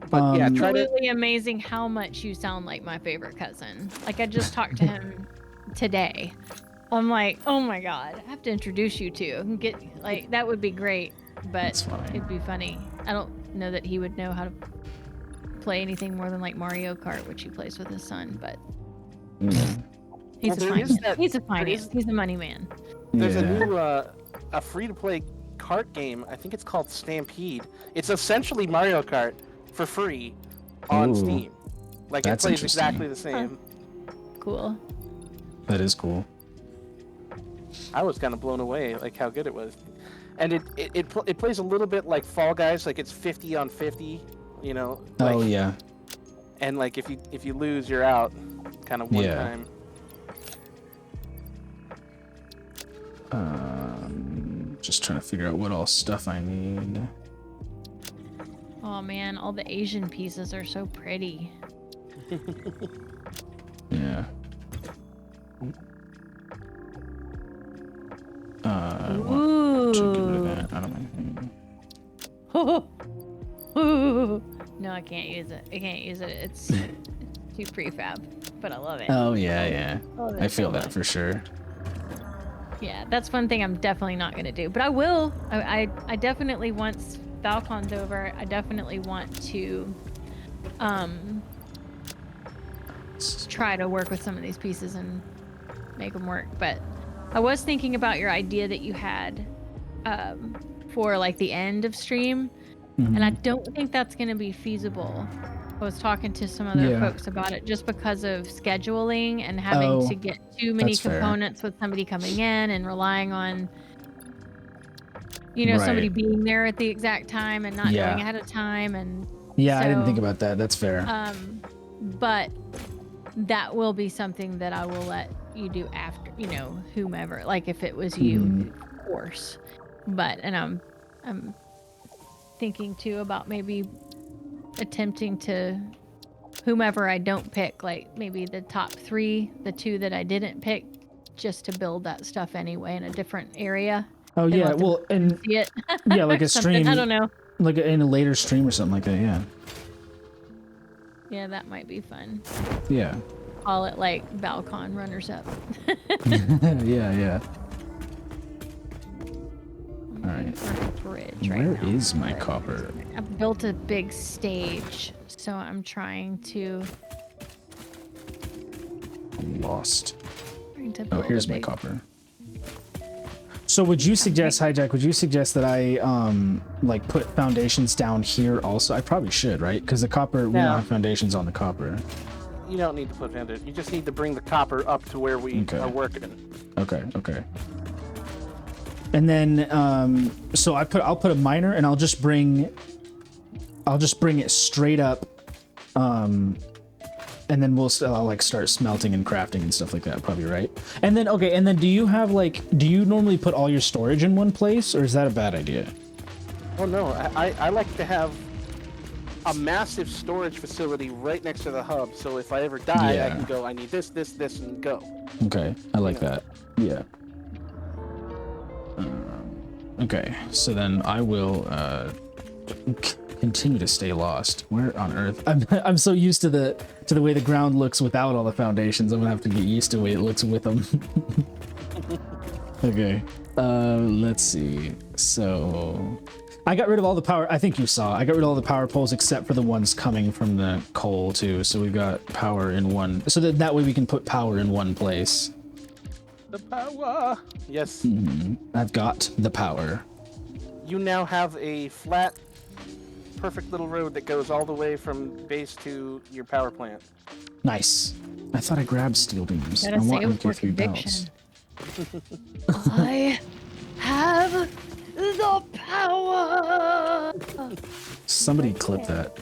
But yeah, try to... Absolutely amazing how much you sound like my favorite cousin. Like, I just talked to him today. I'm like, oh my god, I have to introduce you to. That would be great, but it'd be funny. I don't know that he would know how to play anything more than like Mario Kart, which he plays with his son, but he's a finance. He's a finance. He's a money man. There's a new a free-to-play kart game. I think it's called Stampede. It's essentially Mario Kart for free on Steam. Like, it plays exactly the same. Cool. That is cool. I was kind of blown away, like how good it was, and it plays a little bit like Fall Guys, like it's 50 on 50, Like, oh yeah. And like if you lose, you're out, kind of one time. Just trying to figure out what all stuff I need. Oh man, all the Asian pieces are so pretty. Yeah. I want to get rid of that out of my thing. No, I can't use it. It's too prefab, but I love it. Oh yeah. I feel that for sure. Yeah, that's one thing I'm definitely not gonna do, but I will. I definitely, once Falcon's over, I definitely want to try to work with some of these pieces and make them work. But I was thinking about your idea that you had for like the end of stream, and I don't think that's going to be feasible. I was talking to some other folks about it just because of scheduling and having to get too many components with somebody coming in and relying on somebody being there at the exact time and not knowing ahead of time. And I didn't think about that. That's fair. But that will be something that I will let you do after, whomever, like if it was you, of course. But, and I'm thinking too about maybe attempting to, whomever I don't pick, like maybe the top 3, the 2 that I didn't pick, just to build that stuff anyway in a different area. Oh yeah, well, and see it. Like a stream. I don't know. Like in a later stream or something like that. Yeah. Yeah, that might be fun. Yeah. Call it like Balcon runners up. yeah. All right. Where is my copper? I've built a big stage, so I'm trying to. I'm lost. Oh, here's my copper. So would you suggest, Hijack, that I like put foundations down here also? I probably should, right? Because the copper, we don't have foundations on the copper. You don't need to put foundations. You just need to bring the copper up to where we are working. Okay. And then so I'll put a miner and I'll just bring it straight up, and then we'll like start smelting and crafting and stuff like that, probably, right? And then do you normally put all your storage in one place, or is that a bad idea? Oh no, I like to have a massive storage facility right next to the hub, so if I ever die, I can go, I need this, and go. Okay, I like that. Yeah. Okay, so then I will continue to stay lost. Where on earth? I'm so used to the way the ground looks without all the foundations. I'm gonna have to get used to the way it looks with them. Okay. Let's see. So I got rid of all the power. I think you saw. I got rid of all the power poles except for the ones coming from the coal too. So we've got power in one. So that way we can put power in one place. The power. Yes. I've got the power. You now have a flat, perfect little road that goes all the way from base to your power plant. Nice. I thought I grabbed steel beams. Gotta I say want it with more MK3 conviction. belts. I have the power. Somebody clip that.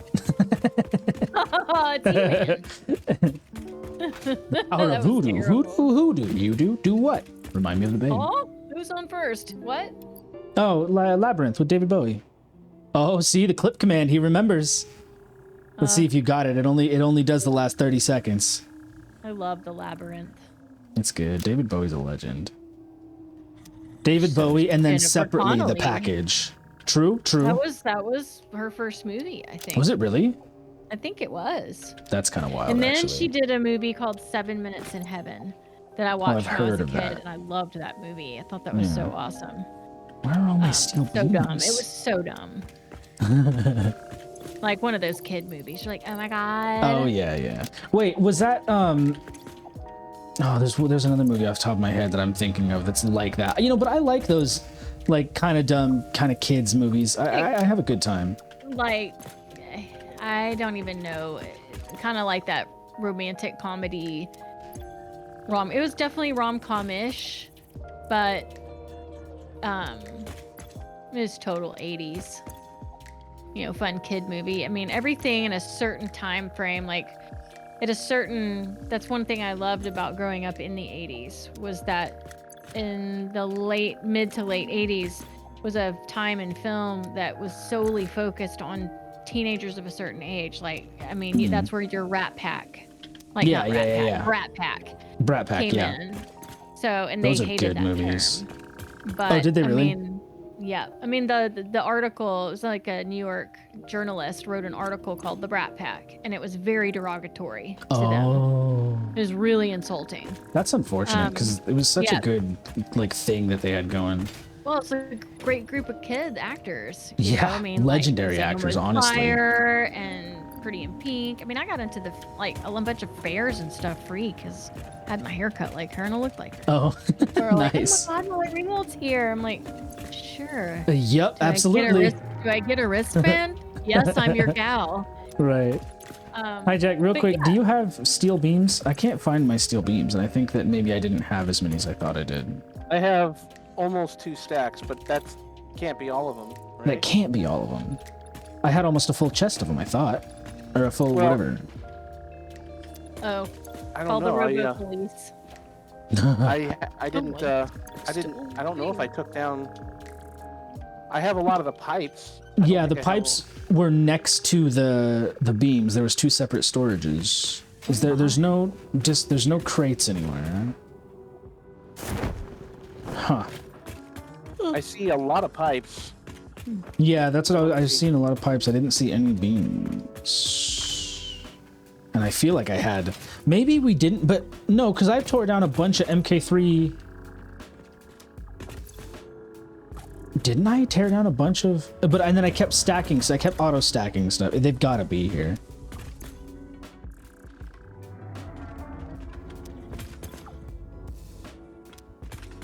Power That of was voodoo. terrible. Voodoo. You do what? Remind me of the babe. Oh, who's on first? What? Oh, Labyrinth with David Bowie. Oh, see the clip command. He remembers. Let's see if you got it. It only does the last 30 seconds. I love the labyrinth. It's good. David Bowie's a legend. David Bowie, and then Jennifer separately the Connelly. package. True. That was her first movie, I think. Was it really? I think it was. That's kind of wild. And then actually. she did a movie called 7 Minutes in Heaven that I watched I've when I was heard a of kid, that. and I loved that movie. I thought that was so awesome. Where are all my steel So beams? dumb. It was so dumb. Like one of those kid movies. You're like, oh my god. Oh yeah. Wait, was that Oh, there's another movie off the top of my head that I'm thinking of that's like that. But I like those like kind of dumb kind of kids movies. I have a good time. Like, I don't even know. Kind of like that romantic comedy It was definitely rom-com-ish, but it was total 80s. Fun kid movie. I mean, everything in a certain time frame, like that's one thing I loved about growing up in the 80s was that in the mid to late 80s was a time in film that was solely focused on teenagers of a certain age. Like, I mean, that's where your Rat Pack, like Yeah, not Rat yeah, Pack, yeah. Brat Pack Pack, came yeah. in. So, and Those they are hated good that movies. term. But Oh, did they really? I mean, yeah. I mean, the article, it was like a New York journalist wrote an article called The Brat Pack, and it was very derogatory to them. Oh, It was really insulting. that's unfortunate because it was such yeah. a good like thing that they had going. Well, it's a great group of kid actors. Yeah, I mean, legendary Singing actors, with honestly. Fire and Pretty in Pink. I mean, I got into a bunch of fairs and stuff free because I had my hair cut like her and I looked like her. Oh, They were like, nice. oh my God, Molly Ringwald's here. I'm like, sure. Yep, Do I absolutely. do I get a wristband? Yes, I'm your gal. Right. Hi, Jack. Real but quick, yeah. do you have steel beams? I can't find my steel beams, and I think that maybe I didn't have as many as I thought I did. I have almost 2 stacks, but that can't be all of them, right? That can't be all of them. I had almost a full chest of them, I thought. Or a full Well, whatever. Oh, I call don't the know. robo police. I didn't I don't know if I took down. I have a lot of the pipes. I don't Yeah, the think I have pipes were next to the beams. There was 2 separate storages. There's no crates anywhere. Huh. I see a lot of pipes. Yeah, that's what I've seen a lot of pipes. I didn't see any beams. And I feel like I had. Maybe we didn't, but no, because I tore down a bunch of MK3. Didn't I tear down a bunch of. And then I kept stacking, so I kept auto stacking stuff. They've got to be here.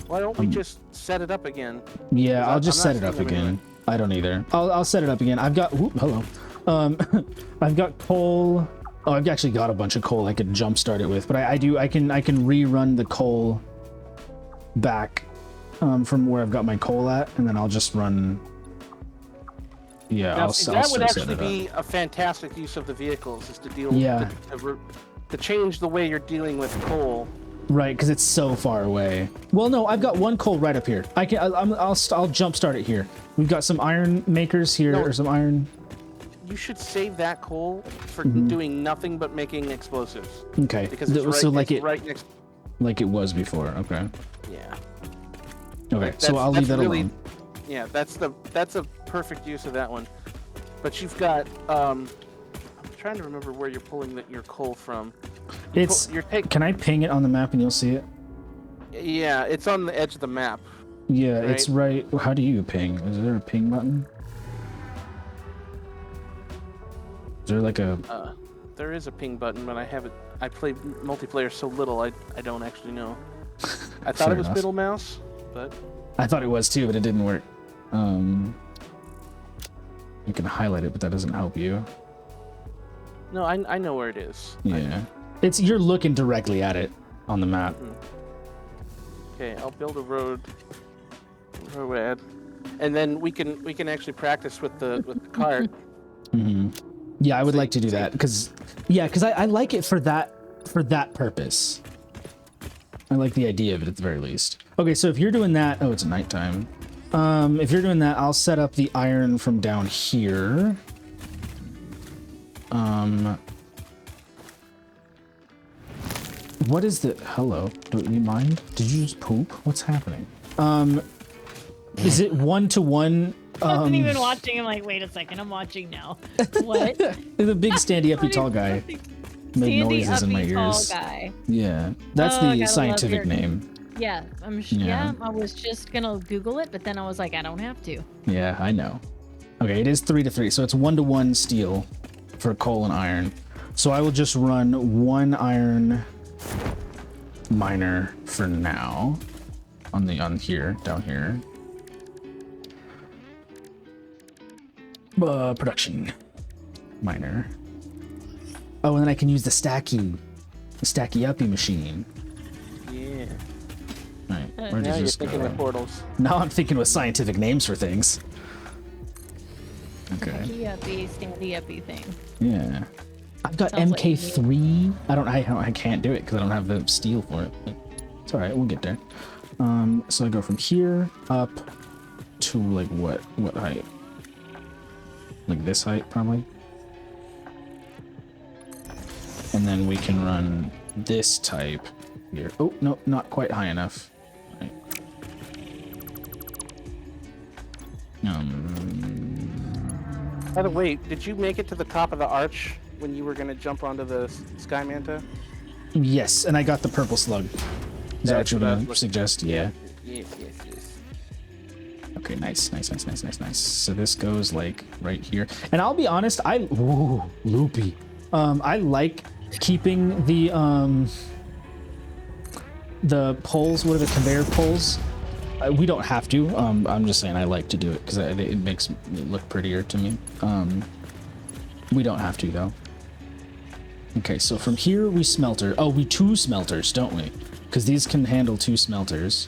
Why don't we just set it up again? Yeah, I'll just I'm set not it up seeing them again. anywhere. I don't either. I'll set it up again. I've got. Whoop, hello. I've got coal. Oh, I've actually got a bunch of coal I could jumpstart it with, but I can rerun the coal back from where I've got my coal at, and then I'll just run. Yeah, Now, I'll see, I'll that still would set actually it up. be a fantastic use of the vehicles, is to deal. Yeah. To change the way you're dealing with coal. Right, because it's so far away. Well, no, I've got one coal right up here. I'll jumpstart it here. We've got some iron makers here, No. or some iron. You should save that coal for doing nothing but making explosives. Okay, Because it's right, so like it's it right next. like it was before. Okay. Yeah. Okay, so That's- I'll leave that's that really- alone. Yeah, that's a perfect use of that one. But you've got I'm trying to remember where you're pulling your coal from. Can I ping it on the map and you'll see it? Yeah, it's on the edge of the map. Yeah, it's right. How do you ping? Is there a ping button? Is there like a... There is a ping button, but I haven't. I play multiplayer so little, I don't actually know. I thought Fair it was enough. middle mouse, but I thought it was too, but it didn't work. You can highlight it, but that doesn't help you. no, I know where it is. Yeah. You're looking directly at it on the map. Okay, I'll build a road, and then we can actually practice with the cart. Yeah, I would like to do that because I like it for that purpose. I like the idea of it at the very least. Okay, so if you're doing that, oh, it's nighttime. If you're doing that, I'll set up the iron from down here. What is the... Hello, do you mind? Did you just poop? What's happening? Is it 1-to-1? I wasn't even watching. I'm like, wait a second, I'm watching now. What? The big standy-uppy tall guy. Made noises in my ears. Tall guy. Yeah, that's Oh, I the gotta scientific love your- name. Yeah, Yeah. I was just gonna Google it, but then I was like, I don't have to. Yeah, I know. Okay, it is 3-to-3, so it's 1-to-1 steel for coal and iron. So I will just run 1 iron miner for now on here, down here. Production miner. Oh, and then I can use the stacky uppy machine. Yeah. All right, where Now does you're this thinking go? with portals. Now I'm thinking with scientific names for things. Okay. Uppy, standy uppy thing. Yeah. I've got Sounds like MK3. I can't do it because I don't have the steel for it. But it's all right. We'll get there. So I go from here up to like what height? Like this height probably. And then we can run this type here. Oh no, not quite high enough. Right. By the way, did you make it to the top of the arch when you were gonna jump onto the Sky Manta? Yes, and I got the purple slug. Is that what you're gonna suggest? Yeah. Yes. Okay, nice. So this goes like right here. And I'll be honest, loopy. I like keeping the poles, what are the conveyor poles? We don't have to. I'm just saying I like to do it because it makes it look prettier to me. We don't have to though. Okay, so from here we smelter. Oh, we 2 smelters, don't we? Because these can handle 2 smelters.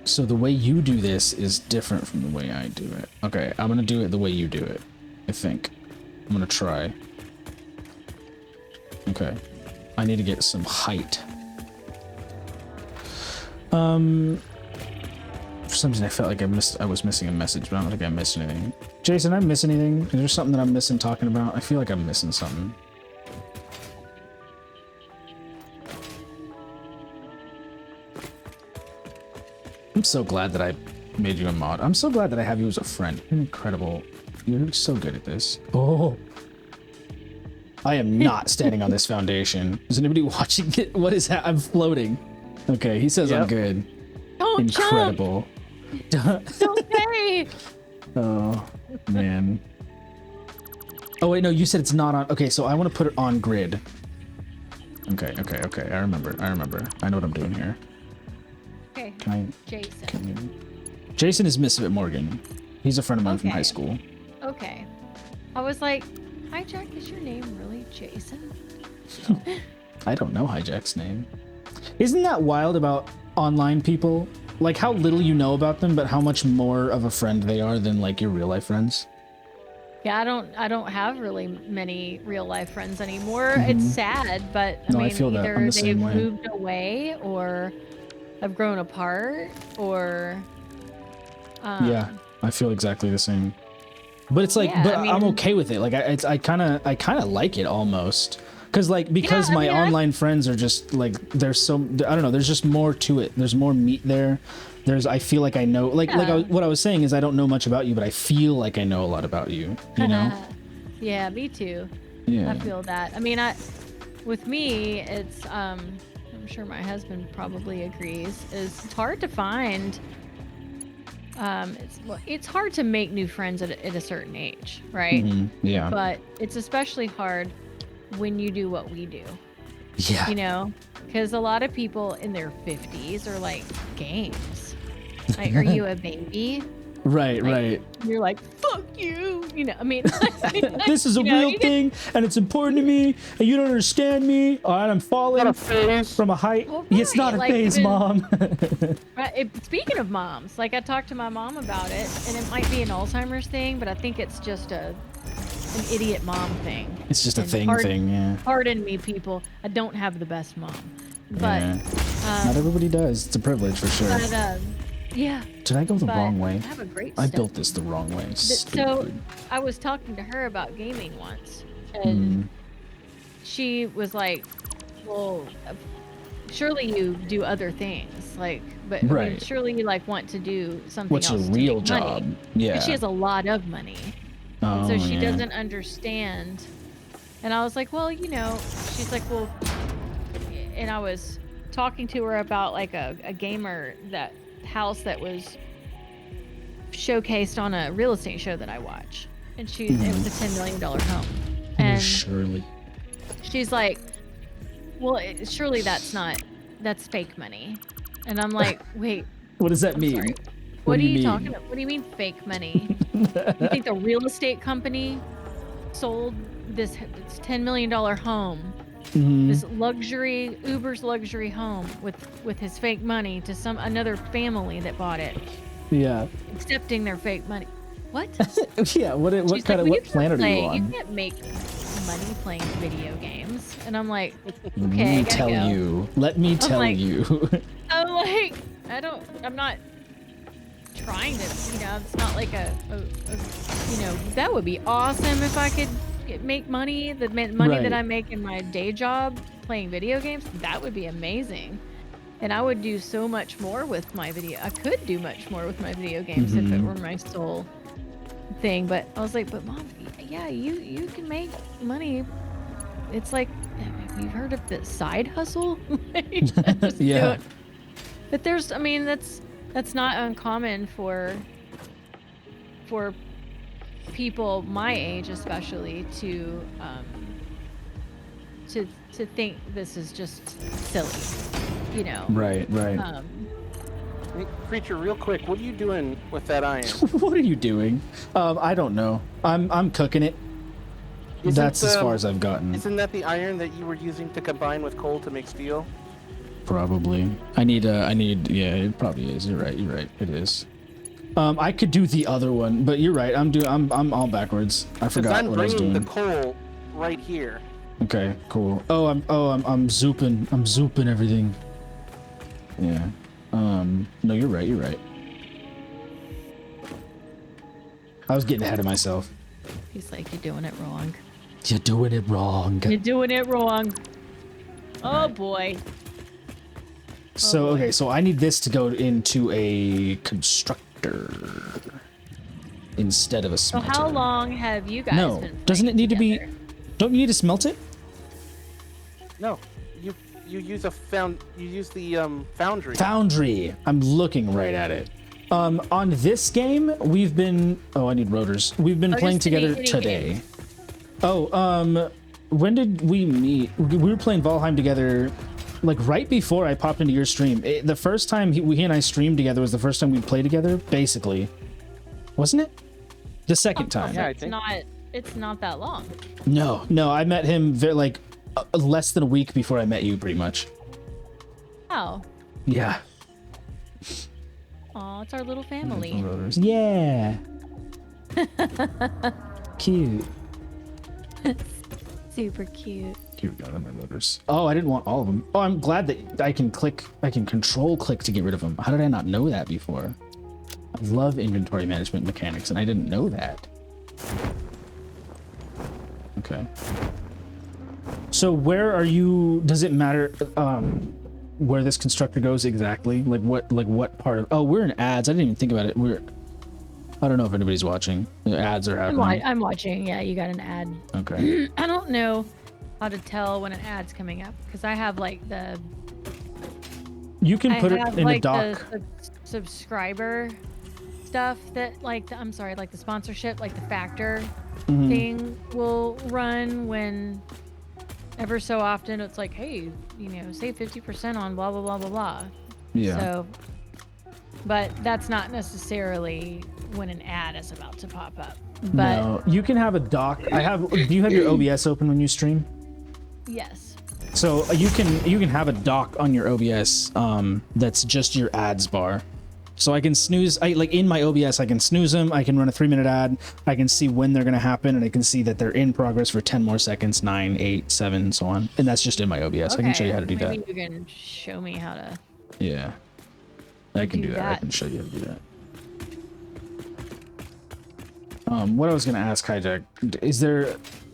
So the way you do this is different from the way I do it. Okay, I'm gonna do it the way you do it, I think. I'm gonna try. Okay. I need to get some height. For some reason I felt like I was missing a message, but I don't think I missed anything. Jason, did I miss anything? Is there something that I'm missing talking about? I feel like I'm missing something. I'm so glad that I made you a mod. I'm so glad that I have you as a friend. You're incredible. You're so good at this. Oh. I am not standing on this foundation. Is anybody watching it? What is that? I'm floating. Okay, he says I'm good. Don't Incredible. It's okay. Oh, man. Oh, wait, no, you said it's not on. Okay, so I want to put it on grid. Okay. I remember. I know what I'm doing here. Okay. Jason. Jason is Miss Morgan. He's a friend of mine from high school. Okay. I was like, hi Jack, is your name really Jason? I don't know Hijack's name. Isn't that wild about online people? Like how little you know about them, but how much more of a friend they are than like your real life friends. Yeah, I don't have really many real life friends anymore. It's sad, but I mean, feel that. I'm either the same they've way. moved away or have grown apart or Yeah, I feel exactly the same. But it's like, Yeah, but I mean- I'm okay with it. Like I kind of like it almost. Because my online friends are just like there's I don't know, there's just more to it. There's more meat there. I feel like I know what I was saying is I don't know much about you, but I feel like I know a lot about you, you know? Yeah, me too. Yeah. I feel that. I mean, with me, it's I'm sure my husband probably agrees. It's hard to find it's hard to make new friends at a certain age, right? Yeah. But it's especially hard when you do what we do. Yeah. You know, because a lot of people in their 50s are like, games. Like, are you a baby? Right, Like, right. You're like, fuck you. You know, I mean, This is a real thing, and it's important to me, and you don't understand me. All right, I'm falling from a height. Well, It's not right, a like, phase, even- Mom. Right, speaking of moms, like I talked to my mom about it, and it might be an Alzheimer's thing, but I think it's just an idiot mom thing. It's just a And thing, yeah. Pardon me, people. I don't have the best mom, but Yeah. Not everybody does. It's a privilege for sure. yeah. Did I go the but wrong way? I have a great. I step. built this the wrong way. So Stupid. I was talking to her about gaming once, and she was like, "Well, surely you do other things, like, but I mean, Right. surely you like want to do something What's your else to real make job? money." Yeah. And she has a lot of money, Oh, so she yeah. doesn't understand. And I was like, "Well, you know," she's like, "Well," and I was talking to her about like a gamer that house that was showcased on a real estate show that I watch, and it was a $10 million home, and Surely. she's like, well, surely that's fake money. And I'm like, wait, What does that mean? sorry. What are you mean? talking about? What do you mean fake money? You think the real estate company sold this $10 million home, this luxury, Uber's luxury home with his fake money to another family that bought it, Yeah. accepting their fake money? What? Yeah. What She's kind of like, what planet are you You on? can't make money playing video games. And I'm like, Let okay, I me gotta tell go. you. Let me tell like- you. I'm like, I'm not trying to, it's not like that would be awesome if I could make money, the money Right. that I make in my day job playing video games. That would be amazing. And I would do so much more with my I could do much more with my video games if it were my sole thing. But I was like, but Mom, yeah, you can make money. It's like, have you heard of the side hustle? Just do Yeah. it. But that's not uncommon for people my age, especially, to think this is just silly, Right. Hey, Creature, real quick, what are you doing with that iron? What are you doing? I don't know. I'm cooking it. That's as far as I've gotten. Isn't that the iron that you were using to combine with coal to make steel? Probably. I need. Yeah, it probably is. You're right. It is. I could do the other one, but you're right. I'm all backwards. I forgot I'm what I was bringing doing. the coal right here. Okay, cool. I'm zooping everything. Yeah. No, you're right. I was getting ahead of myself. He's like, you're doing it wrong. You're doing it wrong. You're doing it wrong. Oh boy. So, boy. okay, so I need this to go into a constructor instead of a So smelter. how long have you guys No, been doesn't it playing need to be? together? Don't you need to smelt it? No, you use the foundry. Foundry. I'm looking right at it. On this game, we've been. Oh, I need rotors. We've been playing just any together today. games. Oh, when did we meet? We were playing Valheim together, like right before I popped into your stream. The first time he and I streamed together was the first time we played together, basically, wasn't it? The second time. Yeah, I It's think. it's not that long. No, I met him less than a week before I met you, pretty much. Oh. Yeah. Aw, it's our little family. Rotors. Yeah. Cute. Super cute. Here we go, my rotors. Oh, I didn't want all of them. Oh, I'm glad that I can control click to get rid of them. How did I not know that before? I love inventory management mechanics, and I didn't know that. Okay. So where are you? Does it matter where this constructor goes exactly? Like what part of? Oh, we're in ads. I didn't even think about it. I don't know if anybody's watching. The ads are happening. I'm watching. Yeah, you got an ad. Okay. I don't know how to tell when an ad's coming up because I have like the. You can I put it have in like a dock. the subscriber stuff that I'm sorry, like the sponsorship, like the factor thing will run when ever so often it's like, hey, save 50% on blah blah blah blah blah. Yeah. So, but that's not necessarily when an ad is about to pop up. But No, you can have a dock. Do you have your OBS open when you stream? yes. So you can have a dock on your OBS that's just your ads bar. So I can snooze, in my OBS, I can snooze them, I can run a 3-minute ad, I can see when they're going to happen, and I can see that they're in progress for 10 more seconds, 9, 8, 7, so on. And that's just in my OBS. I can show you how to do that. Maybe you can show me how to... Yeah. I can do that. I that. can show you how to do that. What I was going to ask, Hijack,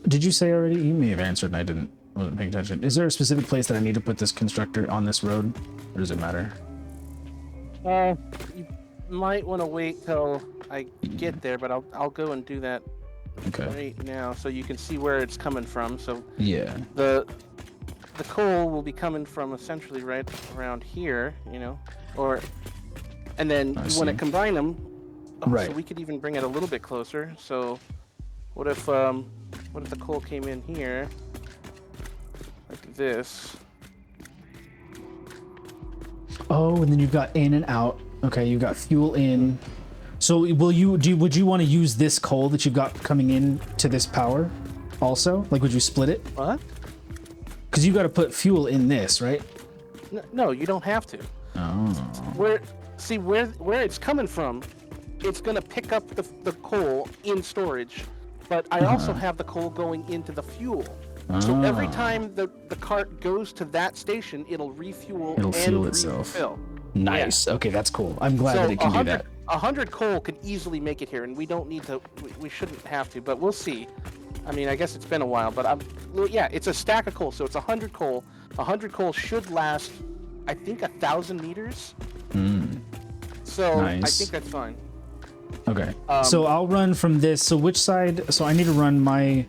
did you say already? You may have answered and wasn't paying attention. Is there a specific place that I need to put this constructor on this road? Or does it matter? You might want to wait till I get there, but I'll go and do that right now, so you can see where it's coming from. So yeah, the coal will be coming from essentially right around here, and then you want to combine them. Right. So we could even bring it a little bit closer. So what if the coal came in here like this? Oh, and then you've got in and out. Okay, you've got fuel in. So would you want to use this coal that you've got coming in to this power also? Like, would you split it? What? Because you got to put fuel in this, right? No, you don't have to. Oh. Where it's coming from, it's gonna pick up the coal in storage, but I also have the coal going into the fuel. So every time the cart goes to that station, it'll refuel and fuel itself. refill. Nice. Yeah. Okay, that's cool. I'm glad that it can do that. 100 coal could easily make it here, and we don't need to. We shouldn't have to, but we'll see. I mean, I guess it's been a while, but it's a stack of coal, so it's 100 coal. 100 coal should last, I think, 1,000 meters. So nice. I think that's fine. Okay. So I'll run from this. So which side? So I need to run my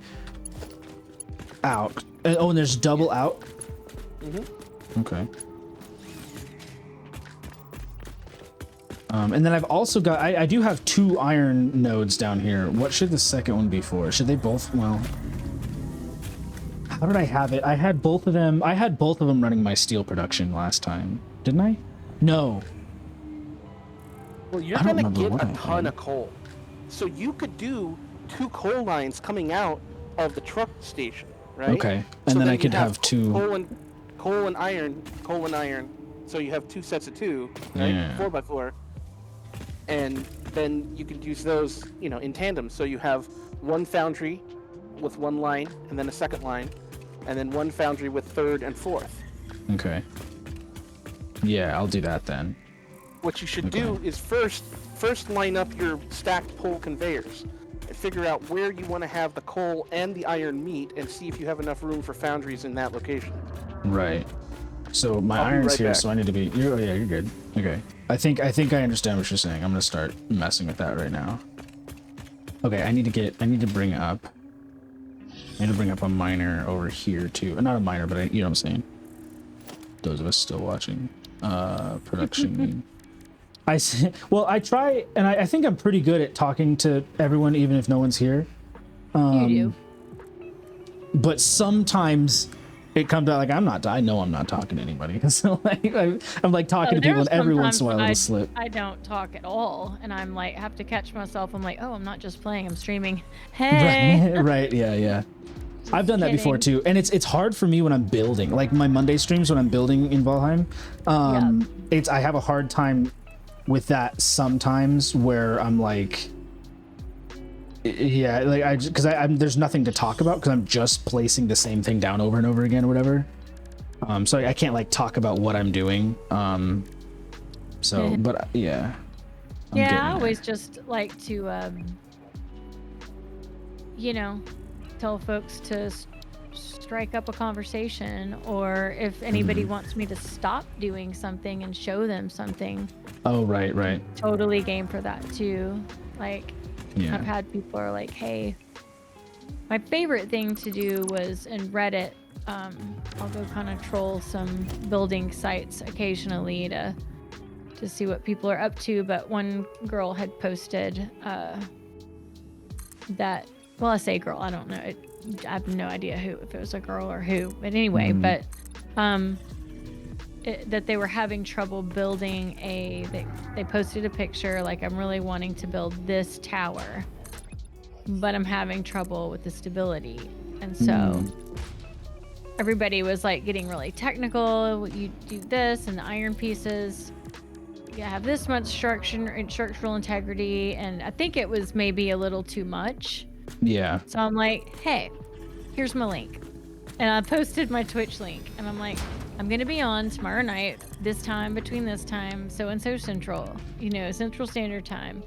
out. And there's double out. Okay. And then I've also got, I do have 2 iron nodes down here. What should the second one be for? Should they both, well, how did I have it? I had both of them running my steel production last time. Didn't I? No. Well, you're going to get a ton of coal. So you could do 2 coal lines coming out of the truck station, right? Okay. And then I could have 2. Coal and iron. So you have 2 sets of 2, right? Yeah. 4x4. And then you could use those, in tandem. So you have 1 foundry with 1 line, and then a second line, and then 1 foundry with 3rd and 4th. Okay. Yeah, I'll do that then. What you should do is first line up your stacked pole conveyors and figure out where you want to have the coal and the iron meet, and see if you have enough room for foundries in that location. Right. So my iron's here, so I need to be. You're good. Okay. I think I understand what you're saying. I'm gonna start messing with that right now. Okay, I need to bring up a miner over here too. Not a miner, but you know what I'm saying. Those of us still watching. Production. I try, and I think I'm pretty good at talking to everyone, even if no one's here. You do. But sometimes it comes out like I know I'm not talking to anybody. So I'm like talking to people, and every once in a while it'll slip. I don't talk at all, and I'm like, have to catch myself. I'm like, oh, I'm not just playing, I'm streaming. Hey. Right. Yeah. I've done that before too, and it's hard for me when I'm building. Like my Monday streams when I'm building in Valheim. I have a hard time with that sometimes, where I'm like, there's nothing to talk about because I'm just placing the same thing down over and over again or whatever. So I can't like talk about what I'm doing. I always just like to tell folks to strike up a conversation, or if anybody wants me to stop doing something and show them something. Oh, right. Totally game for that too. Like, yeah. I've had people are like, hey, my favorite thing to do was in Reddit, I'll go kind of troll some building sites occasionally to to see what people are up to. But one girl had posted that. Well, I say girl. I don't know. I have no idea if it was a girl or who. But anyway, but that they were having trouble building they posted a picture like, I'm really wanting to build this tower, but I'm having trouble with the stability. And so everybody was like getting really technical. You do this and the iron pieces, you have this much structural integrity, and I think it was maybe a little too much. Yeah. So I'm like, hey, here's my link. And I posted my Twitch link, and I'm like, I'm going to be on tomorrow night, this time, between this time, so-and-so Central, Central Standard Time.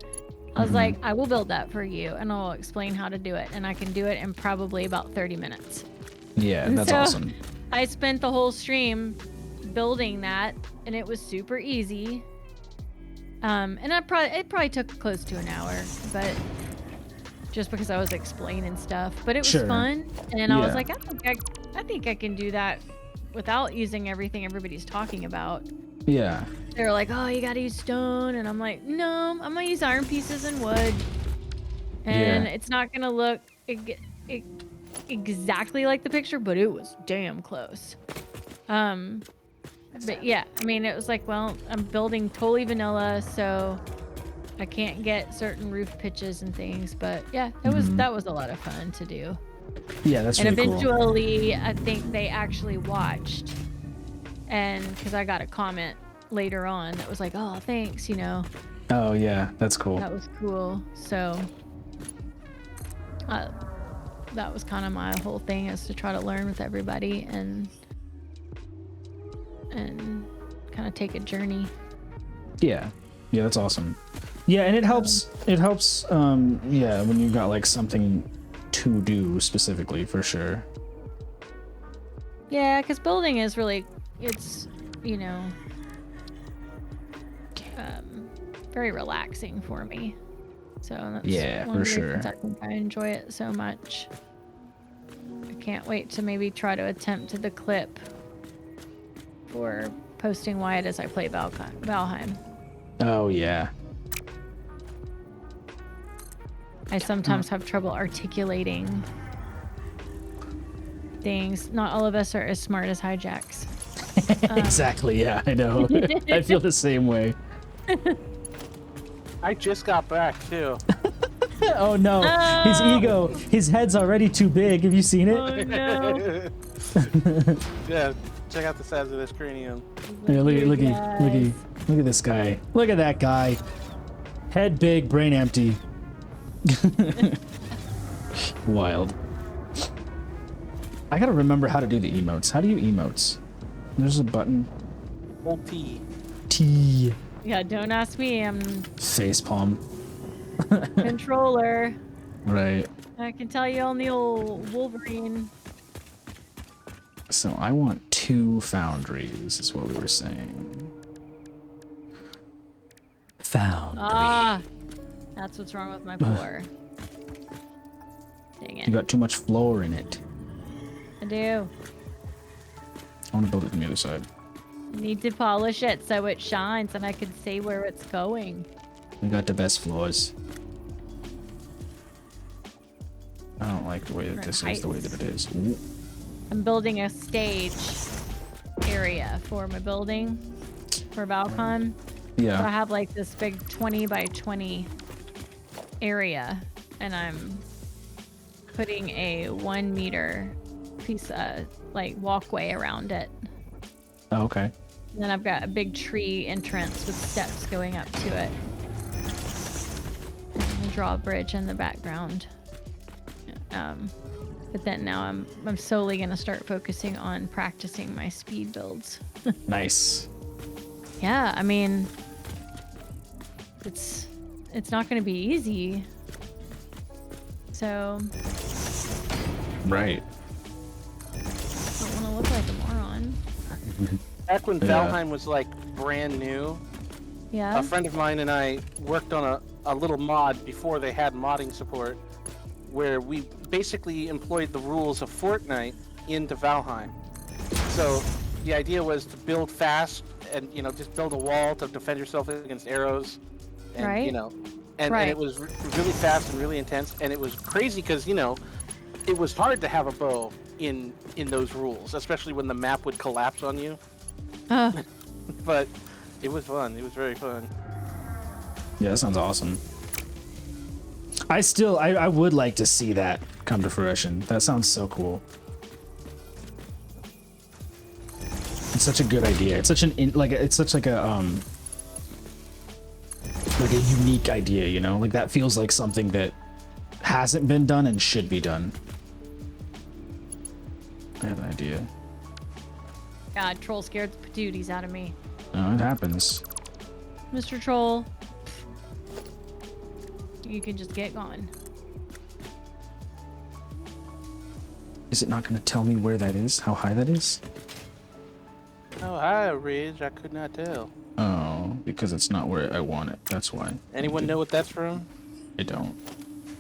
I was like, I will build that for you, and I'll explain how to do it. And I can do it in probably about 30 minutes. Yeah, that's awesome. I spent the whole stream building that, and it was super easy. And it probably took close to an hour, but just because I was explaining stuff. But it was fun, and I was like, I think I can do that without using everything everybody's talking about. Yeah. They were like, oh, you gotta use stone, and I'm like, no, I'm gonna use iron pieces and wood, and it's not gonna look exactly like the picture, but it was damn close. But yeah, I mean, it was like, well, I'm building totally vanilla, so I can't get certain roof pitches and things, but yeah, that was a lot of fun to do. Yeah, that's really cool. And eventually, I think they actually watched, and because I got a comment later on that was like, oh, thanks, Oh yeah, that's cool. That was cool. So that was kind of my whole thing, is to try to learn with everybody and kind of take a journey. Yeah, that's awesome. Yeah, and it helps when you've got like something to do specifically, for sure. Yeah, because building is really, it's very relaxing for me. So that's one of the reasons I think I enjoy it so much. I can't wait to maybe try to attempt the clip for posting why it is I play Valheim. Oh yeah. I sometimes have trouble articulating things. Not all of us are as smart as Hijacks. Exactly, yeah, I know. I feel the same way. I just got back too. Oh no, his ego, his head's already too big. Have you seen it? Oh no. Yeah, check out the size of this cranium. Yeah, look at this guy. Look at that guy. Head big, brain empty. Wild. I gotta remember how to do the emotes. How do you emotes? There's a button. Hold T. T. Yeah, don't ask me. I'm Facepalm. controller. Right. I can tell you on the old Wolverine. So I want 2 foundries, is what we were saying. Foundry. That's what's wrong with my floor. Dang it. You got too much floor in it. I do. I want to build it from the other side. Need to polish it so it shines and I can see where it's going. We got the best floors. I don't like the way that this is the way that it is. Ooh. I'm building a stage area for my building for Valcon. Yeah. So I have like this big 20 by 20 area, and I'm putting a 1 meter piece of like walkway around it. Oh, okay. And then I've got a big tree entrance with steps going up to it. And a drawbridge in the background. But then now I'm solely gonna start focusing on practicing my speed builds. Nice. Yeah, I mean, it's not gonna be easy. So. Right. I don't want to look like a moron. Back when Valheim was like brand new, Yeah. a friend of mine and I worked on a little mod before they had modding support, where we basically employed the rules of Fortnite into Valheim. So the idea was to build fast and just build a wall to defend yourself against arrows, and Right. and it was really fast and really intense, and it was crazy because it was hard to have a bow in those rules, especially when the map would collapse on you. But it was fun. It was very fun. Yeah, that sounds awesome. I would like to see that come to fruition. That sounds so cool. It's such a good idea. It's such like a unique idea, Like that feels like something that hasn't been done and should be done. I have an idea. God, Troll scared the patooties out of me. Oh, it happens. Mr. Troll, you can just get gone. Is it not going to tell me where that is? How high that is? Oh, hi, Ridge. I could not tell. Oh, because it's not where I want it. That's why. Anyone know what that's from? I don't.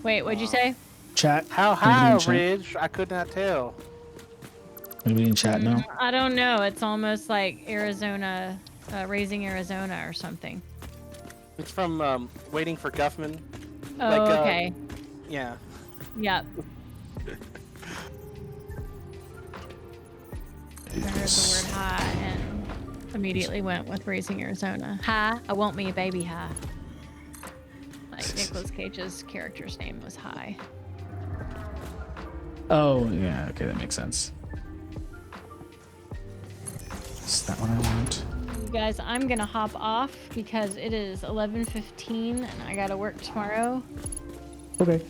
Wait, what'd you say? Chat? How Anybody high, in chat? Ridge? I could not tell. Anybody in chat now? I don't know. It's almost like Arizona, Raising Arizona or something. It's from Waiting for Guffman. Oh, okay. Yeah. Yep. I heard the word high and immediately went with Raising Arizona. Hi, I want me a baby high. Like Nicolas Cage's character's name was High. Oh, yeah. Okay, that makes sense. Is that what I want? You guys, I'm gonna hop off because it is 11:15 and I gotta work tomorrow. Okay.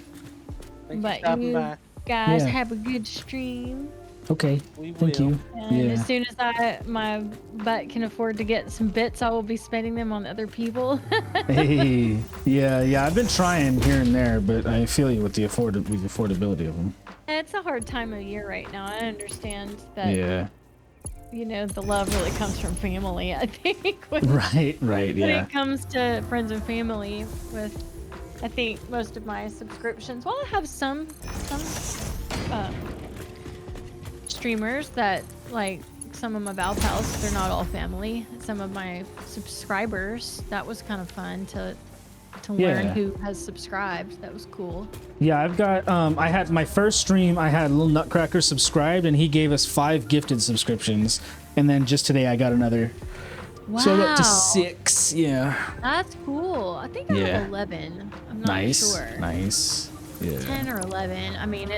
Thanks But for stopping you by. guys Yeah. have a good stream. Okay. We Thank will. you. And Yeah. as soon as my butt can afford to get some bits, I will be spending them on other people. Hey. Yeah. I've been trying here and there, but I feel you with the affordability of them. It's a hard time of year right now. I understand that. Yeah. The love really comes from family, I think. When Right. when Yeah. it comes to friends and family, with I think most of my subscriptions. Well, I have some um, streamers that like some of my Val pals. They're not all family. Some of my subscribers. That was kind of fun to learn Yeah. who has subscribed. That was cool. Yeah, I've got I had my first stream, I had Little Nutcracker subscribed and he gave us 5 gifted subscriptions. And then just today I got another. Wow. So I'm up to 6. Yeah. That's cool. I think I Yeah. have 11. I'm not Nice. sure. Nice. Yeah. 10 or 11. I mean,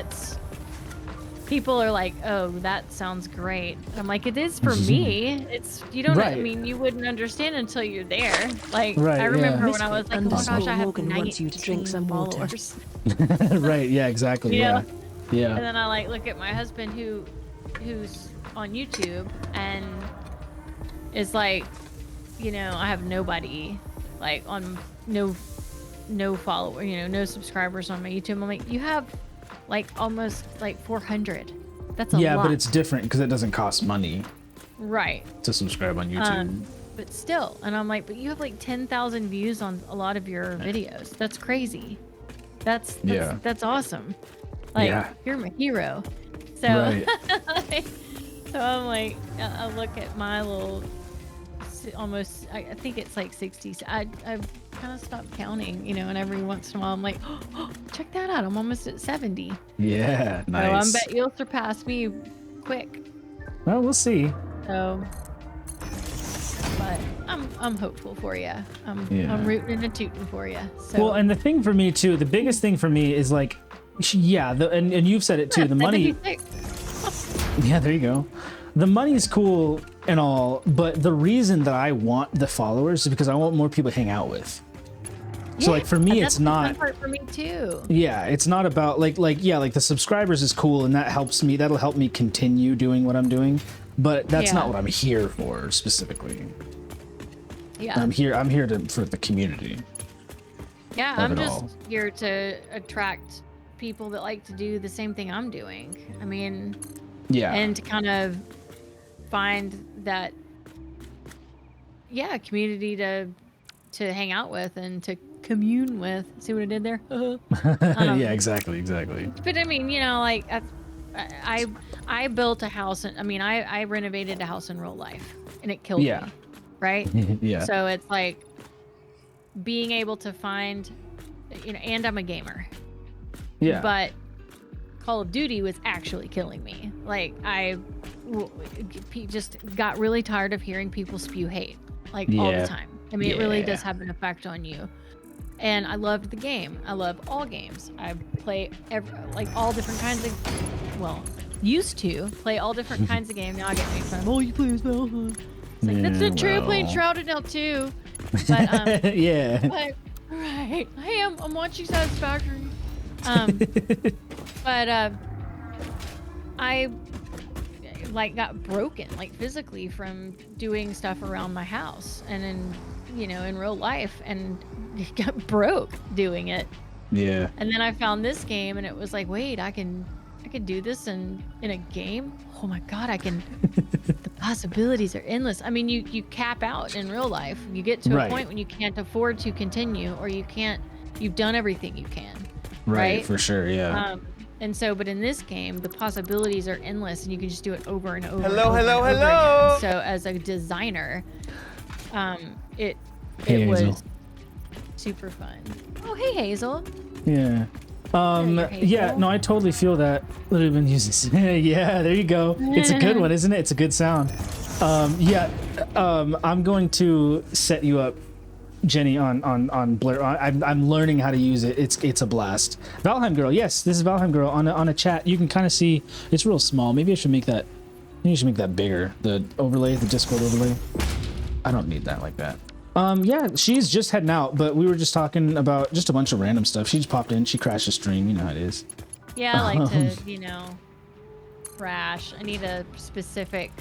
people are like, oh, that sounds great. I'm like, it is for me. You don't, I Right. mean, you wouldn't understand until you're there. Like, Right, I remember yeah. when I was like, oh my gosh, I have Morgan 19 wants you to drink some water. followers. Right, yeah, exactly. You Yeah. know? And Yeah. then I like look at my husband who's on YouTube and is like, I have nobody like on no follower, no subscribers on my YouTube. I'm like, you have like almost like 400. That's a lot. Yeah, but it's different because it doesn't cost money right. to subscribe on YouTube. But still, and I'm like, but you have like 10,000 views on a lot of your videos. That's crazy. Yeah. That's awesome. Like, Yeah. you're my hero. So, Right. so I'm like, I look at my little, almost, I think it's like 60. I've kind of stopped counting, and every once in a while I'm like, oh, check that out. I'm almost at 70. Yeah, So I nice. bet you'll surpass me quick. Well, we'll see. So, but I'm hopeful for you. I'm Yeah. rooting and tooting for you. So. Well, and the thing for me too, the biggest thing for me is like, and you've said it too, the money. 76. Yeah, there you go. The money's cool and all, but the reason that I want the followers is because I want more people to hang out with. So like for me, that's it's the fun not. part for me too. Yeah, it's not about like the subscribers is cool and that helps me. That'll help me continue doing what I'm doing. But that's Yeah. not what I'm here for specifically. Yeah. I'm here for the community. Yeah, of I'm it just all. here to attract people that like to do the same thing I'm doing. I mean, Yeah. and to kind of find that community to hang out with and to commune with. See what I did there? Yeah, exactly. But I mean, like I built a house and I renovated a house in real life and it killed Yeah. me. right? Yeah. So it's like being able to find, and I'm a gamer. Yeah. But Call of Duty was actually killing me. Like just got really tired of hearing people spew hate all the time. I mean, it really does have an effect on you. And I loved the game. I love all games. I play all different kinds of, used to play all different kinds of games. Now I get made fun of. Oh, you play as well, huh? It's like, that's not true. Playing Shrouded now too. But yeah. But, right. Hey, I'm watching Satisfactory. But I got broken physically from doing stuff around my house and in real life, and got broke doing it. Yeah. And then I found this game, and it was like, wait, I can do this in a game. Oh my god, I can. The possibilities are endless. I mean, you cap out in real life. You get to a point when you can't afford to continue, or you've done everything you can. Right? For sure, yeah. And so, but in this game, the possibilities are endless, and you can just do it over and over. Hello. Again. So, as a designer, it was super fun. Oh, hey, Hazel. Yeah. Yeah. No, I totally feel that. Literally been using. Yeah, there you go. It's a good one, isn't it? It's a good sound. Yeah. I'm going to set you up, Jenny, on Blur. I'm learning how to use it. It's a blast. Valheim Girl, yes, this is Valheim Girl on a chat. You can kind of see it's real small. Maybe I should make that. Maybe I should make that bigger. The overlay, the Discord overlay. I don't need that like that. Yeah, she's just heading out, but we were just talking about just a bunch of random stuff. She just popped in. She crashed the stream. You know how it is. Yeah, I like to, crash. I need a specific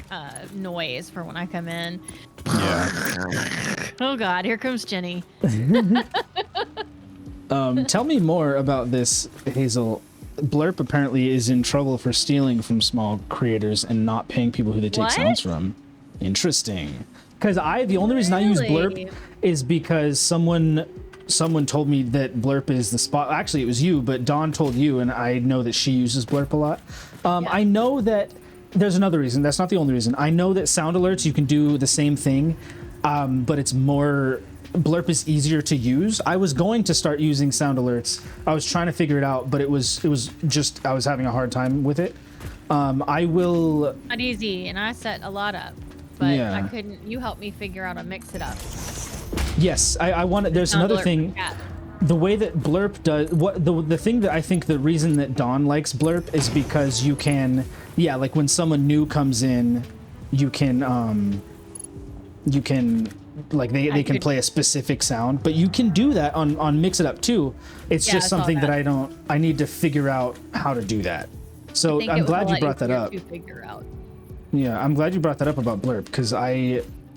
noise for when I come in. Yeah. Oh God, here comes Jenny. Tell me more about this, Hazel. Blurp apparently is in trouble for stealing from small creators and not paying people who they take sounds from. Interesting. Because the only reason I use Blurp is because someone told me that Blurp is the spot. Actually, it was you, but Dawn told you, and I know that she uses Blurp a lot. I know that there's another reason. That's not the only reason. I know that sound alerts, you can do the same thing, but it's more... Blurp is easier to use. I was going to start using sound alerts. I was trying to figure it out, but it was just, I was having a hard time with it. I will... Not easy, and I set a lot up, but I couldn't... You helped me figure out a mix it up. Yes, I want to... There's another thing. The way that Blurp does... The thing that I think the reason that Dawn likes Blurp is because you can... Yeah, like when someone new comes in, you can... Like they can play a specific sound, but you can do that on Mix It Up too. It's just something that I need to figure out how to do that. So I'm glad you brought that up. Yeah, I'm glad you brought that up about Blurp, because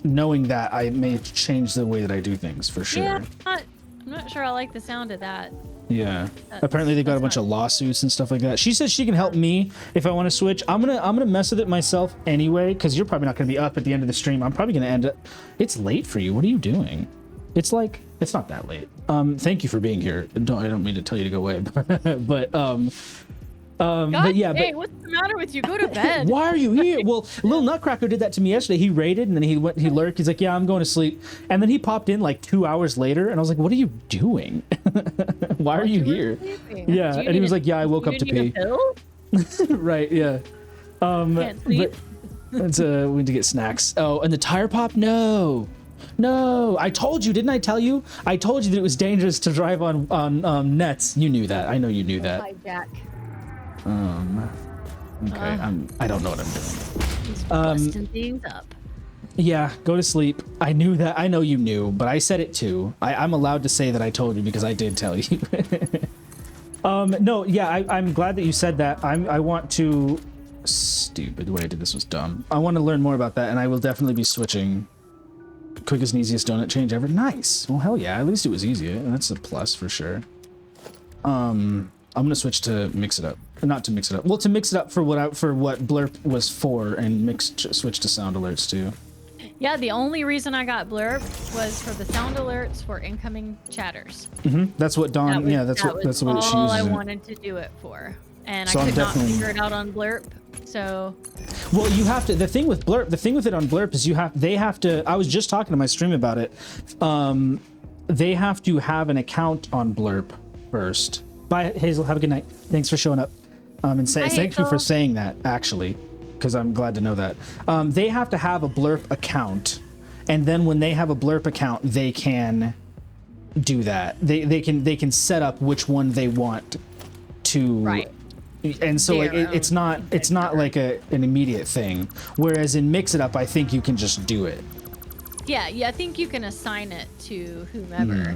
knowing that, I may change the way that I do things for sure. Yeah, I'm not sure I like the sound of that. Yeah. Apparently they got a bunch of lawsuits and stuff like that. She says she can help me if I want to switch. I'm gonna mess with it myself anyway, because you're probably not gonna be up at the end of the stream. I'm probably gonna end up... It's late for you. What are you doing? It's not that late. Thank you for being here. I don't mean to tell you to go away, but hey, what's the matter with you? Go to bed. Why are you here? Well, Lil Nutcracker did that to me yesterday. He raided and then he lurked. He's like, yeah, I'm going to sleep. And then he popped in like 2 hours later, and I was like, what are you doing? Why are you here? Yeah, and he was like, yeah, I woke up to pee. Right, yeah. Can't sleep. But we need to get snacks. Oh, and the tire pop? No, I told you, didn't I tell you? I told you that it was dangerous to drive on nets. You knew that. I know you knew that. Hijack. Okay, I don't know what I'm doing. He's busting things up. Yeah, go to sleep. I knew that. I know you knew, but I said it too. I'm allowed to say that I told you because I did tell you. No, yeah, I'm glad that you said that. I want to... Stupid, the way I did this was dumb. I want to learn more about that, and I will definitely be switching. Quickest and easiest donut change ever. Nice. Well, hell yeah. At least it was easy. That's a plus for sure. I'm gonna switch to Mix It Up. Not to Mix It Up. Well, to Mix It Up for what Blurp was for, and switch to sound alerts too. Yeah, the only reason I got Blurp was for the sound alerts for incoming chatters. That's what Dawn. That's what she uses. All I wanted to do it for, and so I could not figure it out on Blurp. So. Well, you have to. The thing with Blurp, the thing with it on Blurp is they have to. I was just talking to my stream about it. They have to have an account on Blurp first. Bye, Hazel. Have a good night. Thanks for showing up. And thank you for saying that, actually, because I'm glad to know that. They have to have a Blurp account, and then when they have a Blurp account, they can do that. They can set up which one they want to. Right. And so like it's not like an immediate thing. Whereas in Mix It Up, I think you can just do it. Yeah, I think you can assign it to whomever.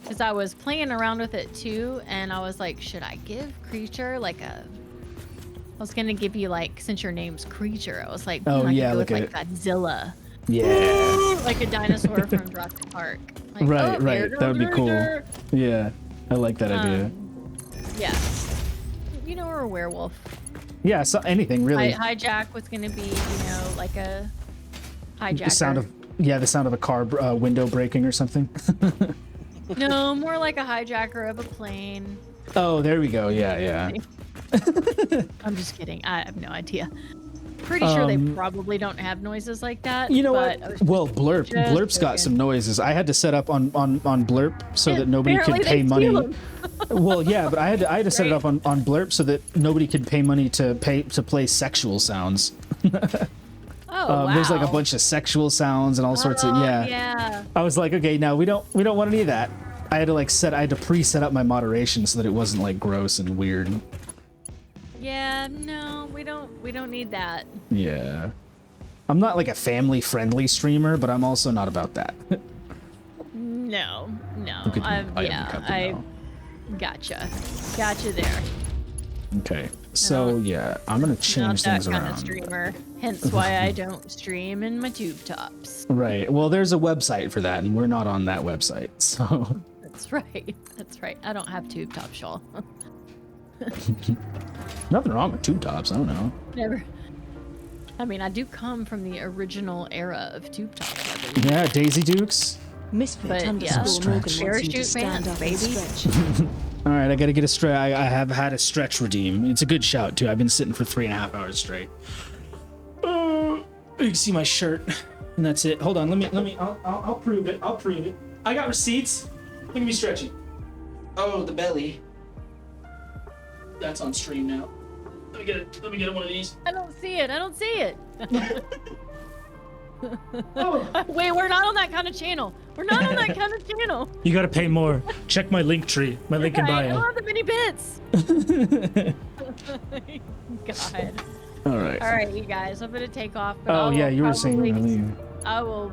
Because I was playing around with it too, and I was like, should I give Creature like a? I was gonna give you like, since your name's Creature, I was like, I could go with like Godzilla. Yeah. Like a dinosaur from Jurassic Park. Like, right. That would be cool. Yeah, I like that idea. Yeah. You know, or a werewolf. Yeah, so anything really. Hijack was gonna be, like a hijacker. The sound of a car window breaking or something. No, more like a hijacker of a plane. Oh, there we go. Yeah. I'm just kidding. I have no idea. Pretty sure they probably don't have noises like that. You know what? Well, Blurp's got some noises. I had to set up on Blurp so that nobody could pay money. Well, yeah, but I had to set it up on Blurp so that nobody could pay money to play sexual sounds. Wow. There's like a bunch of sexual sounds and all sorts of yeah. I was like, okay, now we don't want any of that. I had to pre-set up my moderation so that it wasn't like gross and weird. Yeah, no, we don't need that. Yeah. I'm not like a family-friendly streamer, but I'm also not about that. No. I gotcha there. Okay. So yeah, I'm gonna change things around. Not that kind of streamer. Hence why I don't stream in my tube tops. Right. Well, there's a website for that, and we're not on that website, so. That's right. I don't have tube top, Shaw. Nothing wrong with tube tops. I don't know. Never. I mean, I do come from the original era of tube tops, I believe. Yeah, Daisy Dukes. Misfit But, Morgan yeah, wants you to parachute stand pants, up baby. and stretch. All right, I gotta get a stretch. I have had a stretch redeem. It's a good shout too. I've been sitting for 3.5 hours straight. You can see my shirt, and that's it. Hold on, let me. I'll prove it. I got receipts. Look at me stretching. Oh, the belly. That's on stream now. Let me get one of these. I don't see it. Oh. Wait, we're not on that kind of channel. You gotta pay more. Check my link tree, my link in I bio. don't have the mini bits. God. All right, you guys. I'm gonna take off. But Oh yeah, you were saying you were gonna leave. I will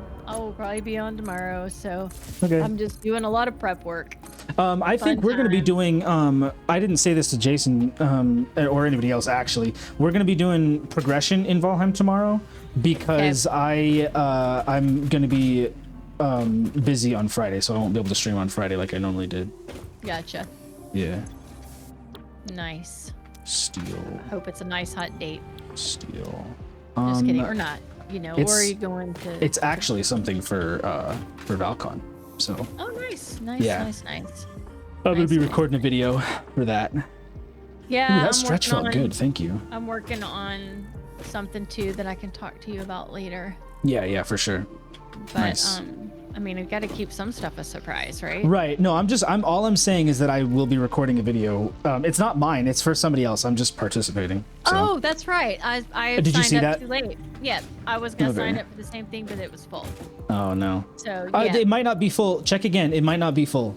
probably be on tomorrow. So Okay. I'm just doing a lot of prep work. I think we're going to be doing, I didn't say this to Jason or anybody else actually, we're going to be doing progression in Valheim tomorrow because I'm going to be busy on Friday, so I won't be able to stream on Friday like I normally did. Gotcha. Yeah. Steel. Steel. Hope it's a nice hot date. Steel. Just kidding, or not. Or are you going to? It's actually something for Valcon. So. Oh, nice. Yeah. Nice. I'm gonna be recording a video for that. Yeah. Ooh, that stretch felt good. Thank you. I'm working on something too that I can talk to you about later. Yeah, for sure. But Nice. I mean, we've got to keep some stuff a surprise, right? Right. No, all I'm saying is that I will be recording a video. It's not mine. It's for somebody else. I'm just participating. So. Oh, that's right. I Did you see signed up that? too late. Yeah, I was gonna Okay. sign up for the same thing, but it was full. Oh no. So yeah, It might not be full. Check again. It might not be full.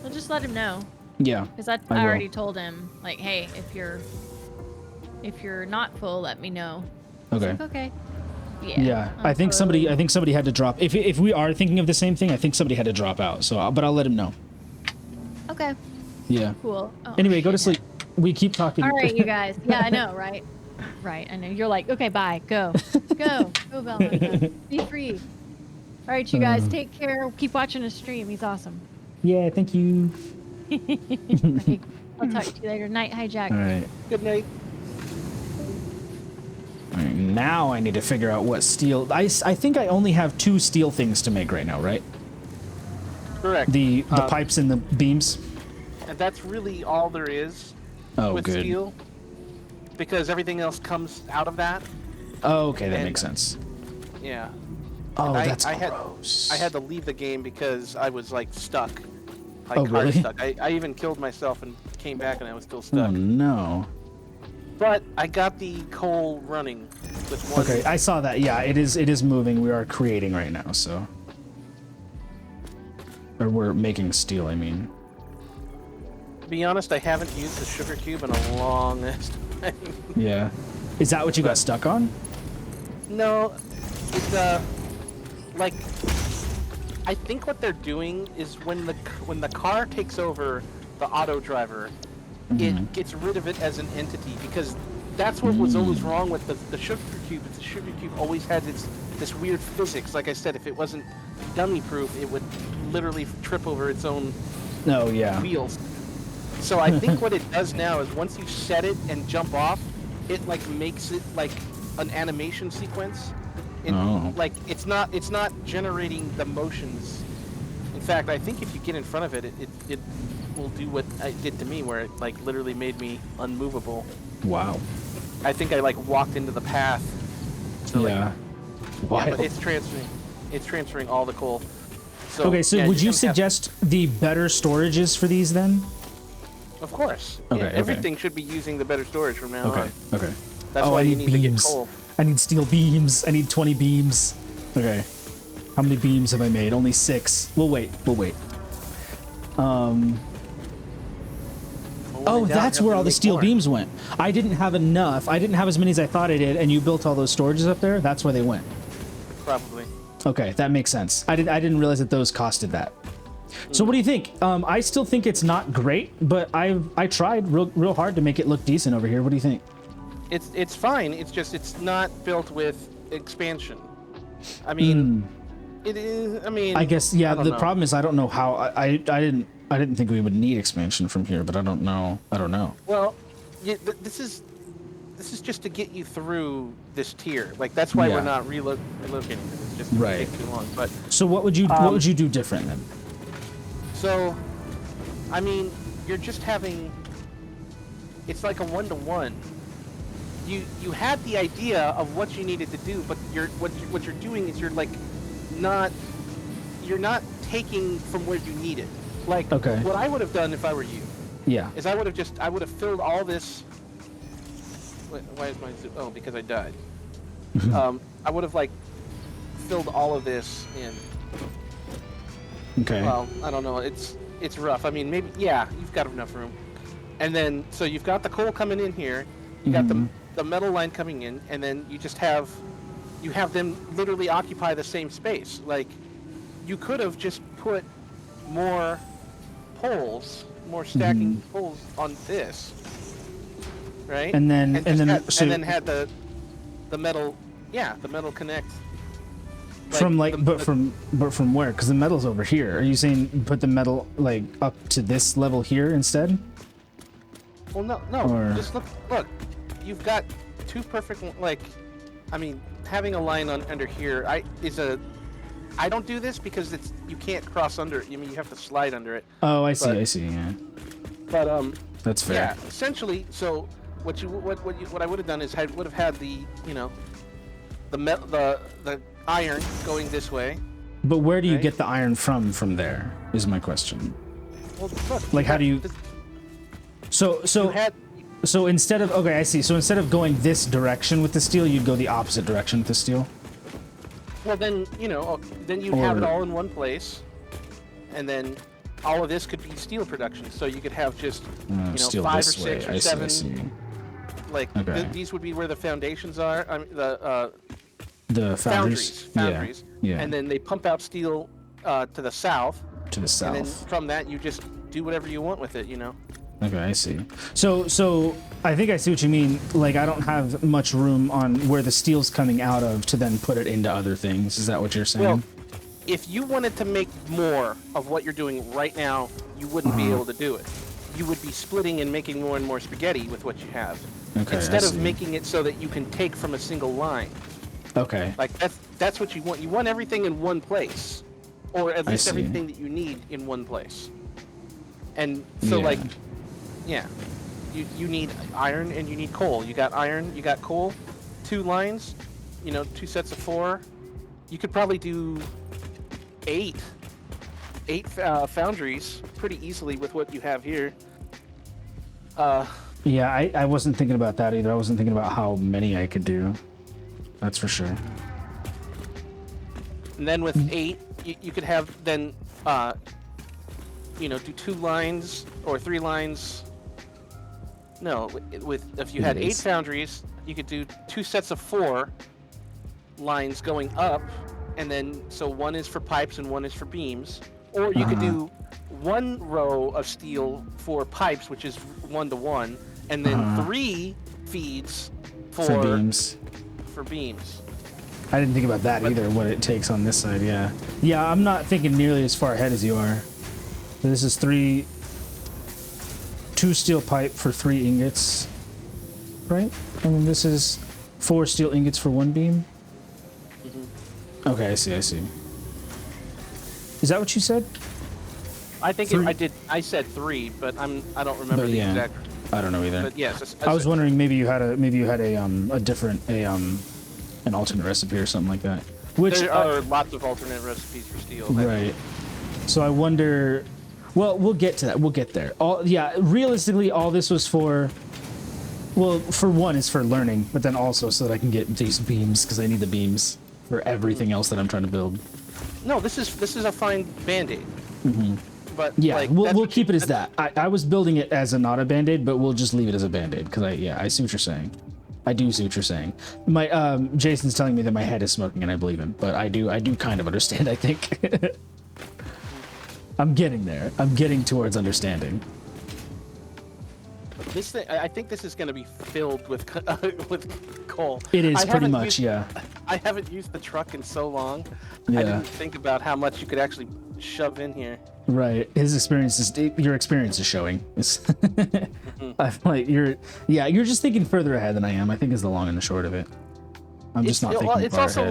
I'll just let him know. Yeah. Because I will. already told him, like, hey, if you're not full, let me know. Okay. Like, okay. Yeah. Yeah. I think somebody had to drop. If we are thinking of the same thing, I think somebody had to drop out. So, but I'll let him know. Okay. Yeah. Cool. Oh, Anyway, go to shit. sleep. We keep talking. All right, you guys. Yeah, I know, right? Right. I know. You're like, okay, bye. Go, Bella. Be free. All right, you guys. Take care. Keep watching his stream. He's awesome. Yeah. Thank you. Okay, I'll talk to you later. Night, hijack. All right. Good night. All right. Now I need to figure out what steel. I think I only have 2 steel things to make right now, right? Correct. The pipes and the beams. And that's really all there is Oh, with good. steel. because everything else comes out of that. Oh, okay, that And- makes sense. Yeah. Oh, And that's I gross. had to leave the game because I was like stuck. Like Oh, hard really? stuck. I even killed myself and came back and I was still Oh stuck. no. But I got the coal running with one. Okay, I saw that. Yeah, it is moving. We are creating right now, so. Or we're making steel, I mean. To be honest, I haven't used the sugar cube in a long time. Yeah. Is that what you got stuck on? No, it's like I think what they're doing is when the car takes over the auto driver, it gets rid of it as an entity because that's what was always wrong with the sugar cube. The sugar cube always had this weird physics. Like I said, if it wasn't dummy proof, it would literally trip over its own Oh yeah. wheels. So I think what it does now is once you set it and jump off, it like makes it like an animation sequence. Like it's not generating the motions. In fact, I think if you get in front of it, it will do what it did to me, where it like literally made me unmovable. Wow. I think I like walked into the path. So, Yeah. Like, Wild. yeah, but it's transferring all the coal. So, Okay, so yeah, would you don't have- suggest the better storages for these then? Of course. Okay, Yeah, okay. everything should be using the better storage from now Okay. on. Okay. That's Oh, why I you need need to get beams. coal. I need steel beams. I need 20 beams. Okay. How many beams have I made? Only 6. We'll wait. Oh, that's where all the steel beams went. I didn't have enough. I didn't have as many as I thought I did, and you built all those storages up there? That's where they went. Probably. Okay, that makes sense. I didn't realize that those costed that. So what do you think? I still think it's not great, but I tried real hard to make it look decent over here. What do you think? It's fine. It's just it's not built with expansion. I mean, it is. I mean, I guess yeah. don't The know. problem is I don't know how. I didn't think we would need expansion from here, but I don't know. Well, yeah, this is just to get you through this tier. Like that's why Yeah. we're not relocating it. It's just Right. take too long. But So what would you do different then? so, I mean, you're just having. It's like a 1-to-1. You had the idea of what you needed to do, but what you're doing is you're not taking from where you need it. Like Okay. what I would have done if I were you Yeah. is I would have filled all this. Why is my oh because I died. I would have like filled all of this in. Okay. Well, I don't know. It's rough. I mean, maybe yeah, you've got enough room. And then so you've got the coal coming in here. You got the metal line coming in, and then you just have them literally occupy the same space. Like you could have just put more poles, more stacking poles on this, right? And then had the metal, the metal connect. from from where? Because the metal's over here. Are you saying put the metal like up to this level here instead? Well, no, Or- just look. You've got two perfect. Like, I mean, having a line under here, I don't do this because you can't cross under it. I mean, you have to slide under it. Oh, I see. But- I see. Yeah. But That's fair. yeah, essentially. So what I would have done is would have had the the iron going this way. But where do you Right. get the iron from there? Is my question. Well, look. Like, how do you? So You had so instead of okay, I see. So instead of going this direction with the steel, you'd go the opposite direction with the steel. well, then then you have it Or- all in one place, and then all of this could be steel production. So you could have just Steel 5 or this 6 way. or I see. 7. I see. Like Okay. these would be where the foundations are. I mean The foundries. Yeah. And then they pump out steel to the south. To the And then south. from that you just do whatever you want with it. Okay, I see. So I think I see what you mean. Like, I don't have much room on where the steel's coming out of to then put it into other things. Is that what you're saying? Well, if you wanted to make more of what you're doing right now, you wouldn't be able to do it. You would be splitting and making more and more spaghetti with what you have. Okay, Instead I of see. making it so that you can take from a single line. Okay. Like that's what you want. You want everything in one place, or at I least see. everything that you need in one place. And so Yeah. like, yeah, you need iron and you need coal. You got iron, you got coal, 2 lines, 2 sets of 4. You could probably do 8 foundries pretty easily with what you have here. Yeah, I wasn't thinking about that either. I wasn't thinking about how many I could do. That's for sure. And then with 8, you could have then, do 2 lines or 3 lines. No, if you had 8 foundries, you could do 2 sets of 4 lines going up, and then so 1 is for pipes and 1 is for beams. Or you could do 1 row of steel for pipes, which is 1-to-1, and then 3 feeds for beams. For beams. I didn't think about that either, what it takes on this side, yeah. Yeah, I'm not thinking nearly as far ahead as you are. This is 2 steel pipe for 3 ingots, right? And then this is 4 steel ingots for 1 beam? Mm-hmm. Okay, I see. Is that what you said? I think I said 3, but I don't remember the exact. I don't know either. But yes, I was wondering maybe you had a different an alternate recipe or something like that. Which there are lots of alternate recipes for steel. Right. So I wonder. Well, we'll get to that. We'll get there. Realistically, all this was for. Well, for one, it's for learning, but then also so that I can get these beams because I need the beams for everything else that I'm trying to build. No, this is a fine band-aid. Mm-hmm. But yeah, we'll keep it as that. I was building it as not a band-aid, but we'll just leave it as a band-aid because I see what you're saying. I do see what you're saying. My Jason's telling me that my head is smoking, and I believe him. But I do kind of understand. I think I'm getting there. I'm getting towards understanding. This thing, I think this is going to be filled with coal. It is pretty much, yeah. I haven't used the truck in so long. Yeah. I didn't think about how much you could actually shove in here. Right. Your experience is showing. I feel like you're just thinking further ahead than I am. I think is the long and the short of it. I'm just not thinking far ahead. It's also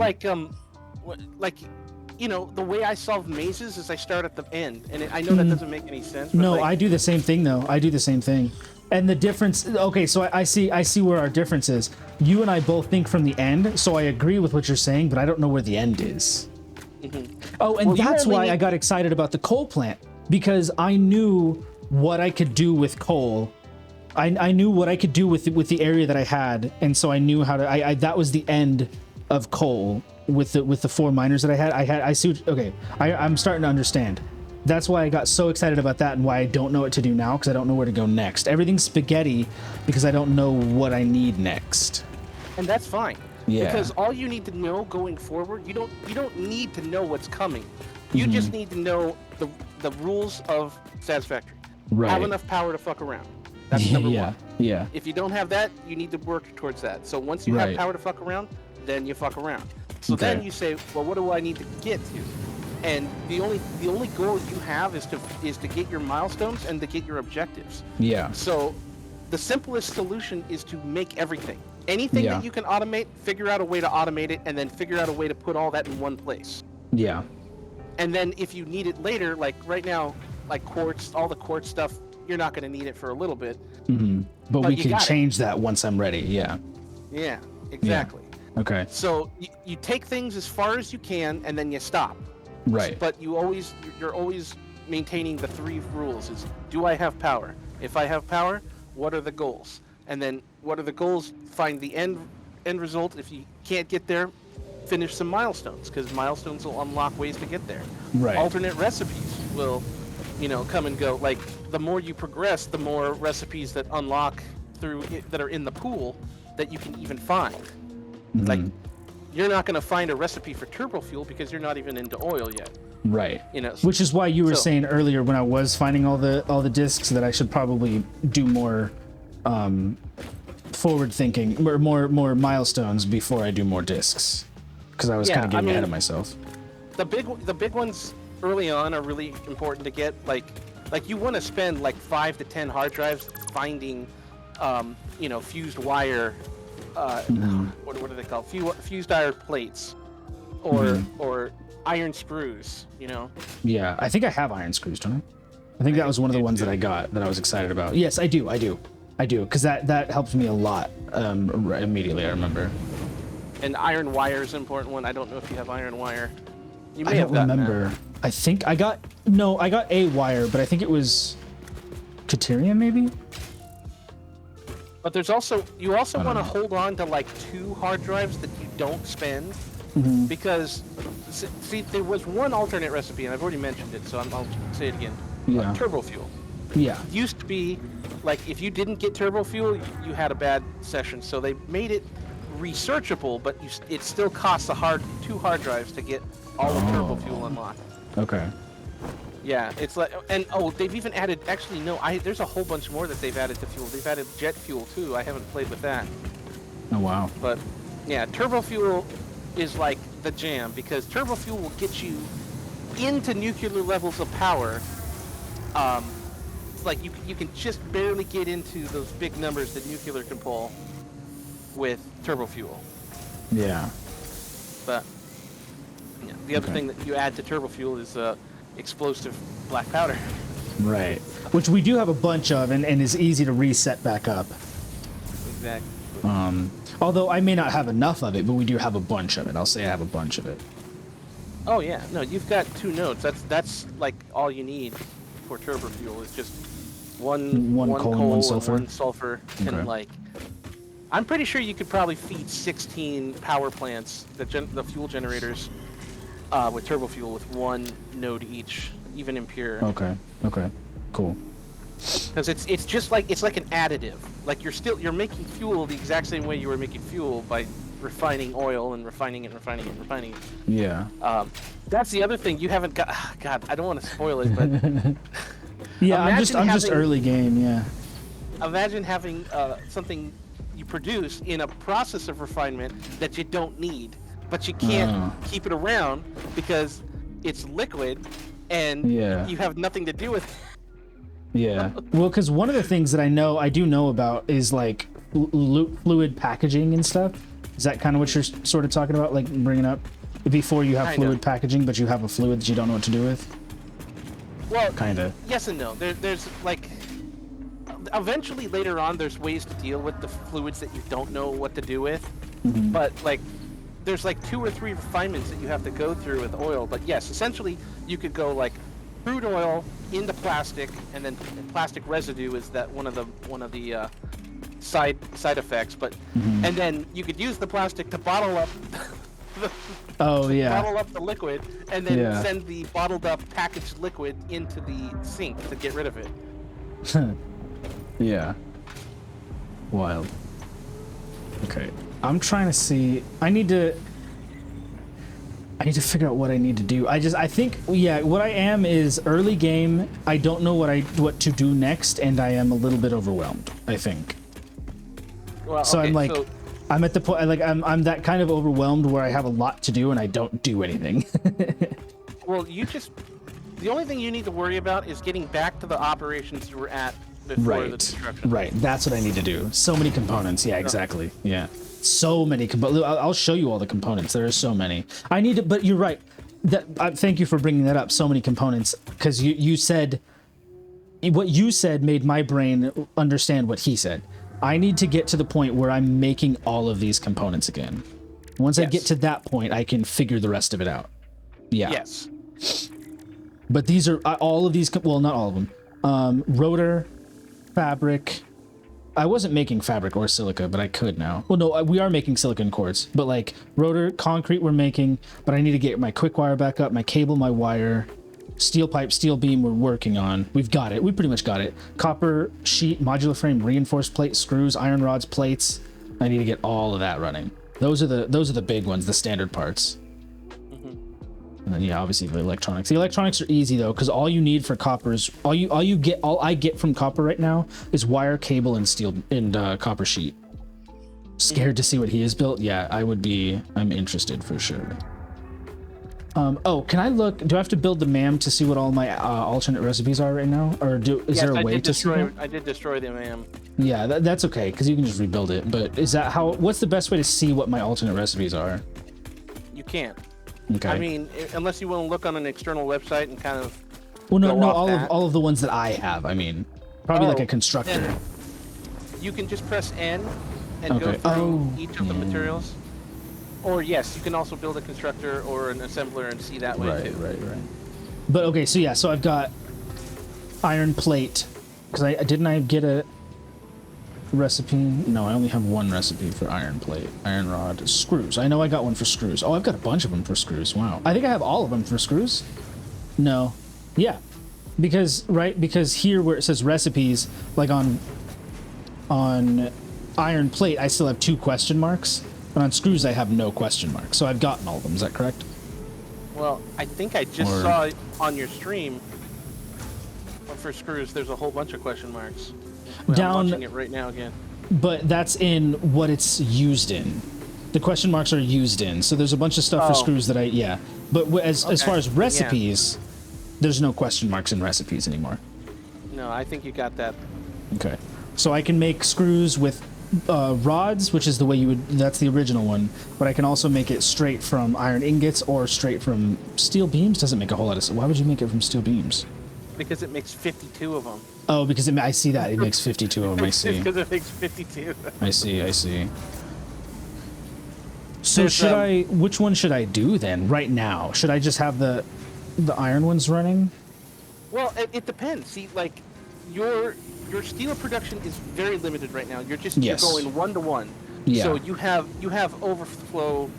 the way I solve mazes is I start at the end, and I know that doesn't make any sense. But no, I do the same thing though. I do the same thing. And the difference, okay, so I see where our difference is. You and I both think from the end, so I agree with what you're saying, but I don't know where the end is. Mm-hmm. Oh, and that's why I got excited about the coal plant, because I knew what I could do with coal. I knew what I could do with the area that I had, and so I knew how to. That was the end of coal with the 4 miners that I had. I see. Okay, I'm starting to understand. That's why I got so excited about that, and why I don't know what to do now, because I don't know where to go next. Everything's spaghetti because I don't know what I need next. And that's fine. Yeah. Because all you need to know going forward, you don't need to know what's coming. You just need to know the rules of Satisfactory. Right. Have enough power to fuck around. That's number 1. Yeah. If you don't have that, you need to work towards that. So once you have power to fuck around, then you fuck around. So then you say, well, what do I need to get to? And the only goal you have is to get your milestones and to get your objectives. Yeah. So the simplest solution is to make everything. Anything that you can automate, figure out a way to automate it, and then figure out a way to put all that in one place. Yeah. And then if you need it later, like right now, like quartz, all the quartz stuff, you're not going to need it for a little bit. Mm-hmm. But we can change that once I'm ready. Yeah. Yeah, exactly. Yeah. Okay. So you take things as far as you can, and then you stop. Right. But you're always maintaining the 3 rules: is do I have power? If I have power, what are the goals? And then what are the goals? Find the end result. If you can't get there, finish some milestones, because milestones will unlock ways to get there. Right. Alternate recipes will, come and go. Like the more you progress, the more recipes that unlock that are in the pool that you can even find. Mm-hmm. Like you're not going to find a recipe for turbo fuel because you're not even into oil yet. Right. Which is why you were saying earlier when I was finding all the discs that I should probably do more forward thinking or more milestones before I do more discs, because I was kind of getting ahead of myself. The big ones early on are really important to get. Like you want to spend like 5 to 10 hard drives finding fused wire. What are they called? Fused iron plates, or iron screws. Yeah, I think I have iron screws, don't I? I think that was one of the ones that I got that I was excited about. Yes, I do. I do, because that helps me a lot immediately, I remember. And iron wire is an important one. I don't know if you have iron wire. You I may don't have gotten remember. that. I think I got a wire, but I think it was Caterium maybe? But there's also, you also don't want to know. hold on to like 2 hard drives that you don't spend. Because, see, there was one alternate recipe, and I've already mentioned it, so I'll say it again. Yeah. Turbo fuel. Yeah. It used to be, like, if you didn't get turbo fuel, you had a bad session. So they made it researchable, but it still costs 2 hard drives to get all the turbo fuel unlocked. Okay. Yeah, it's like, and they've even added, actually, no, there's a whole bunch more that they've added to fuel. They've added jet fuel, too. I haven't played with that. Oh, wow. But, yeah, turbo fuel is like the jam, because turbo fuel will get you into nuclear levels of power. Like you can just barely get into those big numbers that nuclear can pull with turbo fuel. Yeah. But yeah, the other thing that you add to turbo fuel is explosive black powder. Right. Which we do have a bunch of, and is easy to reset back up. Exactly. Although I may not have enough of it, but we do have a bunch of it. I'll say I have a bunch of it. Oh yeah, no, you've got 2 nodes. That's like all you need for turbo fuel is just one coal and one sulfur. and 1 sulfur, and like, I'm pretty sure you could probably feed 16 power plants, the fuel generators, with turbo fuel with 1 node each, even impure. Okay. Cool. Because it's just like, it's like an additive. Like you're making fuel the exact same way you were making fuel by refining oil and refining it. Yeah. That's the other thing you haven't got. God, I don't want to spoil it, but Yeah, I'm just having- early game, yeah. imagine having something you produce in a process of refinement that you don't need, but you can't keep it around because it's liquid and you have nothing to do with it. Yeah. Well, because one of the things that I do know about is like fluid packaging and stuff. Is that kind of what you're sort of talking about, like bringing up? Before you have fluid packaging, but you have a fluid that you don't know what to do with? Well, kind of. Yes and no. There's like, eventually later on, there's ways to deal with the fluids that you don't know what to do with. But like, there's like 2 or 3 refinements that you have to go through with oil. But yes, essentially, you could go like crude oil into plastic, and then plastic residue is that one of the side effects. But and then you could use the plastic to bottle up. Bottle up the liquid and then send the bottled up packaged liquid into the sink to get rid of it. Yeah. Wild. Okay. I'm trying to see. I need to figure out what I need to do. I think what I am is early game. I don't know what to do next, and I am a little bit overwhelmed, I think. Well, so okay, I'm like I'm at the point, like, I'm that kind of overwhelmed where I have a lot to do and I don't do anything. Well, the only thing you need to worry about is getting back to the operations you were at before the destruction. Right, that's what I need to do. So many components, yeah, exactly, yeah. So many components. I'll show you all the components. There are so many. I need to, but you're right. Thank you for bringing that up, so many components, because you said, what you said made my brain understand what he said. I need to get to the point where I'm making all of these components again. Once I get to that point, I can figure the rest of it out. Yeah. Yes. But these are all of these, well, not all of them. Rotor, fabric. I wasn't making fabric or silica, but I could now. Well, no, we are making silicon quartz, but like rotor, concrete we're making, but I need to get my quick wire back up, my cable, my wire. Steel pipe, steel beam we're working on. We've got it. We pretty much got it. Copper sheet, modular frame, reinforced plate, screws, iron rods, plates. I need to get all of that running. Those are the big ones, the standard parts. And then obviously the electronics. The electronics are easy though, because all you need for copper is all I get from copper right now is wire, cable, and steel and copper sheet. Scared to see what he has built? Yeah, I'm interested for sure. Can I look? Do I have to build the MAM to see what all my alternate recipes are right now? Or is there a way to see them? I did destroy the MAM. Yeah, that's okay, because you can just rebuild it. But is that what's the best way to see what my alternate recipes are? You can't. Okay. I mean, unless you want to look on an external website and kind of. Well, no, all of the ones that I have. I mean, probably like a constructor. You can just press N and go Okay. through each of the materials. Or yes, you can also build a constructor or an assembler and see that way too. Right. But okay, so yeah, so I've got iron plate because didn't I get a recipe? No, I only have one recipe for iron plate, iron rod, screws. I know I got one for screws. Oh, I've got a bunch of them for screws. Wow, I think I have all of them for screws. No, yeah, because here where it says recipes, like on iron plate, I still have 2 question marks. But on screws, I have no question marks. So I've gotten all of them. Is that correct? Well, I think I just saw on your stream for screws, there's a whole bunch of question marks. I'm watching it right now again. But that's in what it's used in. The question marks are used in. So there's a bunch of stuff for screws that yeah. But as far as recipes, there's no question marks in recipes anymore. No, I think you got that. Okay. So I can make screws with rods, which is the way that's the original one, but I can also make it straight from iron ingots or straight from steel beams. Doesn't make a whole lot of sense. Why would you make it from steel beams? Because it makes 52 of them. Oh, because I see that. It makes 52 of them. I see. Because it makes 52. I see. So which one should I do then, right now? Should I just have the iron ones running? Well, it depends. See, like, your steel production is very limited right now. You're going 1-to-1. Yeah. So you have overflow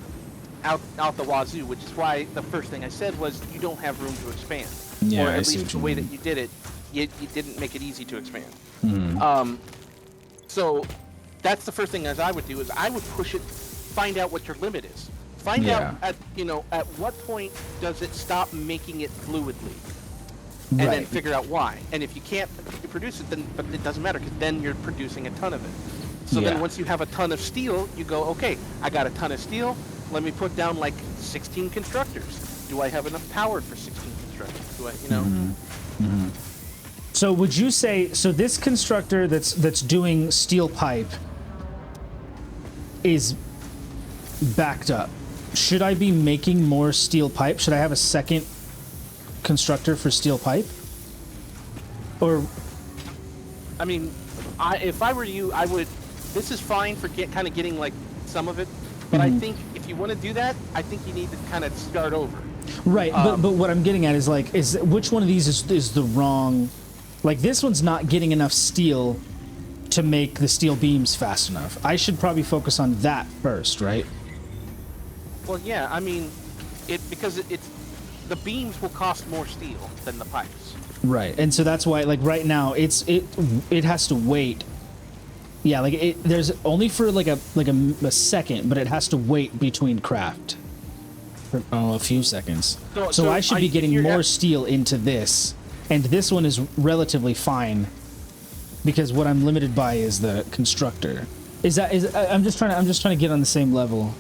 out the wazoo, which is why the first thing I said was you don't have room to expand. Yeah, or at I see least the way that you did it, you didn't make it easy to expand. Mm-hmm. So that's the first thing as I would do is I would push it, find out what your limit is. Find out at what point does it stop making it fluidly. And then figure out why. And if you can't produce it, but it doesn't matter because then you're producing a ton of it. So then once you have a ton of steel, you go, okay, I got a ton of steel. Let me put down like 16 constructors. Do I have enough power for 16 constructors? Do I, Mm-hmm. So would you say this constructor that's doing steel pipe is backed up? Should I be making more steel pipe? Should I have a second constructor for steel pipe? Or I mean, if I were you, I would. This is fine for kind of getting like some of it, but I think if you want to do that, I think you need to kind of start over. Right, but what I'm getting at is which one of these is the wrong? Like this one's not getting enough steel to make the steel beams fast enough. I should probably focus on that first, right? Well, yeah. I mean, because the beams will cost more steel than the pipes. Right, and so that's why, like right now, it has to wait. Yeah, like there's only for like a second, but it has to wait between craft for a few seconds. So I should be getting more steel into this, and this one is relatively fine because what I'm limited by is the constructor. I'm just trying to get on the same level.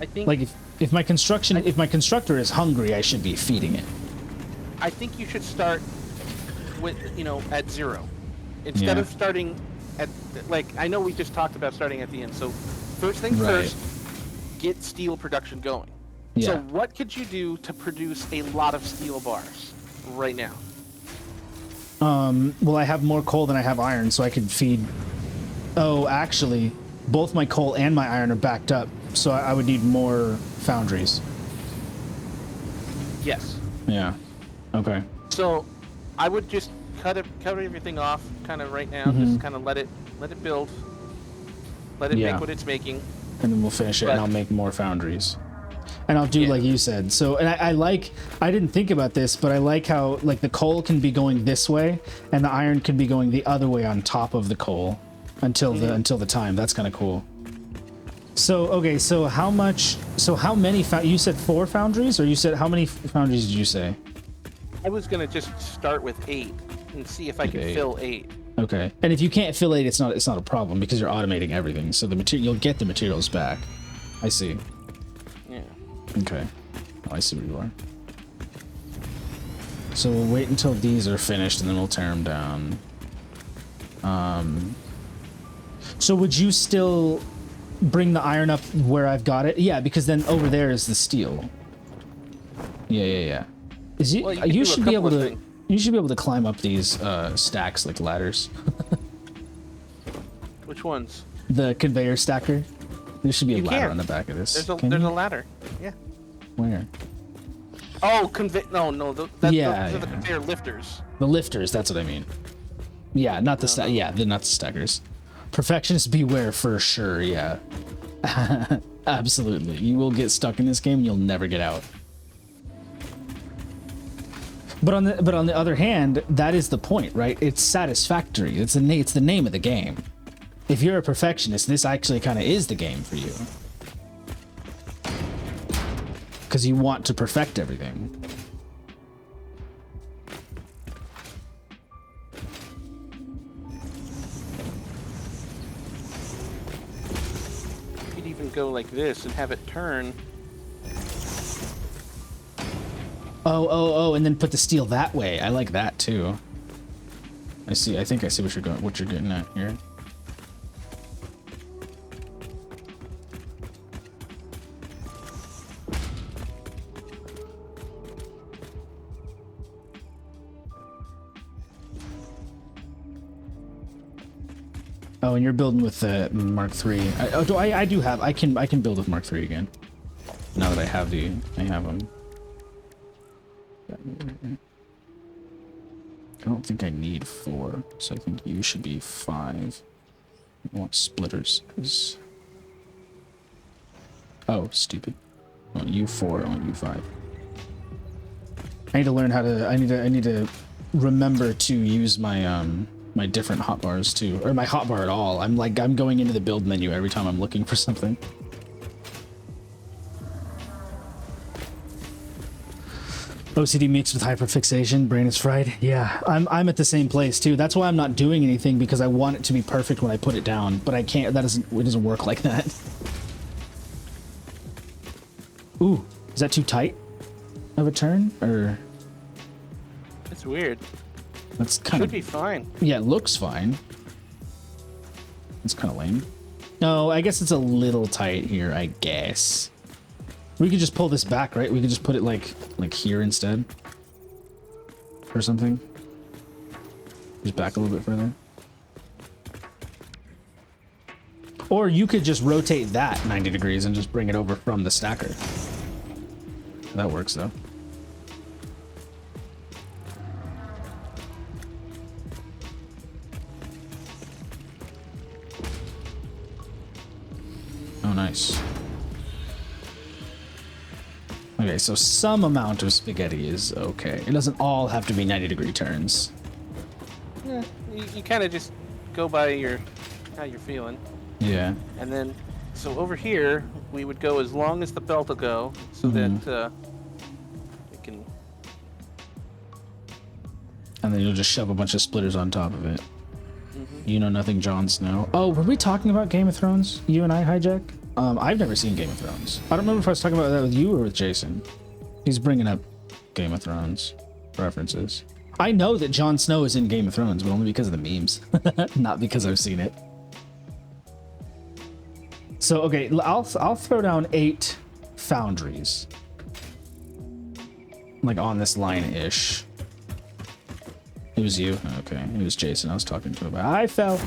I think like if my constructor is hungry, I should be feeding it. I think you should start with at 0 instead of starting at I know we just talked about starting at the end. So first things first, get steel production going. Yeah. So what could you do to produce a lot of steel bars right now? Well, I have more coal than I have iron, so I could feed. Oh, actually, both my coal and my iron are backed up, so I would need more foundries. Yes. Yeah. Okay. So I would just cut everything off kind of right now. Just kind of let it build. Let it make what it's making. And then we'll finish it and I'll make more foundries. And I'll do like you said. So, and I didn't think about this, but I like how like the coal can be going this way and the iron can be going the other way on top of the coal until the time. That's kind of cool. So, okay, so how many you said 4 foundries, or you said how many foundries did you say? I was going to just start with 8 and see if I could fill 8. Okay. And if you can't fill 8, it's not a problem because you're automating everything. So you'll get the materials back. I see. Yeah. Okay. Oh, I see where you are. So we'll wait until these are finished and then we'll tear them down. So would you still bring the iron up where I've got it? Yeah, because then over there is the steel. Yeah. You should be able to climb up these stacks like ladders. Which ones? The conveyor stacker. There should be a You ladder can. on the back of this. There's a Can there's you? a ladder. Yeah. Where? Oh, no. Those are the Yeah. conveyor lifters. The lifters, that's what I mean. Yeah, not the yeah, not the stackers. Perfectionists beware for sure, yeah. Absolutely. You will get stuck in this game and you'll never get out. But on the other hand, that is the point, right? It's satisfactory. It's the name of the game. If you're a perfectionist, this actually kind of is the game for you. Because you want to perfect everything. You could even go like this and have it turn. Oh, and then put the steel that way. I like that too. I think I see what you're getting at here. Oh, and you're building with the Mark III. I can build with Mark III again. Now that I have them. I don't think I need 4, so I think you should be 5. I want splitters. Oh, stupid. I want you 4, I want you 5. I need to learn how to. I need to remember to use my my different hotbars too, or my hotbar at all. I'm going into the build menu every time I'm looking for something. OCD mixed with hyperfixation, brain is fried. Yeah, I'm at the same place too. That's why I'm not doing anything, because I want it to be perfect when I put it down, but I can't. It doesn't work like that. Ooh, is that too tight of a turn, or? It's weird. That's kind of. Should be fine. Yeah, it looks fine. It's kind of lame. No, I guess it's a little tight here, I guess. We could just pull this back, right? We could just put it like here instead. Or something. Just back a little bit further. Or you could just rotate that 90 degrees and just bring it over from the stacker. That works though. Oh, nice. Okay, so some amount of spaghetti is okay. It doesn't all have to be 90-degree turns. Yeah, you kind of just go by how you're feeling. Yeah. And then, so over here, we would go as long as the belt will go, so that it can... And then you'll just shove a bunch of splitters on top of it. You know nothing, Jon Snow. Oh, were we talking about Game of Thrones? You and I, Hijack? I've never seen Game of Thrones. I don't remember if I was talking about that with you or with Jason. He's bringing up Game of Thrones references. I know that Jon Snow is in Game of Thrones, but only because of the memes, not because I've seen it. So, okay, I'll throw down 8 foundries. Like on this line-ish. It was you? Okay, it was Jason I was talking to about. I fell.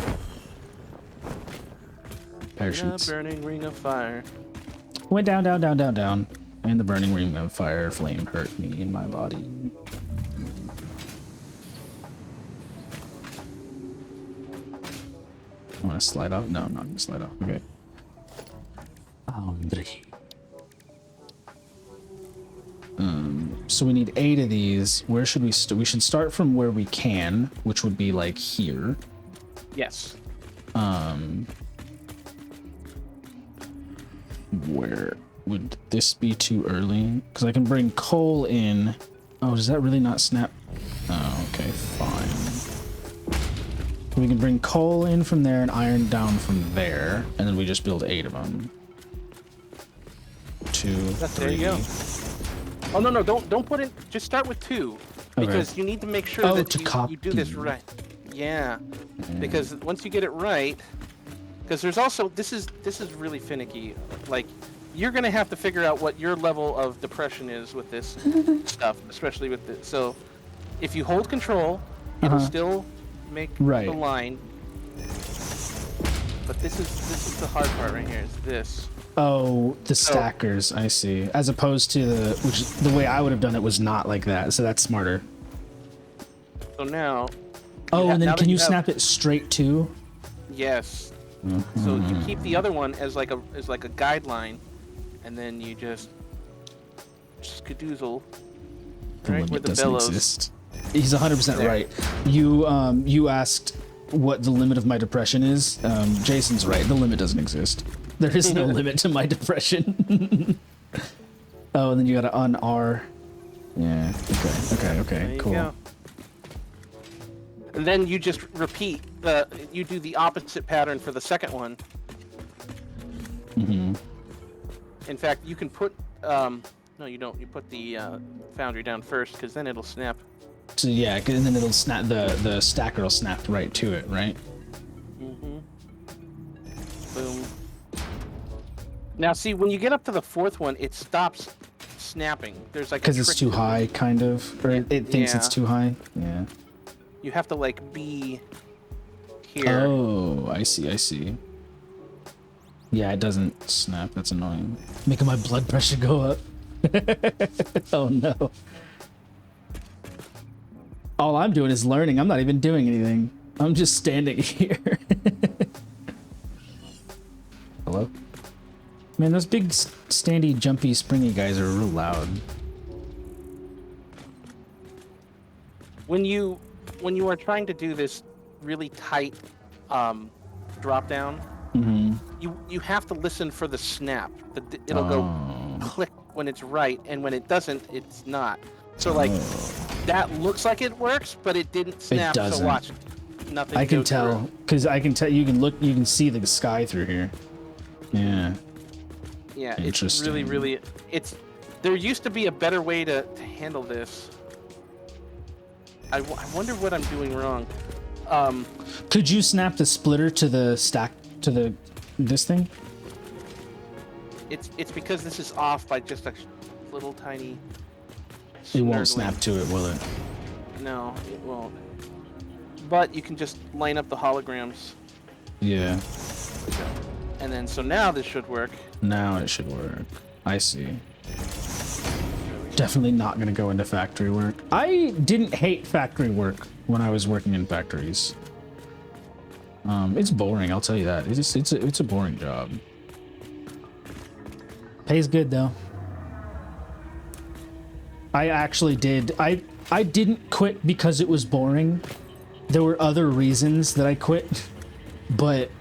Parachutes. A burning ring of fire. Went down, down, down, down, down. And the burning ring of fire flame hurt me in my body. I want to slide off? No, I'm not going to slide off. Okay. So we need 8 of these. Where should we we should start from where we can, which would be like here. Yes. Where would this be too early? Because I can bring coal in. Oh, does that really not snap? Oh, okay, fine. We can bring coal in from there and iron down from there, and then we just build 8 of them. 2, 3. There you go. Oh no, don't put it. Just start with 2, because you need to make sure that you do this right. Yeah, because once you get it right, because there's also this is really finicky. Like, you're gonna have to figure out what your level of depression is with this stuff, especially with this. So, if you hold control, it'll still make the line. but this is the hard part right here. Is this? Oh, the stackers. I see. As opposed to the way I would have done it was not like that. So that's smarter. So now. Oh, and then can you snap it straight to? Yes. So you keep the other one as like a guideline, and then you just skadoozle right with the bellows. Exist. He's 100% right. You asked what the limit of my depression is. Jason's right. The limit doesn't exist. There is no limit to my depression. Oh, and then you gotta un-R. Yeah. Okay. Cool. Go. And then you just repeat. You do the opposite pattern for the second one. Mm-hmm. In fact, you can put. No, you don't. You put the foundry down first, because then it'll snap. So yeah, and then it'll snap. The stacker will snap right to it, right? Mm-hmm. Boom. Now, see, when you get up to the fourth one, it stops snapping. There's like because it's too high, kind of, or it thinks it's too high. Yeah. You have to like be here. Oh, I see. Yeah, it doesn't snap. That's annoying. Making my blood pressure go up. Oh no. All I'm doing is learning. I'm not even doing anything. I'm just standing here. Hello? Man, those big, standy, jumpy, springy guys are real loud. When you are trying to do this really tight drop down, you have to listen for the snap. It'll go click when it's right, and when it doesn't, it's not. So like that looks like it works, but it didn't snap. It doesn't. So watch, nothing. I can tell because I can tell. You can see the sky through here. Yeah. Yeah, it's really. There used to be a better way to handle this. I wonder what I'm doing wrong. Could you snap the splitter to the stack to this thing? It's because this is off by just a little tiny. It won't snap to it, will it? No, it won't. But you can just line up the holograms. Yeah. And then so now this should work. Now it should work. I see. Definitely not gonna go into factory work. I didn't hate factory work when I was working in factories. It's boring, I'll tell you that. It's a boring job. Pays good though. I actually did. I didn't quit because it was boring. There were other reasons that I quit, but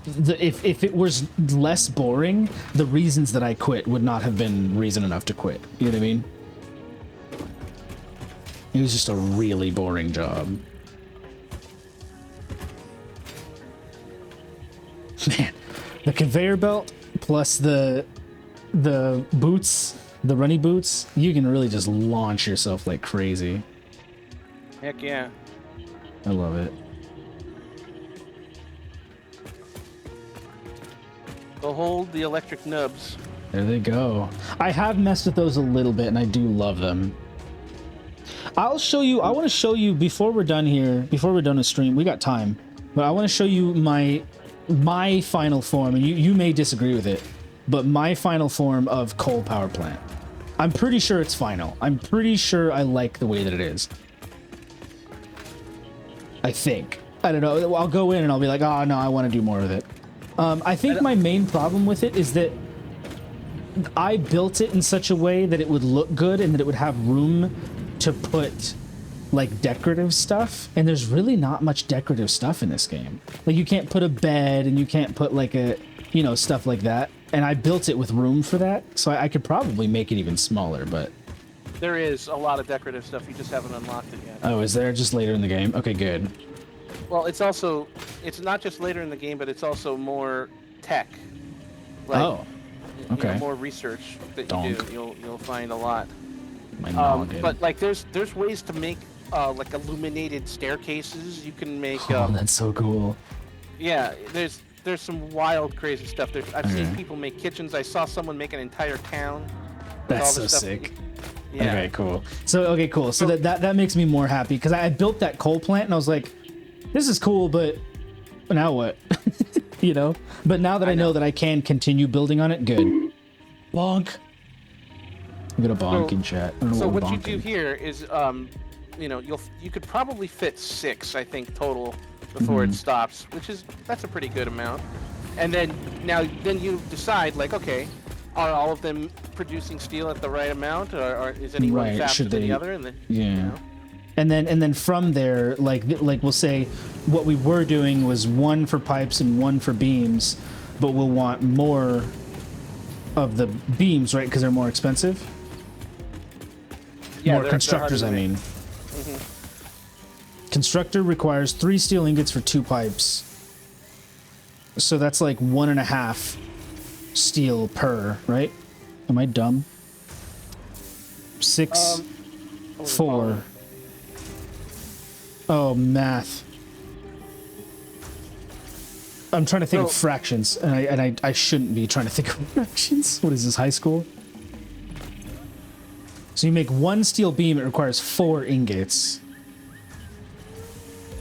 if it was less boring, the reasons that I quit would not have been reason enough to quit. You know what I mean? It was just a really boring job. Man, the conveyor belt plus the boots, the runny boots, you can really just launch yourself like crazy. Heck yeah. I love it. They'll hold the electric nubs. There they go. I have messed with those a little bit, and I do love them. I'll show you. I want to show you before we're done here. Before we're done with stream, we got time, but I want to show you my final form, and you may disagree with it, but my final form of coal power plant. I'm pretty sure it's final. I'm pretty sure I like the way that it is. I think. I don't know. I'll go in and I'll be like, oh no, I want to do more with it. I think my main problem with it is that I built it in such a way that it would look good and that it would have room to put like decorative stuff, and there's really not much decorative stuff in this game. Like you can't put a bed and you can't put like a, you know, stuff like that, and I built it with room for that, so I could probably make it even smaller, but there is a lot of decorative stuff, you just haven't unlocked it yet. Oh, is there? Just later in the game? Okay, good. Well, it's not just later in the game, but it's also more tech. Like, oh, okay. You know, more research that you do. You'll find a lot. But like, there's ways to make like illuminated staircases. You can make. Oh, that's so cool. Yeah, there's some wild, crazy stuff. I've seen people make kitchens. I saw someone make an entire town. That's so sick. Yeah. Okay, cool. So that makes me more happy because I built that coal plant and I was like, this is cool, but now what? you know. But now that I know that I can continue building on it, good. Bonk. I'm gonna bonk in chat. I don't know So what what we're you do bonking. here is, you know, you could probably fit 6, I think, total before it stops, that's a pretty good amount. And then you decide, like, okay, are all of them producing steel at the right amount, or is anyone Right, faster should than the they- other? And then Yeah. you know? And then from there, like we'll say, what we were doing was 1 for pipes and 1 for beams, but we'll want more of the beams, right? Because they're more expensive. Yeah, More they're constructors, I harder to mean. Constructor requires 3 steel ingots for 2 pipes. So that's like 1.5 steel per, right? Am I dumb? 6, 4. Oh, math. I'm trying to think of fractions, and I shouldn't be trying to think of fractions. What is this, high school? So you make 1 steel beam, it requires 4 ingots.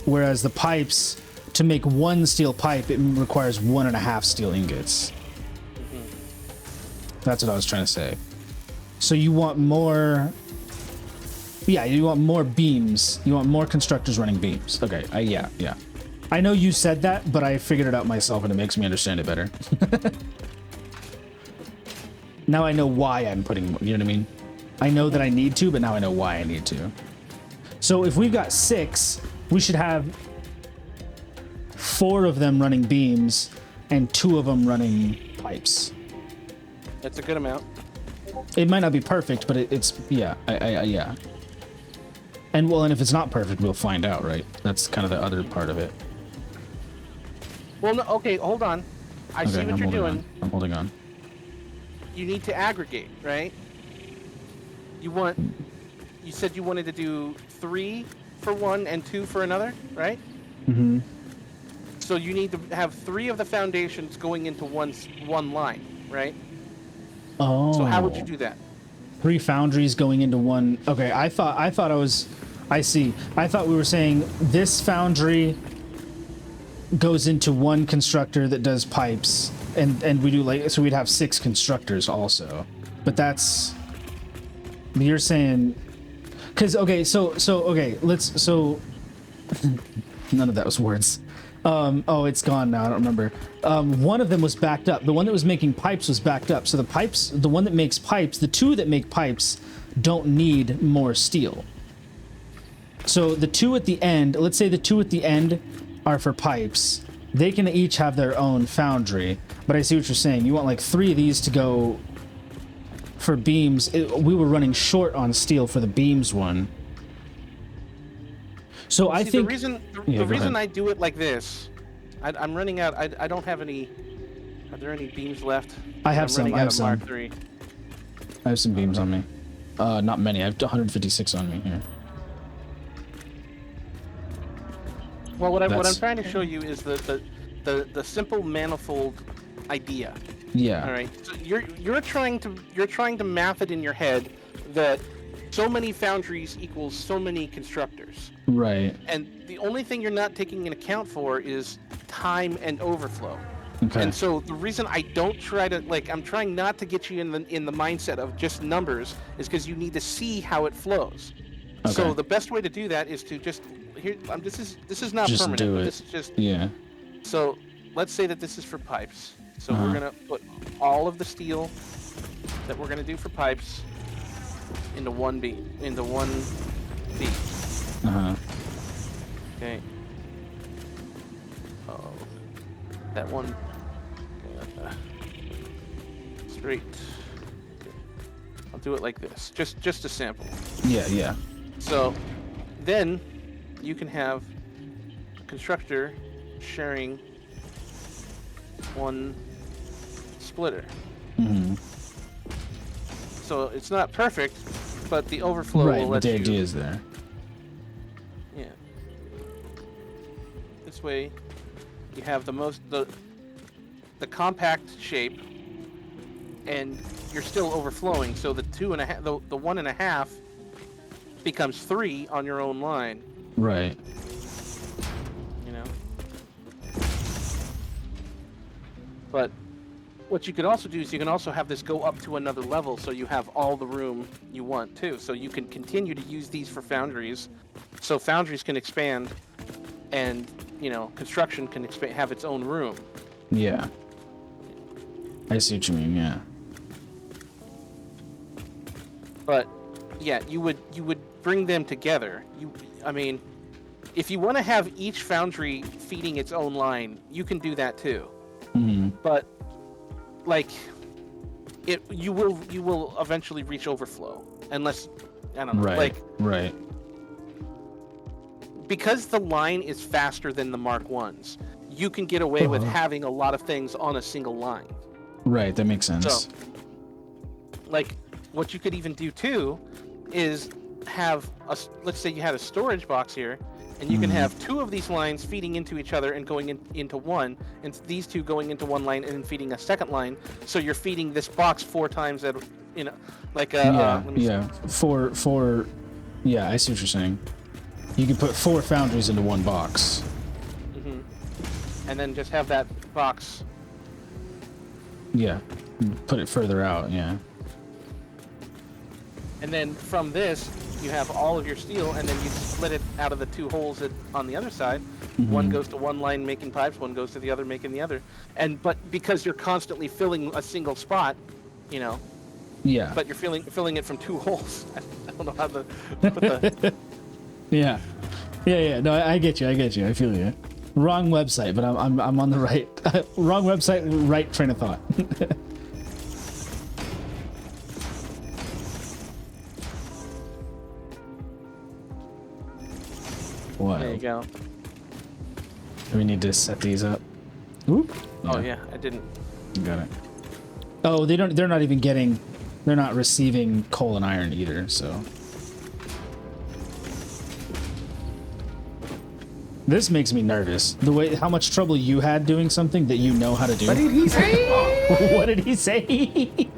Whereas the pipes, to make 1 steel pipe, it requires 1.5 steel ingots. That's what I was trying to say. So you want more... Yeah, you want more beams. You want more constructors running beams. Okay, yeah. I know you said that, but I figured it out myself, and it makes me understand it better. Now I know why I'm putting... You know what I mean? I know that I need to, but now I know why I need to. So if we've got 6, we should have 4 of them running beams and 2 of them running pipes. That's a good amount. It might not be perfect, but it's yeah. Yeah. And well, and if it's not perfect, we'll find out, right? That's kind of the other part of it. Well, no, okay, hold on. I see what you're doing. I'm holding on. You need to aggregate, right? You said you wanted to do 3 for one and 2 for another, right? Mm-hmm. So you need to have 3 of the foundations going into one line, right? Oh. So how would you do that? 3 foundries going into one. Okay, I thought I see. I thought we were saying this foundry goes into one constructor that does pipes, and we do like, so we'd have 6 constructors also. But that's, you're saying, because okay, so okay, none of that was words. Oh, it's gone now. I don't remember. One of them was backed up. The one that was making pipes was backed up. So the one that makes pipes, the 2 that make pipes don't need more steel. So the 2 at the end, let's say the 2 at the end are for pipes. They can each have their own foundry. But I see what you're saying. You want like 3 of these to go for beams. We were running short on steel for the beams one. So I think the reason I do it like this, I'm running out. I don't have any. Are there any beams left? I have some. I have some. Mark III. I have some beams on me. Not many. I have 156 on me here. Well, what I'm trying to show you is the simple manifold idea. Yeah. All right. So you're trying to math it in your head that so many foundries equals so many constructors. Right. And the only thing you're not taking into account for is time and overflow. Okay. And so the reason I don't try to, like, I'm trying not to get you in the mindset of just numbers is because you need to see how it flows. Okay. So the best way to do that is to just this is not just permanent. do it. This is just Yeah. So let's say that this is for pipes. So Uh-huh. we're gonna put all of the steel that we're gonna do for pipes into one beam. Uh-huh. Okay. Oh, that one. Straight. I'll do it like this, just a sample. Yeah. So, then you can have a constructor sharing one splitter. Mm-hmm. So it's not perfect, but the overflow Right, will but let the you. idea is there. Yeah. This way, you have the compact shape, and you're still overflowing. So the 2.5, the 1.5 becomes 3 on your own line. Right. You know. But what you could also do is you can also have this go up to another level, so you have all the room you want too. So you can continue to use these for foundries, so foundries can expand, and construction can have its own room. Yeah. I see what you mean. Yeah. But yeah, you would bring them together. I mean, if you want to have each foundry feeding its own line, you can do that too. Mm-hmm. But like, you will eventually reach overflow unless, I don't know, Right. Because the line is faster than the Mark Ones, you can get away with having a lot of things on a single line. Right, that makes sense. So, like, what you could even do too is have let's say you had a storage box here, and you can have two of these lines feeding into each other and going into one, and these two going into one line and feeding a second line. So you're feeding this box 4 times at, like a four. Yeah, I see what you're saying. You can put 4 foundries into one box. And then just have that box. Yeah, put it further out. Yeah. And then from this, you have all of your steel, and then you split it out of the 2 holes on the other side. One goes to one line making pipes, one goes to the other making the other. But because you're constantly filling a single spot, Yeah. but you're filling it from 2 holes. I don't know how to put the... Yeah. No, I get you. I feel you. Wrong website, but I'm on the right. Wrong website, right train of thought. What? There you go. Do we need to set these up? Oop. Oh yeah, I didn't. Got it. Oh, they're not even getting. They're not receiving coal and iron either. So. This makes me nervous. The way, how much trouble you had doing something that you know how to do. What did he say? What did he say?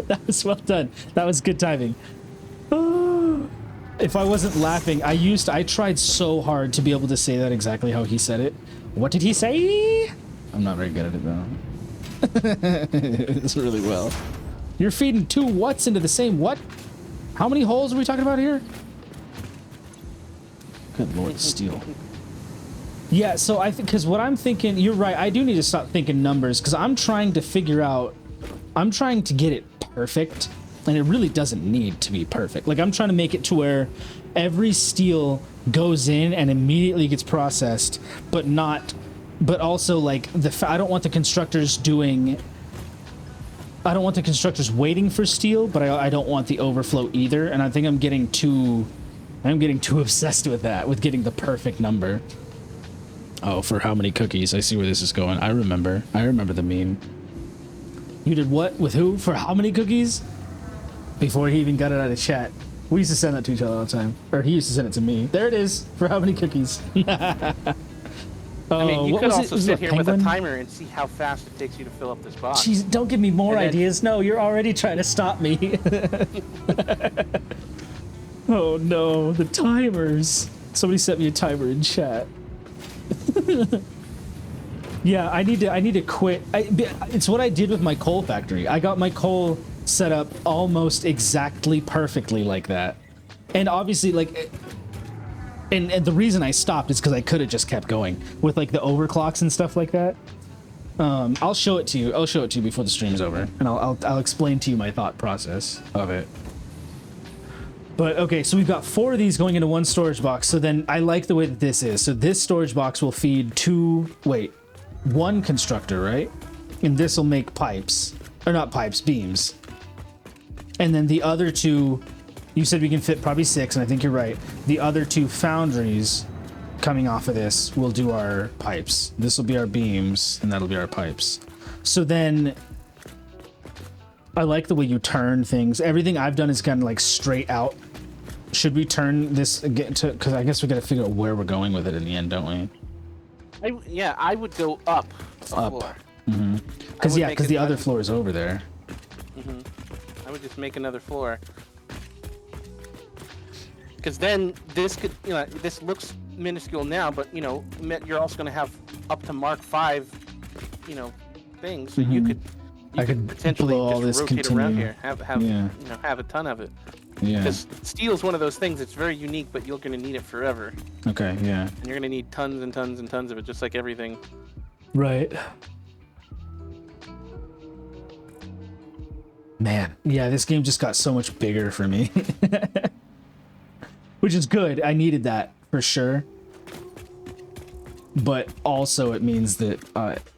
That was well done. That was good timing. If I wasn't laughing, I tried so hard to be able to say that exactly how he said it. What did he say? I'm not very good at it though. It's really well. You're feeding 2 what's into the same what? How many holes are we talking about here? Good Lord, steel. Yeah, so I think, because what I'm thinking, you're right, I do need to stop thinking numbers, because I'm trying to figure out, I'm trying to get it perfect, and it really doesn't need to be perfect. Like, I'm trying to make it to where every steel goes in and immediately gets processed, but also, like, I don't want the constructors waiting for steel, but I don't want the overflow either, and I think I'm getting too obsessed with that, with getting the perfect number. Oh, for how many cookies? I see where this is going. I remember the meme. You did what? With who? For how many cookies? Before he even got it out of chat. We used to send that to each other all the time. Or he used to send it to me. There it is. For how many cookies? I mean, you could also sit here with a timer and see how fast it takes you to fill up this box. Jeez, don't give me more ideas. No, you're already trying to stop me. Oh no, the timers. Somebody sent me a timer in chat. Yeah, I need to quit. It's what I did with my coal factory. I got my coal set up almost exactly perfectly like that. And obviously, like, and the reason I stopped is because I could have just kept going with, like, the overclocks and stuff like that. I'll show it to you. I'll show it to you before the stream's over, and I'll explain to you my thought process of it. But okay, so we've got 4 of these going into one storage box. So then I like the way that this is. So this storage box will feed 1 constructor, right? And this will make pipes, or not pipes, beams. And then the other 2, you said we can fit probably 6, and I think you're right. The other 2 foundries coming off of this will do our pipes. This will be our beams, and that'll be our pipes. So then I like the way you turn things. Everything I've done is kind of like straight out. Should we turn this again to, because I guess we got to figure out where we're going with it in the end, don't we? I would go up a floor. Because the other floor is over there. I would just make another floor. Because then this could, this looks minuscule now, but you're also going to have up to Mark 5, thing, so you could I could potentially blow all just this rotate around continue. here, have Yeah. have a ton of it. Yeah. Because steel is one of those things that's very unique, but you're going to need it forever, Okay. Yeah. and you're going to need tons and tons and tons of it, just like everything. Right. Man, yeah, this game just got so much bigger for me. Which is good. I needed that for sure. But also it means that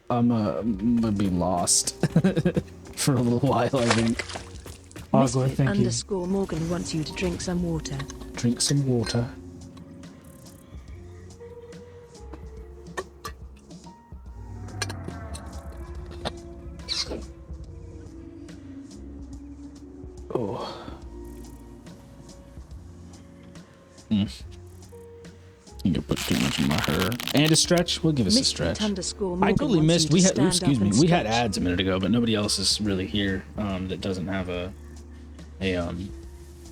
I'm gonna be lost for a little while, I think. Ogla, Misfit thank you. _ Morgan wants you to drink some water. Drink some water. Oh. You can put too much in my hair. And a stretch? We'll give us a stretch. Misfit _ Morgan I totally wants missed. you We to had, stand excuse up me. and We had stretch. ads a minute ago, but nobody else is really here that doesn't have a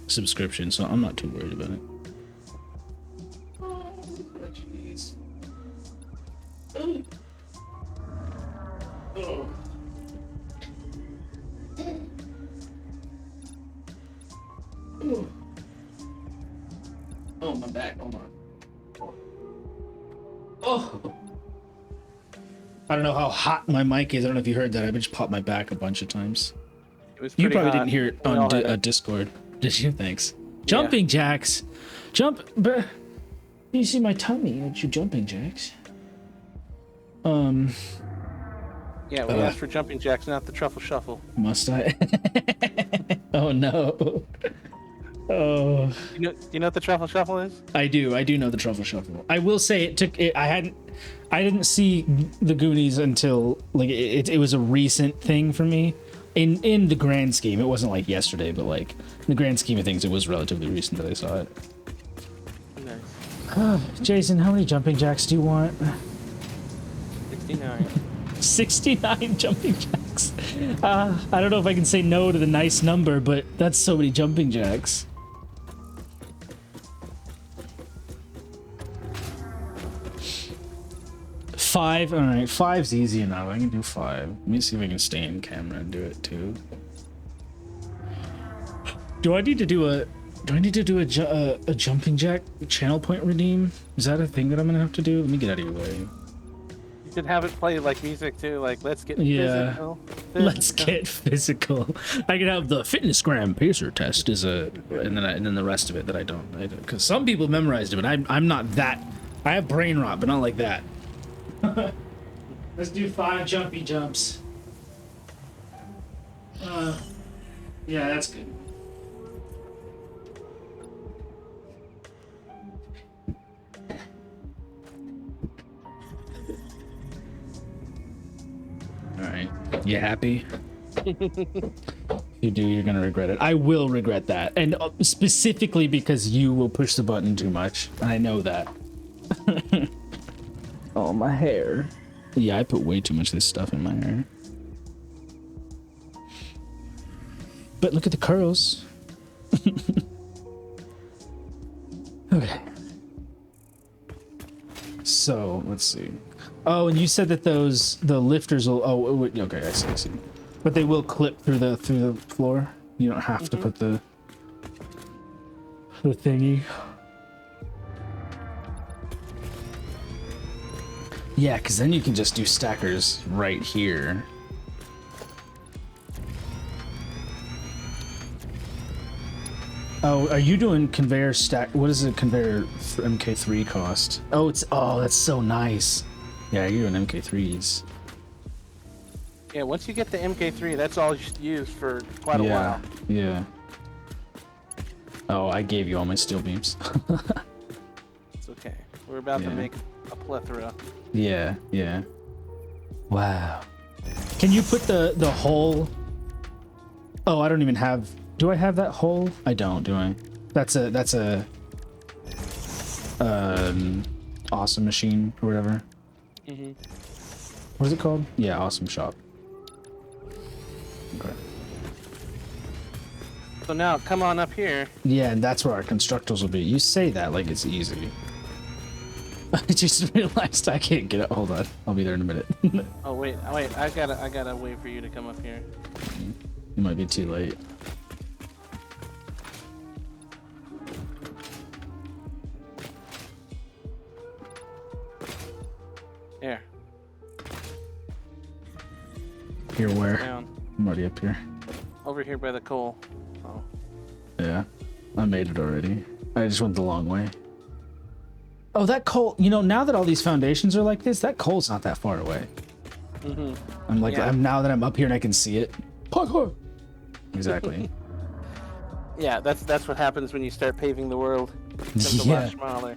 subscription, so I'm not too worried about it. Oh, my back. Hold on. Oh. I don't know how hot my mic is. I don't know if you heard that. I just popped my back a bunch of times. It was You pretty probably hot. didn't hear it We all on had it. Discord. Did you? Thanks. Jumping jacks. But you see my tummy. Aren't you jumping jacks? Yeah, we asked for jumping jacks, not the truffle shuffle. Must I? Oh no. Oh. You know what the truffle shuffle is? I do know the truffle shuffle. I will say I didn't see the Goonies until like it was a recent thing for me. In the grand scheme, it wasn't like yesterday, but like in the grand scheme of things, it was relatively recent that I saw it. Nice. Jason, how many jumping jacks do you want? 69. 69 jumping jacks. I don't know if I can say no to the nice number, but that's so many jumping jacks. Five. All right, five's easy enough. I can do 5. Let me see if I can stay in camera and do it too. Do I need to do a jumping jack channel point redeem? Is that a thing that I'm gonna have to do? Let me get out of your way. You could have it play like music too, like let's get Yeah. physical. Let's get physical. I can have the fitnessgram pacer test and then the rest of it that I don't, because some people memorized it, but I'm not that. I have brain rot, but not like that. Let's do 5 jumpy jumps. Yeah, that's good. All right, you happy? You do, you're gonna regret it. I will regret that, and specifically because you will push the button too much. I know that. Oh, my hair. Yeah, I put way too much of this stuff in my hair. But look at the curls. Okay. So, let's see. Oh, and you said that the lifters will, okay, I see. But they will clip through the floor. You don't have to put the thingy. Yeah, because then you can just do stackers right here. Oh, are you doing conveyor stack? What does a conveyor for MK3 cost? Oh, that's so nice. Yeah, you're doing MK3s. Yeah, once you get the MK3, that's all you should use for quite a while. Yeah. Oh, I gave you all my steel beams. It's okay. We're about to make a plethora. Yeah. Wow. Can you put the hole? Oh, I don't even have. Do I have that hole? I don't. Do I? That's a awesome machine or whatever. What is it called? Yeah, awesome shop. Okay. So now come on up here. Yeah, and that's where our constructors will be. You say that like it's easy. I just realized I can't get it. Hold on, I'll be there in a minute. Oh wait, I gotta wait for you to come up here. You might be too late. Here. Here where? Down. I'm already up here. Over here by the coal. Oh. Yeah, I made it already. I just went the long way. Oh, that coal, you know, now that all these foundations are like this, that coal's not that far away. Mm-hmm. I'm like, Yeah. now that I'm up here and I can see it. Parkour! Exactly. Yeah, that's what happens when you start paving the world. It's a Yeah. lot smaller.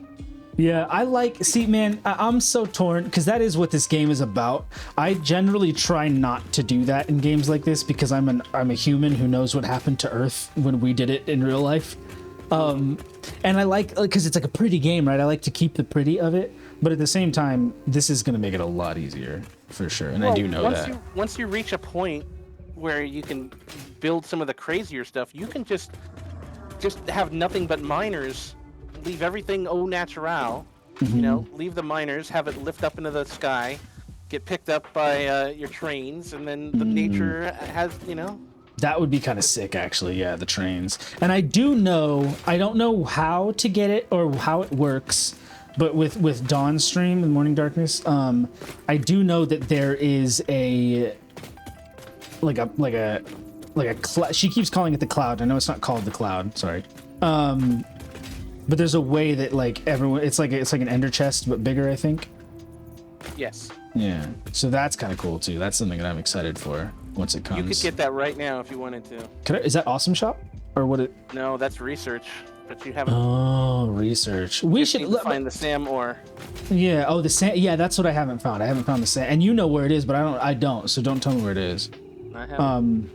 Yeah, I like, see, man, I'm so torn because that is what this game is about. I generally try not to do that in games like this because I'm a human who knows what happened to Earth when we did it in real life. And I like, because it's like a pretty game, right? I like to keep the pretty of it, but at the same time, this is going to make it a lot easier for sure. And I do know that. Once you reach a point where you can build some of the crazier stuff, you can just have nothing but miners, leave everything au natural, you know, leave the miners, have it lift up into the sky, get picked up by your trains, and then the nature has, you know. That would be kind of sick, actually. Yeah, the trains. And I do know, I don't know how to get it or how it works, but with Dawn Stream and Morning Darkness, I do know that there is she keeps calling it the cloud. I know it's not called the cloud. Sorry. But there's a way that like everyone, it's like an ender chest but bigger, I think. Yes. Yeah. So that's kind of cool too. That's something that I'm excited for once it comes. You could get that right now if you wanted to. Is that Awesome Shop or what? No, that's research, but you haven't. Oh, research. We should need to find the Sam ore. Yeah. Oh, the Sam. Yeah, that's what I haven't found. I haven't found the Sam. And you know where it is, but I don't. So don't tell me where it is. I haven't.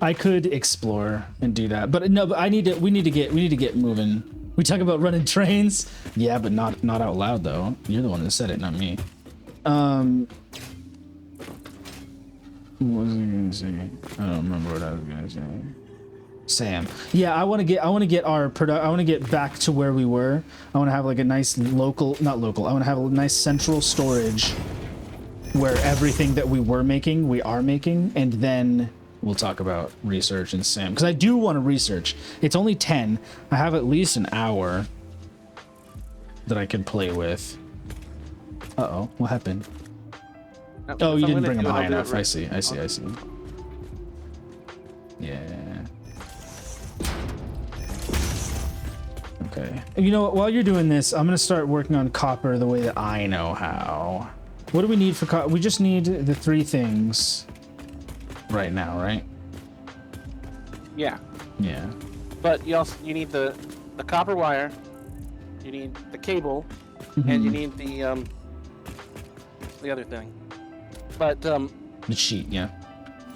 I could explore and do that, but no. But we need to get moving. We talk about running trains. Yeah, but not out loud though. You're the one that said it, not me. What was I gonna say? I don't remember what I was gonna say. Sam. Yeah, I want to get back to where we were. I want to have like a nice not local. I want to have a nice central storage where everything that we are making, and then we'll talk about research and Sam. Because I do want to research. It's only 10. I have at least an hour that I can play with. Uh-oh, what happened? Oh, you didn't bring them high enough. I see. Yeah. Okay. You know what? While you're doing this, I'm going to start working on copper the way that I know how. What do we need for copper? We just need the 3 things right now, right? Yeah. Yeah. But you need the copper wire, you need the cable, and you need the other thing. But the sheet, yeah.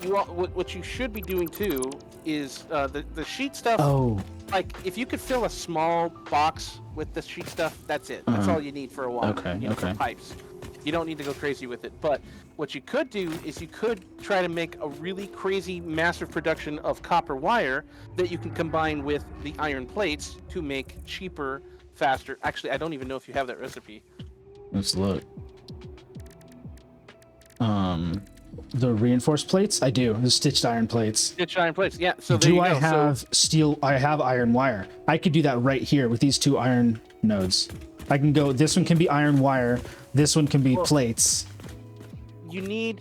What you should be doing too is the sheet stuff. Oh. Like if you could fill a small box with the sheet stuff, that's it. That's all you need for a while. Okay. For pipes. You don't need to go crazy with it. But what you could do is you could try to make a really crazy massive production of copper wire that you can combine with the iron plates to make cheaper, faster. Actually, I don't even know if you have that recipe. Let's look. The reinforced plates? I do. The stitched iron plates. Stitched iron plates, yeah. So do I have steel? I have iron wire. I could do that right here with these 2 iron nodes. I can go, this one can be iron wire, this one can be plates. You need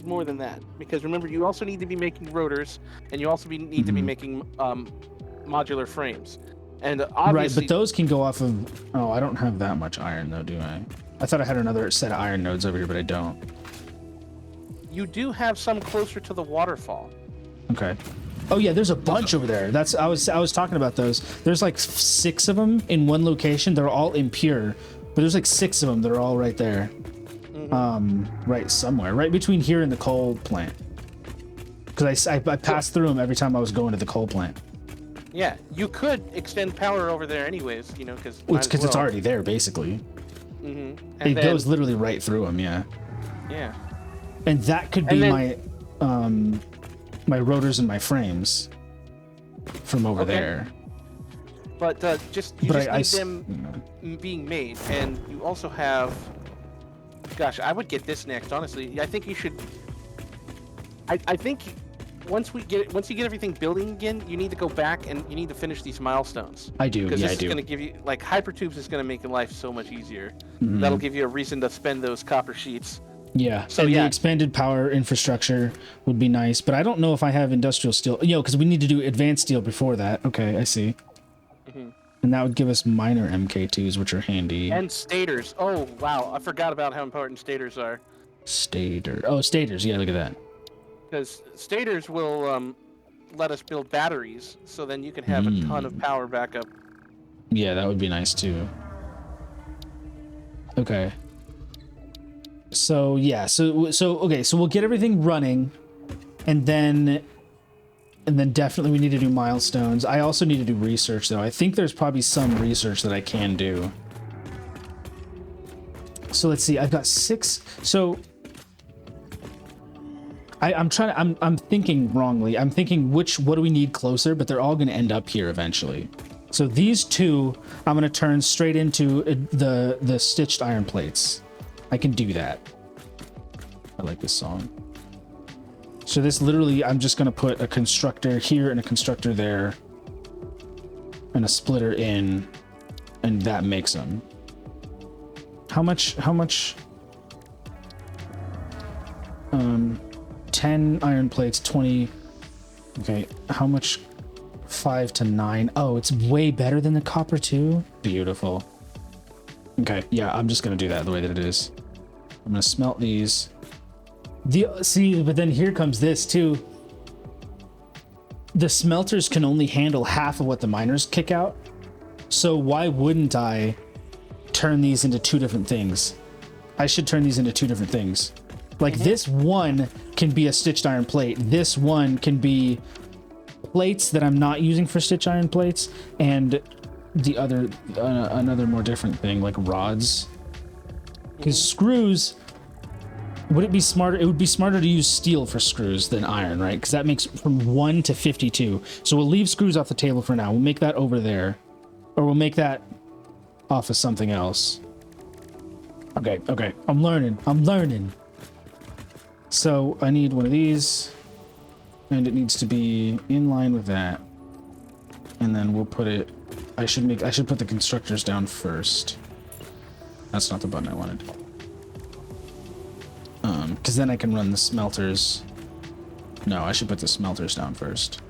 more than that, because remember, you also need to be making rotors, and you also need to be making modular frames. And obviously, right, but those can go off of. Oh, I don't have that much iron though, do I? I thought I had another set of iron nodes over here, but I don't. You do have some closer to the waterfall. Okay. Oh yeah, there's a bunch over there. I was talking about those. There's like 6 of them in one location. They're all impure, but there's like 6 of them that are all right there. Right somewhere, right between here and the coal plant. Because I passed through them every time I was going to the coal plant. Yeah, you could extend power over there anyways, you know, because it's already there basically. It goes literally right through them. Yeah. Yeah. And that could be my my rotors and my frames from over there. But just need them being made, and you also have. Gosh, I would get this next. Honestly, I think you should. I think once you get everything building again, you need to go back and you need to finish these milestones. I do. Because Yeah, this I do. is going to give you like hypertubes is going to make your life so much easier. Mm-hmm. That'll give you a reason to spend those copper sheets. Yeah. So and yeah. the expanded power infrastructure would be nice, but I don't know if I have industrial steel. Because we need to do advanced steel before that. Okay, I see. Mm-hmm. And that would give us minor MK2s, which are handy. And stators. Oh wow, I forgot about how important stators are. Stator. Oh, stators. Yeah, look at that. Because stators will let us build batteries, so then you can have a ton of power backup. Yeah, that would be nice too. Okay. So yeah, so we'll get everything running, and then definitely we need to do milestones. I also need to do research though. I think there's probably some research that I can do. So let's see. I've got 6. So I'm thinking wrongly. I'm thinking what do we need closer, but they're all going to end up here eventually. So these 2, I'm going to turn straight into the stitched iron plates. I can do that. I like this song. So this literally, I'm just going to put a constructor here and a constructor there and a splitter in, and that makes them. How much 10 iron plates, 20. Okay, how much? 5 to 9. Oh, it's way better than the copper too. Beautiful. Okay, yeah, I'm just gonna do that the way that it is. I'm gonna smelt these. But then here comes this too. The smelters can only handle half of what the miners kick out. So why wouldn't I turn these into 2 different things? I should turn these into 2 different things. Like this one can be a stitched iron plate. This one can be plates that I'm not using for stitch iron plates, and the other another more different thing like rods. Because screws, would it be smarter? It would be smarter to use steel for screws than iron, right? Because that makes from 1 to 52. So we'll leave screws off the table for now. We'll make that over there, or we'll make that off of something else. Okay. I'm learning. So I need one of these, and it needs to be in line with that. And then we'll put it. I should put the constructors down first. That's not the button I wanted. Because then I can run the smelters. No, I should put the smelters down first.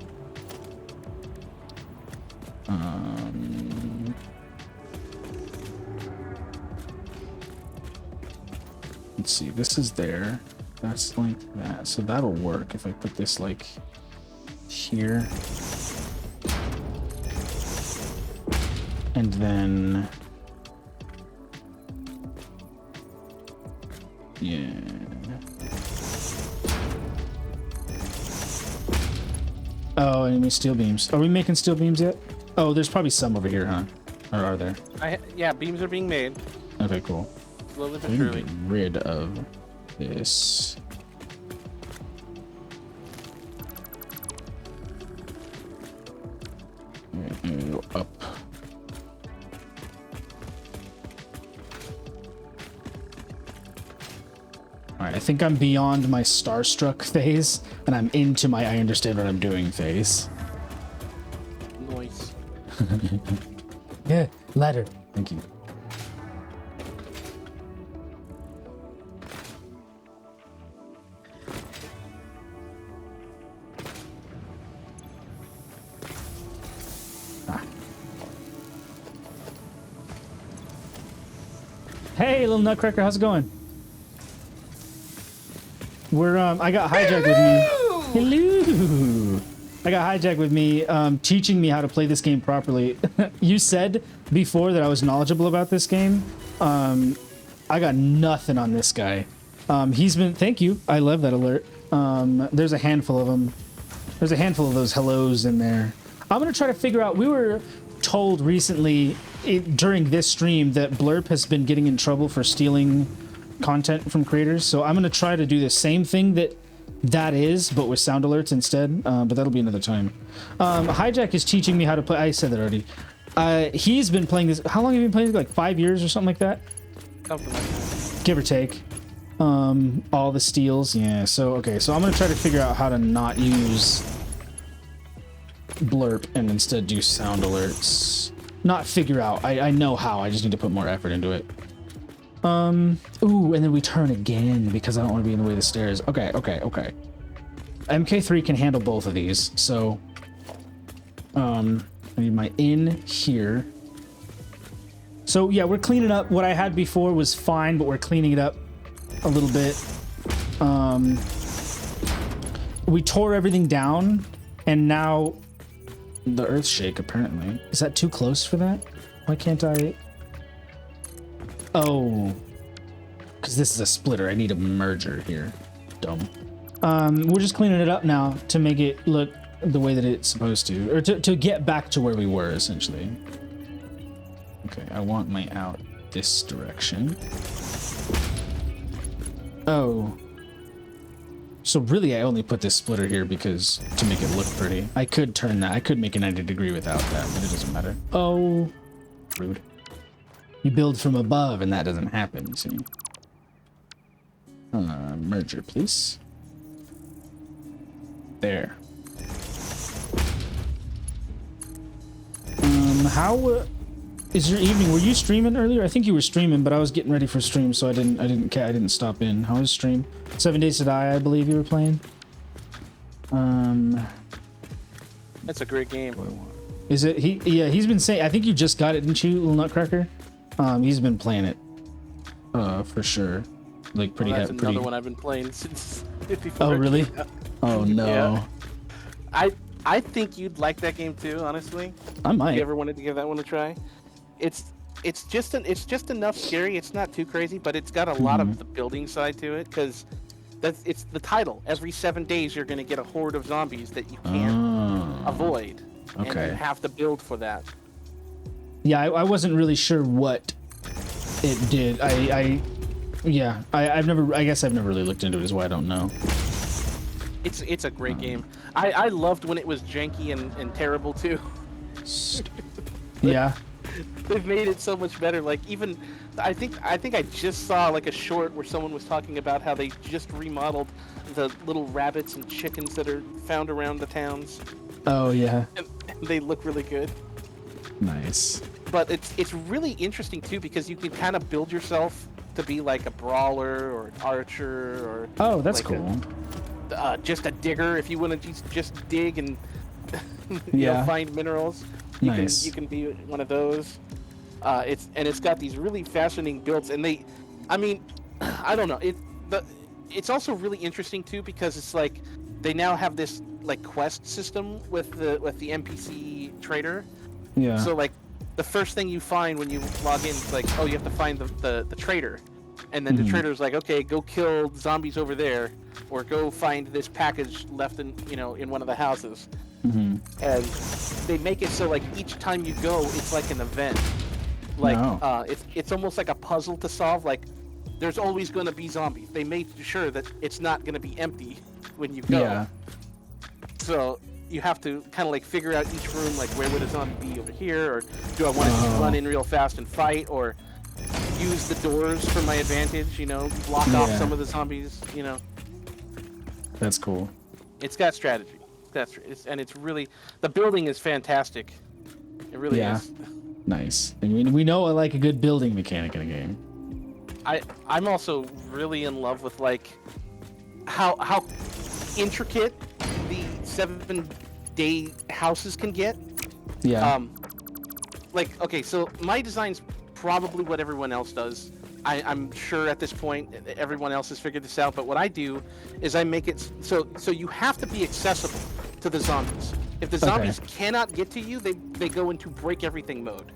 Let's see. This is there. That's like that. So that'll work if I put this like here. And then yeah. Oh, enemy steel beams. Are we making steel beams yet? Oh, there's probably some over here, huh? Or are there? Yeah, beams are being made. Okay, cool. Slowly but We can surely. get rid of this. And go up. Alright, I think I'm beyond my starstruck phase, and I'm into my I understand what I'm doing phase. Noise. Yeah, ladder. Thank you. Hey, little nutcracker, how's it going? I got hijacked with me. Hello. I got hijacked with me, teaching me how to play this game properly. You said before that I was knowledgeable about this game. I got nothing on this guy. Thank you. I love that alert. There's a handful of them. There's a handful of those hellos in there. I'm gonna try to figure out, we were told recently during this stream that Blurp has been getting in trouble for stealing content from creators, so I'm gonna try to do the same thing that is, but with sound alerts instead, but that'll be another time. Hijack is teaching me how to play. I said that already. He's been playing this. How long have you been playing? Like 5 years or something like that, Something like that. give or take. All the steals. Yeah. So okay. So I'm gonna try to figure out how to not use blurp and instead do sound alerts. Not figure out. I know how. I just need to put more effort into it. Ooh, and then we turn again because I don't want to be in the way of the stairs. Okay. MK3 can handle both of these. So, I need my in here. So yeah, we're cleaning up. What I had before was fine, but we're cleaning it up a little bit. We tore everything down, and now the earth shake, apparently. Is that too close for that? Why can't I? Oh, because this is a splitter. I need a merger here. Dumb. We're just cleaning it up now to make it look the way that it's supposed to, or to get back to where we were, essentially. Okay, I want my out this direction. Oh. So really, I only put this splitter here because to make it look pretty. I could turn that. I could make a 90-degree without that, but it doesn't matter. Oh. Rude. You build from above, and that doesn't happen, you see. Merger, please. There. How is your evening? Were you streaming earlier? I think you were streaming, but I was getting ready for stream, so I didn't stop in. How was stream? 7 Days to Die, I believe you were playing. That's a great game. Is it? He's been saying. I think you just got it, didn't you, Little Nutcracker? He's been playing it. For sure. Like pretty. That's another one I've been playing since. Oh really? Oh no. Yeah. I think you'd like that game too, honestly. I might. If you ever wanted to give that one a try, it's just enough scary. It's not too crazy, but it's got a lot of the building side to it because it's the title. Every 7 days, you're going to get a horde of zombies that you can't avoid, and you have to build for that. Yeah, I wasn't really sure what it did. I guess I've never really looked into it, is why I don't know. It's a great game. I loved when it was janky and terrible too. Yeah. They've made it so much better. Like even, I think I just saw like a short where someone was talking about how they just remodeled the little rabbits and chickens that are found around the towns. Oh yeah. And they look really good. Nice. But it's really interesting too because you can kind of build yourself to be like a brawler or an archer or. Oh, that's like cool. Just a digger if you want to just dig and find minerals. You can be one of those. It's got these really fascinating builds, and I don't know. It's also really interesting too because it's like they now have this like quest system with the NPC trader. Yeah. So like the first thing you find when you log in is like, oh, you have to find the trader, and then the trader's like, okay, go kill zombies over there, or go find this package left in one of the houses. And they make it so like each time you go, it's like an event. Like it's almost like a puzzle to solve. Like there's always going to be zombies. They made sure that it's not going to be empty when you go. Yeah. So you have to kind of like figure out each room, like where would a zombie be over here, or do I want to run in real fast and fight, or use the doors for my advantage? Block off some of the zombies. That's cool. It's got strategy. And it's really, the building is fantastic. It really is. Nice. I mean, we know I like a good building mechanic in a game. I'm also really in love with like how intricate the 7-day houses can get. Yeah. Okay, so my design's probably what everyone else does. I'm sure at this point everyone else has figured this out, but what I do is I make it so you have to be accessible to the zombies. If the zombies cannot get to you, they go into break everything mode.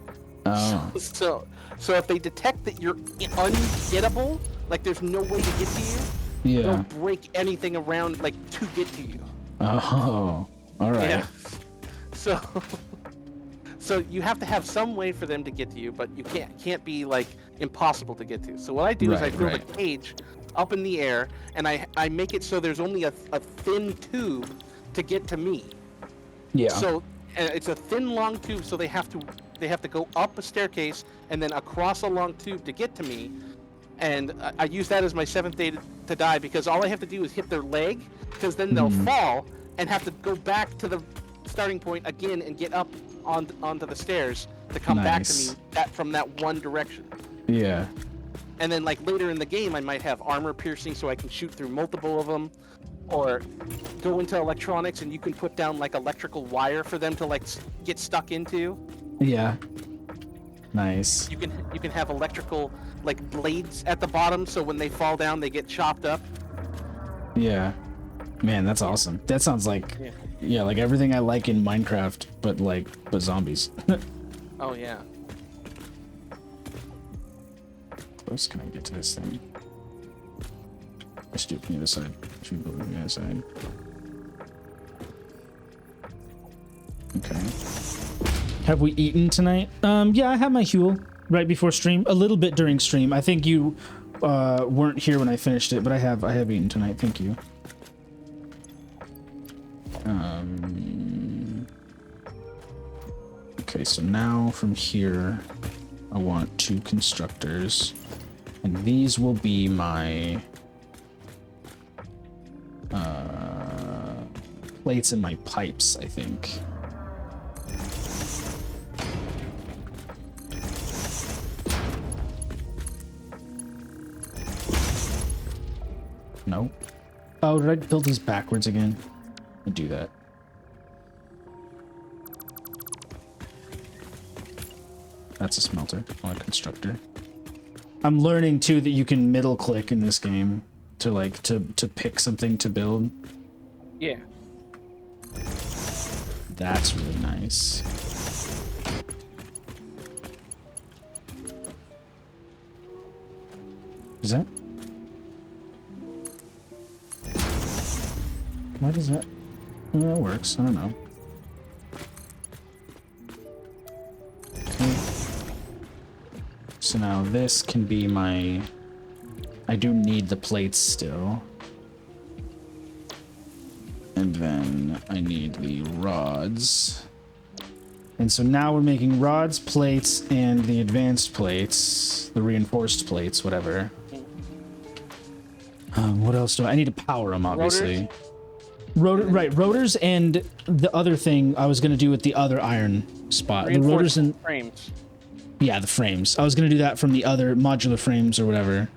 Oh. So if they detect that you're ungettable, like there's no way to get to you, they'll break anything around like to get to you. Oh, all right. Yeah. So you have to have some way for them to get to you, but you can't be like impossible to get to. So what I do is I build a cage up in the air, and I make it so there's only a thin tube to get to me. Yeah. So it's a thin, long tube, so they have to they have to go up a staircase and then across a long tube to get to me. And I use that as my 7th day to die, because all I have to do is hit their leg, because then they'll fall and have to go back to the starting point again and get up onto the stairs to come back to me from that one direction. Yeah. And then like later in the game, I might have armor piercing so I can shoot through multiple of them, or go into electronics and you can put down like electrical wire for them to like get stuck into. Yeah. Nice. You can have electrical like blades at the bottom, so when they fall down they get chopped up. Yeah. Man, that's awesome. That sounds like like everything I like in Minecraft, but zombies. Oh yeah. Close can I get to this thing? I should do it from the other side. Should go from the other side. Okay. Have we eaten tonight? Yeah, I had my Huel right before stream. A little bit during stream. I think you weren't here when I finished it, but I have eaten tonight. Thank you. Okay, so now from here, I want 2 constructors, and these will be my plates and my pipes, I think. No. Oh, did I build these backwards again? I'll do that. That's a smelter, not a constructor. I'm learning too that you can middle click in this game to pick something to build. Yeah. That's really nice. Is that? Why does that? Well, that works. I don't know. Okay. So now this can be my... I do need the plates still. And then I need the rods. And so now we're making rods, plates, and the advanced plates. The reinforced plates, whatever. What else do I need to power them, obviously. Rotors and the other thing I was going to do with the other iron spot. The rotors and frames. Yeah, the frames. I was going to do that from the other modular frames or whatever.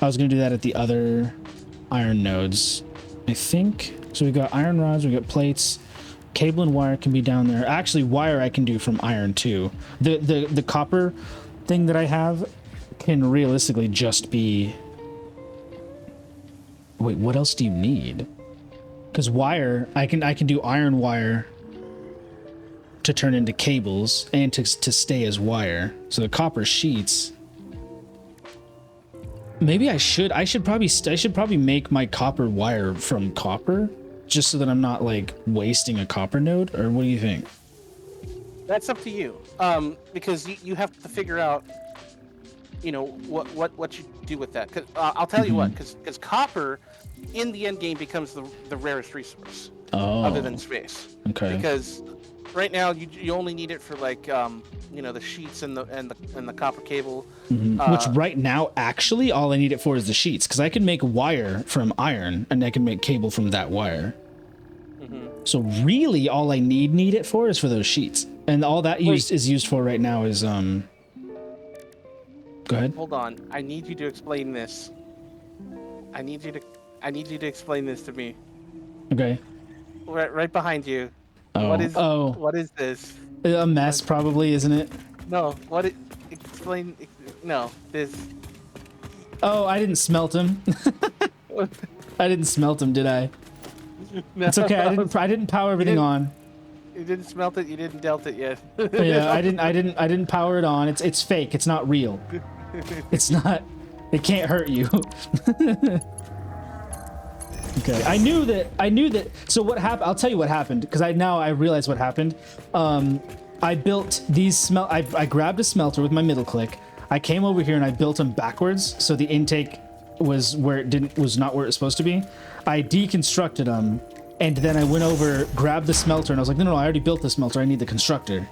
I was going to do that at the other iron nodes, I think. So we got iron rods, we got plates. Cable and wire can be down there. Actually, wire I can do from iron too. The copper thing that I have can realistically just be... Wait, what else do you need? Because wire, I can do iron wire to turn into cables and to stay as wire. So the copper sheets. Maybe I should probably make my copper wire from copper, just so that I'm not like wasting a copper node. Or what do you think? That's up to you. Because you have to figure out, you know, what you do with that. Cause I'll tell you what, because copper in the end game becomes the rarest resource, other than space. Okay. Because right now you only need it for like you know, the sheets and the copper cable. Which right now actually all I need it for is the sheets, because I can make wire from iron and I can make cable from that wire. So really all I need it for is for those sheets, and all that is used for right now is Go ahead. Hold on, I need you to explain this. I need you to explain this to me. Okay. Right behind you. Oh. What is this? A mess, probably, isn't it? No. Explain. No. This. Oh, I didn't smelt him. I didn't smelt him, did I? No. It's okay. I didn't power everything on. You didn't smelt it. You didn't dealt it yet. Yeah, I didn't power it on. It's fake. It's not real. It's not. It can't hurt you. Okay. I knew that. So what happened? I'll tell you what happened, because I realize what happened. I built these I grabbed a smelter with my middle click. I came over here and I built them backwards, so the intake was not where it's supposed to be. I deconstructed them, and then I went over, grabbed the smelter, and I was like, no, I already built the smelter. I need the constructor.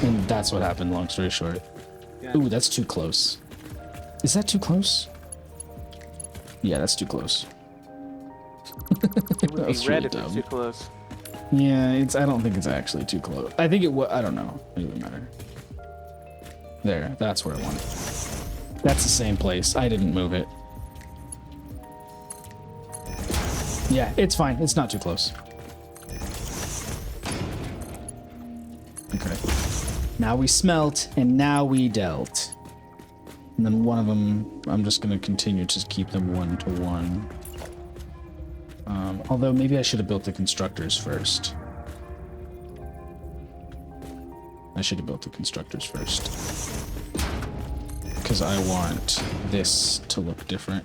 And that's what happened, long story short. Yeah. Ooh, that's too close. Is that too close? Yeah, that's too close. It would be That's red really if it's dumb. too close. Yeah, I don't think it's actually too close. I think it was, I don't know. It doesn't matter. There, that's where I want it. That's the same place. I didn't move it. Yeah, it's fine. It's not too close. Okay. Now we smelt, and now we dealt. And then one of them, I'm just going to continue to keep them 1-to-1. Although maybe I should have built the constructors first. I should have built the constructors first. Because I want this to look different.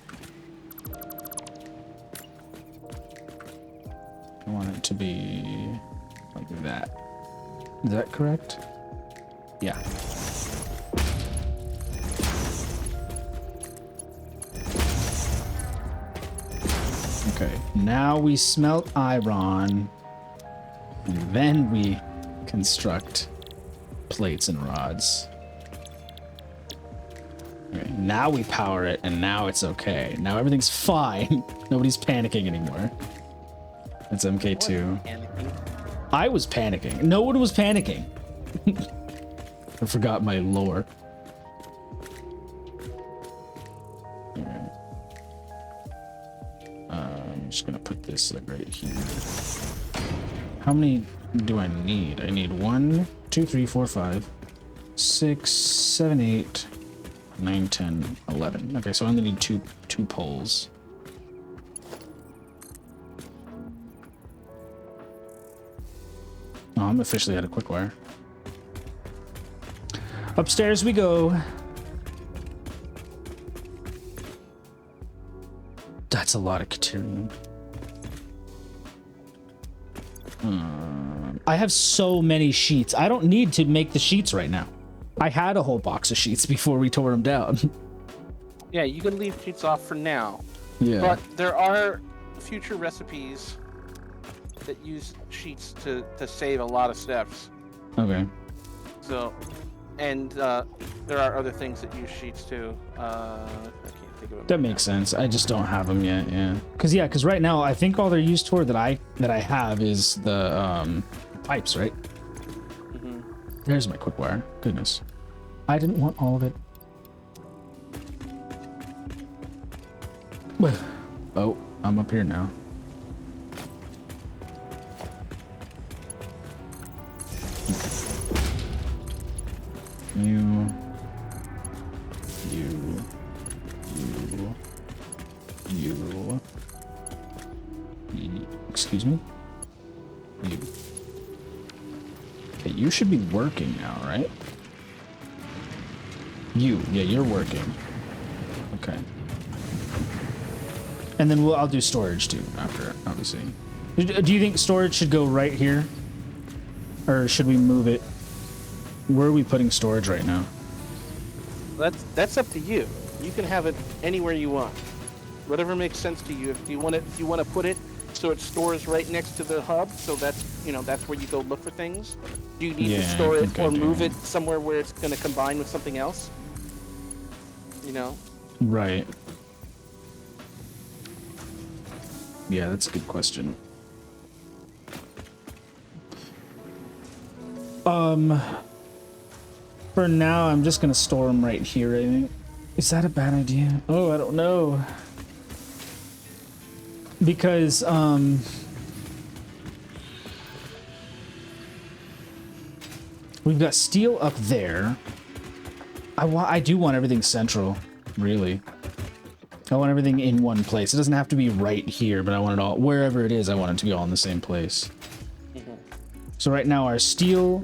I want it to be like that. Is that correct? Yeah. Okay, now we smelt iron, and then we construct plates and rods. Okay, now we power it, and now it's okay. Now everything's fine. Nobody's panicking anymore. It's MK2. I was panicking. No one was panicking. I forgot my lore. Alright. I'm just gonna put this like right here. How many do I need? I need 1, 2, 3, 4, 5, 6, 7, 8, 9, 10, 11. Okay, so I only need two poles. Oh, I'm officially out of quick wire. Upstairs we go. That's a lot of Caterium. I have so many sheets. I don't need to make the sheets right now. I had a whole box of sheets before we tore them down. Yeah, you can leave sheets off for now. Yeah. But there are future recipes that use sheets to save a lot of steps. Okay. So, and there are other things that use sheets too. I can't think of it. That makes sense. I just don't have them yet. Yeah. Cause right now I think all they're used for that I have is the pipes, right? Mm-hmm. There's my quick wire. Goodness. I didn't want all of it. Oh, I'm up here now. You. Excuse me? You. Okay, you should be working now, right? Yeah, you're working. Okay. And then I'll do storage too after, obviously. Do you think storage should go right here? Or should we move it? Where are we putting storage right now? That's up to you. You can have it anywhere you want. Whatever makes sense to you. If you want to put it so it stores right next to the hub, so that's where you go look for things. Do you need to store it or move it somewhere where it's going to combine with something else? Right. Yeah, that's a good question. For now, I'm just gonna store them right here, I think. Is that a bad idea? Oh, I don't know. Because, we've got steel up there. I do want everything central, really. I want everything in one place. It doesn't have to be right here, but I want it all, wherever it is, I want it to be all in the same place. Mm-hmm. So right now our steel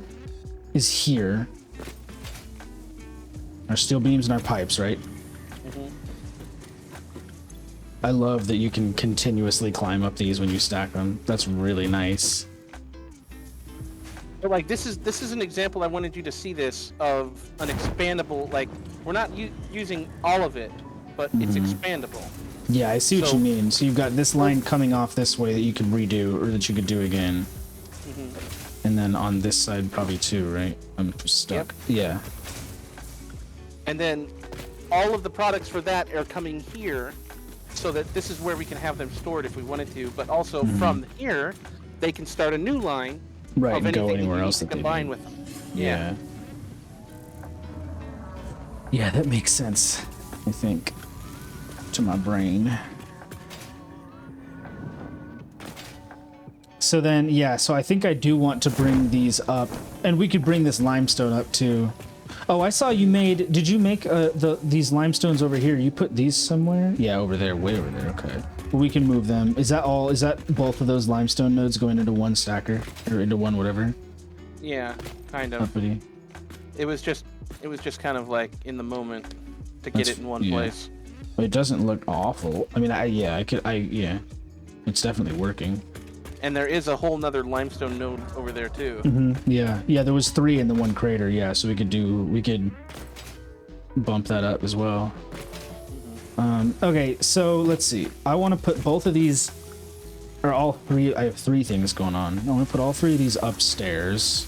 is here. Our steel beams and our pipes, right? Mm-hmm. I love that you can continuously climb up these when you stack them. That's really nice. But like this is an example I wanted you to see this of an expandable, like we're not using all of it, but it's expandable. Yeah, I see what you mean. So you've got this line coming off this way that you can redo or that you could do again. And then on this side probably too, right? I'm stuck. Yep. Yeah. And then all of the products for that are coming here, so that this is where we can have them stored if we wanted to. But also from here, they can start a new line Right, of and go anything anywhere you need else to that they combine need. with them. Yeah. Yeah, that makes sense, I think, to my brain. So then, yeah, so I think I do want to bring these up, and we could bring this limestone up too. Oh, I saw you made, did you make these limestones over here? You put these somewhere? Yeah, over there, way over there, okay. We can move them. Is that all, is that both of those limestone nodes going into one stacker? Or into one whatever? Yeah, kind of. Uppity. It was just kind of like in the moment to get it in one place. It doesn't look awful. I mean, yeah. It's definitely working. And there is a whole nother limestone node over there too. Yeah, there was 3 in the one crater. Yeah, so we could bump that up as well. Okay, so let's see. I want to put both of these, or all 3. I have 3 things going on. I want to put all 3 of these upstairs,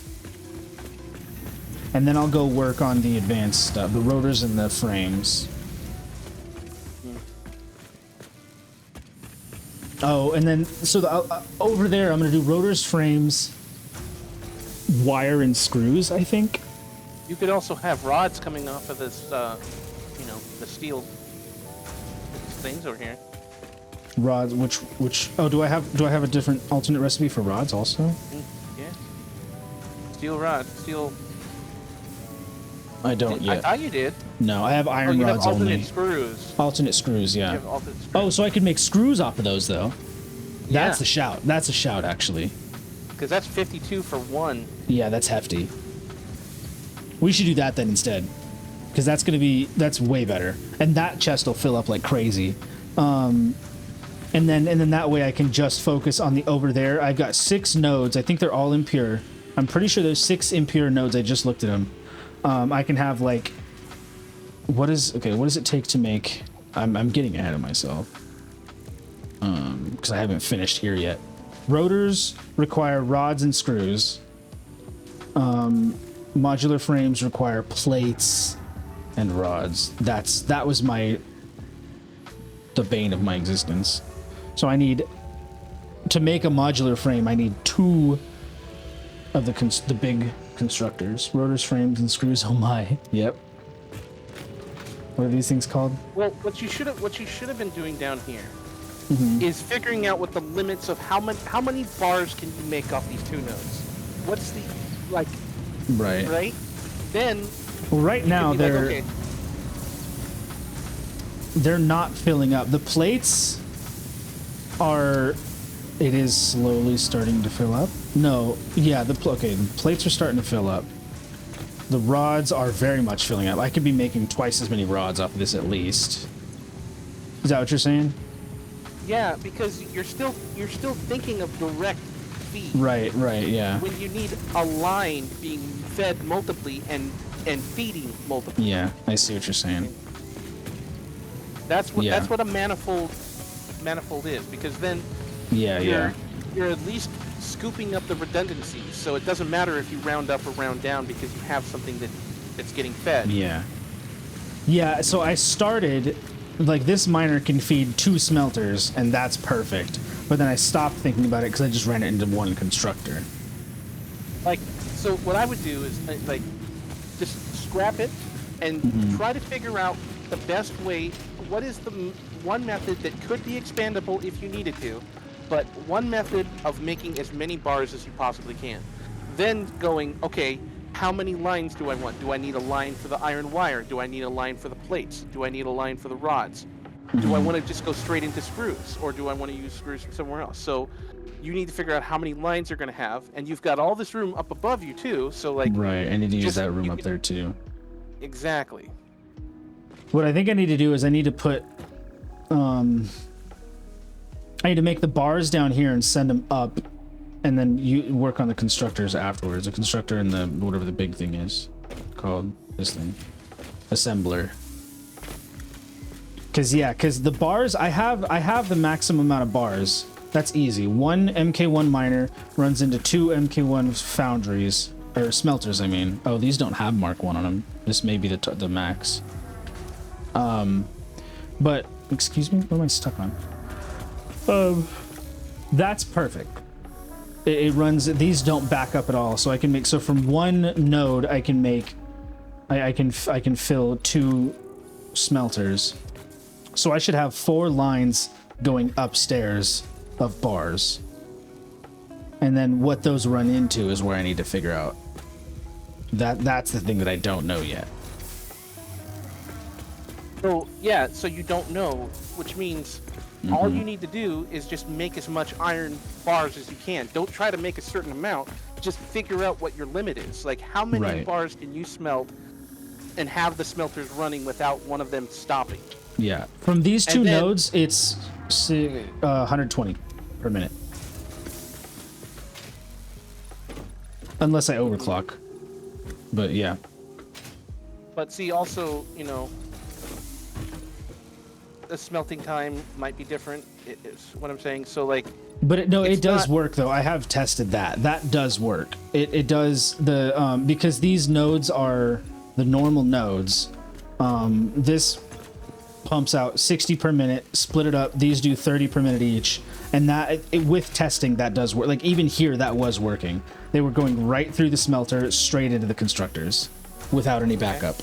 and then I'll go work on the advanced stuff, the rotors and the frames. Oh, and then so over there, I'm gonna do rotors, frames, wire, and screws. I think. You could also have rods coming off of this, the steel things over here. Rods, which? Oh, do I have a different alternate recipe for rods also? Yeah. Steel rod, steel. I don't yet. I thought you did. No, I have iron you rods have alternate only. screws. Alternate screws, yeah. You have alternate screws. Oh, so I could make screws off of those though. Yeah. That's a shout. That's a shout, actually. Because that's 52 for 1. Yeah, that's hefty. We should do that then instead, because that's way better, and that chest will fill up like crazy. And then that way I can just focus on the over there. I've got 6 nodes. I think they're all impure. I'm pretty sure there's 6 impure nodes. I just looked at them. I can have like, what does it take to make? I'm getting ahead of myself. Because I haven't finished here yet. Rotors require rods and screws. Modular frames require plates and rods. That was the bane of my existence. So I need to make a modular frame. I need 2 of the big constructors, rotors, frames, and screws. Oh my! Yep. What are these things called? Well, what you should have been doing down here is figuring out what the limits of how many bars can you make off these 2 nodes. What's the right? Then well, right now they're they're not filling up. The plates are. It is slowly starting to fill up. No, yeah, the plates are starting to fill up. The rods are very much filling up. I could be making twice as many rods off of this at least. Is that what you're saying? Yeah, because you're still thinking of direct feed. Right, yeah. When you need a line being fed multiply and feeding multiply. Yeah, I see what you're saying. That's what a manifold is, because then you're at least scooping up the redundancies, so it doesn't matter if you round up or round down because you have something that's getting fed. Yeah, so I started like this miner can feed 2 smelters and that's perfect, but then I stopped thinking about it because I just ran it into one constructor. So what I would do is just scrap it and try to figure out the best way. What is the one method that could be expandable if you needed to, but one method of making as many bars as you possibly can. Then going, okay, how many lines do I want? Do I need a line for the iron wire? Do I need a line for the plates? Do I need a line for the rods? Do I want to just go straight into screws, or do I want to use screws from somewhere else? So you need to figure out how many lines you're going to have, and you've got all this room up above you too, so like... Right, I need to use that room up there too. Exactly. What I think I need to do is I need to put... I need to make the bars down here and send them up, and then you work on the constructors afterwards. The constructor and the whatever the big thing is called, this thing, assembler. Because the bars I have the maximum amount of bars That's easy. One MK1 miner runs into two MK1 foundries, or smelters, I mean. Oh, these don't have Mark 1 on them. This may be the max. But, excuse me, what am I stuck on? That's perfect. It runs, these don't back up at all, so I can make, so from one node I can make, I can fill 2 smelters. So I should have 4 lines going upstairs of bars. And then what those run into is where I need to figure out. That's the thing that I don't know yet. So yeah, so you don't know, which means all you need to do is just make as much iron bars as you can. Don't try to make a certain amount. Just figure out what your limit is. Like, how many bars can you smelt and have the smelters running without one of them stopping? Yeah. From these 2 nodes, it's 120 per minute. Unless I overclock. But yeah. But see, also, you know, the smelting time might be different, is what I'm saying. So, like... But it does work, though. I have tested that. That does work. It does the... because these nodes are the normal nodes. This pumps out 60 per minute, split it up. These do 30 per minute each. And that, with testing, that does work. Like, even here, that was working. They were going right through the smelter, straight into the constructors, without any backup.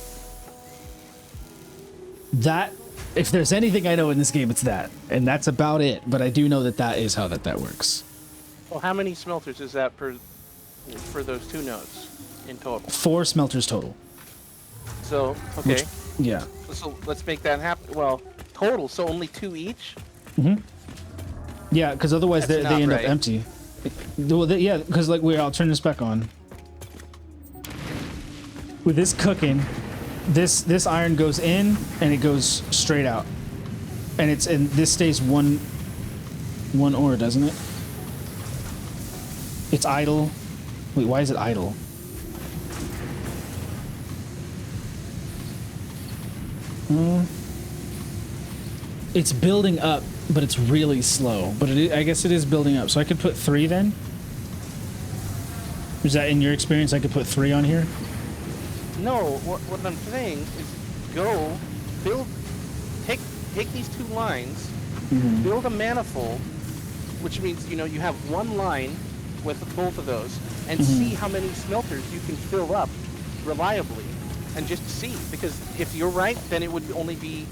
That... If there's anything I know in this game, it's that. And that's about it. But I do know that is how that works. Well, how many smelters is that for those 2 nodes in total? 4 smelters total. So, okay. Yeah. So let's make that happen. Well, total, so only 2 each? Yeah, because otherwise they end up empty. Well, yeah, because like I'll turn this back on. With this cooking... This iron goes in and it goes straight out, and this stays one ore, doesn't it? It's idle. Wait, why is it idle? It's building up, but it's really slow. But I guess it is building up. So I could put 3 then. Is that in your experience? I could put 3 on here. No, what I'm saying is go build, take these 2 lines, build a manifold, which means, you know, you have 1 line with both of those, and see how many smelters you can fill up reliably, and just see, because if you're right, then it would only be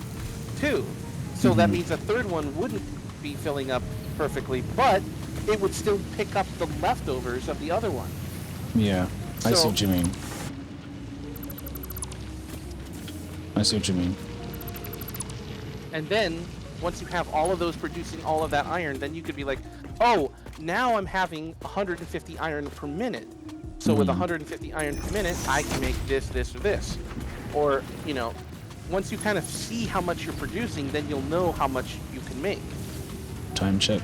2. So that means a 3rd one wouldn't be filling up perfectly, but it would still pick up the leftovers of the other one. Yeah, I see So- what you mean. I see what you mean. And then, once you have all of those producing all of that iron, then you could be like, oh, now I'm having 150 iron per minute. So with 150 iron per minute, I can make this, this, or this. Or, you know, once you kind of see how much you're producing, then you'll know how much you can make. Time check.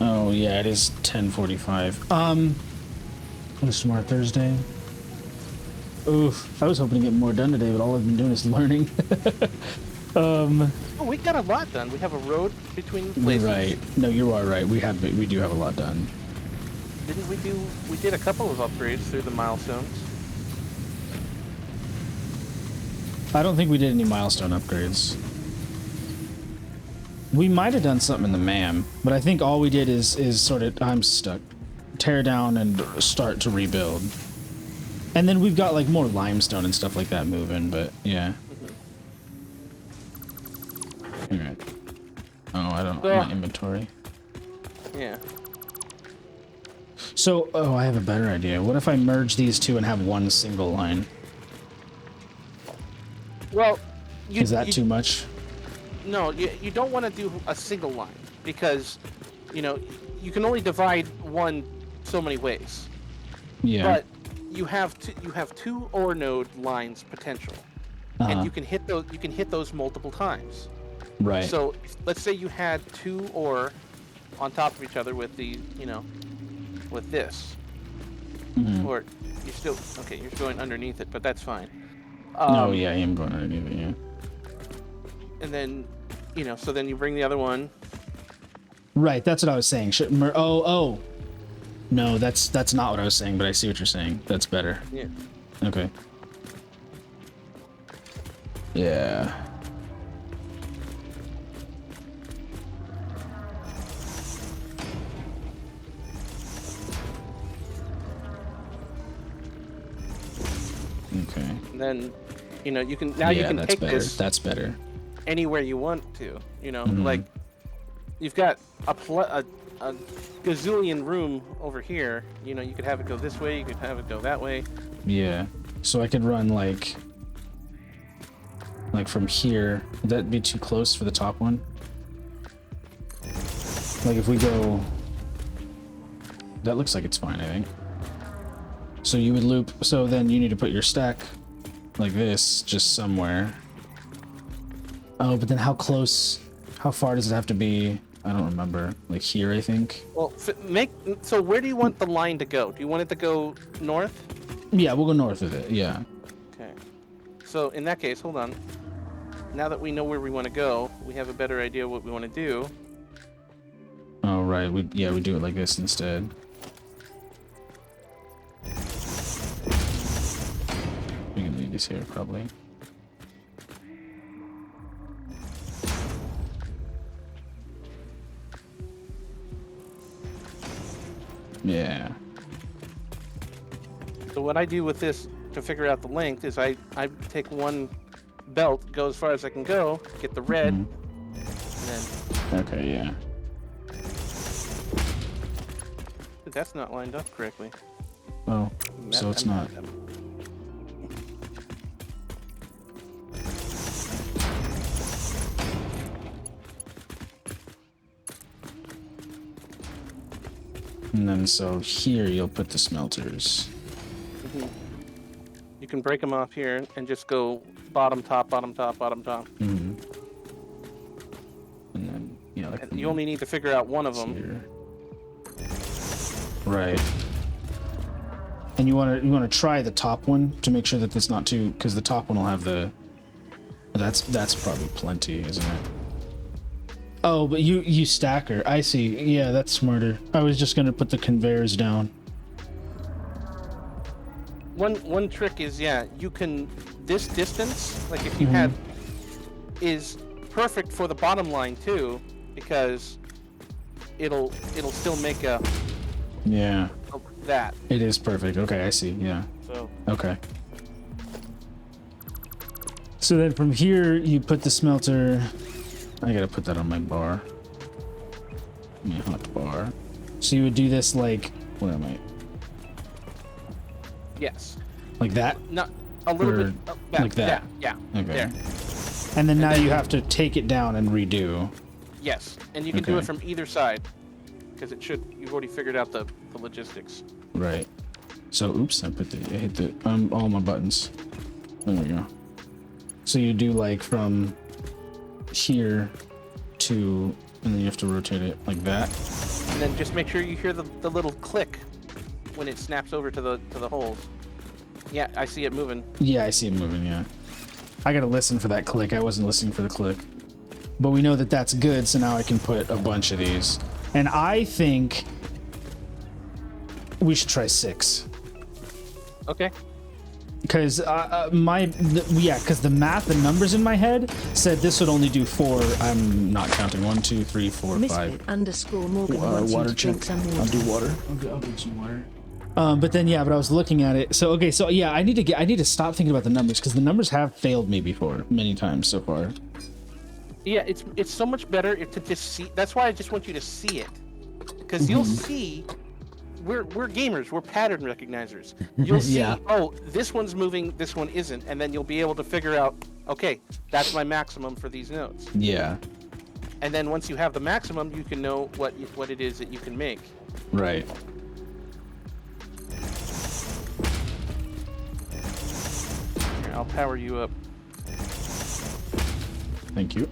Oh, yeah, it is 10:45. It's tomorrow, Thursday. Oof, I was hoping to get more done today, but all I've been doing is learning. Oh, we got a lot done. We have a road between places. Right. No, you are right. We do have a lot done. Didn't we did a couple of upgrades through the milestones. I don't think we did any milestone upgrades. We might have done something in the MAM, but I think all we did is sort of, I'm stuck, tear down and start to rebuild. And then we've got like more limestone and stuff like that moving, but yeah. Alright. Oh, I don't know my inventory. Yeah. So, oh, I have a better idea. What if I merge these 2 and have 1 single line? Well, Is that too much? No, you don't want to do a single line, because, you know, you can only divide one so many ways. Yeah. But you have 2 ore node lines potential, and you can hit those multiple times. Right. So let's say you had 2 ore on top of each other with the, you know, with this, or you're still okay. You're going underneath it, but that's fine. Oh yeah, I am going underneath it. Yeah. And then, you know, so then you bring the other one, Right, that's what I was saying. Oh. No, that's not what I was saying, but I see what you're saying. That's better. Yeah. Okay. Yeah. Okay. And then, you know, you can you can that's take better. this That's better. anywhere you want to. You know, like you've got a gazillion room over here. You know, you could have it go this way. You could have it go that way. Yeah. So I could run like from here. Would that be too close for the top one? Like if we go, that looks like it's fine, I think. So you would loop, so then you need to put your stack like this, just somewhere. Oh, but then how far does it have to be? I don't remember. Like here, I think. Well, so where do you want the line to go? Do you want it to go north? Yeah, we'll go north of it, yeah. Okay. So in that case, hold on. Now that we know where we want to go, we have a better idea what we want to do. Oh, right. We do it like this instead. We can leave this here, probably. Yeah. So what I do with this to figure out the length is I take one belt, go as far as I can go, get the red, and then... Okay, yeah. That's not lined up correctly. Oh, so it's not. And then so here you'll put the smelters. You can break them off here and just go bottom, top, bottom, top, bottom, top. And then, yeah, like You only need to figure out one of them. here. Right. And you want to try the top one to make sure that it's not too, because the top one will have the. That's probably plenty, isn't it? Oh, but you stack her. I see. Yeah, that's smarter. I was just gonna put the conveyors down. One trick is, yeah, you can, this distance, like if you had, is perfect for the bottom line too, because it'll still make a that. It is perfect. Okay, I see. Yeah. So Okay. So then from here you put the smelter. I gotta put that on my bar. My hot bar. So you would do this like, where am I? yes, Like that? not a little Or bit back, like that? Yeah. Okay. There. And then now you have to take it down and redo. Yes, and you can do Okay. it from either side, because you've already figured out the logistics. Right. So, oops, I hit the all my buttons. There we go. So you do like from here to, and then you have to rotate it like that. And then just make sure you hear the little click when it snaps over to the holes. Yeah, I see it moving. Yeah, I see it moving, yeah. I gotta listen for that click. I wasn't listening for the click. But we know that that's good, so now I can put a bunch of these. And I think we should try 6. Okay. Because the math, the numbers in my head said this would only do 4. I'm not counting. 1, 2, 3, 4, 5. Misfit_Morgan wants you to drink some water. I'll do water. I'll drink some water. But I was looking at it. So yeah, I need to stop thinking about the numbers, because the numbers have failed me before many times so far. Yeah, it's so much better to just see. That's why I just want you to see it, because you'll see. We're gamers. We're pattern recognizers. You'll see. Yeah. Oh, this one's moving. This one isn't, and then you'll be able to figure out. Okay, that's my maximum for these nodes. Yeah. And then once you have the maximum, you can know what it is that you can make. Right. Here, I'll power you up. Thank you.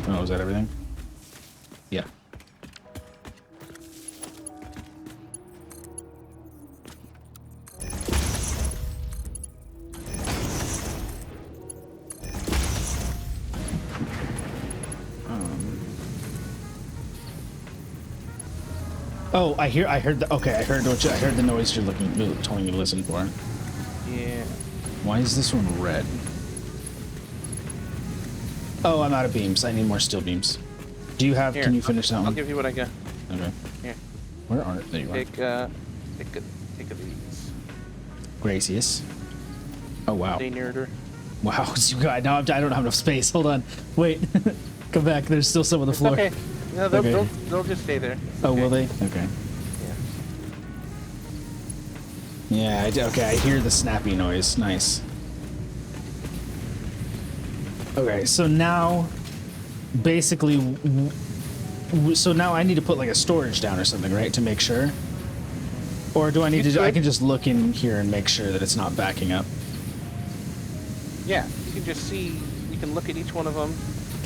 Oh, is that everything? Yeah. Oh, I heard the. Okay, I heard the noise you're telling me to listen for. Yeah. Why is this one red? Oh, I'm out of beams. I need more steel beams. Do you have? Here, Can you finish that one? I'll give you what I got. Okay. Here. Where are? There you are. Take a these. Gracious. Oh wow. Stay nerder. Wow, you guys. Now I don't have enough space. Hold on. Wait. Come back. There's still some on the floor. Okay. No, Okay. they'll just stay there. Oh, Okay. will they? Okay. Yeah. Yeah. Okay. I hear the snappy noise. Nice. Okay. So now, basically, so now I need to put like a storage down or something, right, to make sure. Or do I need to? I can just look in here and make sure that it's not backing up. Yeah. You can just see. You can look at each one of them.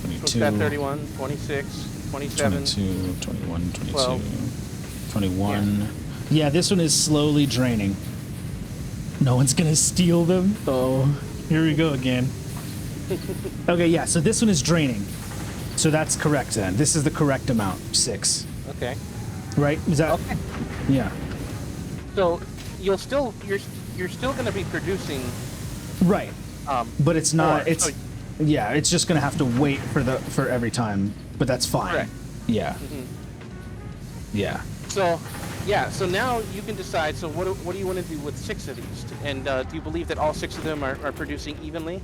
22. Stat 31, 26, 27. 22, 21, 22, 12. 21. Yeah, this one is slowly draining. No one's gonna steal them. Oh, here we go again. Okay, yeah, so this one is draining. So that's correct then. This is the correct amount, 6. Okay. Right? Is that? Okay. Yeah. So you're still going to be producing. Right. But it's not. more. It's. So- Yeah, it's just gonna have to wait for every time, but that's fine. Correct. Yeah. Yeah. So, yeah. So now you can decide. So what do you want to do with 6 of these? And do you believe that all 6 of them are producing evenly?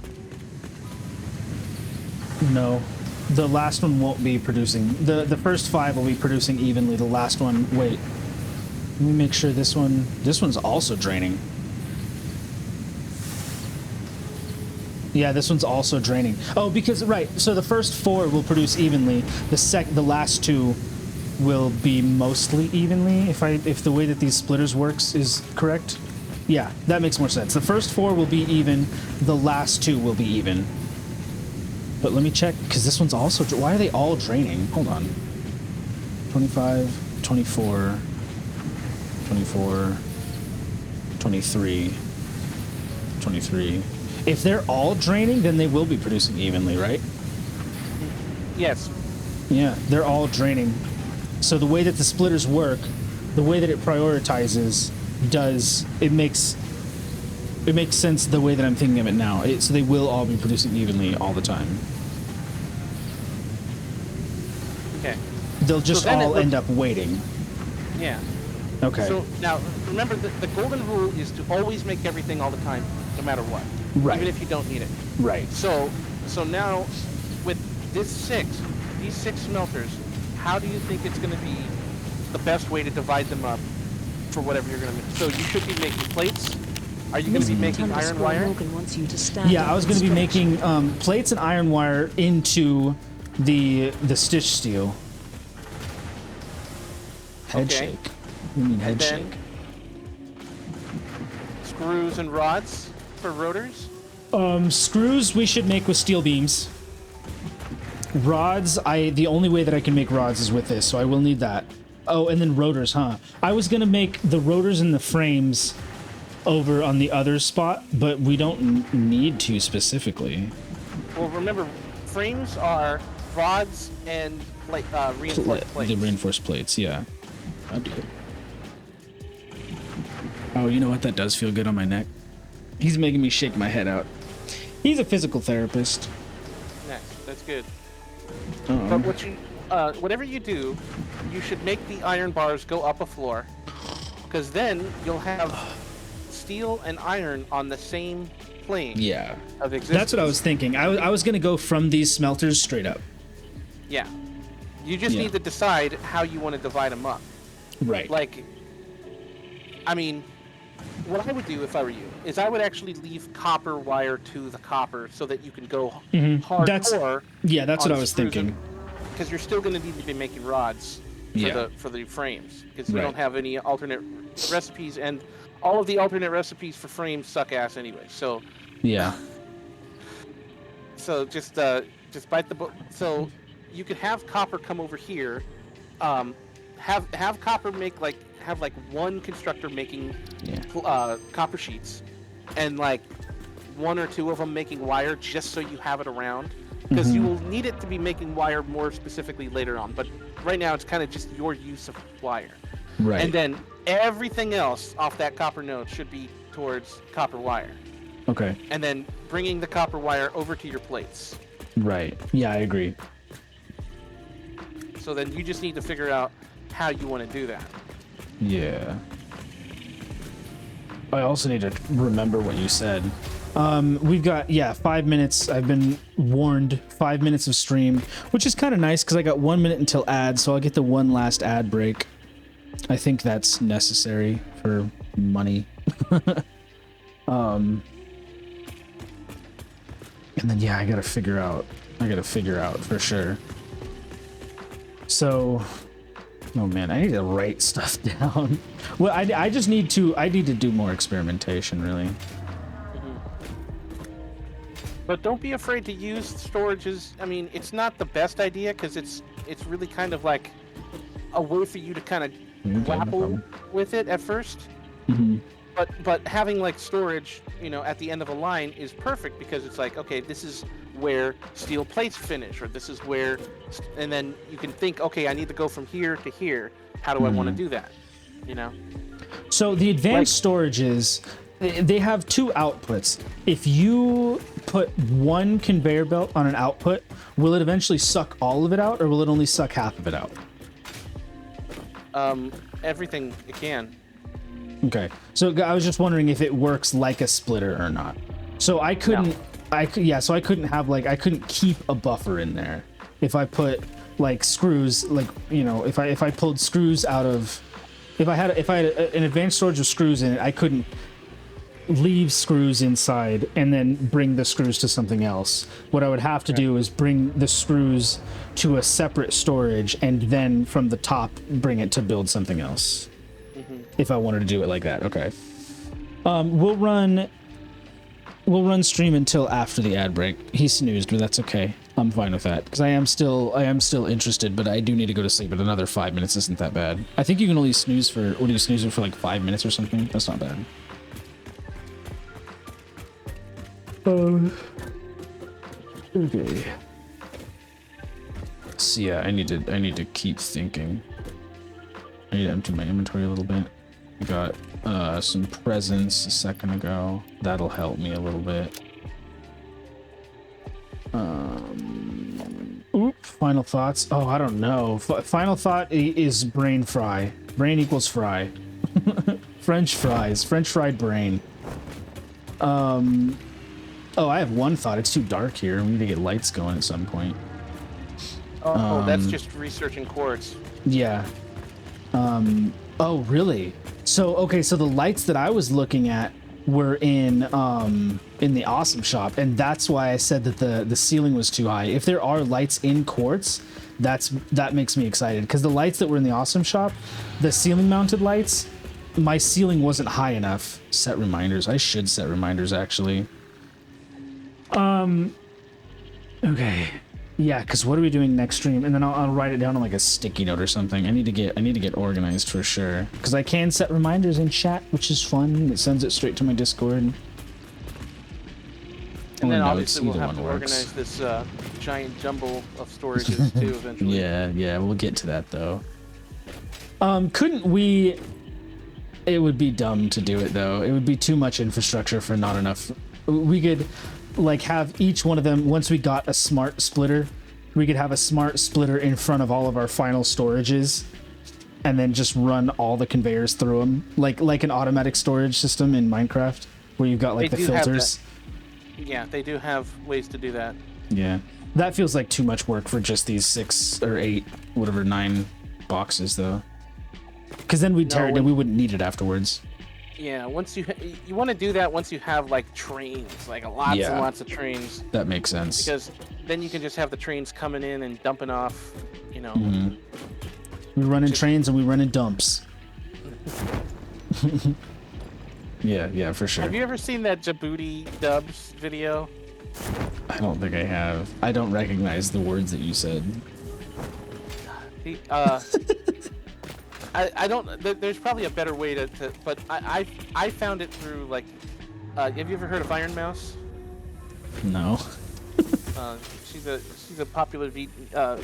No. The last one won't be producing. The first 5 will be producing evenly. The last one, wait. Let me make sure this one's also draining. Yeah, this one's also draining. Oh, because right. So the first 4 will produce evenly. The last 2 will be mostly evenly if the way that these splitters works is correct. Yeah, that makes more sense. The first 4 will be even. The last 2 will be even. But let me check, because this one's also... Why are they all draining? Hold on. 25, 24, 24, 23, 23. If they're all draining, then they will be producing evenly, right? Yes. Yeah, they're all draining. So the way that the splitters work, the way that it prioritizes, it makes sense the way that I'm thinking of it now. So they will all be producing evenly all the time. Okay. They'll just then all end up waiting. Yeah. Okay. So now remember the golden rule is to always make everything all the time, no matter what. Right. Even if you don't need it. Right. So now with these 6 smelters, how do you think it's going to be the best way to divide them up for whatever you're going to make? So you should be making plates. Are you going to be making iron wire? Morgan wants you to stand Yeah, up I was and going to be stretch. making plates and iron wire into the stitch steel. Head Okay. shake. You mean head And then- shake? Screws and rods for rotors? Screws we should make with steel beams. Rods, the only way that I can make rods is with this, so I will need that. Oh, and then rotors, huh? I was gonna make the rotors and the frames over on the other spot, but we don't need to specifically. Well, remember, frames are rods and reinforced plates. The reinforced plates, yeah. I'll do it. Oh, you know what? That does feel good on my neck. He's making me shake my head out. He's a physical therapist. Nice, that's good. Uh-oh. But whatever you do, you should make the iron bars go up a floor, because then you'll have steel and iron on the same plane Yeah. of existence. That's what I was thinking. I was going to go from these smelters straight up. Yeah. You just Yeah. need to decide how you want to divide them up. Right. Like, I mean, what I would do if I were you is I would actually leave copper wire to the copper so that you can go hardcore. That's what I was thinking. Because you're still going to need to be making rods for the frames, because you Right. don't have any alternate recipes, and all of the alternate recipes for frames suck ass anyway. So Yeah. just bite the bullet. So you could have copper come over here, have copper make have one constructor making copper sheets, and like 1 or 2 of them making wire, just so you have it around, because you will need it to be making wire more specifically later on. But right now it's kind of just your use of wire. Right. And then everything else off that copper node should be towards copper wire. Okay. And then bringing the copper wire over to your plates. Right. Yeah, I agree. So then you just need to figure out how you want to do that. Yeah. I also need to remember what you said. We've got 5 minutes. I've been warned 5 minutes of stream, which is kind of nice because I got 1 minute until ads, so I'll get the one last ad break. I think that's necessary for money. And then I gotta figure out for sure. So, oh man, I need to write stuff down. Well, I need to do more experimentation, really. But don't be afraid to use storages. I mean, it's not the best idea because it's really kind of like a way for you to kind of grapple with it at first. Mm-hmm. But having like storage, at the end of a line is perfect because it's like, okay, this is where steel plates finish, or this is where, and then you can think, okay, I need to go from here to here. How do I want to do that? So the advanced storages, they have two outputs. If you put one conveyor belt on an output, will it eventually suck all of it out, or will it only suck half of it out? Everything it can. Okay. So I was just wondering if it works like a splitter or not. So I couldn't, so I couldn't have I couldn't keep a buffer in there. If I put screws, if I pulled screws out of, if I had an advanced storage of screws in it, I couldn't leave screws inside and then bring the screws to something else. What I would have to do is bring the screws to a separate storage and then from the top bring it to build something else. If I wanted to do it like that. Okay. We'll run stream until after the ad break. He snoozed, but that's okay. I'm fine with that because I am still interested, but I do need to go to sleep. But another 5 minutes isn't that bad. I think you can only snooze for, what do you snooze for 5 minutes or something? That's not bad. Okay. So yeah, I need to keep thinking. I need to empty my inventory a little bit. I got some presents a second ago. That'll help me a little bit. Final thoughts. Oh, I don't know. Final thought is brain fry. Brain equals fry. French fries. French fried brain. Oh, I have one thought. It's too dark here. We need to get lights going at some point. Oh, that's just researching quartz. Yeah. Oh, really? So, okay, so the lights that I was looking at were in the awesome shop, and that's why I said that the ceiling was too high. If there are lights in quartz, that makes me excited, because the lights that were in the awesome shop, the ceiling mounted lights, my ceiling wasn't high enough. Set reminders. I should set reminders, actually. Okay. Yeah, because what are we doing next stream? And then I'll write it down on a sticky note or something. I need to get organized for sure. Because I can set reminders in chat, which is fun. It sends it straight to my Discord. And then obviously we'll have to organize this giant jumble of storages too eventually. Yeah, we'll get to that though. Couldn't we? It would be dumb to do it though. It would be too much infrastructure for not enough. We could have each one of them, once we got a smart splitter, we could have a smart splitter in front of all of our final storages and then just run all the conveyors through them, like an automatic storage system in Minecraft where you've got the filters. Yeah, they do have ways to do that. Yeah, that feels like too much work for just these 6 or 8, whatever, 9 boxes though, because then we'd tear it and we wouldn't need it afterwards. Yeah, once you want to do that once you have trains, lots and lots of trains. That makes sense. Because then you can just have the trains coming in and dumping off, Mm-hmm. We run in trains and we run in dumps. Yeah, for sure. Have you ever seen that Djibouti dubs video? I don't think I have. I don't recognize the words that you said. I don't. There's probably a better way to but I found it through have you ever heard of Iron Mouse? No. She's a popular VTuber.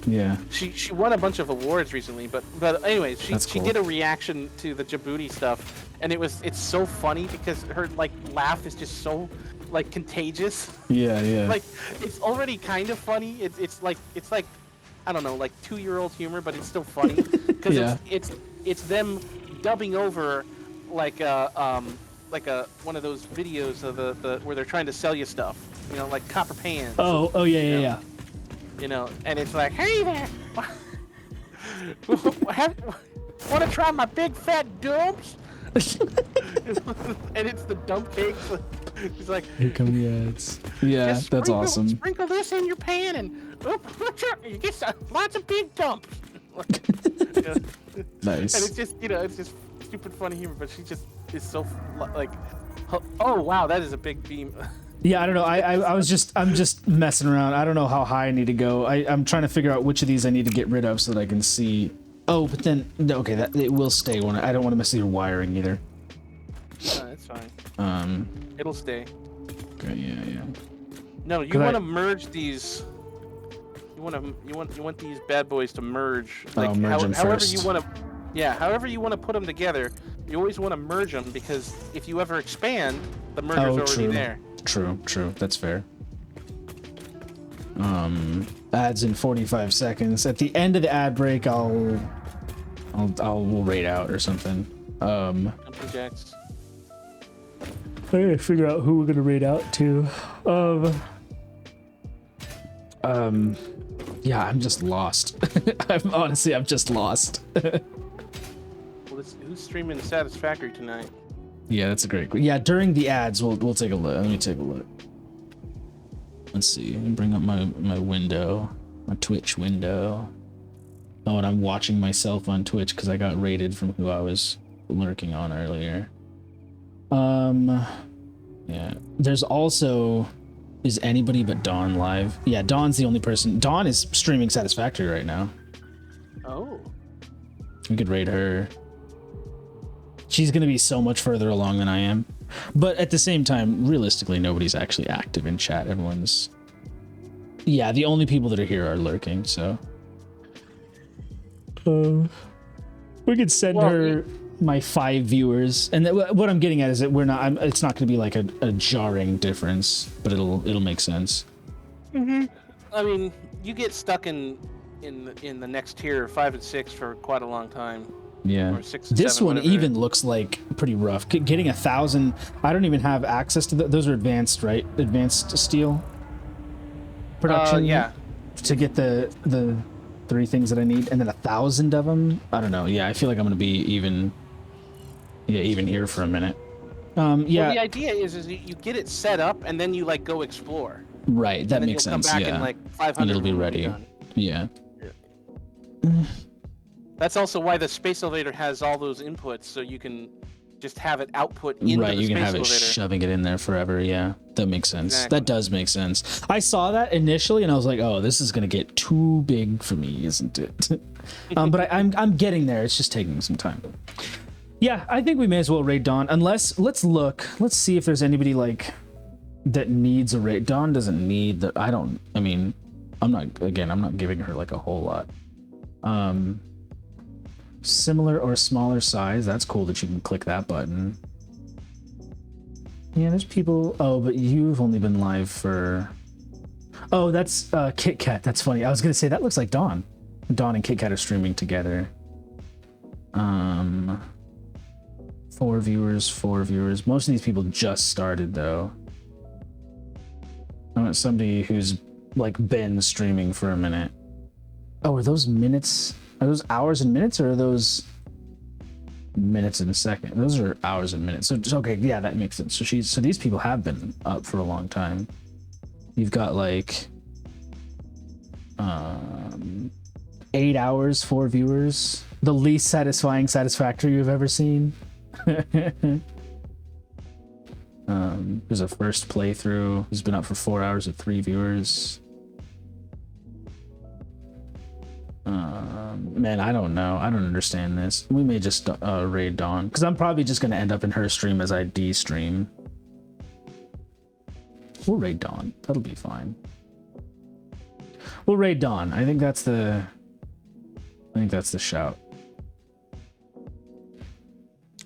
Yeah. She won a bunch of awards recently, but anyway, she Cool. did a reaction to the Djibouti stuff, and it's so funny because her like laugh is just so like contagious. Yeah. Like it's already kind of funny. It's like I don't know, like 2-year-old humor, but it's still funny because Yeah. it's them dubbing over like one of those videos of the where they're trying to sell you stuff, you know, like copper pans. Oh yeah. You know, and it's like, hey there, want to try my big fat dumps? And it's the dump cakes. He's like, Here come the ads. Yeah, "Just that's awesome. Sprinkle this in your pan, and you get lots of big dumps." Yeah. Nice. And it's just, you know, it's just stupid funny humor, but she just is so like, oh wow, that is a big beam. Yeah, I don't know. I'm just messing around. I don't know how high I need to go. I'm trying to figure out which of these I need to get rid of so that I can see. Oh, but then okay, that it will stay when I don't want to mess with your wiring either. That's fine. It'll stay. Okay, yeah. No, you want to merge these. You want these bad boys to merge. Like merge them however first. you want to. Yeah, however you want to put them together. You always want to merge them because if you ever expand, the merger's already there. True. That's fair. Ads in 45 seconds. At the end of the ad break, we'll raid out or something. Jumping jacks. I gotta figure out who we're gonna raid out to. Yeah, I'm just lost. I'm just lost. Well, who's streaming Satisfactory tonight? Yeah, that's a great. Yeah, during the ads, we'll take a look. Let me take a look. Let's see. Let me bring up my window, my Twitch window. Oh, and I'm watching myself on Twitch because I got rated from who I was lurking on earlier. Yeah. There's also. Is anybody but Dawn live? Yeah, Dawn's the only person. Dawn is streaming Satisfactory right now. Oh. We could raid her. She's gonna be so much further along than I am. But at the same time, realistically, nobody's actually active in chat. Everyone's... Yeah, the only people that are here are lurking, so... we could send her my 5 viewers. And what I'm getting at is that it's not gonna be like a jarring difference, but it'll make sense. Mm-hmm. I mean, you get stuck in the next tier, 5 and 6, for quite a long time. Yeah. Or 6 and This 7, one whatever. even looks like pretty rough. Getting 1,000. I don't even have access to those. Are advanced, right? Advanced steel production. Yeah. To get the 3 things that I need, and then 1,000 of them. I don't know. Yeah, I feel like I'm gonna be even here for a minute. Yeah. Well, the idea is you get it set up and then you like go explore. Right. That and then makes you'll sense. Come back Yeah. in like 500 and it'll be when we're ready. done. Yeah. That's also why the space elevator has all those inputs, so you can just have it output into Right, the you can space have it elevator. shoving it in there forever. Yeah, that makes sense. Exactly. That does make sense. I saw that initially, and I was like, "Oh, this is gonna get too big for me, isn't it?" But I'm getting there. It's just taking some time. Yeah, I think we may as well raid Dawn. Unless let's see if there's anybody like that needs a raid. Dawn doesn't need the. I mean, I'm not giving her like a whole lot. Similar or smaller size. That's cool that you can click that button. Yeah, there's people. Oh, but you've only been live for. Oh, that's Kit Kat. That's funny. I was gonna say that looks like Dawn. Dawn and Kit Kat are streaming together. 4 viewers. Most of these people just started though. I want somebody who's like been streaming for a minute. Oh, are those minutes? Are those hours and minutes, or are those minutes and seconds? Those are hours and minutes. So okay, yeah, that makes sense. So these people have been up for a long time. You've got like 8 hours, 4 viewers. The least satisfying Satisfactory you've ever seen. There's a first playthrough. He's been up for 4 hours with 3 viewers. Man, I don't know. I don't understand this. We may just raid Dawn, because I'm probably just going to end up in her stream as I de-stream. We'll raid Dawn. That'll be fine. We'll raid Dawn. I think that's the shout.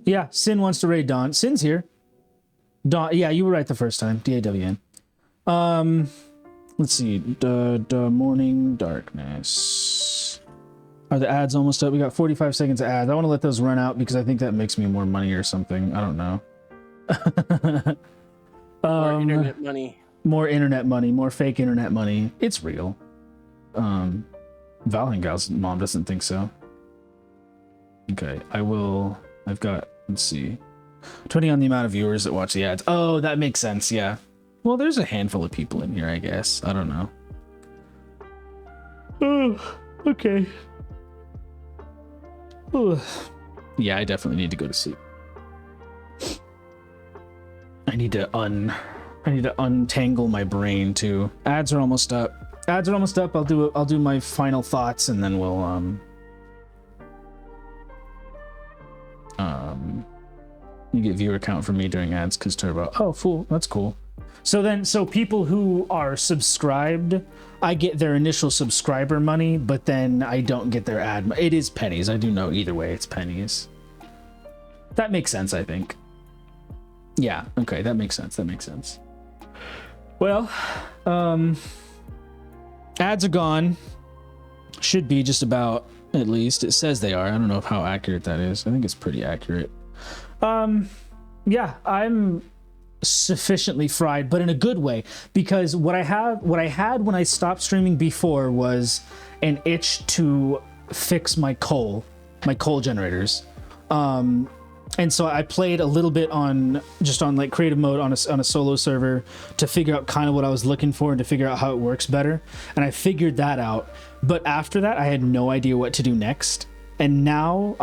Yeah, Sin wants to raid Dawn. Sin's here. Dawn. Yeah, you were right the first time. DAWN. Let's see. Morning darkness. Are the ads almost up? We got 45 seconds of ads. I want to let those run out because I think that makes me more money or something. I don't know. More internet money. More internet money. More fake internet money. It's real. Valhengal's mom doesn't think so. Okay, I've got, let's see. 20 on the amount of viewers that watch the ads. Oh, that makes sense, yeah. Well, there's a handful of people in here, I guess. I don't know. Oh, okay. Oh. Yeah, I definitely need to go to sleep. I need to untangle my brain too. Ads are almost up. Ads are almost up. I'll do my final thoughts and then we'll you get viewer count for me during ads because Turbo. Oh, fool. That's cool. So people who are subscribed, I get their initial subscriber money, but then I don't get their ad. It is pennies. I do know either way it's pennies. That makes sense, I think. Yeah, okay, that makes sense. Well, ads are gone. Should be just about, at least. It says they are. I don't know how accurate that is. I think it's pretty accurate. Yeah, I'm sufficiently fried, but in a good way, because what I had when I stopped streaming before was an itch to fix my coal generators. And so I played a little bit on like creative mode on a solo server to figure out kind of what I was looking for and to figure out how it works better. And I figured that out. But after that, I had no idea what to do next. And now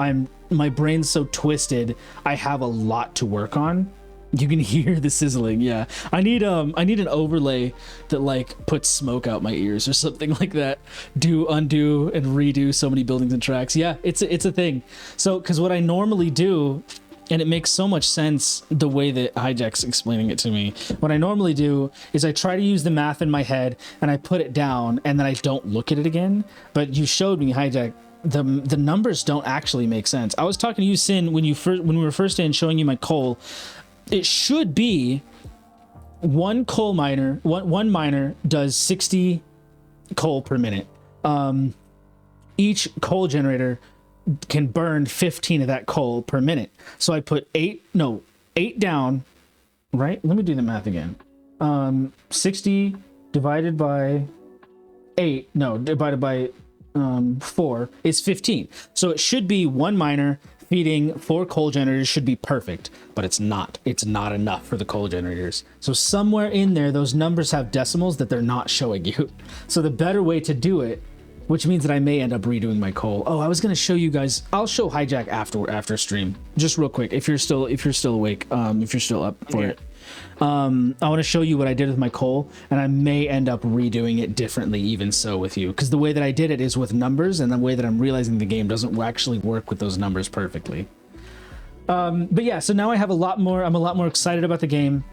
my brain's so twisted, I have a lot to work on. You can hear the sizzling. Yeah, I need an overlay that like puts smoke out my ears or something like that. Undo and redo so many buildings and tracks. Yeah, it's a thing. So because what I normally do, and it makes so much sense the way that Hijack's explaining it to me. What I normally do is I try to use the math in my head and I put it down and then I don't look at it again. But you showed me, Hijack, the numbers don't actually make sense. I was talking to you, Sin, when we were first in showing you my coal. It should be one miner does 60 coal per minute. Each coal generator can burn 15 of that coal per minute. So I put 8 down, right? Let me do the math again. 60 divided by 8, divided by 4 is 15. So it should be one miner feeding 4 coal generators should be perfect, but it's not. It's not enough for the coal generators. So somewhere in there, those numbers have decimals that they're not showing you. So the better way to do it, which means that I may end up redoing my coal. Oh, I was going to show you guys. I'll show Hijack after stream, just real quick. If you're still awake, if you're still up for it. I want to show you what I did with my coal, and I may end up redoing it differently even so with you, because the way that I did it is with numbers, and the way that I'm realizing the game doesn't actually work with those numbers perfectly. But yeah, so now I have I'm a lot more excited about the game.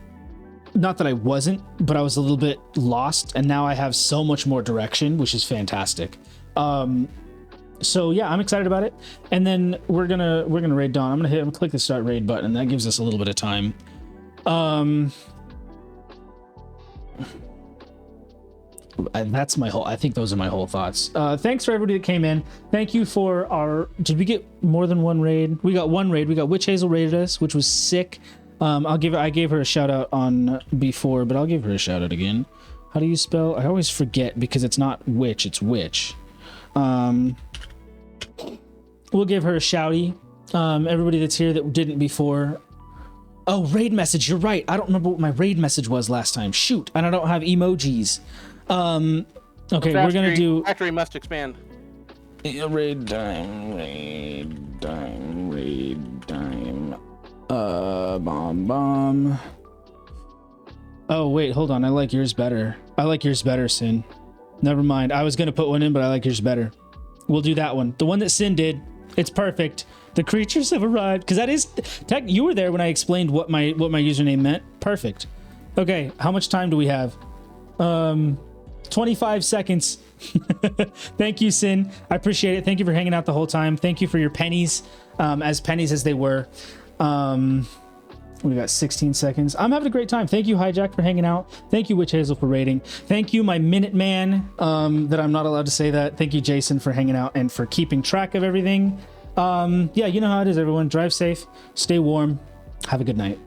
Not that I wasn't, but I was a little bit lost, and now I have so much more direction, which is fantastic. So yeah, I'm excited about it. And then we're gonna raid Dawn. I'm gonna click the start raid button, and that gives us a little bit of time. That's my whole, I think those are my whole thoughts. Thanks for everybody that came in. Thank you for did we get more than one raid? We got one raid. We got Witch Hazel raided us, which was sick. I gave her a shout out on before, but I'll give her a shout out again. How do you spell? I always forget because it's not witch, it's witch. We'll give her a shouty. Everybody that's here that didn't before. Oh, raid message. You're right. I don't remember what my raid message was last time. Shoot. And I don't have emojis. Okay, we're gonna do. Factory must expand. Raid time. Bomb. Oh, wait, hold on. I like yours better. Sin. Never mind. I was gonna put one in, but I like yours better. We'll do that one. The one that Sin did. It's perfect. The creatures have arrived. Because that is... you were there when I explained what my username meant. Perfect. Okay, how much time do we have? 25 seconds. Thank you, Sin. I appreciate it. Thank you for hanging out the whole time. Thank you for your pennies, as pennies as they were. We got 16 seconds. I'm having a great time. Thank you, Hijack, for hanging out. Thank you, Witch Hazel, for rating. Thank you, my Minuteman, that I'm not allowed to say that. Thank you, Jason, for hanging out and for keeping track of everything. Yeah, you know how it is, everyone. Drive safe, stay warm, have a good night.